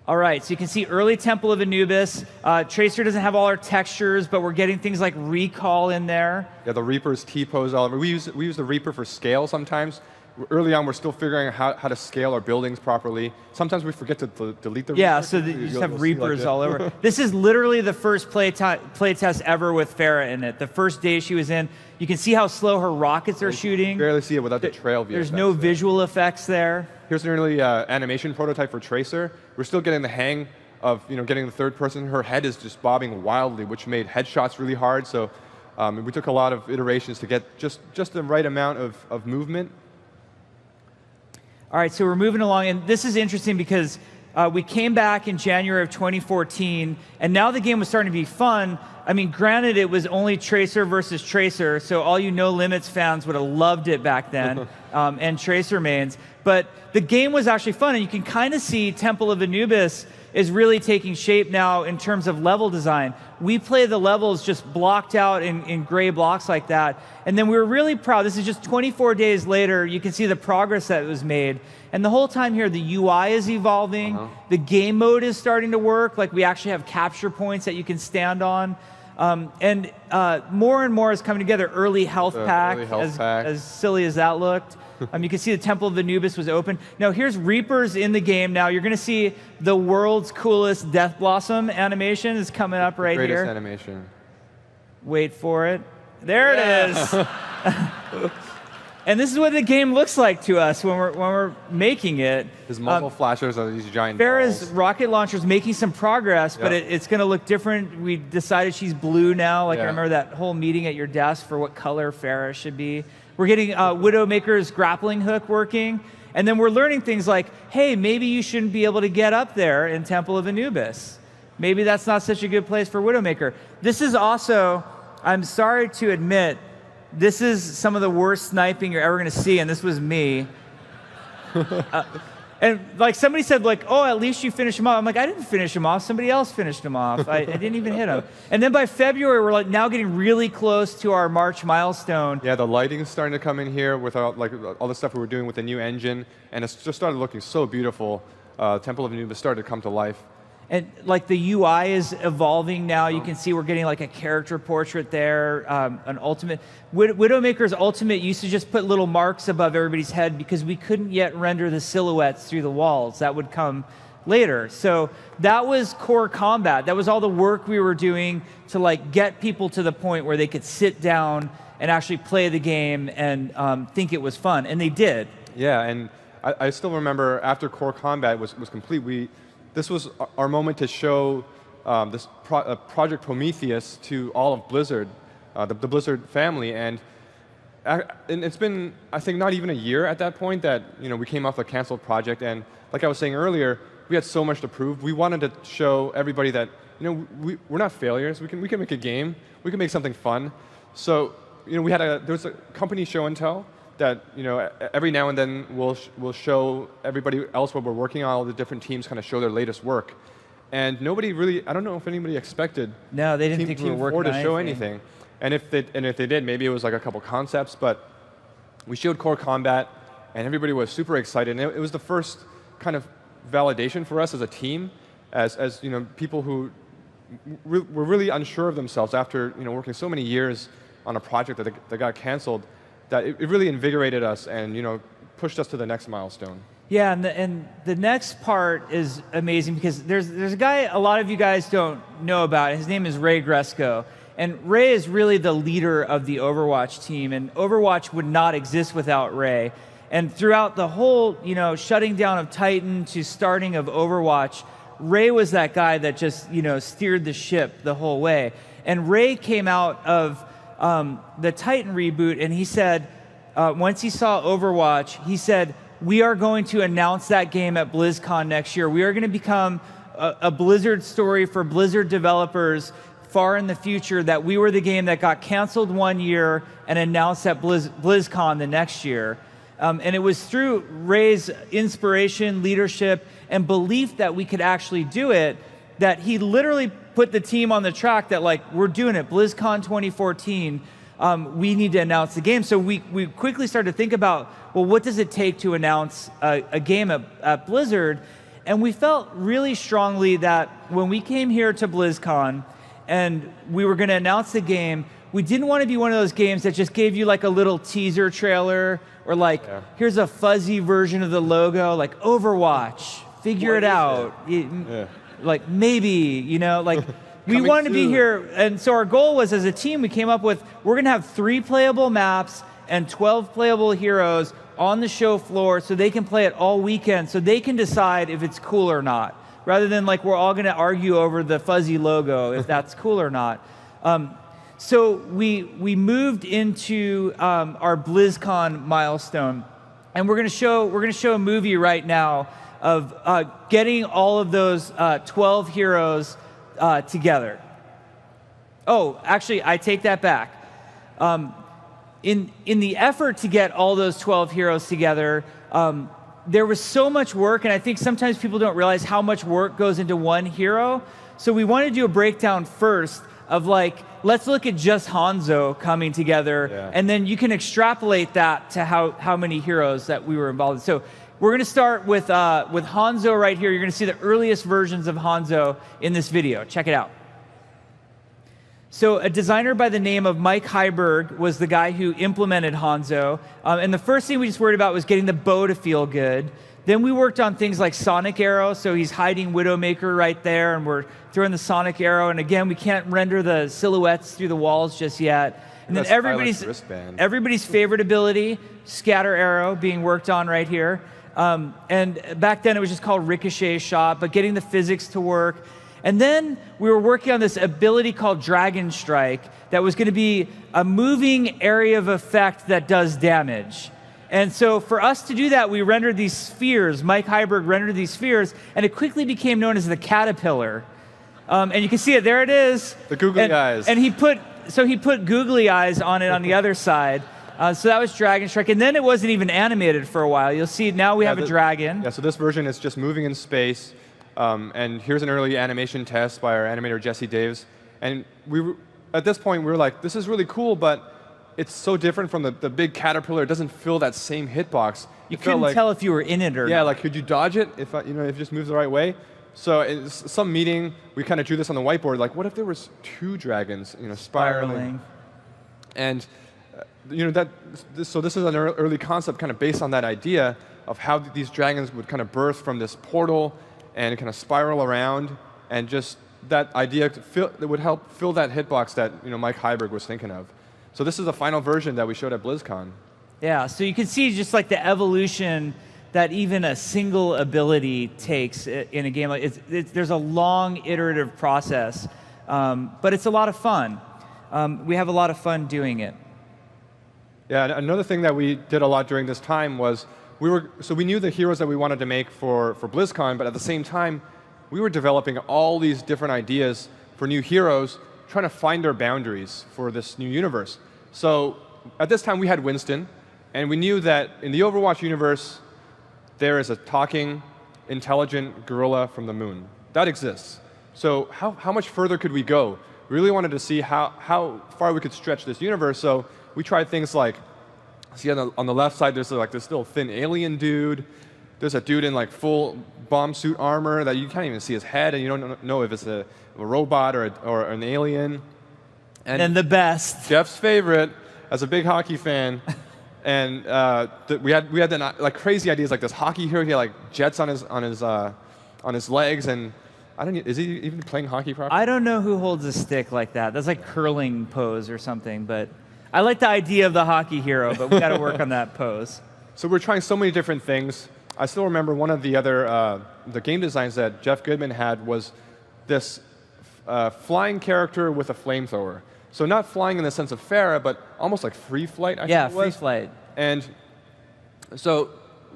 All right, so you can see early Temple of Anubis. Tracer doesn't have all our textures, but we're getting things like recall in there. Yeah, the Reaper's T-pose all over. We use the Reaper for scale sometimes. Early on, we're still figuring out how to scale our buildings properly. Sometimes we forget to delete the Reaper. Yeah, so you just have Reapers all over. This is literally the first play test ever with Pharah in it. The first day she was in, you can see how slow her rockets are shooting. You barely see it without the trail view. There's no visual effects there. Here's an early animation prototype for Tracer. We're still getting the hang of getting the third person. Her head is just bobbing wildly, which made headshots really hard. So we took a lot of iterations to get just the right amount of movement. All right, so we're moving along, and this is interesting because we came back in January of 2014, and now the game was starting to be fun. I mean, granted, it was only Tracer versus Tracer, so all you No Limits fans would have loved it back then, and Tracer mains. But the game was actually fun, and you can kind of see Temple of Anubis is really taking shape now in terms of level design. We play the levels just blocked out in gray blocks like that. And then we were really proud. This is just 24 days later. You can see the progress that was made. And the whole time here, the UI is evolving. The game mode is starting to work. Like we actually have capture points that you can stand on. And more and more is coming together. Early health pack, as silly as that looked. You can see the Temple of Anubis was open. Now here's Reapers in the game. Now you're going to see the world's coolest Death Blossom animation is coming up right here. Greatest animation. Wait for it. There it is. And this is what the game looks like to us when we're making it. His muzzle flashers are these giant Pharah's balls. rocket launcher is making some progress, but it's going to look different. We decided she's blue now. Like I remember that whole meeting at your desk for what color Pharah should be. We're getting Widowmaker's grappling hook working. And then we're learning things like, hey, maybe you shouldn't be able to get up there in Temple of Anubis. Maybe that's not such a good place for Widowmaker. This is also, I'm sorry to admit, this is some of the worst sniping you're ever going to see, and this was me. And like somebody said, like, oh, at least you finished him off. I'm like, I didn't finish him off. Somebody else finished him off. I didn't even hit him. And then by February, we're like now getting really close to our March milestone. Yeah, the lighting is starting to come in here with all the stuff we were doing with the new engine, and it's just started looking so beautiful. Temple of Anubis started to come to life. And like the UI is evolving now. You can see we're getting like a character portrait there, an ultimate. Widowmaker's ultimate used to just put little marks above everybody's head because we couldn't yet render the silhouettes through the walls. That would come later. So that was core combat. That was all the work we were doing to like get people to the point where they could sit down and actually play the game and think it was fun. And they did. Yeah, and I still remember after core combat was complete, this was our moment to show this Project Prometheus to all of Blizzard, the Blizzard family, and it's been, I think, not even a year at that point that we came off a canceled project, and like I was saying earlier, we had so much to prove. We wanted to show everybody that we're not failures. We can make a game. We can make something fun. So there was a company show and tell that every now and then we'll show everybody else what we're working on. All the different teams kind of show their latest work, and nobody really, I don't know if anybody expected. No, they didn't think we were working on to show anything. And if they did, maybe it was like a couple concepts. But we showed core combat, and everybody was super excited. And it was the first kind of validation for us as a team, as people who were really unsure of themselves after working so many years on a project that got canceled. That it really invigorated us and pushed us to the next milestone. Yeah, and the next part is amazing because there's a guy a lot of you guys don't know about. His name is Ray Gresco, and Ray is really the leader of the Overwatch team. And Overwatch would not exist without Ray. And throughout the whole shutting down of Titan to starting of Overwatch, Ray was that guy that just steered the ship the whole way. And Ray came out of the Titan reboot, and he said, once he saw Overwatch, he said, we are going to announce that game at BlizzCon next year. We are going to become a Blizzard story for Blizzard developers far in the future, that we were the game that got canceled one year and announced at BlizzCon the next year. And it was through Ray's inspiration, leadership, and belief that we could actually do it that he literally put the team on the track that, like, we're doing it. BlizzCon 2014, we need to announce the game. So we quickly started to think about, well, what does it take to announce a game at Blizzard? And we felt really strongly that when we came here to BlizzCon and we were going to announce the game, we didn't want to be one of those games that just gave you like a little teaser trailer or like, here's a fuzzy version of the logo, like Overwatch, figure it out. Like maybe, you know, like we wanted to be here. And so our goal was, as a team, we came up with, we're going to have 3 playable maps and 12 playable heroes on the show floor so they can play it all weekend, so they can decide if it's cool or not, rather than like we're all going to argue over the fuzzy logo if that's cool or not. So we moved into our BlizzCon milestone, and we're going to show a movie right now of getting all of those 12 heroes together. Oh, actually, I take that back. In the effort to get all those 12 heroes together, there was so much work, and I think sometimes people don't realize how much work goes into one hero. So we wanted to do a breakdown first of like, let's look at just Hanzo coming together, and then you can extrapolate that to how many heroes that we were involved in. So we're going to start with Hanzo right here. You're going to see the earliest versions of Hanzo in this video. Check it out. So a designer by the name of Mike Heiberg was the guy who implemented Hanzo. And the first thing we just worried about was getting the bow to feel good. Then we worked on things like Sonic Arrow. So he's hiding Widowmaker right there, and we're throwing the Sonic Arrow. And again, we can't render the silhouettes through the walls just yet. And then everybody's favorite ability, Scatter Arrow, being worked on right here. And back then it was just called Ricochet Shot, but getting the physics to work. And then we were working on this ability called Dragon Strike that was going to be a moving area of effect that does damage. And so for us to do that, we rendered these spheres. Mike Heiberg rendered these spheres, and it quickly became known as the Caterpillar. And you can see it, there it is. The googly eyes. And he put googly eyes on it on the other side. So that was Dragon Strike. And then it wasn't even animated for a while. You'll see now we have a dragon. Yeah, so this version is just moving in space. And here's an early animation test by our animator, Jesse Daves. And at this point, we were like, this is really cool, but it's so different from the big caterpillar. It doesn't fill that same hitbox. You couldn't tell if you were in it or not. Yeah, like, could you dodge it if if it just moves the right way? So in some meeting, we kind of drew this on the whiteboard. Like, what if there was 2 dragons, spiraling? And so this is an early concept kind of based on that idea of how these dragons would kind of birth from this portal and kind of spiral around, and just that idea that would help fill that hitbox that Mike Heiberg was thinking of. So this is the final version that we showed at BlizzCon. Yeah, so you can see just like the evolution that even a single ability takes in a game. There's a long iterative process, but it's a lot of fun. We have a lot of fun doing it. Yeah, another thing that we did a lot during this time was we knew the heroes that we wanted to make for BlizzCon, but at the same time, we were developing all these different ideas for new heroes, trying to find their boundaries for this new universe. So at this time, we had Winston, and we knew that in the Overwatch universe, there is a talking, intelligent gorilla from the moon. That exists. So how much further could we go? We really wanted to see how far we could stretch this universe, so we tried things like, see on the left side, there's like this little thin alien dude. There's a dude in like full bomb suit armor that you can't even see his head, and you don't know if it's a robot or an alien. And the best, Jeff's favorite, as a big hockey fan, and we had like crazy ideas like this hockey hero. He had like jets on his legs, and is he even playing hockey properly? I don't know who holds a stick like that. That's like curling pose or something, but I like the idea of the hockey hero, but we got to work on that pose. So we're trying so many different things. I still remember one of the other the game designs that Jeff Goodman had was this flying character with a flamethrower. So not flying in the sense of Farah, but almost like free flight. I Yeah, think it was. free flight. And so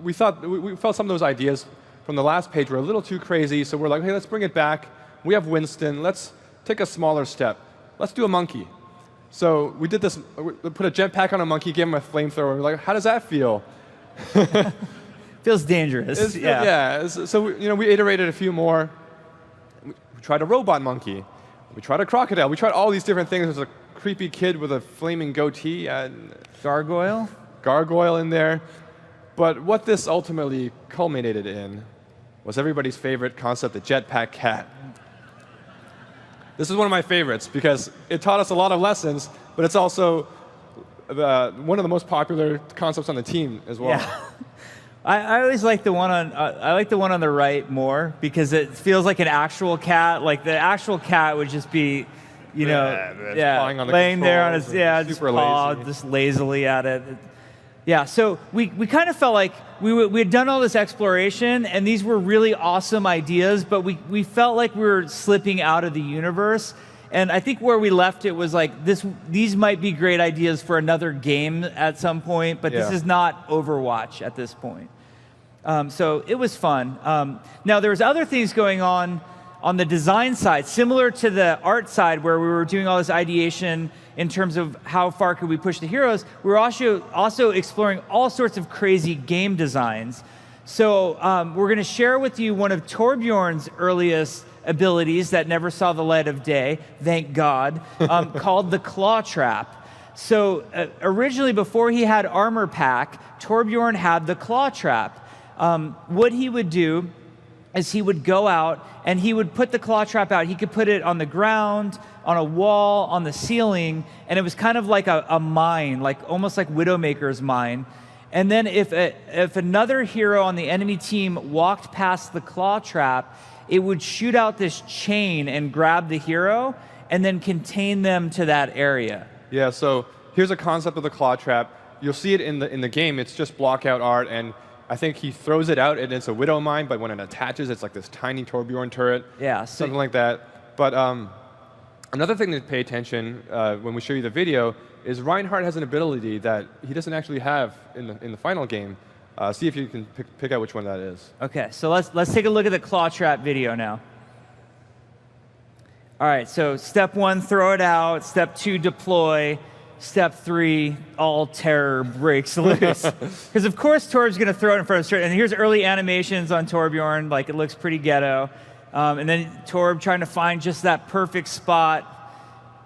we thought we felt some of those ideas from the last page were a little too crazy. So we're like, hey, let's bring it back. We have Winston. Let's take a smaller step. Let's do a monkey. So we did this. We put a jetpack on a monkey, gave him a flamethrower. We're like, how does that feel? Feels dangerous. Yeah. So we iterated a few more. We tried a robot monkey. We tried a crocodile. We tried all these different things. There's a creepy kid with a flaming goatee. And gargoyle? Gargoyle in there. But what this ultimately culminated in was everybody's favorite concept, the jetpack cat. This is one of my favorites because it taught us a lot of lessons, but it's also one of the most popular concepts on the team as well. Yeah. I always like the one on I like the one on the right more because it feels like an actual cat. Like the actual cat would just be, lying on the laying there on his controls, just super paw, lazy. just lazily at it. Yeah, so we kind of felt like we had done all this exploration, and these were really awesome ideas, but we felt like we were slipping out of the universe. And I think where we left it was like these might be great ideas for another game at some point, but this is not Overwatch at this point. So it was fun. Now there was other things going on the design side, similar to the art side where we were doing all this ideation in terms of how far could we push the heroes. We were also exploring all sorts of crazy game designs. So we're going to share with you one of Torbjorn's earliest abilities that never saw the light of day, thank God, called the Claw Trap. So originally, before he had Armor Pack, Torbjorn had the Claw Trap. What he would do is he would go out and he would put the claw trap out. He could put it on the ground, on a wall, on the ceiling, and it was kind of like a mine, almost like Widowmaker's mine. And then if another hero on the enemy team walked past the claw trap, it would shoot out this chain and grab the hero and then contain them to that area. Yeah, so here's a concept of the claw trap. You'll see it in the game. It's just blockout art, and I think he throws it out, and it's a Widow Mine, but when it attaches, it's like this tiny Torbjorn turret. Yeah. Something like that. But another thing to pay attention when we show you the video is Reinhardt has an ability that he doesn't actually have in the final game. See if you can pick out which one that is. Okay, so let's take a look at the claw trap video now. All right, so step 1, throw it out. Step 2, deploy. Step 3, all terror breaks loose. Because of course Torb's going to throw it in front of Torbjorn. And here's early animations on Torbjorn, like it looks pretty ghetto. And then Torb trying to find just that perfect spot.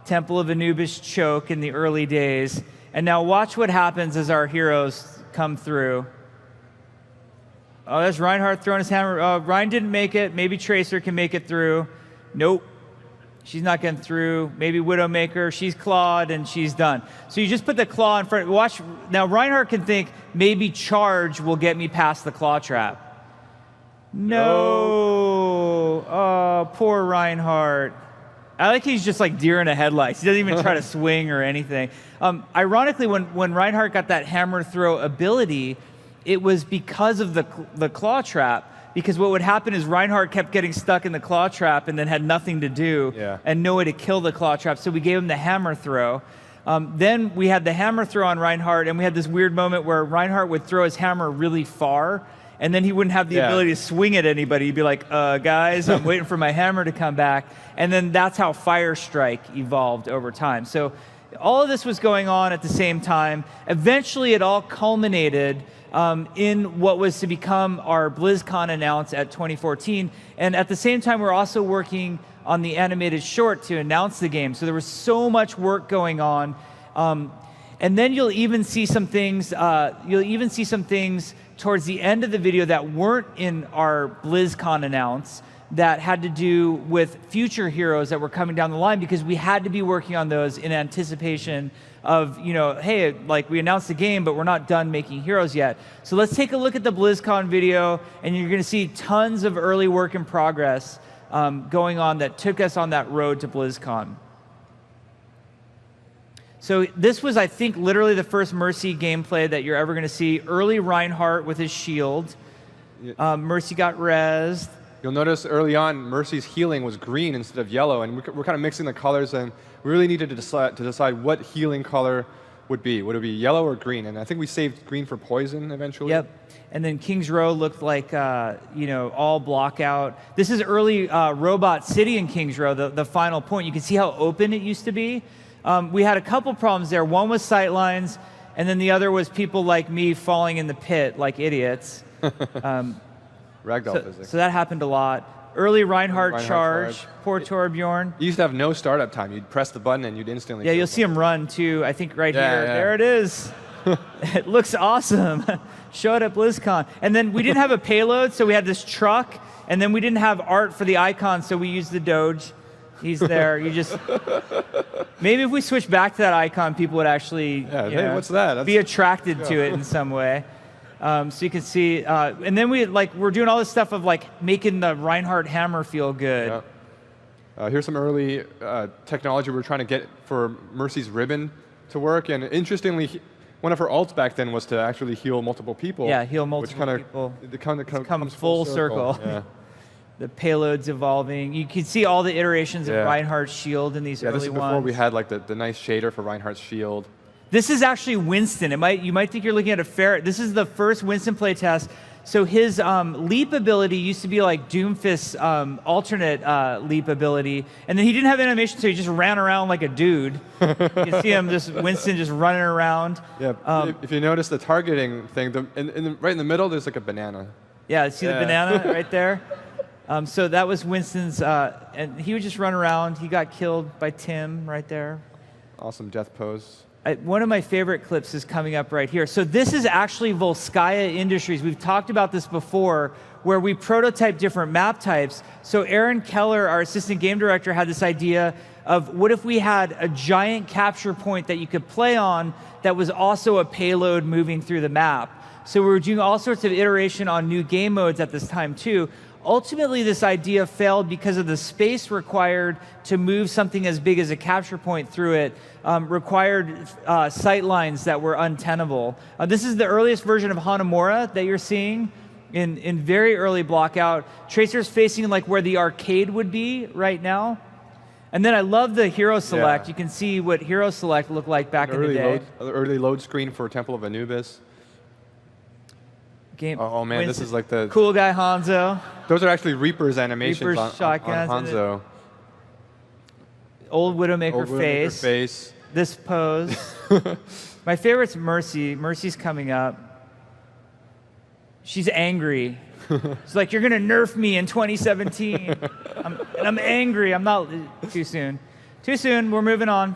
Temple of Anubis choke in the early days. And now watch what happens as our heroes come through. Oh, there's Reinhardt throwing his hammer. Ryan didn't make it. Maybe Tracer can make it through. Nope. She's not getting through. Maybe Widowmaker. She's clawed and she's done. So you just put the claw in front. Watch. Now Reinhardt can think maybe charge will get me past the claw trap. No. Oh, poor Reinhardt. I like he's just like deer in a headlights. He doesn't even try to swing or anything. Ironically, when Reinhardt got that hammer throw ability, it was because of the claw trap. Because what would happen is Reinhardt kept getting stuck in the claw trap and then had nothing to do and no way to kill the claw trap. So we gave him the hammer throw. Then we had the hammer throw on Reinhardt, and we had this weird moment where Reinhardt would throw his hammer really far, and then he wouldn't have the ability to swing at anybody. He'd be like, guys, I'm waiting for my hammer to come back. And then that's how Fire Strike evolved over time. So all of this was going on at the same time. Eventually, it all culminated in what was to become our BlizzCon announce at 2014. And at the same time, we're also working on the animated short to announce the game. So there was so much work going on. And then you'll even see some things towards the end of the video that weren't in our BlizzCon announce that had to do with future heroes that were coming down the line, because we had to be working on those in anticipation of, hey, like we announced the game, but we're not done making heroes yet. So let's take a look at the BlizzCon video, and you're going to see tons of early work in progress going on that took us on that road to BlizzCon. So this was, I think, literally the first Mercy gameplay that you're ever going to see. Early Reinhardt with his shield. Mercy got rezzed. you'll notice early on, Mercy's healing was green instead of yellow, and we're kind of mixing the colors, and we really needed to decide what healing color would be. Would it be yellow or green? And I think we saved green for poison eventually. Yep. And then King's Row looked like, all block out. This is early Robot City in King's Row, the final point. You can see how open it used to be. We had a couple problems there. One was sightlines, and then the other was people like me falling in the pit like idiots. Ragdoll physics. So that happened a lot. Early Reinhardt charge. Poor Torbjorn. You used to have no startup time. You'd press the button and you'd instantly. Yeah, you'll see him run too. I think right here. Yeah. There it is. It looks awesome. Showed at BlizzCon. And then we didn't have a payload, so we had this truck. And then we didn't have art for the icon, so we used the Doge. He's there. You just maybe if we switch back to that icon, people would actually what's that? Be attracted to it in some way. So you can see, and then we're doing all this stuff of making the Reinhardt hammer feel good. Yeah. Here's some early technology we're trying to get for Mercy's ribbon to work, and interestingly, one of her ults back then was to actually heal multiple people. Yeah, heal multiple people. It kind of comes full circle. Yeah. The payload's evolving. You can see all the iterations of Reinhardt's shield in these early ones. This is before we had the nice shader for Reinhardt's shield. This is actually Winston. You might think you're looking at a ferret. This is the first Winston playtest. So his leap ability used to be like Doomfist's alternate leap ability, and then he didn't have animation, so he just ran around like a dude. You can see him, Winston just running around. Yeah. If you notice the targeting thing, right in the middle, there's like a banana. Yeah. See the banana right there. So that was Winston's, and he would just run around. He got killed by Tim right there. Awesome death pose. One of my favorite clips is coming up right here. So this is actually Volskaya Industries. We've talked about this before, where we prototype different map types. So Aaron Keller, our assistant game director, had this idea of what if we had a giant capture point that you could play on that was also a payload moving through the map. So we were doing all sorts of iteration on new game modes at this time too. Ultimately, this idea failed because of the space required to move something as big as a capture point through it, required sight lines that were untenable. This is the earliest version of Hanamura that you're seeing in very early block out. Tracer's facing like where the arcade would be right now. And then I love the hero select. You can see what hero select looked like back in the day. Early load screen for Temple of Anubis. Oh man, this is like the cool guy Hanzo. Those are actually Reaper's animations Reaper's on Hanzo. Old Widowmaker face. This pose. My favorite's Mercy. Mercy's coming up. She's angry. She's like, "You're gonna nerf me in 2017." I'm angry. I'm not too soon. Too soon. We're moving on.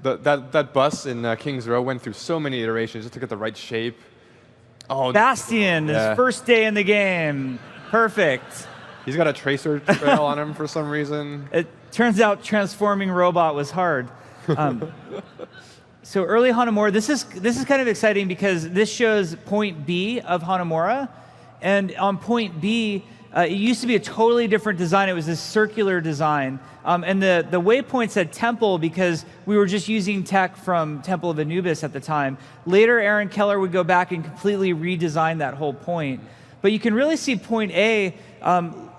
That bus in King's Row went through so many iterations just to get the right shape. Oh, Bastion, his first day in the game. Perfect. He's got a tracer trail on him for some reason. It turns out transforming robot was hard. So early Hanamura, this is kind of exciting because this shows point B of Hanamura. And on point B, it used to be a totally different design. It was this circular design. And the waypoint said temple because we were just using tech from Temple of Anubis at the time. Later, Aaron Keller would go back and completely redesign that whole point. But you can really see point A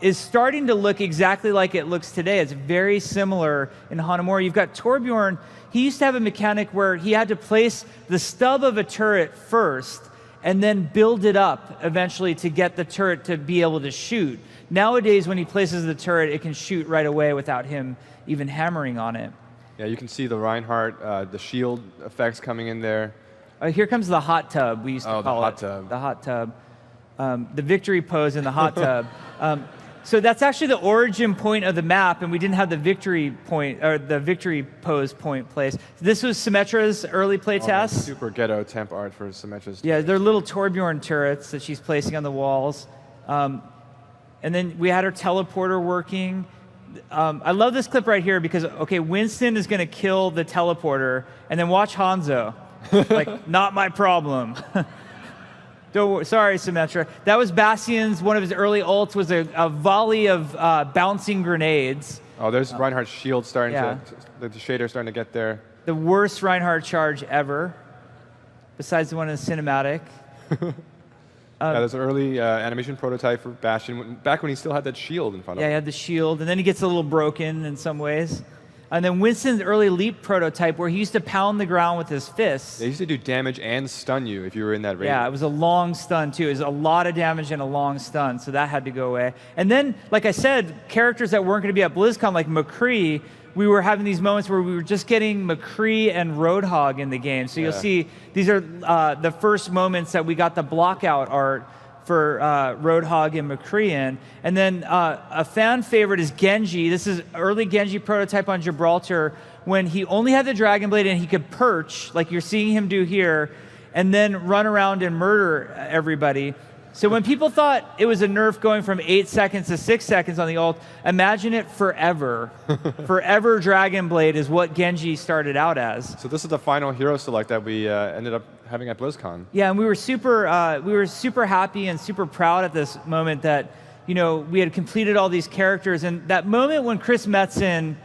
is starting to look exactly like it looks today. It's very similar in Hanamura. You've got Torbjorn. He used to have a mechanic where he had to place the stub of a turret first and then build it up eventually to get the turret to be able to shoot. Nowadays, when he places the turret, it can shoot right away without him even hammering on it. Yeah, you can see the Reinhardt, the shield effects coming in there. Here comes the hot tub, we used to call it. The hot tub. The victory pose in the hot tub. So that's actually the origin point of the map, and we didn't have the victory point, or the victory pose point placed. This was Symmetra's early playtest. Super ghetto temp art for Symmetra's. Yeah, they're little Torbjorn turrets that she's placing on the walls. And then we had her teleporter working. I love this clip right here because, okay, Winston is going to kill the teleporter, and then watch Hanzo. Like, not my problem. Don't worry, sorry, Symmetra. That was Bastion's, one of his early ults was a volley of bouncing grenades. Oh, there's Reinhardt's shield starting the shader starting to get there. The worst Reinhardt charge ever, besides the one in the cinematic. Yeah, there's an early animation prototype for Bastion, back when he still had that shield in front of Yeah, him. he had the shield, and then he gets a little broken in some ways. And then Winston's early Leap prototype, where he used to pound the ground with his fists. They used to do damage and stun you if you were in that radius. Yeah, it was a long stun, too. It was a lot of damage and a long stun, so that had to go away. And then, like I said, characters that weren't going to be at BlizzCon, like McCree, we were having these moments where we were just getting McCree and Roadhog in the game. So you'll see these are the first moments that we got the blockout art for Roadhog and McCree in. And then a fan favorite is Genji. This is early Genji prototype on Gibraltar when he only had the Dragon Blade and he could perch, like you're seeing him do here, and then run around and murder everybody. So when people thought it was a nerf going from 8 seconds to 6 seconds on the ult, imagine it forever. Forever Dragon Blade is what Genji started out as. So this is the final hero select that we ended up having at BlizzCon. Yeah, and we were super happy and super proud at this moment that, you know, we had completed all these characters. And that moment when Chris Metzen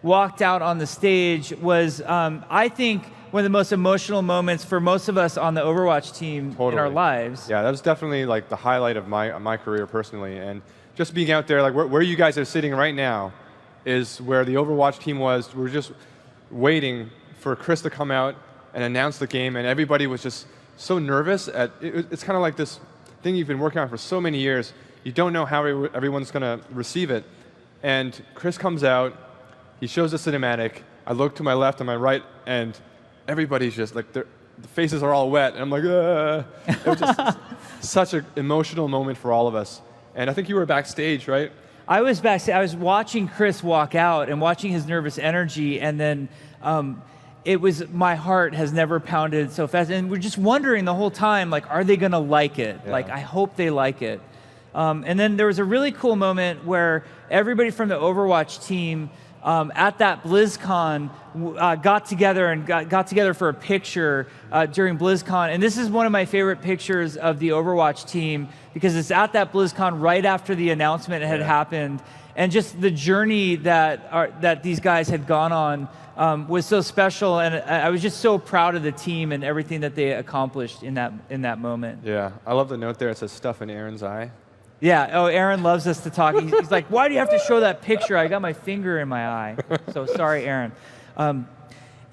walked out on the stage was, I think, one of the most emotional moments for most of us on the Overwatch team in our lives. Yeah, that was definitely like the highlight of my career personally. And just being out there, like where you guys are sitting right now is where the Overwatch team was. We were just waiting for Chris to come out and announce the game, and everybody was just so nervous. It's kind of like this thing you've been working on for so many years. You don't know how everyone's going to receive it. And Chris comes out, he shows the cinematic. I look to my left and my right, and everybody's just like, the faces are all wet. And I'm like, It was just such an emotional moment for all of us. And I think you were backstage, right? I was backstage. I was watching Chris walk out and watching his nervous energy, and then it was, my heart has never pounded so fast. And we're just wondering the whole time, like, are they going to like it? Yeah. Like, I hope they like it. And then there was a really cool moment where everybody from the Overwatch team at that BlizzCon got together and got together for a picture during BlizzCon. And this is one of my favorite pictures of the Overwatch team because it's at that BlizzCon right after the announcement had happened. And just the journey that these guys had gone on was so special. And I was just so proud of the team and everything that they accomplished in that moment. Yeah, I love the note there. It says stuff in Aaron's eye. Yeah, oh, Aaron loves us to talk. He's like, why do you have to show that picture? I got my finger in my eye. So sorry, Aaron.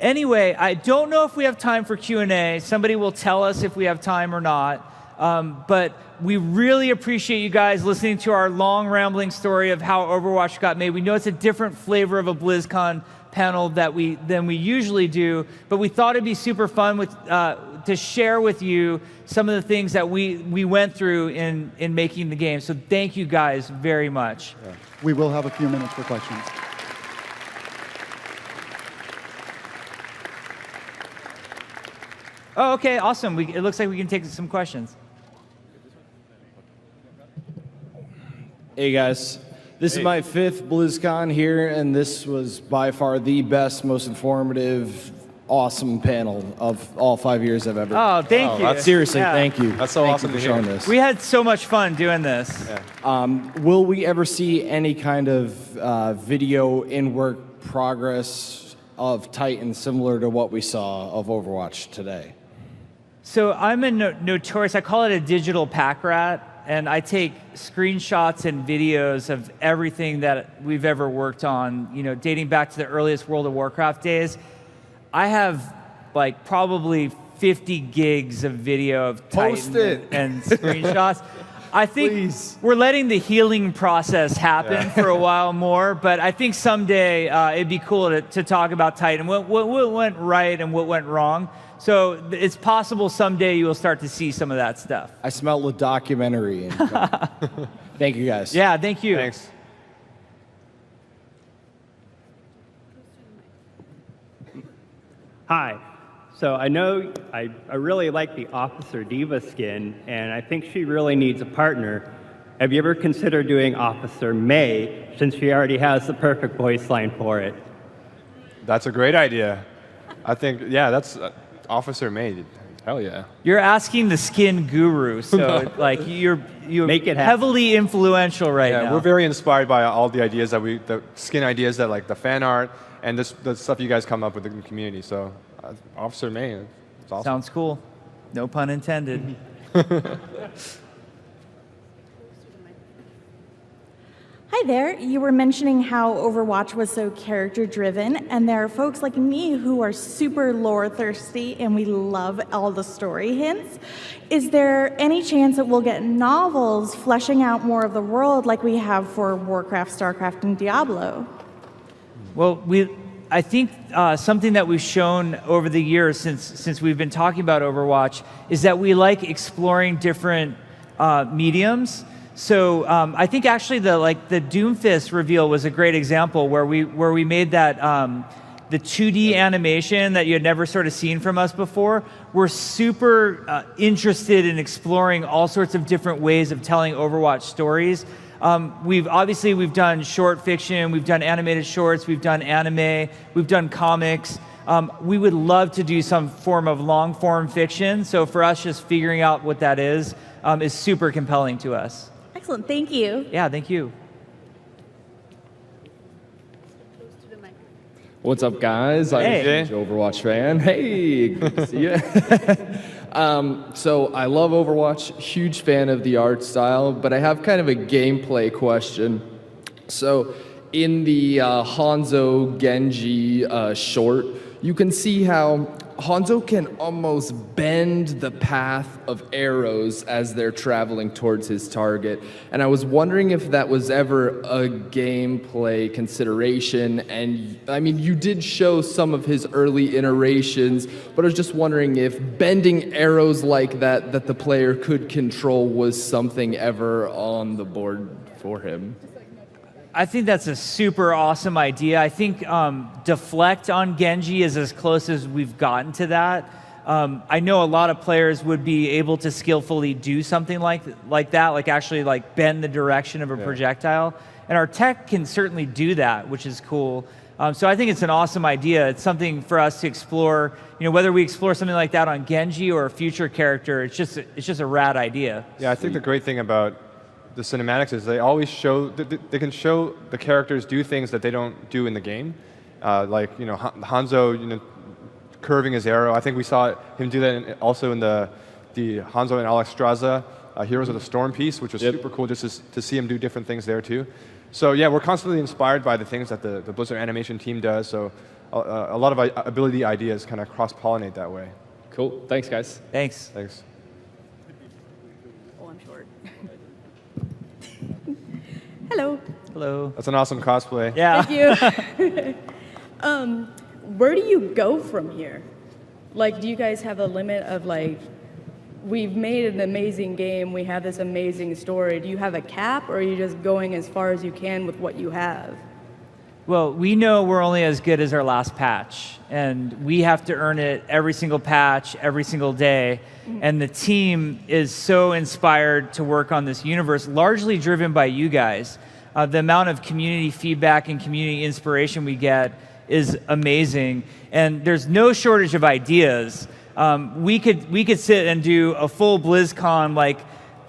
Anyway, I don't know if we have time for Q&A. Somebody will tell us if we have time or not. But we really appreciate you guys listening to our long rambling story of how Overwatch got made. We know it's a different flavor of a BlizzCon panel than we usually do, but we thought it'd be super fun to share with you some of the things that we went through in making the game. So thank you guys very much. Yeah. We will have a few minutes for questions. Oh, okay, awesome. It looks like we can take some questions. Hey guys, this is my 5th BlizzCon here, and this was by far the best, most informative, awesome panel of all 5 years I've ever. Oh, thank you. Seriously, Yeah. thank you. That's so Thank awesome you to for hear. showing this. We had so much fun doing this. Will we ever see any kind of video in-work progress of Titan similar to what we saw of Overwatch today? So I'm a notorious, I call it a digital pack rat, and I take screenshots and videos of everything that we've ever worked on, you know, dating back to the earliest World of Warcraft days. I have like probably 50 gigs of video of Post Titan it. and screenshots. I think we're letting the healing process happen for a while more, but I think someday it'd be cool to talk about Titan, what went right and what went wrong. So it's possible someday you will start to see some of that stuff. I smell the documentary. Thank you guys. Yeah, thank you. Thanks. Hi. So I know I really like the Officer Diva skin, and I think she really needs a partner. Have you ever considered doing Officer May, since she already has the perfect voice line for it? That's a great idea. I think, yeah, that's Officer May. Hell yeah. You're asking the skin guru, so like you're Make it happen. heavily influential right Yeah, now. we're very inspired by all the ideas the skin ideas that like the fan art and the stuff you guys come up with in the community. So Officer May, it's awesome. Sounds cool. No pun intended. there. You were mentioning how Overwatch was so character-driven, and there are folks like me who are super lore-thirsty, and we love all the story hints. Is there any chance that we'll get novels fleshing out more of the world like we have for Warcraft, StarCraft, and Diablo? Well, I think something that we've shown over the years since we've been talking about Overwatch is that we like exploring different mediums. So I think actually the Doomfist reveal was a great example where we made that the 2D animation that you had never sort of seen from us before. We're super interested in exploring all sorts of different ways of telling Overwatch stories. We've done short fiction, we've done animated shorts, we've done anime, we've done comics. We would love to do some form of long form fiction. So for us, just figuring out what that is super compelling to us. Excellent, thank you. Yeah, thank you. What's up, guys? I'm a huge Overwatch fan. Hey, good to see you. So I love Overwatch, huge fan of the art style, but I have kind of a gameplay question. So in the Hanzo Genji short, you can see how Hanzo can almost bend the path of arrows as they're traveling towards his target. And I was wondering if that was ever a gameplay consideration. And I mean, you did show some of his early iterations, but I was just wondering if bending arrows like that the player could control was something ever on the board for him. I think that's a super awesome idea. I think deflect on Genji is as close as we've gotten to that. I know a lot of players would be able to skillfully do something like that, like actually like bend the direction of a projectile. And our tech can certainly do that, which is cool. So I think it's an awesome idea. It's something for us to explore. You know, whether we explore something like that on Genji or a future character, it's just a rad idea. Yeah, I think the great thing about the cinematics is they always show, they can show the characters do things that they don't do in the game. Like, you know, Hanzo, you know, curving his arrow. I think we saw him do that also in the Hanzo and Alexstrasza Heroes of the Storm piece, which was super cool just to see him do different things there too. So yeah, we're constantly inspired by the things that the Blizzard animation team does. So a lot of ability ideas kind of cross-pollinate that way. Cool, thanks guys. Thanks. Thanks. Oh, I'm short. Hello. Hello. That's an awesome cosplay. Yeah. Thank you. Where do you go from here? Like, do you guys have a limit of like, we've made an amazing game, we have this amazing story. Do you have a cap, or are you just going as far as you can with what you have? Well, we know we're only as good as our last patch, and we have to earn it every single patch, every single day. And the team is so inspired to work on this universe, largely driven by you guys. The amount of community feedback and community inspiration we get is amazing, and there's no shortage of ideas. We could sit and do a full BlizzCon, like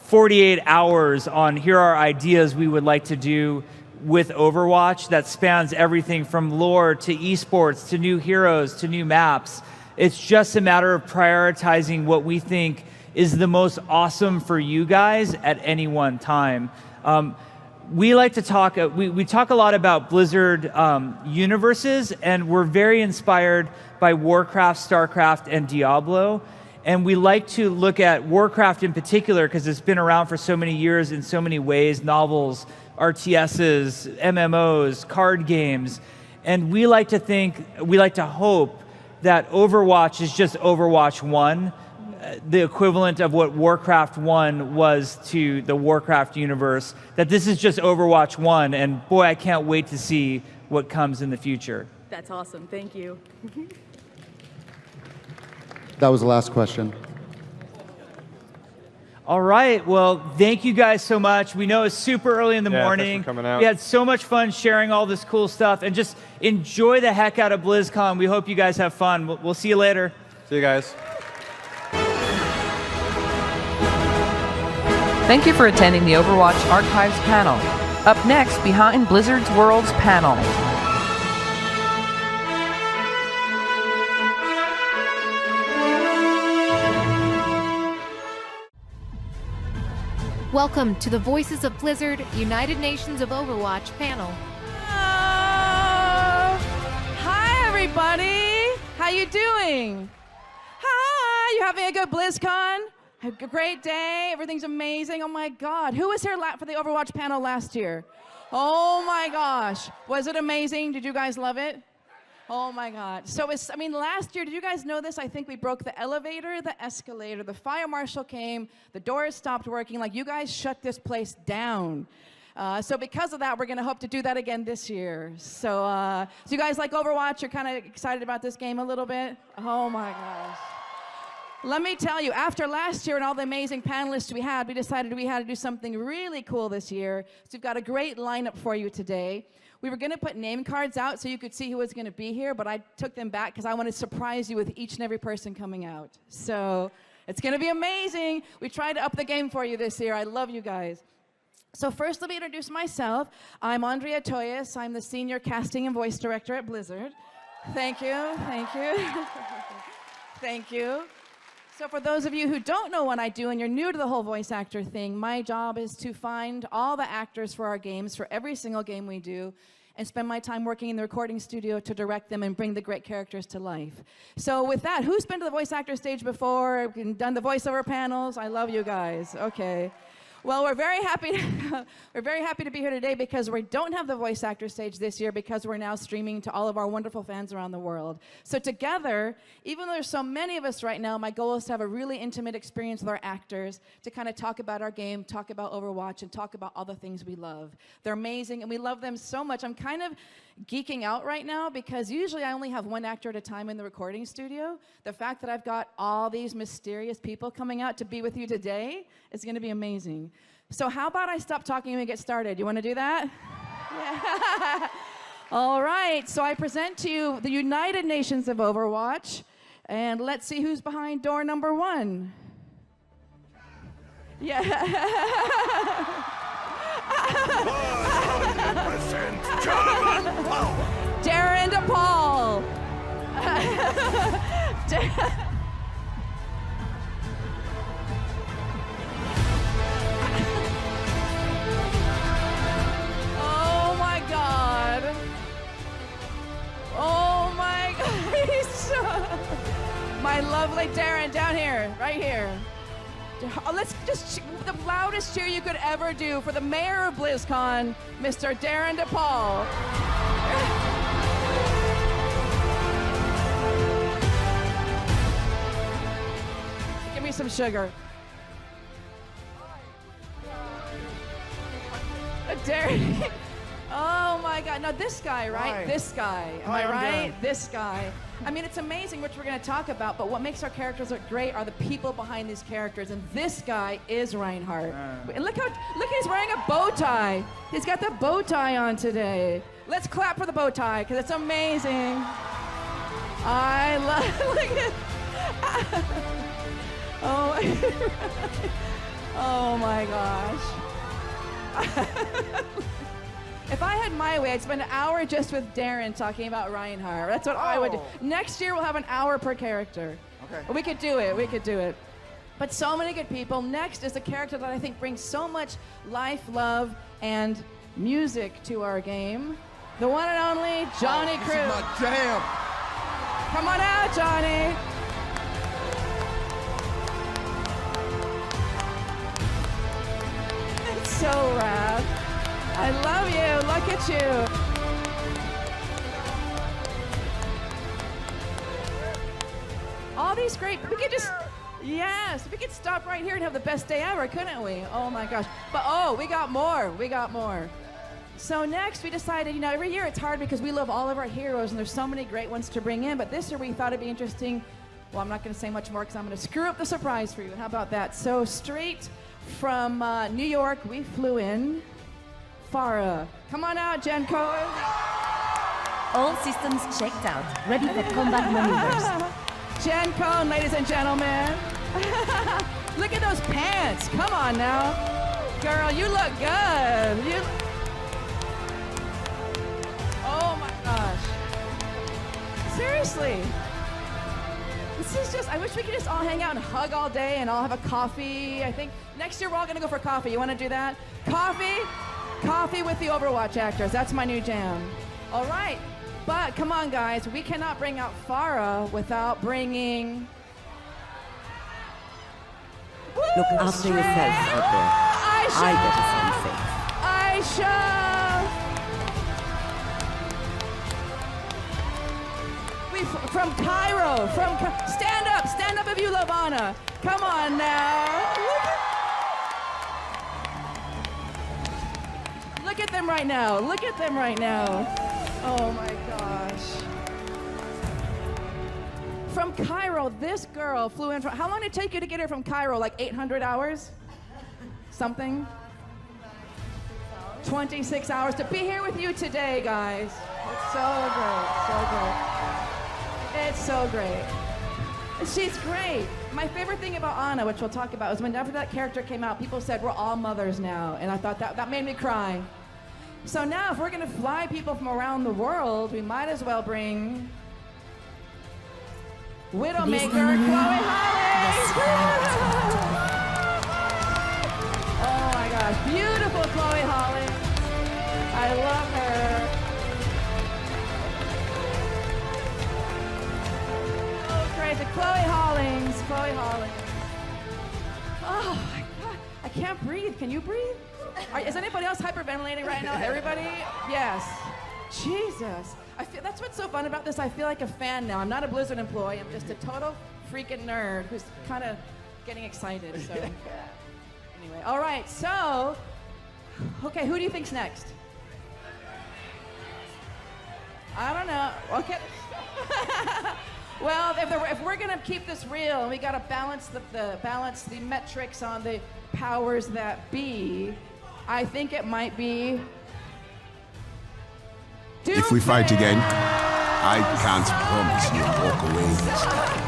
48 hours on here are ideas we would like to do with Overwatch that spans everything from lore to esports to new heroes to new maps. It's just a matter of prioritizing what we think is the most awesome for you guys at any one time. We like to talk, we talk a lot about Blizzard universes, and we're very inspired by Warcraft, StarCraft, and Diablo. And we like to look at Warcraft in particular because it's been around for so many years in so many ways, novels, RTSs, MMOs, card games. And we like to hope that Overwatch is just Overwatch 1, the equivalent of what Warcraft 1 was to the Warcraft universe, that this is just Overwatch 1, and boy, I can't wait to see what comes in the future. That's awesome, thank you. That was the last question. All right, well, thank you guys so much. We know it's super early in the morning. Thanks for coming out. We had so much fun sharing all this cool stuff, and just enjoy the heck out of BlizzCon. We hope you guys have fun. We'll see you later. See you guys. Thank you for attending the Overwatch Archives panel. Up next, Behind Blizzard's Worlds panel. Welcome to the Voices of Blizzard, United Nations of Overwatch panel. Hi, everybody. How you doing? Hi. You having a good Blizzcon? A great day. Everything's amazing. Oh my God. Who was here for the Overwatch panel last year? Oh my gosh. Was it amazing? Did you guys love it? Oh my God. So last year, did you guys know this? I think we broke the elevator, the escalator, the fire marshal came, the doors stopped working. Like, you guys shut this place down. So because of that, we're going to hope to do that again this year. So you guys like Overwatch? You're kind of excited about this game a little bit? Oh my gosh. Let me tell you, after last year and all the amazing panelists we had, we decided we had to do something really cool this year. So we've got a great lineup for you today. We were going to put name cards out so you could see who was going to be here, but I took them back because I want to surprise you with each and every person coming out. So it's going to be amazing. We tried to up the game for you this year. I love you guys. So first, let me introduce myself. I'm Andrea Toyas. I'm the Senior Casting and Voice Director at Blizzard. Thank you. Thank you. Thank you. So for those of you who don't know what I do and you're new to the whole voice actor thing, my job is to find all the actors for our games, for every single game we do, and spend my time working in the recording studio to direct them and bring the great characters to life. So with that, who's been to the voice actor stage before and done the voiceover panels? I love you guys. Okay. Well, we're very happy to be here today because we don't have the voice actor stage this year because we're now streaming to all of our wonderful fans around the world. So together, even though there's so many of us right now, my goal is to have a really intimate experience with our actors to kind of talk about our game, talk about Overwatch, and talk about all the things we love. They're amazing, and we love them so much. I'm kind of geeking out right now because usually I only have one actor at a time in the recording studio. The fact that I've got all these mysterious people coming out to be with you today is going to be amazing. So how about I stop talking and we get started? You want to do that? Yeah. All right, so I present to you the United Nations of Overwatch, and let's see who's behind door number 1. Yeah. 100% German power. Darren DePaul. Oh my God. Oh my God. He's so... My lovely Darren, down here, right here. Let's just, the loudest cheer you could ever do for the mayor of BlizzCon, Mr. Darren DePaul. Give me some sugar. Darren. Oh my God. Now this guy, right? Hi. This guy. Am Hi, I I'm right? Darren. This guy. I mean, it's amazing, which we're going to talk about, but what makes our characters look great are the people behind these characters, and this guy is Reinhardt. And look, he's wearing a bow tie. He's got the bow tie on today. Let's clap for the bow tie, because it's amazing. I love, look at, oh my gosh. If I had my way, I'd spend an hour just with Darren talking about Reinhardt. That's what I would do. Next year, we'll have an hour per character. Okay. We could do it. We could do it. But so many good people. Next is a character that I think brings so much life, love, and music to our game. The one and only Johnny Crew. This is my jam. Come on out, Johnny. It's so rad. I love you. Look at you. All these great, we could just, yes, we could stop right here and have the best day ever, couldn't we? Oh my gosh. But oh, we got more. We got more. So next we decided, every year it's hard because we love all of our heroes and there's so many great ones to bring in, but this year we thought it'd be interesting. Well, I'm not going to say much more because I'm going to screw up the surprise for you. How about that? So straight from New York, we flew in Farah. Come on out, Jen Cohen. All systems checked out. Ready for combat maneuvers. Jen Cohen, ladies and gentlemen. Look at those pants. Come on now. Girl, you look good. Oh my gosh. Seriously. This is just, I wish we could just all hang out and hug all day and all have a coffee. I think next year we're all gonna go for coffee. You wanna do that? Coffee with the Overwatch actors. That's my new jam. All right, but come on guys, we cannot bring out Farah without bringing... Look after yourselves out there. I better send things. Aisha! From Cairo, stand up if you love Anna. Come on now. Look at them right now. Look at them right now. Oh my gosh. From Cairo, this girl flew in from, how long did it take you to get here from Cairo? Like 800 hours? Something? 26 hours to be here with you today, guys. It's so great, so great. It's so great. She's great. My favorite thing about Anna, which we'll talk about, is whenever that character came out, people said, we're all mothers now. And I thought that made me cry. So now, if we're gonna fly people from around the world, we might as well bring Widowmaker, Chloe Holly. Oh my gosh, beautiful Chloe Holly. I love her. Chloe Hollings. Oh my God, I can't breathe. Can you breathe? Is anybody else hyperventilating right now? Everybody? Yes. Jesus. That's what's so fun about this. I feel like a fan now. I'm not a Blizzard employee. I'm just a total freaking nerd who's kind of getting excited. So anyway, all right. So, okay, who do you think's next? I don't know. Okay. Well, if we're gonna keep this real, we gotta balance the metrics on the powers that be. I think it might be. If we fight again, I can't promise you'll walk away this time.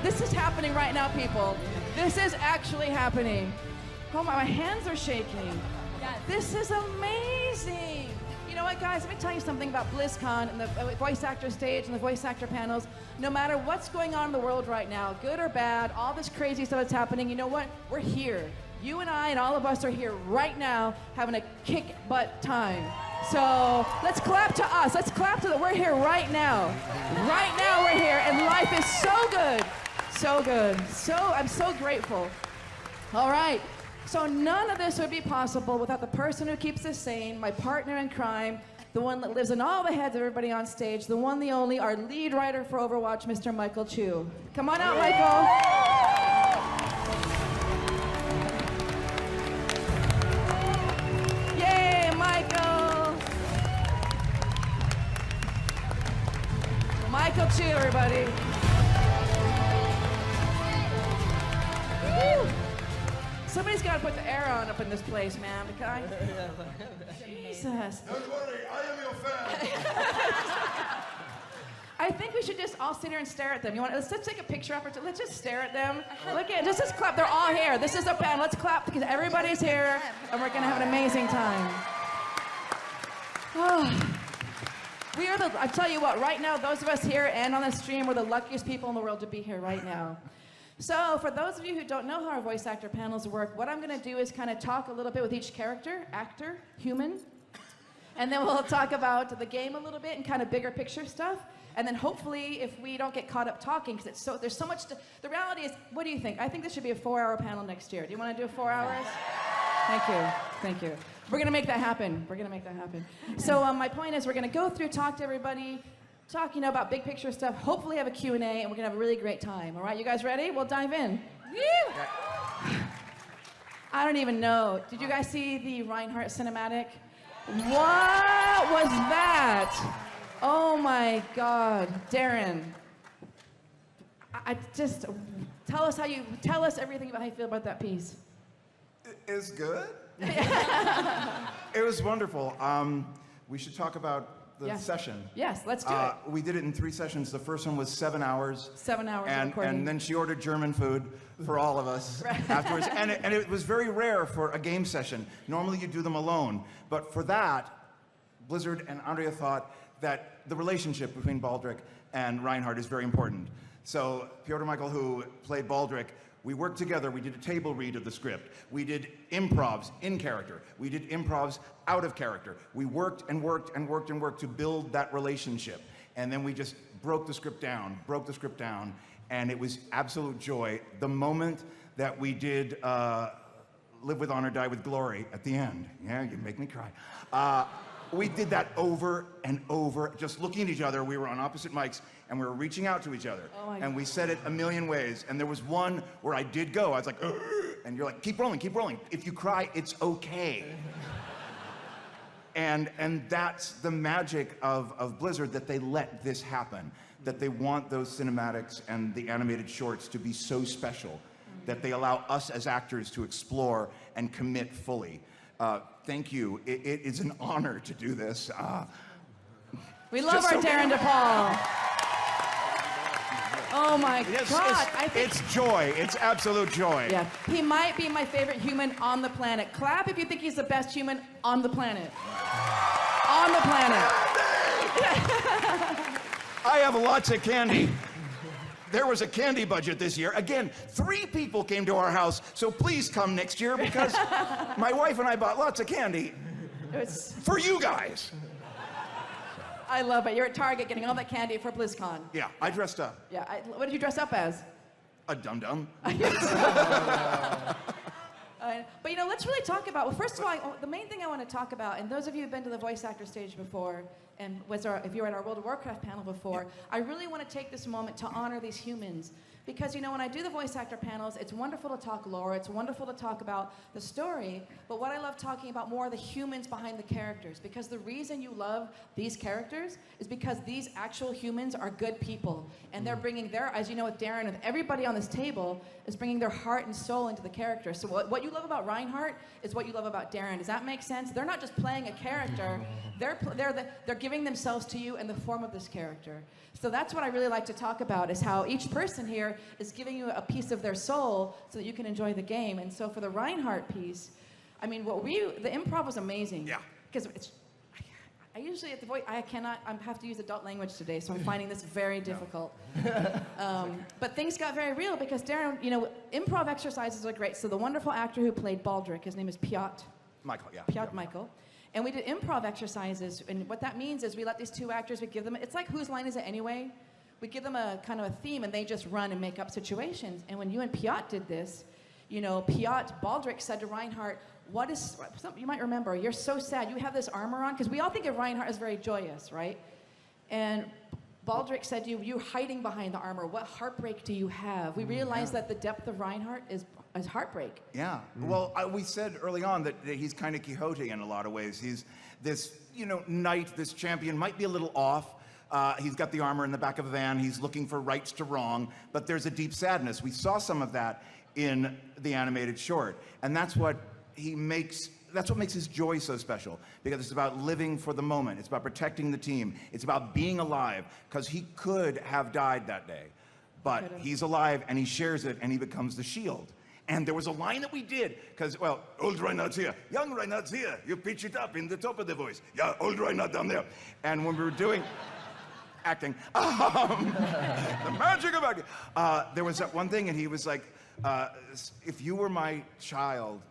This is happening right now, people. This is actually happening. Oh my hands are shaking. Yes. This is amazing. You know what, guys? Let me tell you something about BlizzCon and the voice actor stage and the voice actor panels. No matter what's going on in the world right now, good or bad, all this crazy stuff that's happening, you know what? We're here. You and I and all of us are here right now having a kick-butt time. So let's clap to us. Let's clap to we're here right now. Right now we're here, and life is so good. So good. I'm so grateful. All right. So none of this would be possible without the person who keeps us sane, my partner in crime, the one that lives in all the heads of everybody on stage, the one, the only, our lead writer for Overwatch, Mr. Michael Chu. Come on out, Michael. Yay, Michael. Michael Chu, everybody. Woo. Somebody's got to put the air on up in this place, man. Jesus. Don't worry, I am your fan. I think we should just all sit here and stare at them. Let's take a picture up. Let's just stare at them. Look at, just clap. They're all here. This is the band. Let's clap because everybody's here, and we're gonna have an amazing time. Oh. I tell you what, right now, those of us here and on the stream, we're the luckiest people in the world to be here right now. So for those of you who don't know how our voice actor panels work, what I'm going to do is kind of talk a little bit with each character, actor, human, and then we'll talk about the game a little bit and kind of bigger picture stuff. And then hopefully, if we don't get caught up talking, because there's so much the reality is, what do you think? I think this should be a 4-hour panel next year. Do you want to do 4 hours? Thank you. We're going to make that happen. So my point is, we're going to go through, talk to everybody, talk, about big picture stuff, hopefully have a Q&A, and we're going to have a really great time. All right, you guys ready? We'll dive in. I don't even know. Did you guys see the Reinhardt cinematic? What was that? Oh my God, Darren. Tell us everything about how you feel about that piece. It's good. It was wonderful. We should talk about the session. Yes, let's do it. We did it in 3 sessions. The first one was 7 hours. 7 hours of and, recording. and then she ordered German food for all of us afterwards. And it was very rare for a game session. Normally you do them alone. But for that, Blizzard and Andrea thought that the relationship between Baldric and Reinhardt is very important. So Piotr Michael, who played Baldric, we worked together. We did a table read of the script. We did improvs in character. We did improvs out of character. We worked and worked and worked and worked to build that relationship. And then we just broke the script down, and it was absolute joy. The moment that we did Live with Honor, Die with Glory at the end. Yeah, you make me cry. We did that over and over, just looking at each other. We were on opposite mics, and we were reaching out to each other. Oh my and we God. said it a million ways. And there was one where I did go. I was like, "Ugh," and you're like, keep rolling, keep rolling. If you cry, it's okay. And that's the magic of Blizzard, that they let this happen, that they want those cinematics and the animated shorts to be so special, that they allow us as actors to explore and commit fully. Thank you. It is an honor to do this. We love our Darren DePaul. Oh my God. It's joy. It's absolute joy. Yeah, he might be my favorite human on the planet. Clap if you think he's the best human on the planet. On the planet. I have lots of candy. There was a candy budget this year. Again, 3 people came to our house, so please come next year, because my wife and I bought lots of candy for you guys. I love it. You're at Target getting all that candy for BlizzCon. Yeah, I dressed up. Yeah, what did you dress up as? A dum-dum. But you know, let's really talk about, well, first of all, the main thing I want to talk about, and those of you who've been to the voice actor stage before, and if you were at our World of Warcraft panel before, I really want to take this moment to honor these humans. Because, you know, when I do the voice actor panels, it's wonderful to talk lore, it's wonderful to talk about the story, but what I love talking about more are the humans behind the characters. Because the reason you love these characters is because these actual humans are good people. And they're bringing their, as you know with Darren, and everybody on this table is bringing their heart and soul into the character. So what you love about Reinhardt is what you love about Darren. Does that make sense? They're not just playing a character, they're giving themselves to you in the form of this character. So that's what I really like to talk about, is how each person here is giving you a piece of their soul so that you can enjoy the game. And so for the Reinhardt piece, I mean, the improv was amazing. Yeah. Because I usually at the voice, I have to use adult language today, so I'm finding this very difficult. But things got very real because Darren, you know, improv exercises are great. So the wonderful actor who played Baldric, his name is Piotr. Michael, yeah. Piotr Michael. And we did improv exercises, and what that means is we let these 2 actors, we give them, it's like whose line is it anyway? We give them a kind of a theme, and they just run and make up situations. And when you and Piotr did this, you know, Baldric said to Reinhardt, you might remember, you're so sad, you have this armor on, because we all think of Reinhardt as very joyous, right? And Baldric said to you, you're hiding behind the armor, what heartbreak do you have? We realized that the depth of Reinhardt is heartbreak. Yeah. Well, we said early on that he's kind of Quixote in a lot of ways. He's this, you know, knight, this champion, might be a little off. He's got the armor in the back of a van. He's looking for rights to wrong, but there's a deep sadness. We saw some of that in the animated short, and that's what makes his joy so special, because it's about living for the moment. It's about protecting the team. It's about being alive, because he could have died that day, but he's alive, and he shares it, and he becomes the shield. And there was a line that we did, because, well, old Reinhardt's here, young Reinhardt's here. You pitch it up in the top of the voice. Yeah, old Reinhardt down there. And when we were doing acting, the magic of acting, there was that one thing, and he was like, if you were my child,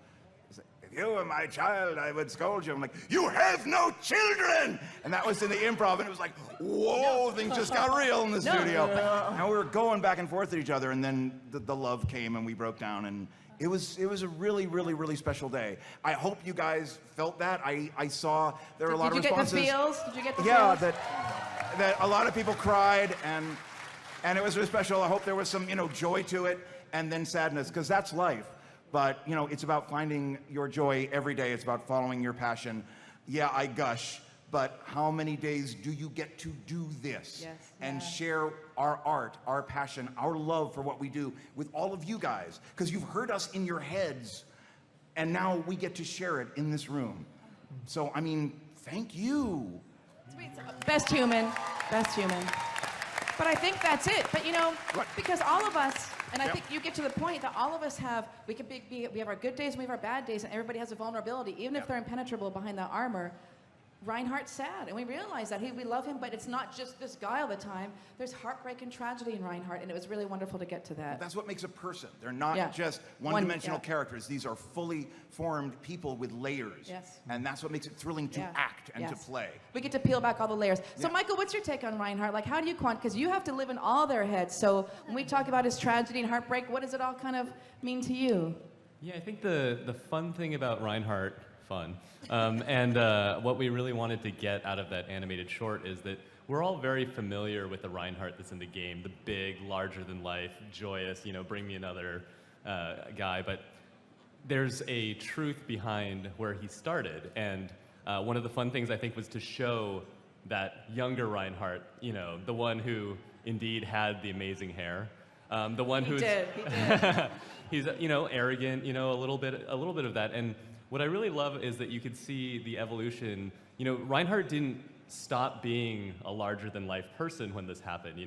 if you were my child, I would scold you. I'm like, you have no children! And that was in the improv, and it was like, whoa, things just got real in the studio. And we were going back and forth at each other, and then the love came, and we broke down, and it was a really, really, really special day. I hope you guys felt that. I saw there were a lot of responses. Did you get the feels? Did you get the feels? feels? That a lot of people cried, and it was really special. I hope there was some, you know, joy to it, and then sadness, because that's life. But, you know, it's about finding your joy every day. It's about following your passion. Yeah, I gush, but how many days do you get to do this? Yes. And share our art, our passion, our love for what we do with all of you guys? Because you've heard us in your heads, and now we get to share it in this room. So, I mean, thank you. Best human. But I think that's it. But you know, because all of us, and I think you get to the point that all of us have, we have our good days and we have our bad days, and everybody has a vulnerability, even if they're impenetrable behind that armor. Reinhardt's sad, and we realize that we love him, but it's not just this guy all the time. There's heartbreak and tragedy in Reinhardt, and it was really wonderful to get to that. That's what makes a person. They're not just one-dimensional characters. These are fully formed people with layers. Yes. And that's what makes it thrilling to act and to play. We get to peel back all the layers. So Michael, what's your take on Reinhardt? Like, how do you because you have to live in all their heads. So when we talk about his tragedy and heartbreak, what does it all kind of mean to you? Yeah, I think the fun thing about Reinhardt, and what we really wanted to get out of that animated short is that we're all very familiar with the Reinhardt that's in the game, the big, larger-than-life, joyous, bring me another guy, but there's a truth behind where he started, and one of the fun things I think was to show that younger Reinhardt, the one who indeed had the amazing hair, the one who's he did. he's arrogant, a little bit of that, and what I really love is that you could see the evolution. Reinhardt didn't stop being a larger-than-life person when this happened.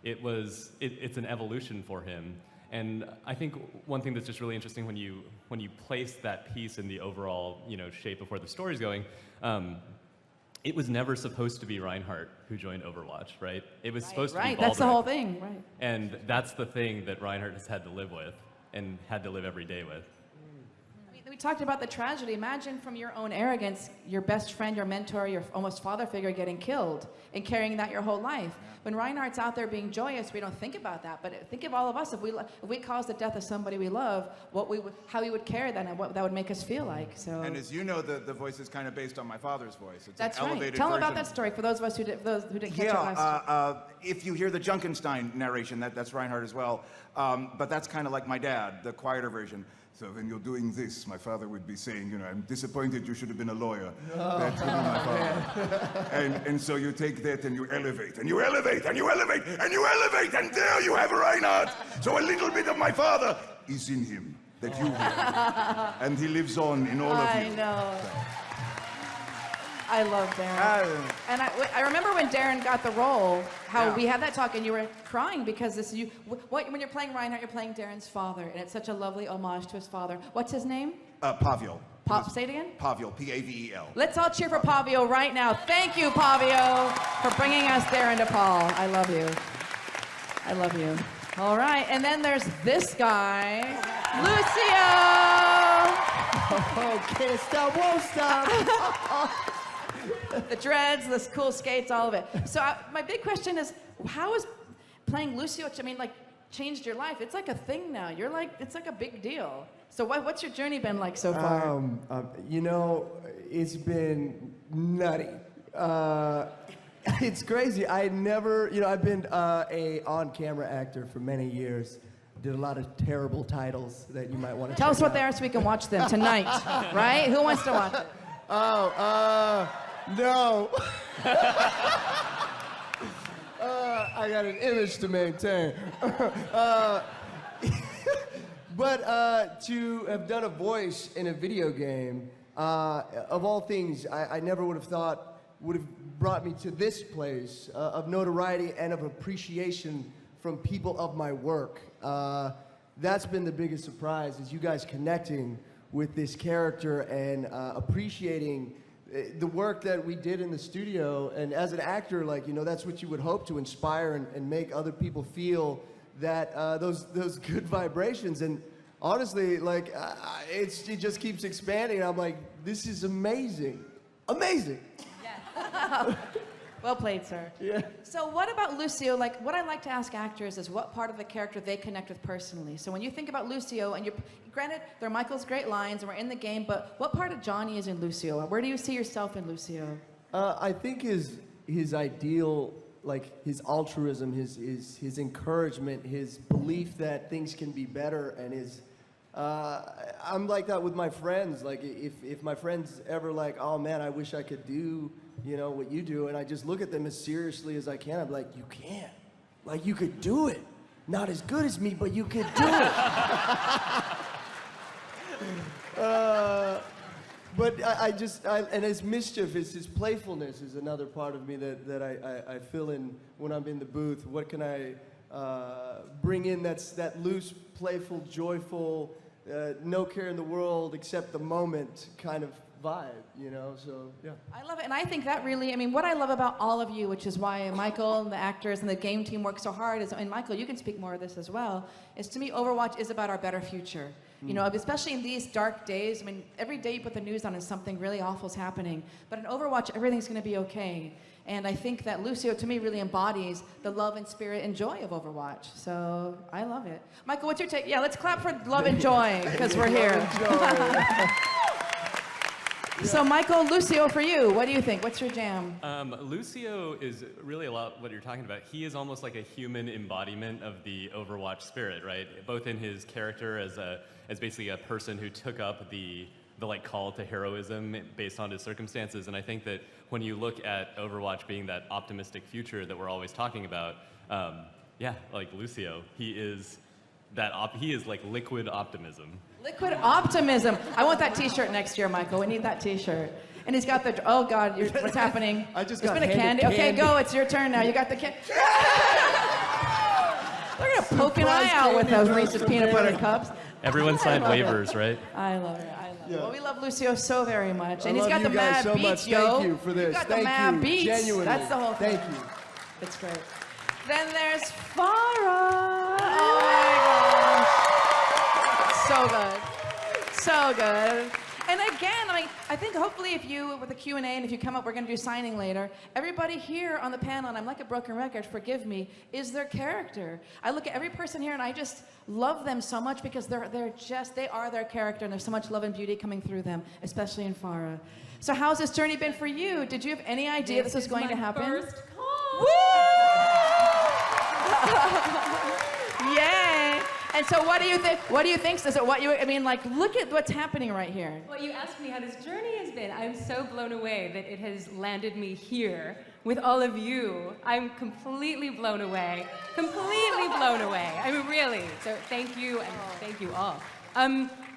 It's an evolution for him. And I think one thing that's just really interesting when you place that piece in the overall shape of where the story's going, it was never supposed to be Reinhardt who joined Overwatch, right? It was supposed to be Baldrick. That's the whole thing, right? And that's the thing that Reinhardt has had to live with and had to live every day with. We talked about the tragedy. Imagine from your own arrogance, your best friend, your mentor, your almost father figure getting killed and carrying that your whole life. When Reinhardt's out there being joyous, we don't think about that. But think of all of us. If we caused the death of somebody we love, how we would carry that and what that would make us feel like. So. And as you know, the voice is kind of based on my father's voice. It's That's an right. elevated Tell them version. about that story for those of us who didn't catch it last. If you hear the Junkenstein narration, that's Reinhardt as well. But that's kind of like my dad, the quieter version. So when you're doing this, my father would be saying, I'm disappointed you should have been a lawyer. That would be my father. And so you take that and you elevate, and you elevate, and you elevate, and you elevate, and there you have Reinhardt. So a little bit of my father is in him that you hear. And he lives on in all of you. I know. I love Darren. And I remember when Darren got the role, how we had that talk and you were crying because when you're playing Reinhardt, you're playing Darren's father, and it's such a lovely homage to his father. What's his name? Pavel. Say it again? Pavel, P-A-V-E-L. Let's all cheer for Pavio right now. Thank you, Pavio, for bringing us Darren DePaul. I love you. I love you. All right, and then there's this guy, Lucio. Oh, can't stop, won't stop. The dreads, the cool skates, all of it. So my big question is, how is playing Lucio, changed your life? It's like a thing now. It's like a big deal. So what's your journey been like so far? It's been nutty. It's crazy. I've been a on-camera actor for many years. Did a lot of terrible titles that you might want to Tell us what out. they are so we can watch them tonight, right? Who wants to watch it? No. I got an image to maintain. But to have done a voice in a video game, of all things, I never would have thought would have brought me to this place of notoriety and of appreciation from people of my work. That's been the biggest surprise, is you guys connecting with this character and appreciating the work that we did in the studio. And as an actor, that's what you would hope to inspire and make other people feel that those good vibrations. And honestly, it just keeps expanding. And I'm like, this is amazing. Amazing. Yeah. Well played, sir. Yeah. So what about Lucio? What I like to ask actors is what part of the character they connect with personally. So when you think about Lucio, and granted, they're Michael's great lines, and we're in the game, but what part of Johnny is in Lucio? Where do you see yourself in Lucio? I think his ideal, his altruism, his encouragement, his belief that things can be better, and I'm like that with my friends. If my friends ever oh man, I wish I could do what you do, and I just look at them as seriously as I can. I'm like, you can't. You could do it. Not as good as me, but you could do it. But and his mischief, his playfulness is another part of me that I feel in when I'm in the booth. What can I bring in that loose, playful, joyful, no care in the world except the moment kind of vibe, you know? So, yeah. I love it, and I think that really, I mean, what I love about all of you, which is why Michael and the actors and the game team work so hard, is, and Michael, you can speak more of this as well, is to me, Overwatch is about our better future. You know, especially in these dark days. I mean, every day you put the news on and something really awful is happening. But in Overwatch, everything's going to be okay. And I think that Lucio, to me, really embodies the love and spirit and joy of Overwatch. So I love it. Michael, what's your take? Yeah, let's clap for love and joy, because we're here. So Michael, Lucio, for you, what do you think? What's your jam? Lucio is really a lot what you're talking about. He is almost like a human embodiment of the Overwatch spirit, right? Both in his character as basically a person who took up the like call to heroism based on his circumstances. And I think that when you look at Overwatch being that optimistic future that we're always talking about, yeah, like Lucio, he is like liquid optimism. Liquid optimism. I want that T-shirt next year, Michael. We need that T-shirt. And he's got the, oh God, what's happening? I just There's got been a candy. Okay, go, it's your turn now. You got the candy. They're gonna poke an eye out with those Reese's peanut butter cups. Everyone signed waivers, right? I love it. Well, we love Lucio so very much. And he's got the guys mad so beats, much. yo. Thank you for this. He's got the Thank mad you. beats. Genuinely. That's the whole thing. Thank you. It's great. Then there's Farah. Oh my gosh. So good. So good. And again, I think hopefully if you, with the Q&A, and if you come up, we're going to do signing later, everybody here on the panel, and I'm like a broken record, forgive me, is their character. I look at every person here and I just love them so much because they are their character, and there's so much love and beauty coming through them, especially in Farah. So how's this journey been for you? Did you have any idea this was going to happen? First call. Woo! Yay! And so what do you think? What do you think? Is it what you? I mean, like, look at what's happening right here. Well, you asked me how this journey has been. I'm so blown away that it has landed me here with all of you. I'm completely blown away. Completely blown away. I mean, really. So thank you, and thank you all.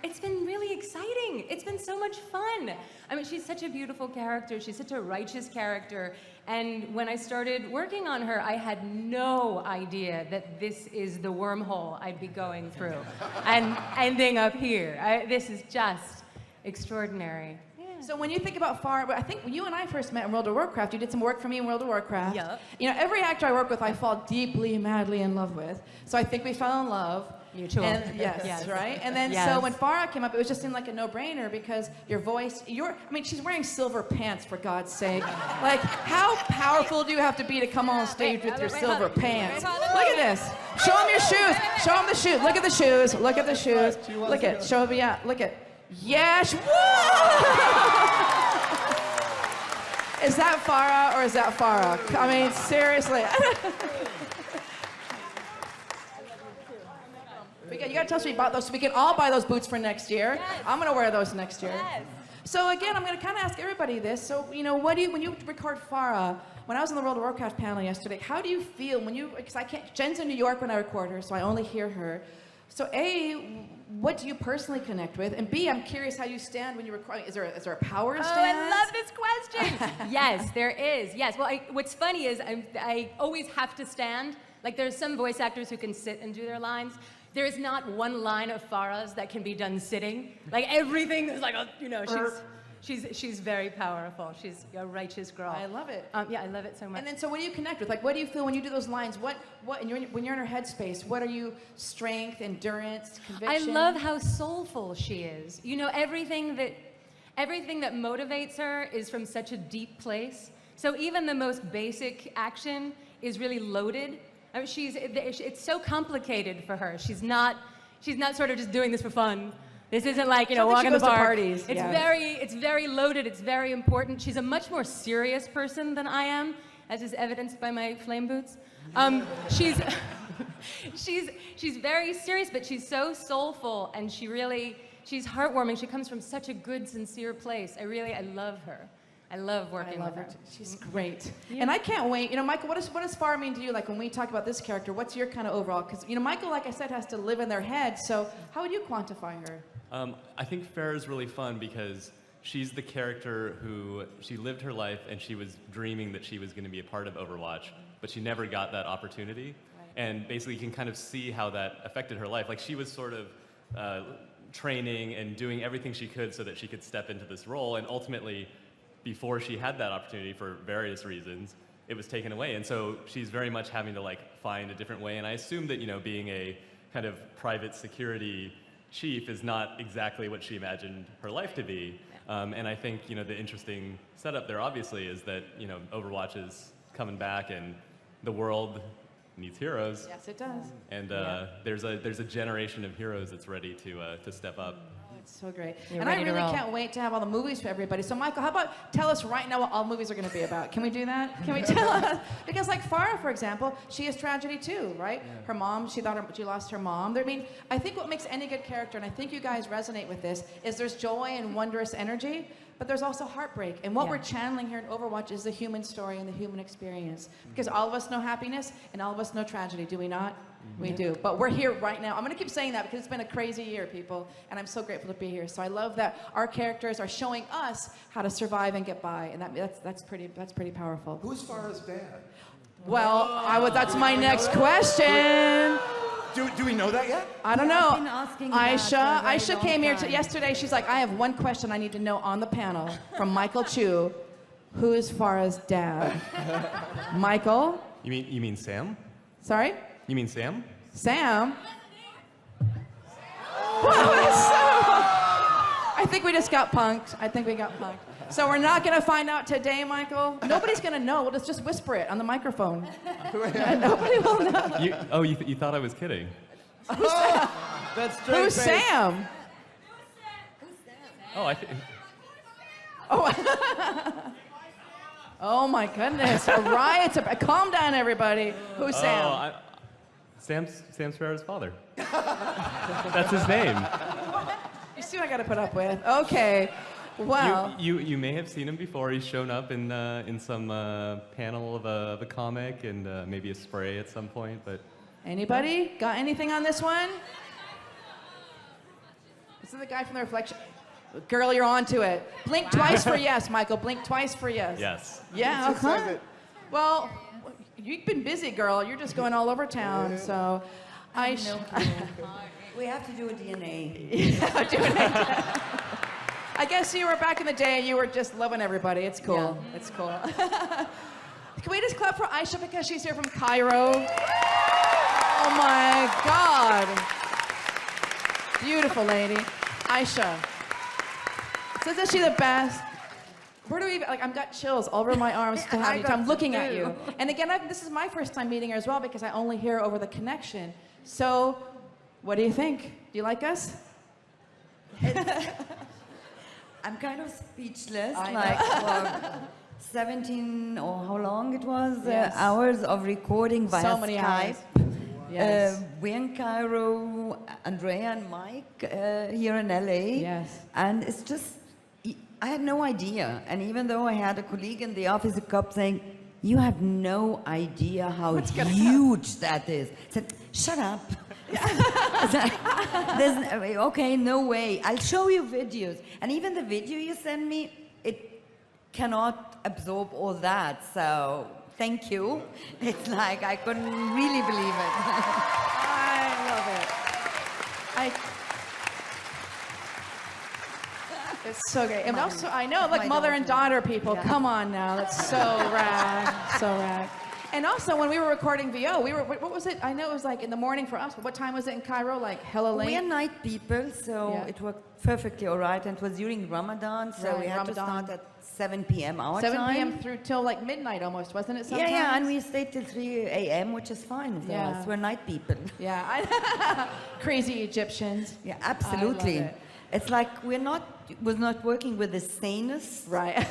It's been really exciting. It's been so much fun. I mean, she's such a beautiful character. She's such a righteous character. And when I started working on her, I had no idea that this is the wormhole I'd be going through and ending up here. This is just extraordinary. So when you think about Farah, I think you and I first met in World of Warcraft. You did some work for me in World of Warcraft. Yep. You know, every actor I work with, I fall deeply, madly in love with. So I think we fell in love. Mutual. And, yes, right? And then so when Farah came up, it was just in like a no-brainer because your voice, I mean, she's wearing silver pants, for God's sake. Like, how powerful do you have to be to come on stage with your silver pants? Look at this. Show them your shoes. Show them the shoes. Look at the shoes. Look at the shoes. Look at, show me, yeah, look at. Yes, whoa! Is that Farah or is that Farah? I mean, seriously. You gotta tell us we bought those so we can all buy those boots for next year. Yes. I'm gonna wear those next year. Yes. So again, I'm gonna kind of ask everybody this. So, you know, when you record Farah, when I was on the World of Warcraft panel yesterday, how do you feel when you, because Jen's in New York when I record her, so I only hear her. So A, what do you personally connect with? And B, I'm curious how you stand when you record. Is there a power stance? Oh, I love this question. Yes, there is. Yes. Well, what's funny is I always have to stand. Like, there's some voice actors who can sit and do their lines. There is not one line of Farah's that can be done sitting. Like, everything is like, you know, she's very powerful. She's a righteous girl. I love it. Yeah, I love it so much. And then, so what do you connect with? Like, what do you feel when you do those lines? When you're in her headspace, what are you? Strength, endurance, conviction? I love how soulful she is. You know, everything that motivates her is from such a deep place. So even the most basic action is really loaded. I mean, it's so complicated for her. She's not sort of just doing this for fun. This isn't like, you know, walking the park. Parties. It's very loaded. It's very important. She's a much more serious person than I am, as is evidenced by my flame boots. She's very serious, but she's so soulful, and she's heartwarming. She comes from such a good, sincere place. I love her. I love working with her. She's great. Yeah. And I can't wait. You know, Michael, what does Farah mean to you? Like, when we talk about this character, what's your kind of overall? Because, you know, Michael, like I said, has to live in their head. So how would you quantify her? I think Farah's really fun because she's the character who she lived her life and she was dreaming that she was going to be a part of Overwatch, but she never got that opportunity. And basically you can kind of see how that affected her life. Like she was sort of training and doing everything she could so that she could step into this role, and ultimately, before she had that opportunity for various reasons, it was taken away. And so she's very much having to like find a different way. And I assume that, you know, being a kind of private security chief is not exactly what she imagined her life to be. And I think, you know, the interesting setup there obviously is that, you know, Overwatch is coming back and the world needs heroes. Yes, it does. And there's a generation of heroes that's ready to step up. It's so great. You're and I ready to really roll. can't wait to have all the movies for everybody. So Michael, how about tell us right now what all movies are going to be about? Can we do that? Can we tell us? Because like Farah, for example, she is tragedy too, right? Yeah. Her mom, she lost her mom. I mean, I think what makes any good character, and I think you guys resonate with this, is there's joy and wondrous energy, but there's also heartbreak. And what we're channeling here in Overwatch is the human story and the human experience. Because all of us know happiness and all of us know tragedy, do we not? We do. But we're here right now. I'm going to keep saying that because it's been a crazy year, people, and I'm so grateful to be here. So I love that our characters are showing us how to survive and get by, and that's pretty powerful. Who's Farah's dad? Well, that's my next question. Do we know that yet? I don't know. I've been asking that for a very Aisha long came here time. yesterday. She's like, I have one question I need to know on the panel from Michael Chu. Who is Farah's dad? Michael? You mean Sam? Sorry? You mean Sam? Sam? I think we just got punked. So we're not going to find out today, Michael. Nobody's going to know. We'll just whisper it on the microphone. Nobody will know. You thought I was kidding. That's straight Who's face. Sam? Oh, I think. Oh my goodness. A riot. Calm down, everybody. Who's Sam? Sam's Farah's father. That's his name. You see what I got to put up with? Okay. Well. You may have seen him before. He's shown up in some panel of a comic and maybe a spray at some point. But Anybody got anything on this one? This is the guy from The Reflection. Girl, you're on to it. Blink twice for yes, Michael. Blink twice for yes. Yes. Yeah, okay. Well, you've been busy, girl. You're just going all over town, so We have to do a DNA. Yeah, do it. I guess you were back in the day and you were just loving everybody. It's cool. Yeah. It's cool. Can we just clap for Aisha because she's here from Cairo? Oh my God. Beautiful lady. Aisha. Isn't she the best? Where do we, like, I've got chills all over my arms to have you. I'm looking at you. And again, this is my first time meeting her as well because I only hear her over the connection. So, what do you think? Do you like us? I'm kind of speechless. I like know. for 17 or how long it was Yes. hours of recording via So many Skype. hours. Yes. We're in Cairo, Andrea and Mike here in LA. Yes. And it's just, I had no idea. And even though I had a colleague in the office who kept saying, you have no idea how huge that is. I said, shut up. Okay, no way. I'll show you videos. And even the video you send me, it cannot absorb all that. So thank you. It's like I couldn't really believe it. I love it. It's so great. And also, I know, like mother and daughter people, come on now. That's so rad. So rad. And also, when we were recording VO, what was it? I know it was like in the morning for us, but what time was it in Cairo? Like hella late? We are night people, so it worked perfectly all right. And it was during Ramadan, so we had to start at 7 p.m. our 7 time. p.m. through till like midnight almost, wasn't it sometimes? Yeah, and we stayed till 3 a.m., which is fine for us. We're night people. Yeah, crazy Egyptians. Yeah, absolutely. I love it. It's like we're not working with the sanest. Right.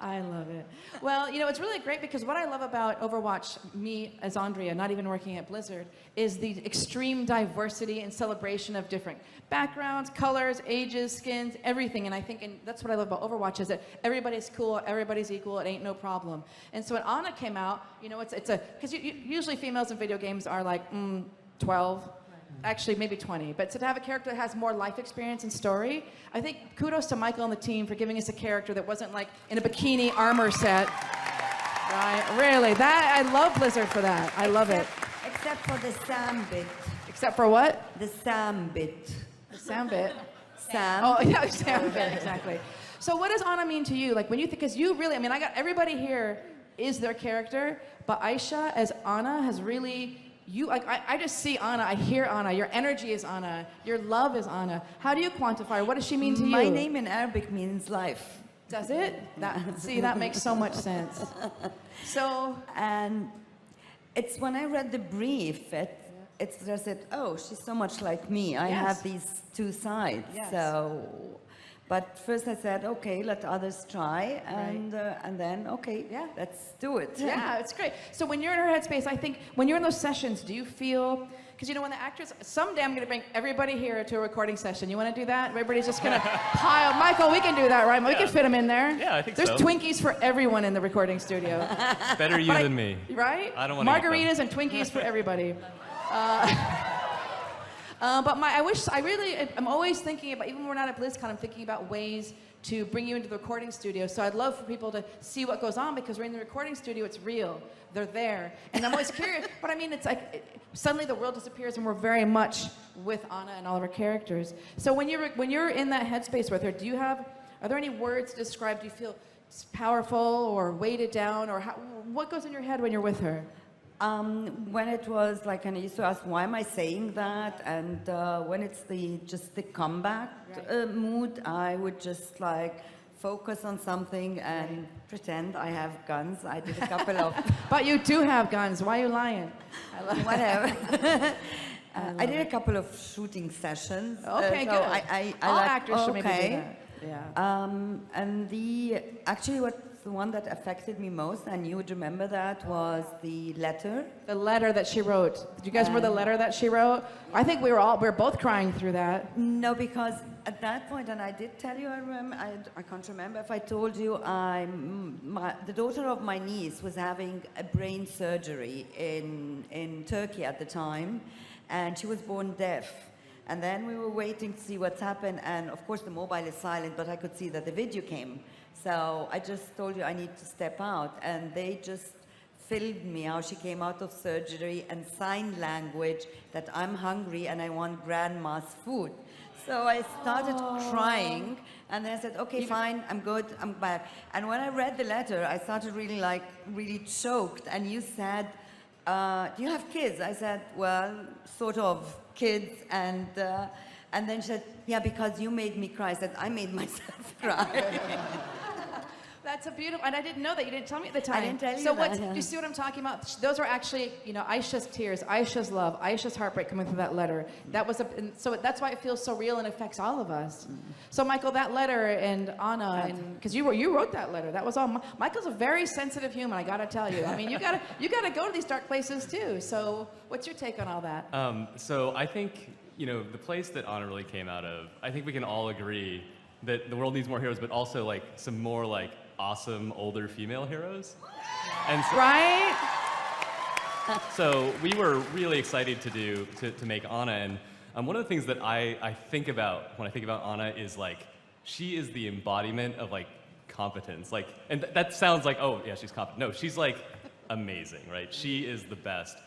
I love it. Well, you know, it's really great because what I love about Overwatch, me as Andrea, not even working at Blizzard, is the extreme diversity and celebration of different backgrounds, colors, ages, skins, everything. And I think, and that's what I love about Overwatch, is that everybody's cool, everybody's equal, it ain't no problem. And so when Ana came out, you know, it's a, because usually females in video games are like 12. actually maybe 20, but to have a character that has more life experience and story, I think kudos to Michael and the team for giving us a character that wasn't like in a bikini armor set. Right, really, that, I love Blizzard for that. I love it. Except for the Sam bit. Except for what? The Sam bit. The Sam bit? Sam. Oh, yeah, Sam bit, exactly. So what does Anna mean to you? Like when you think, because you really, I mean, I got everybody here is their character, but Aisha as Anna has really, you, like, I just see Anna, I hear Anna, your energy is Anna, your love is Anna. How do you quantify her? What does she mean to you? My name in Arabic means life. Does it? See, that makes so much sense. So, and it's when I read the brief, it's just that, oh, she's so much like me. I have these two sides. Yes. So, but first I said, okay, let others try, and then, okay, let's do it. Yeah, it's great. So when you're in her headspace, I think, when you're in those sessions, do you feel, because you know when the actors, someday I'm going to bring everybody here to a recording session. You want to do that? Everybody's just going to pile. Michael, we can do that, right? We can fit them in there. Yeah, I think There's so. Twinkies for everyone in the recording studio. Better you than me. Right? I don't want to margaritas and Twinkies for everybody. But I'm always thinking about, even when we're not at BlizzCon, I'm thinking about ways to bring you into the recording studio. So I'd love for people to see what goes on, because we're in the recording studio, it's real. They're there. And I'm always curious, but I mean, it's like, suddenly the world disappears and we're very much with Anna and all of her characters. So when you're in that headspace with her, are there any words to describe, do you feel powerful or weighted down, or what goes in your head when you're with her? When it was like, and I used to ask, why am I saying that? And when it's just the comeback mood, I would just like focus on something and pretend I have guns. I did a couple of... But you do have guns. Why are you lying? Whatever. I did a couple of shooting sessions. Okay, so good. All actors should maybe do that. Yeah. And the one that affected me most, and you would remember that, was the letter. The letter that she wrote. Did you guys remember the letter that she wrote? I think we were both crying through that. No, because at that point, and I did tell you, I can't remember if I told you, the daughter of my niece was having a brain surgery in Turkey at the time, and she was born deaf. And then we were waiting to see what's happened, and of course the mobile is silent, but I could see that the video came. So I just told you I need to step out, and they just filmed me how she came out of surgery and sign language that I'm hungry and I want grandma's food. So I started crying, and then I said, okay, fine, I'm good, I'm back. And when I read the letter, I started really choked, and you said, do you have kids? I said, well, sort of kids, and then she said, yeah, because you made me cry. I said, I made myself cry. That's a beautiful, and I didn't know that. You didn't tell me at the time. I didn't tell you so that. Do you see what I'm talking about? Those are actually, Aisha's tears, Aisha's love, Aisha's heartbreak coming through that letter. That was so that's why it feels so real and affects all of us. So Michael, that letter, and Anna, and because you wrote that letter, that was all. Michael's a very sensitive human, I gotta tell you. I mean, you gotta go to these dark places too. So what's your take on all that? So I think the place that Anna really came out of, I think we can all agree that the world needs more heroes, but also like some more like awesome older female heroes. And so, right? So we were really excited to make Anna, and one of the things that I think about when I think about Anna is like, she is the embodiment of like competence. Like, and that sounds like, oh yeah, she's competent. No, she's like amazing, right? She is the best.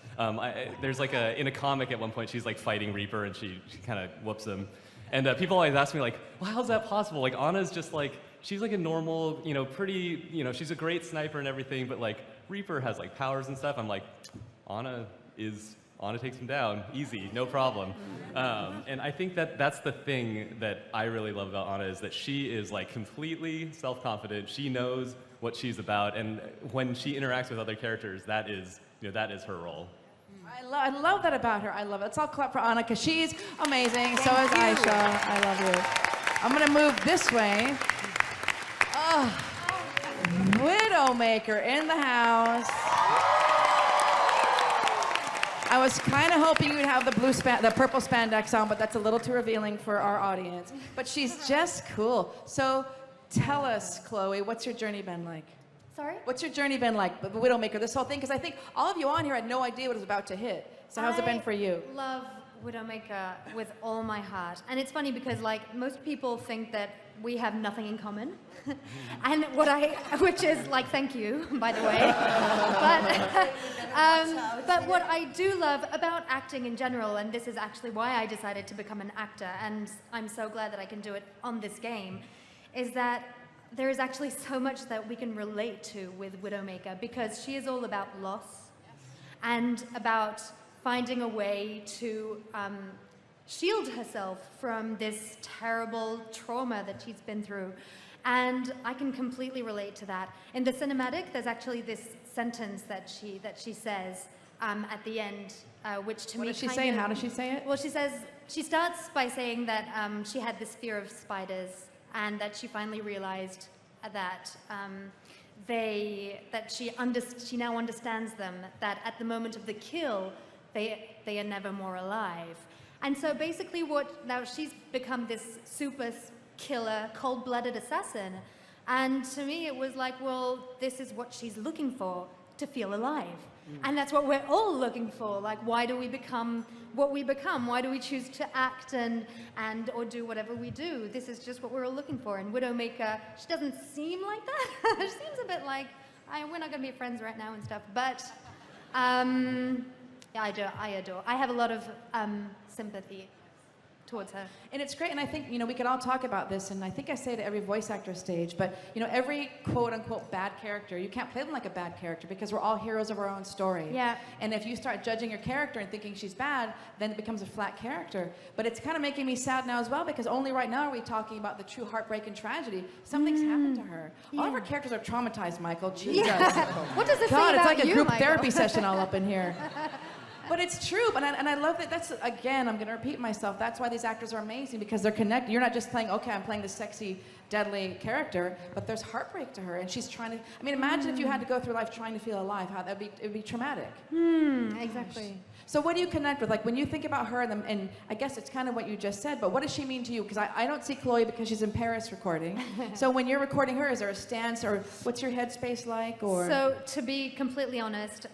There's like in a comic at one point, she's like fighting Reaper, and she kind of whoops him. And people always ask me like, well, how's that possible? Like, Anna's just like, she's like a normal, pretty, she's a great sniper and everything, but like Reaper has like powers and stuff. I'm like, Anna takes him down, easy, no problem. And I think that's the thing that I really love about Anna, is that she is like completely self-confident. She knows what she's about, and when she interacts with other characters, that is her role. I love that about her. I love it. Let's all clap for Anna, because she's amazing. So is Aisha. I love you. I'm going to move this way. Oh, Widowmaker in the house. I was kind of hoping you'd have the purple spandex on, but that's a little too revealing for our audience. But she's just cool. So tell us, Chloe, what's your journey been like? Sorry? What's your journey been like, the Widowmaker, this whole thing? Because I think all of you on here had no idea what was about to hit. So how's it been for you? I love Widowmaker with all my heart. And it's funny because like most people think that we have nothing in common. And which is like, thank you, by the way. But what I do love about acting in general, and this is actually why I decided to become an actor, and I'm so glad that I can do it on this game, is that there is actually so much that we can relate to with Widowmaker, because she is all about loss and about finding a way to shield herself from this terrible trauma that she's been through. And I can completely relate to that. In the cinematic, there's actually this sentence that she says at the end, which to me What does she say and how does she say it? Well, she starts by saying that she had this fear of spiders, and that she finally realized that she now understands them, that at the moment of the kill, they are never more alive. And so basically now she's become this super killer, cold-blooded assassin. And to me it was like, well, this is what she's looking for, to feel alive. And that's what we're all looking for. Like, why do we become what we become? Why do we choose to act or do whatever we do? This is just what we're all looking for. And Widowmaker, she doesn't seem like that. She seems a bit like, we're not gonna be friends right now and stuff. But yeah, I adore. I have a lot of sympathy towards her. And it's great, and I think, we could all talk about this, and I think I say it at every voice actor stage, but, every quote-unquote bad character, you can't play them like a bad character because we're all heroes of our own story. Yeah. And if you start judging your character and thinking she's bad, then it becomes a flat character. But it's kind of making me sad now as well, because only right now are we talking about the true heartbreak and tragedy. Something's happened to her. All of our characters are traumatized, Michael. Jesus. What does it say God, about it's like a you, group Michael? therapy session all up in here. But it's true, and I love that. That's, again, I'm going to repeat myself. That's why these actors are amazing, because they're connected. You're not just playing, okay, I'm playing this sexy, deadly character, but there's heartbreak to her, and she's trying to. I mean, imagine if you had to go through life trying to feel alive. How it'd be traumatic. Exactly. So what do you connect with? Like when you think about her, and I guess it's kind of what you just said, but what does she mean to you? Because I don't see Chloe because she's in Paris recording. So when you're recording her, is there a stance, or what's your headspace like? Or So to be completely honest,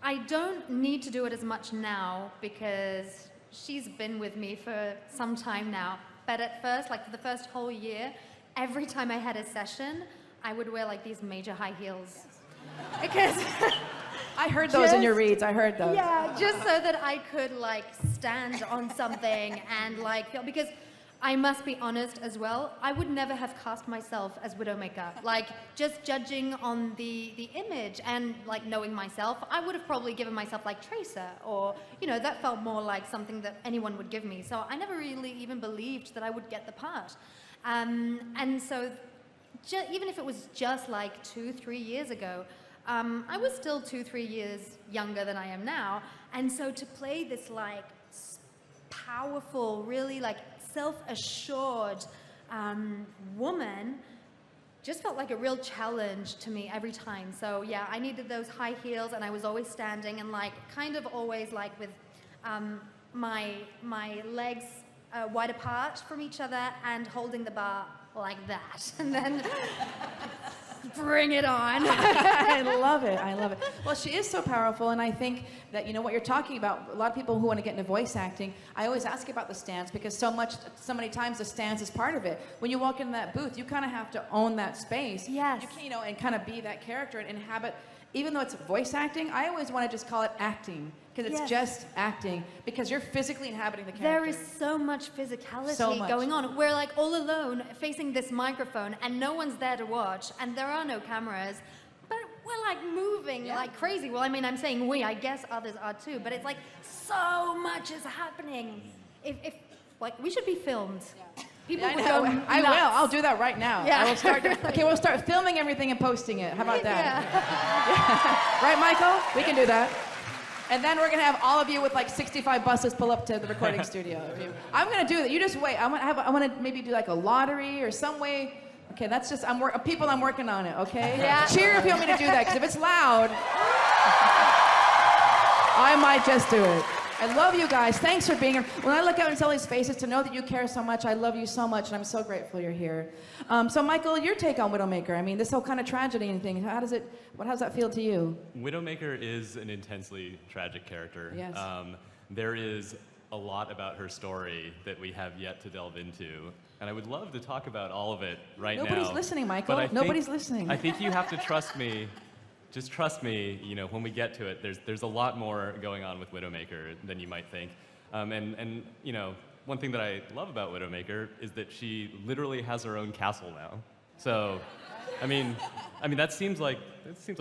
I don't need to do it as much now because she's been with me for some time now. But at first, like for the first whole year, every time I had a session, I would wear like these major high heels. Because I heard those in your reads. I heard those. Yeah, just so that I could like stand on something and like feel, because I must be honest as well, I would never have cast myself as Widowmaker. Like, just judging on the image and like knowing myself, I would have probably given myself like Tracer, or, that felt more like something that anyone would give me. So I never really even believed that I would get the part. And so even if it was just like 2-3 years ago, I was still 2-3 years younger than I am now. And so to play this like powerful, really like self-assured woman just felt like a real challenge to me every time. So yeah, I needed those high heels, and I was always standing and like kind of always like with my legs wide apart from each other and holding the bar like that, and then bring it on. I love it. I love it. Well, she is so powerful, and I think that what you're talking about. A lot of people who want to get into voice acting, I always ask about the stance, because so many times the stance is part of it. When you walk into that booth, you kind of have to own that space. Yes. You can, and kind of be that character and inhabit. Even though it's voice acting, I always want to just call it acting, because it's just acting, because you're physically inhabiting the character. There is so much physicality going on. We're like all alone facing this microphone, and no one's there to watch, and there are no cameras, but we're like moving like crazy. Well, I mean, I'm saying we, I guess others are too, but it's like so much is happening. If like, we should be filmed. People would go nuts. I will. I'll do that right now. Yeah. I will start. Okay, we'll start filming everything and posting it. How about that? Yeah. Right, Michael? We can do that. And then we're gonna have all of you with like 65 buses pull up to the recording studio. I'm gonna do that. You just wait. I want to maybe do like a lottery or some way. Okay, that's just I'm working on it. Okay. Yeah. Cheer if you want me to do that, because if it's loud, I might just do it. I love you guys. Thanks for being here. When I look out into all these faces, to know that you care so much, I love you so much, and I'm so grateful you're here. So, Michael, your take on Widowmaker. I mean, this whole kind of tragedy and thing. How does that feel to you? Widowmaker is an intensely tragic character. Yes. There is a lot about her story that we have yet to delve into. And I would love to talk about all of it right now. Nobody's listening, Michael. But Nobody's listening. I think you have to trust me. Just trust me, you know, when we get to it, there's a lot more going on with Widowmaker than you might think. And you know, one thing that I love about Widowmaker is that she literally has her own castle now. So, I mean that seems like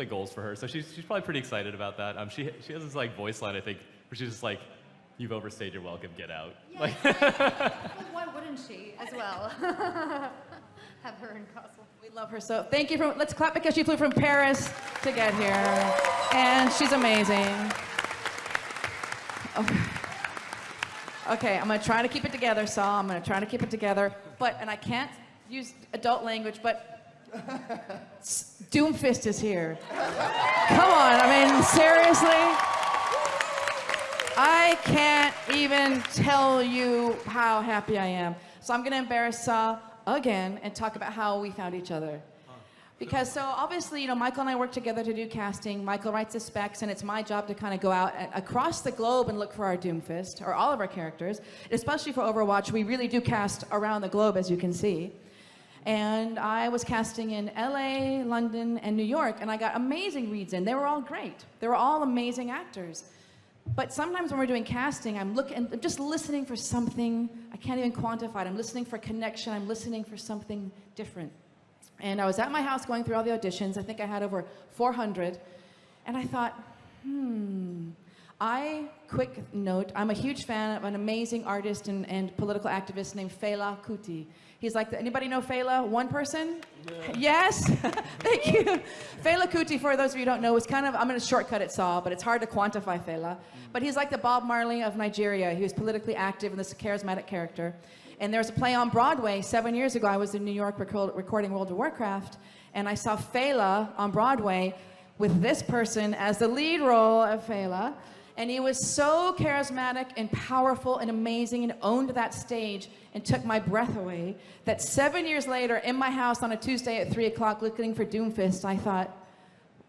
goals for her. So she's probably pretty excited about that. She has this like voice line, I think, where she's just like, "You've overstayed your welcome, get out." Yeah, like, well, why wouldn't she as well? Have her in castle. We love her so. Thank you. Let's clap because she flew from Paris to get here. And she's amazing. Okay, I'm going to try to keep it together, Saul. I'm going to try to keep it together. And I can't use adult language, but Doomfist is here. Come on, I mean, seriously? I can't even tell you how happy I am. So I'm going to embarrass Saul again and talk about how we found each other. Because so obviously, you know, Michael and I work together to do casting. Michael writes the specs, and it's my job to kind of go out across the globe and look for our Doomfist, or all of our characters. Especially for Overwatch, we really do cast around the globe, as you can see. And I was casting in LA, London, and New York, and I got amazing reads in. They were all great. They were all amazing actors. But sometimes when we're doing casting, I'm just listening for something. I can't even quantify it. I'm listening for connection. I'm listening for something different. And I was at my house going through all the auditions. I think I had over 400. And I thought, quick note, I'm a huge fan of an amazing artist and political activist named Fela Kuti. He's like, anybody know Fela? One person? Yeah. Yes? Thank you. Fela Kuti, for those of you who don't know, is kind of, I'm going to shortcut it, Saul, but it's hard to quantify Fela. But he's like the Bob Marley of Nigeria. He was politically active and this charismatic character. And there was a play on Broadway 7 years ago. I was in New York recording World of Warcraft, and I saw Fela on Broadway with this person as the lead role of Fela. And he was so charismatic and powerful and amazing and owned that stage and took my breath away that 7 years later, in my house on a Tuesday at 3 o'clock looking for Doomfist, I thought,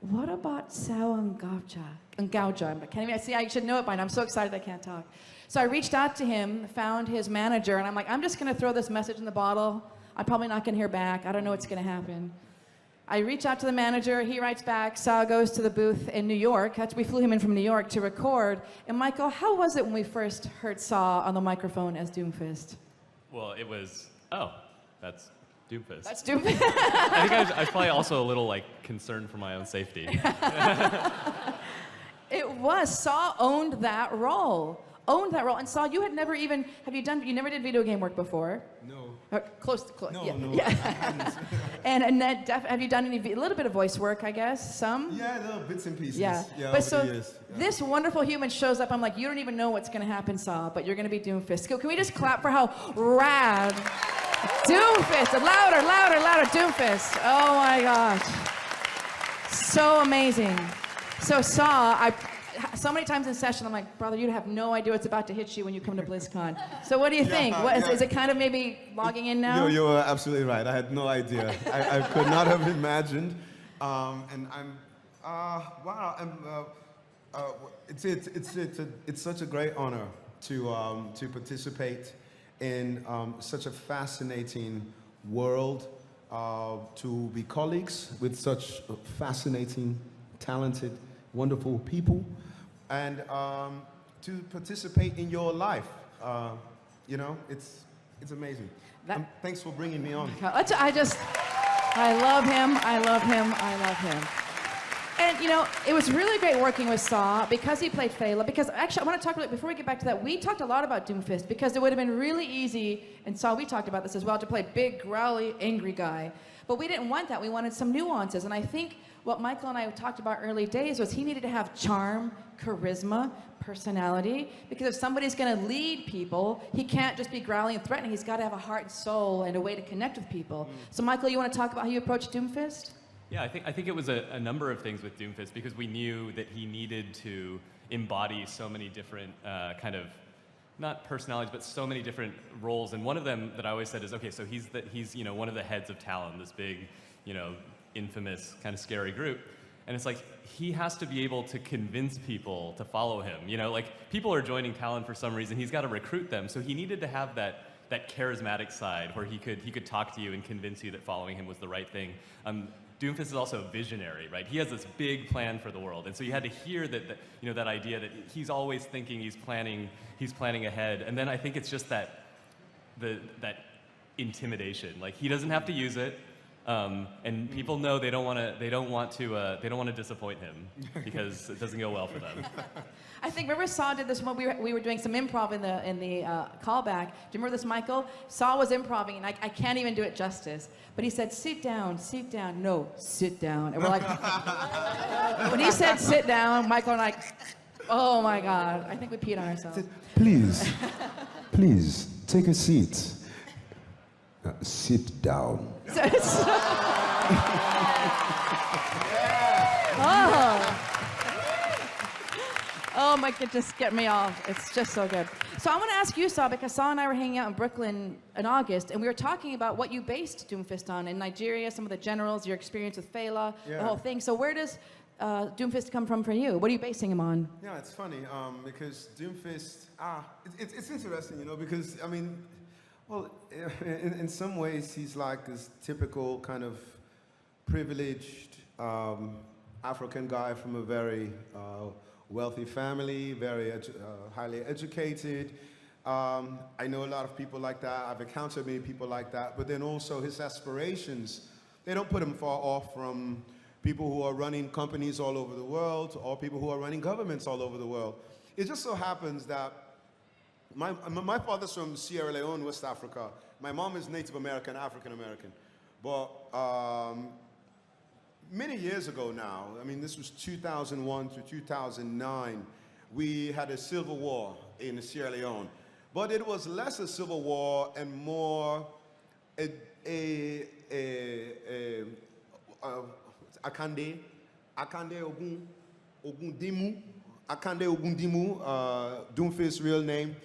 what about Sao Ngauja? I should know it by now. I'm so excited I can't talk. So I reached out to him, found his manager, and I'm like, I'm just going to throw this message in the bottle. I'm probably not going to hear back. I don't know what's going to happen. I reach out to the manager. He writes back. Saw goes to the booth in New York. We flew him in from New York to record. And Michael, how was it when we first heard Saw on the microphone as Doomfist? well, it was, oh, that's Doomfist. That's Doomfist. I think I was probably also a little like concerned for my own safety. It was. Saw owned that role. And Saw, you had never even, you never did video game work before? No. Close. No, yeah. no. Yeah. And Annette, have you done a little bit of voice work, I guess? Some? Yeah, little bits and pieces. Yeah. But But so years. Yeah. this wonderful human shows up. I'm like, you don't even know what's going to happen, Saw, but you're going to be Doomfist. Can we just clap for how rad Doomfist, louder, Doomfist. Oh my gosh. So amazing. So Saw, so many times in session, I'm like, brother, you have no idea what's about to hit you when you come to Blizzcon. So what do you think? Is it kind of maybe logging in now? You're absolutely right. I had no idea. I could not have imagined. And I'm, wow. It's such a great honor to participate in such a fascinating world, to be colleagues with such fascinating, talented, wonderful people, and to participate in your life. You know, it's amazing. Thanks for bringing me on. I love him. And you know, it was really great working with Saw because he played Fela. Because actually, I want to talk about, before we get back to that, we talked a lot about Doomfist because it would have been really easy, and Saw, we talked about this as well, to play big, growly, angry guy. But we didn't want that. We wanted some nuances. And I think what Michael and I talked about early days was he needed to have charm, charisma, personality. Because if somebody's going to lead people, he can't just be growly and threatening. He's got to have a heart and soul and a way to connect with people. So Michael, you want to talk about how you approached Doomfist? Yeah, I think it was a number of things with Doomfist because we knew that he needed to embody so many different kind of, not personalities, but so many different roles. And one of them that I always said is, okay, so he's you know, one of the heads of Talon, this big, you know, infamous kind of scary group. And it's like, he has to be able to convince people to follow him. You know, like, people are joining Talon for some reason. He's got to recruit them. So he needed to have that charismatic side where he could talk to you and convince you that following him was the right thing. Doomfist is also a visionary, right? He has this big plan for the world, and so you had to hear that idea that he's always thinking, he's planning ahead. And then I think it's just that intimidation. Like, he doesn't have to use it, and people know they don't want to disappoint him because it doesn't go well for them. I think, remember Saw did this when we were doing some improv in the callback. Do you remember this, Michael? Saw was improvising, and I can't even do it justice. But he said, sit down, no, sit down. And we're like, when he said sit down, Michael and I, oh my God, I think we peed on ourselves. Please, take a seat. Sit down. Oh my God, just get me off. It's just so good. So I want to ask you, Saw, because Saw and I were hanging out in Brooklyn in August, and we were talking about what you based Doomfist on in Nigeria, some of the generals, your experience with Fela, the whole thing. So where does Doomfist come from for you? What are you basing him on? Yeah, it's funny because Doomfist, it's interesting, you know, because, I mean, well, in some ways, he's like this typical kind of privileged African guy from a very wealthy family, very highly educated. I know a lot of people like that. I've encountered many people like that. But then also his aspirations, they don't put him far off from people who are running companies all over the world or people who are running governments all over the world. It just so happens that my father's from Sierra Leone, West Africa. My mom is Native American, African American. But many years ago now, I mean, this was 2001 to 2009, we had a civil war in Sierra Leone. But it was less a civil war and more Akande Ogundimu, Doomfist's real name.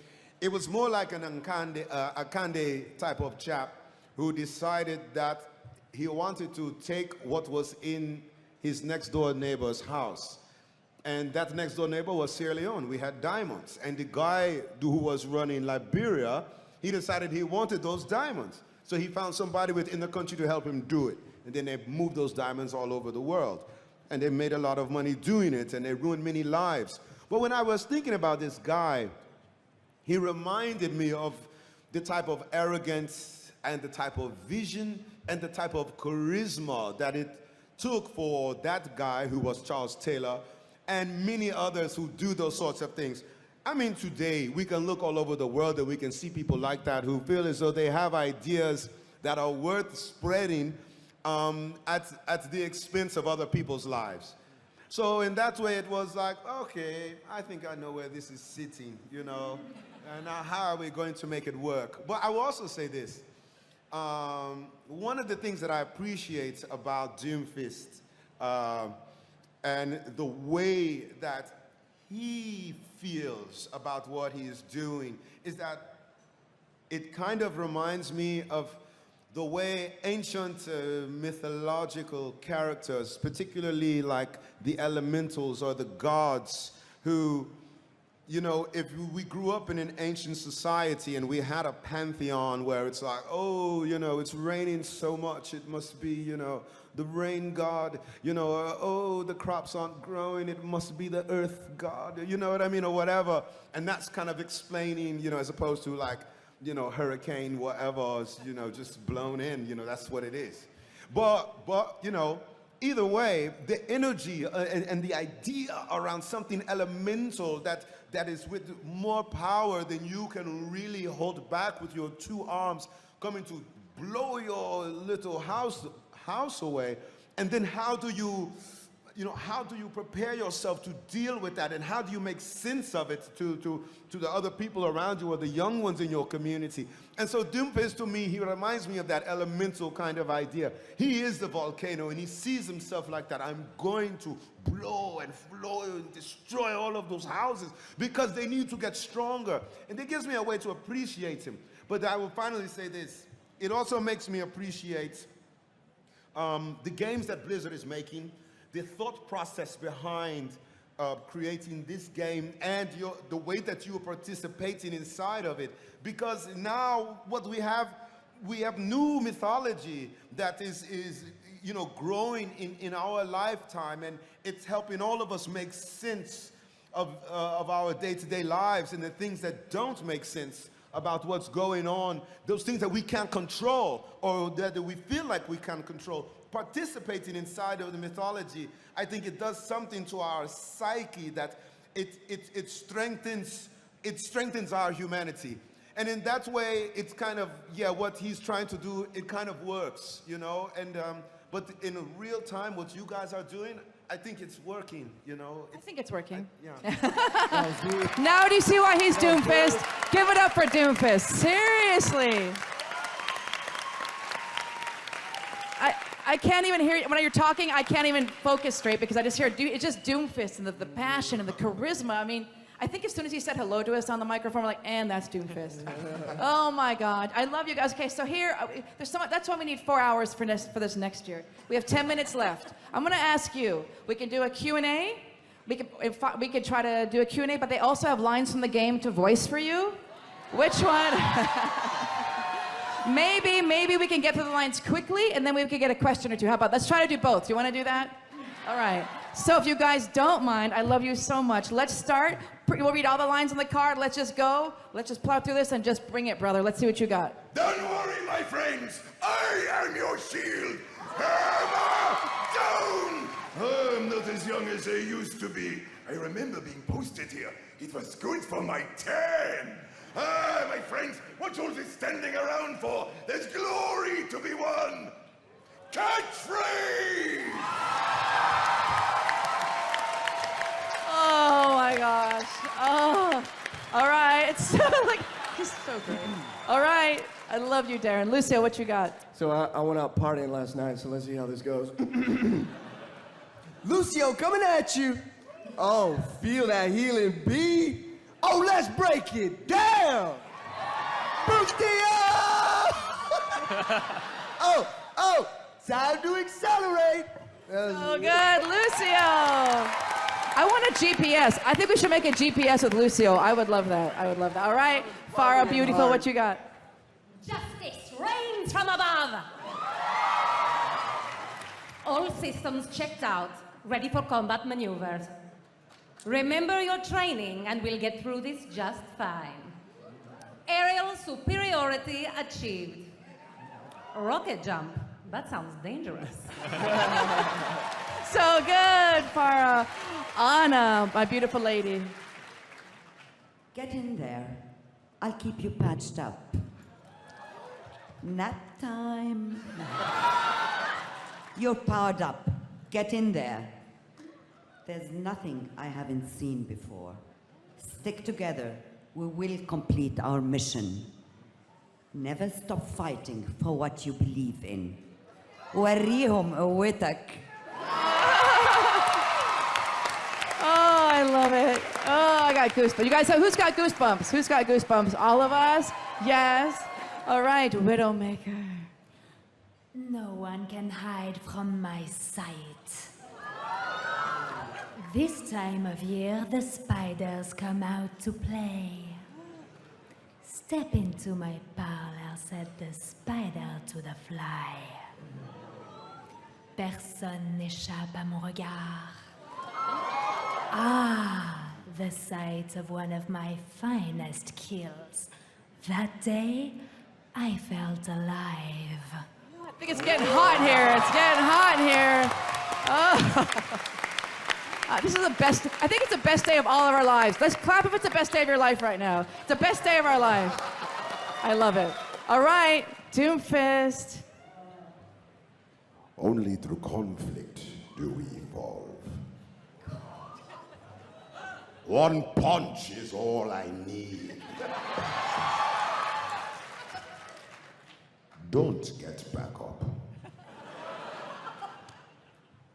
It was more like an Akande type of chap who decided that he wanted to take what was in his next door neighbor's house. And that next door neighbor was Sierra Leone. We had diamonds. And the guy who was running Liberia, he decided he wanted those diamonds. So he found somebody within the country to help him do it. And then they moved those diamonds all over the world. And they made a lot of money doing it, and they ruined many lives. But when I was thinking about this guy, he reminded me of the type of arrogance and the type of vision and the type of charisma that it took for that guy who was Charles Taylor and many others who do those sorts of things. I mean, today we can look all over the world and we can see people like that who feel as though they have ideas that are worth spreading at the expense of other people's lives. So in that way, it was like, okay, I think I know where this is sitting, you know, and now how are we going to make it work? But I will also say this. One of the things that I appreciate about Doomfist and the way that he feels about what he is doing is that it kind of reminds me of the way ancient mythological characters, particularly like the elementals or the gods, who, you know, if we grew up in an ancient society and we had a pantheon where it's like, oh, you know, it's raining so much, it must be, you know, the rain god, you know, oh, the crops aren't growing, it must be the earth god, you know what I mean, or whatever. And that's kind of explaining, you know, as opposed to like, you know, hurricane, whatever, is, you know, just blown in, you know, that's what it is. But you know, either way, the energy and the idea around something elemental that is with more power than you can really hold back with your two arms, coming to blow your little house away, and then how do you prepare yourself to deal with that, and how do you make sense of it to the other people around you or the young ones in your community? And so Doomfist, to me, he reminds me of that elemental kind of idea. He is the volcano, and he sees himself like that. I'm going to blow and flow and destroy all of those houses because they need to get stronger. And it gives me a way to appreciate him. But I will finally say this. It also makes me appreciate the games that Blizzard is making, the thought process behind creating this game and the way that you are participating inside of it. Because now what we have new mythology that is growing in our lifetime, and it's helping all of us make sense of our day-to-day lives and the things that don't make sense about what's going on, those things that we can't control or that we feel like we can't control. Participating inside of the mythology, I think it does something to our psyche that it strengthens our humanity. And in that way, it's kind of, what he's trying to do, it kind of works, and but in real time, what you guys are doing, I think it's working, I think it's working. Yeah. Now do you see why he's Doomfist? Give it up for Doomfist. Seriously. I can't even hear you. When you're talking, I can't even focus straight because I just hear, it's just Doomfist and the passion and the charisma. I mean, I think as soon as he said hello to us on the microphone, we're like, and that's Doomfist. Oh my God, I love you guys. Okay, so here, that's why we need 4 hours for this next year. We have 10 minutes left. I'm gonna ask you, we can do a Q&A. We could try to do a Q&A, but they also have lines from the game to voice for you. Which one? Maybe we can get through the lines quickly and then we could get a question or two. How about, let's try to do both. Do you wanna do that? All right. So if you guys don't mind, I love you so much. Let's start. We'll read all the lines on the card. Let's just go. Let's just plow through this and just bring it, brother. Let's see what you got. Don't worry, my friends. I am your shield. Hammer down! I'm not as young as I used to be. I remember being posted here. It was good for my tan. My friends, what's all this standing around for? There's glory to be won. Catch free! Oh my gosh. Oh. All right. It's so he's so great. All right. I love you, Darren. Lucio, what you got? So I went out partying last night, so let's see how this goes. Lucio, coming at you. Oh, feel that healing beat. Oh, let's break it down. Oh, time to accelerate. Oh, good, Lucio. I want a GPS. I think we should make a GPS with Lucio. I would love that. All right, Farah, beautiful, what you got? Justice reigns from above. All systems checked out, ready for combat maneuvers. Remember your training and we'll get through this just fine. Aerial superiority achieved. Rocket jump, that sounds dangerous. So good, Farah. Anna, my beautiful lady. Get in there. I'll keep you patched up. Nap time. You're powered up. Get in there. There's nothing I haven't seen before. Stick together. We will complete our mission. Never stop fighting for what you believe in. وريهم قوتك. Oh, I love it. Oh, I got goosebumps. You guys, who's got goosebumps? Who's got goosebumps? All of us? Yes. All right, Widowmaker. No one can hide from my sight. This time of year, the spiders come out to play. Step into my parlor, said the spider to the fly. Personne n'échappe à mon regard. Ah, the sight of one of my finest kills. That day, I felt alive. I think it's getting hot here. It's getting hot here. Oh. This is the best. I think it's the best day of all of our lives. Let's clap if it's the best day of your life right now. It's the best day of our life. I love it. All right, Doomfist. Only through conflict do we evolve. One punch is all I need. Don't get back up.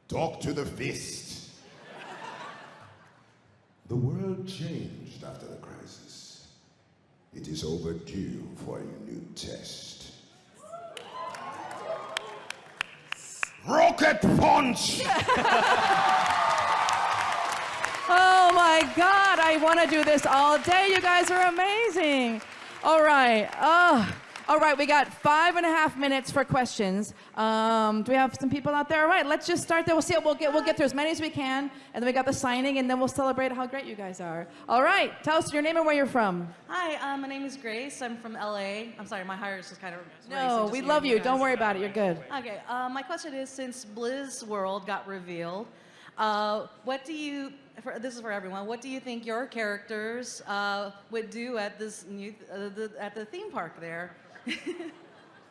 Talk to the fist. The world changed after the crisis. It is overdue for a new test. Rocket Punch! Oh my God, I want to do this all day. You guys are amazing. All right. All right, we got 5.5 minutes for questions. Do we have some people out there? All right, let's just start there. We'll see. We'll get through as many as we can, and then we got the signing, and then we'll celebrate how great you guys are. All right, tell us your name and where you're from. Hi, my name is Grace. I'm from LA. I'm sorry, my heart is just kind of No, we love you. Don't worry about it. You're good. Okay, my question is, since Blizz World got revealed, what do you, this is for everyone, what do you think your characters would do at this new, at the theme park there?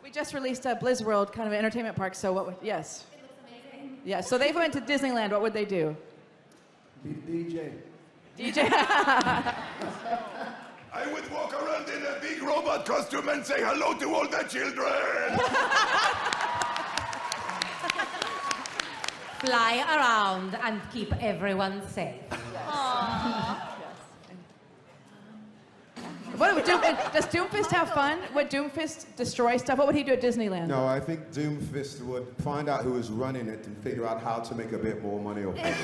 We just released a Blizz World kind of an entertainment park, so what would, yes. It looks amazing. Yeah, so they went to Disneyland. What would they do? Be DJ. DJ. I would walk around in a big robot costume and say hello to all the children. Fly around and keep everyone safe. What, does Doomfist have fun? Would Doomfist destroy stuff? What would he do at Disneyland? No, I think Doomfist would find out who is running it and figure out how to make a bit more money off it.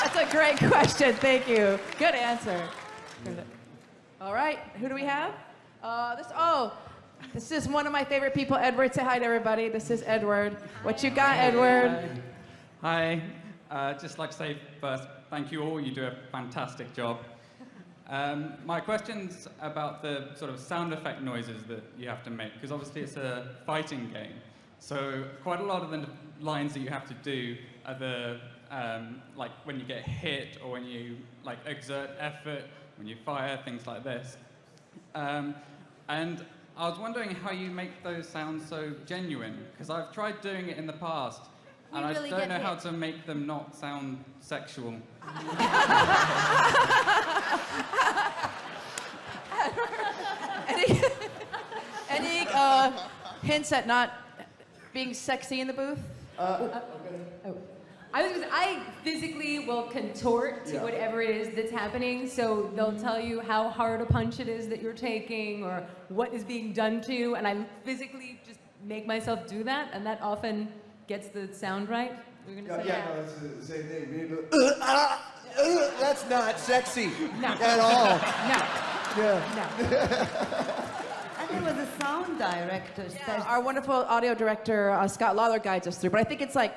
That's a great question. Thank you. Good answer. All right, who do we have? This is one of my favorite people, Edward. Say hi to everybody. This is Edward. What you got, Edward? Hi. Just like to say first, thank you all. You do a fantastic job. My question's about the sort of sound effect noises that you have to make, because obviously it's a fighting game. So quite a lot of the lines that you have to do are the, like when you get hit or when you like exert effort, when you fire, things like this. And I was wondering how you make those sound so genuine, because I've tried doing it in the past, and I don't know how to make them not sound sexual. Any hints at not being sexy in the booth? I physically will contort to whatever it is that's happening, so they'll tell you how hard a punch it is that you're taking or what is being done to you, and I physically just make myself do that, and that often gets the sound right. We're gonna say no, that's the same thing. That's not sexy at all. And there was a sound director. Our wonderful audio director, Scott Lawler, guides us through, but I think it's like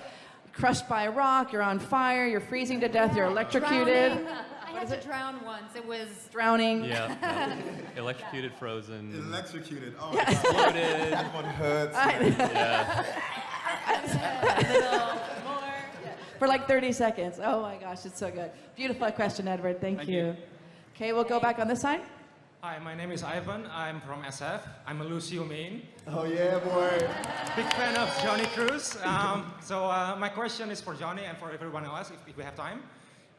crushed by a rock, you're on fire, you're freezing to death, you're electrocuted. Drowning. I had to drown once. It was drowning. Yeah. Electrocuted, frozen. Electrocuted. Oh, exploded. That one hurts. Yeah. For like 30 seconds. Oh my gosh, it's so good. Beautiful question, Edward. Thank you. Okay, we'll go back on this side. Hi, my name is Ivan. I'm from SF. I'm a Lucio main. Oh yeah, boy. Big fan of Johnny Cruz. So my question is for Johnny and for everyone else, if we have time.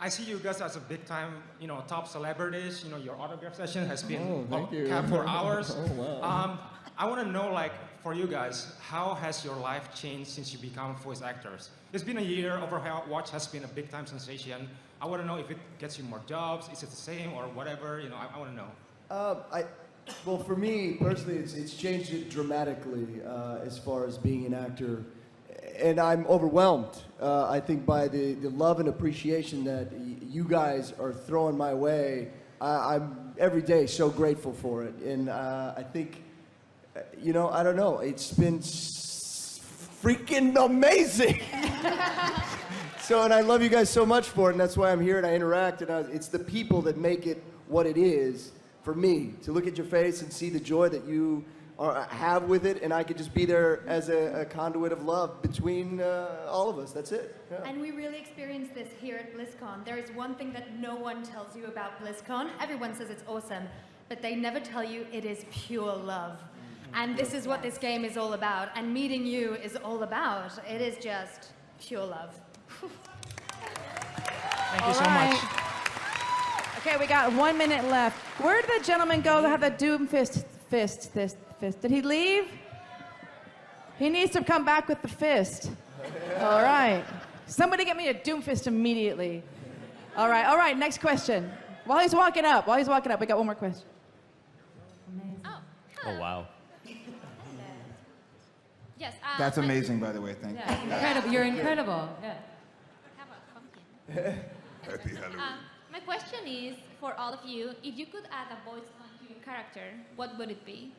I see you guys as a big time, top celebrities. Your autograph session has been capped for hours. Oh, wow. I want to know, for you guys, how has your life changed since you become voice actors? It's been a year. Overwatch has been a big time sensation. I want to know if it gets you more jobs. Is it the same or whatever? I want to know. Well, for me personally, it's changed it dramatically as far as being an actor, and I'm overwhelmed. I think by the love and appreciation that you guys are throwing my way. I'm every day so grateful for it, and I think, I don't know. It's been freaking amazing. And I love you guys so much for it, and that's why I'm here and I interact. And it's the people that make it what it is. For me, to look at your face and see the joy that you have with it, and I could just be there as a conduit of love between all of us. That's it. Yeah. And we really experience this here at Blizzcon. There is one thing that no one tells you about Blizzcon. Everyone says it's awesome, but they never tell you it is pure love. And this is what this game is all about, and meeting you is all about. It is just pure love. Thank you so much. Okay, we got 1 minute left. Where did the gentleman go that had the Doomfist fist? Did he leave? He needs to come back with the fist. All right. Somebody get me a Doomfist immediately. All right, next question. While he's walking up, we got one more question. Oh, wow. Yes. That's amazing, by the way. Thank you. Yeah, incredible. You're incredible. Yeah. Happy Halloween. My question is for all of you: if you could add a voice line to your character, what would it be?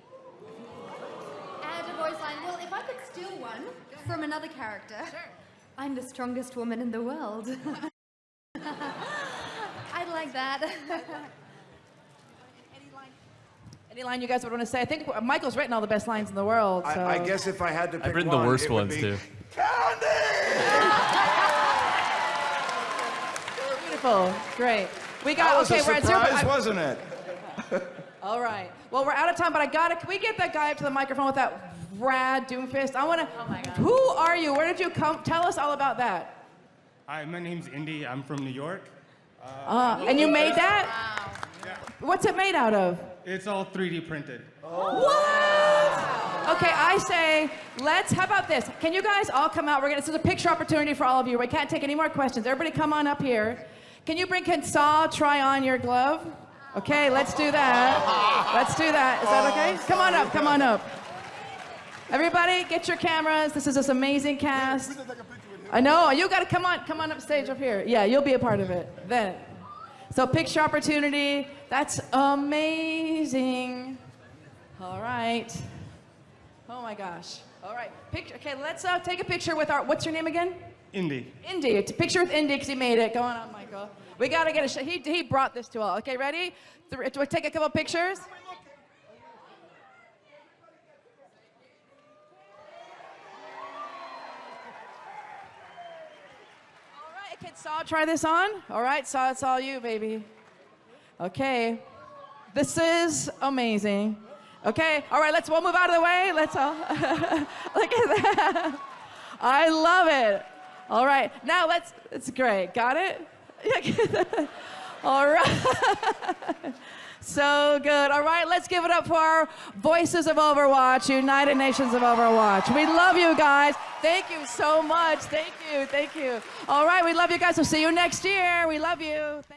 Add a voice line. Well, if I could steal one from another character, I'm the strongest woman in the world. I'd like that. Any line you guys would want to say? I think Michael's written all the best lines in the world. So. I guess if I had to pick I've written one, the worst it would ones be too. Beautiful. Great. We got, That was okay, a we're at surprise, 0. wasn't it? All right. Well, we're out of time, but can we get that guy up to the microphone with that rad Doomfist? I want to, Oh my God. Who are you? Where did you come? Tell us all about that. Hi, my name's Indy. I'm from New York. And you made that? Yeah. What's it made out of? It's all 3D printed. What? Okay, I say, how about this? Can you guys all come out? This is a picture opportunity for all of you. We can't take any more questions. Everybody come on up here. Can Saw try on your glove? Okay, let's do that. Let's do that. Is that okay? Come on up, come on up. Everybody, get your cameras. This is this amazing cast. I know, you gotta come on up stage up here. Yeah, you'll be a part of it. Then. So picture opportunity, that's amazing. All right. Oh my gosh. All right, okay, let's take a picture with what's your name again? Indy. Indy, it's a picture with Indy because he made it. Go on, Michael. We gotta get a shot. He brought this to all. Okay, ready? We'll take a couple pictures. All right, can Saw try this on? All right, Saw, it's all you, baby. Okay, this is amazing. Okay, all right, we'll move out of the way. Let's all, look at that. I love it. All right, now it's great. Got it? All right. So good. All right, let's give it up for our Voices of Overwatch, United Nations of Overwatch. We love you guys. Thank you so much. Thank you. All right, we love you guys. We'll see you next year. We love you.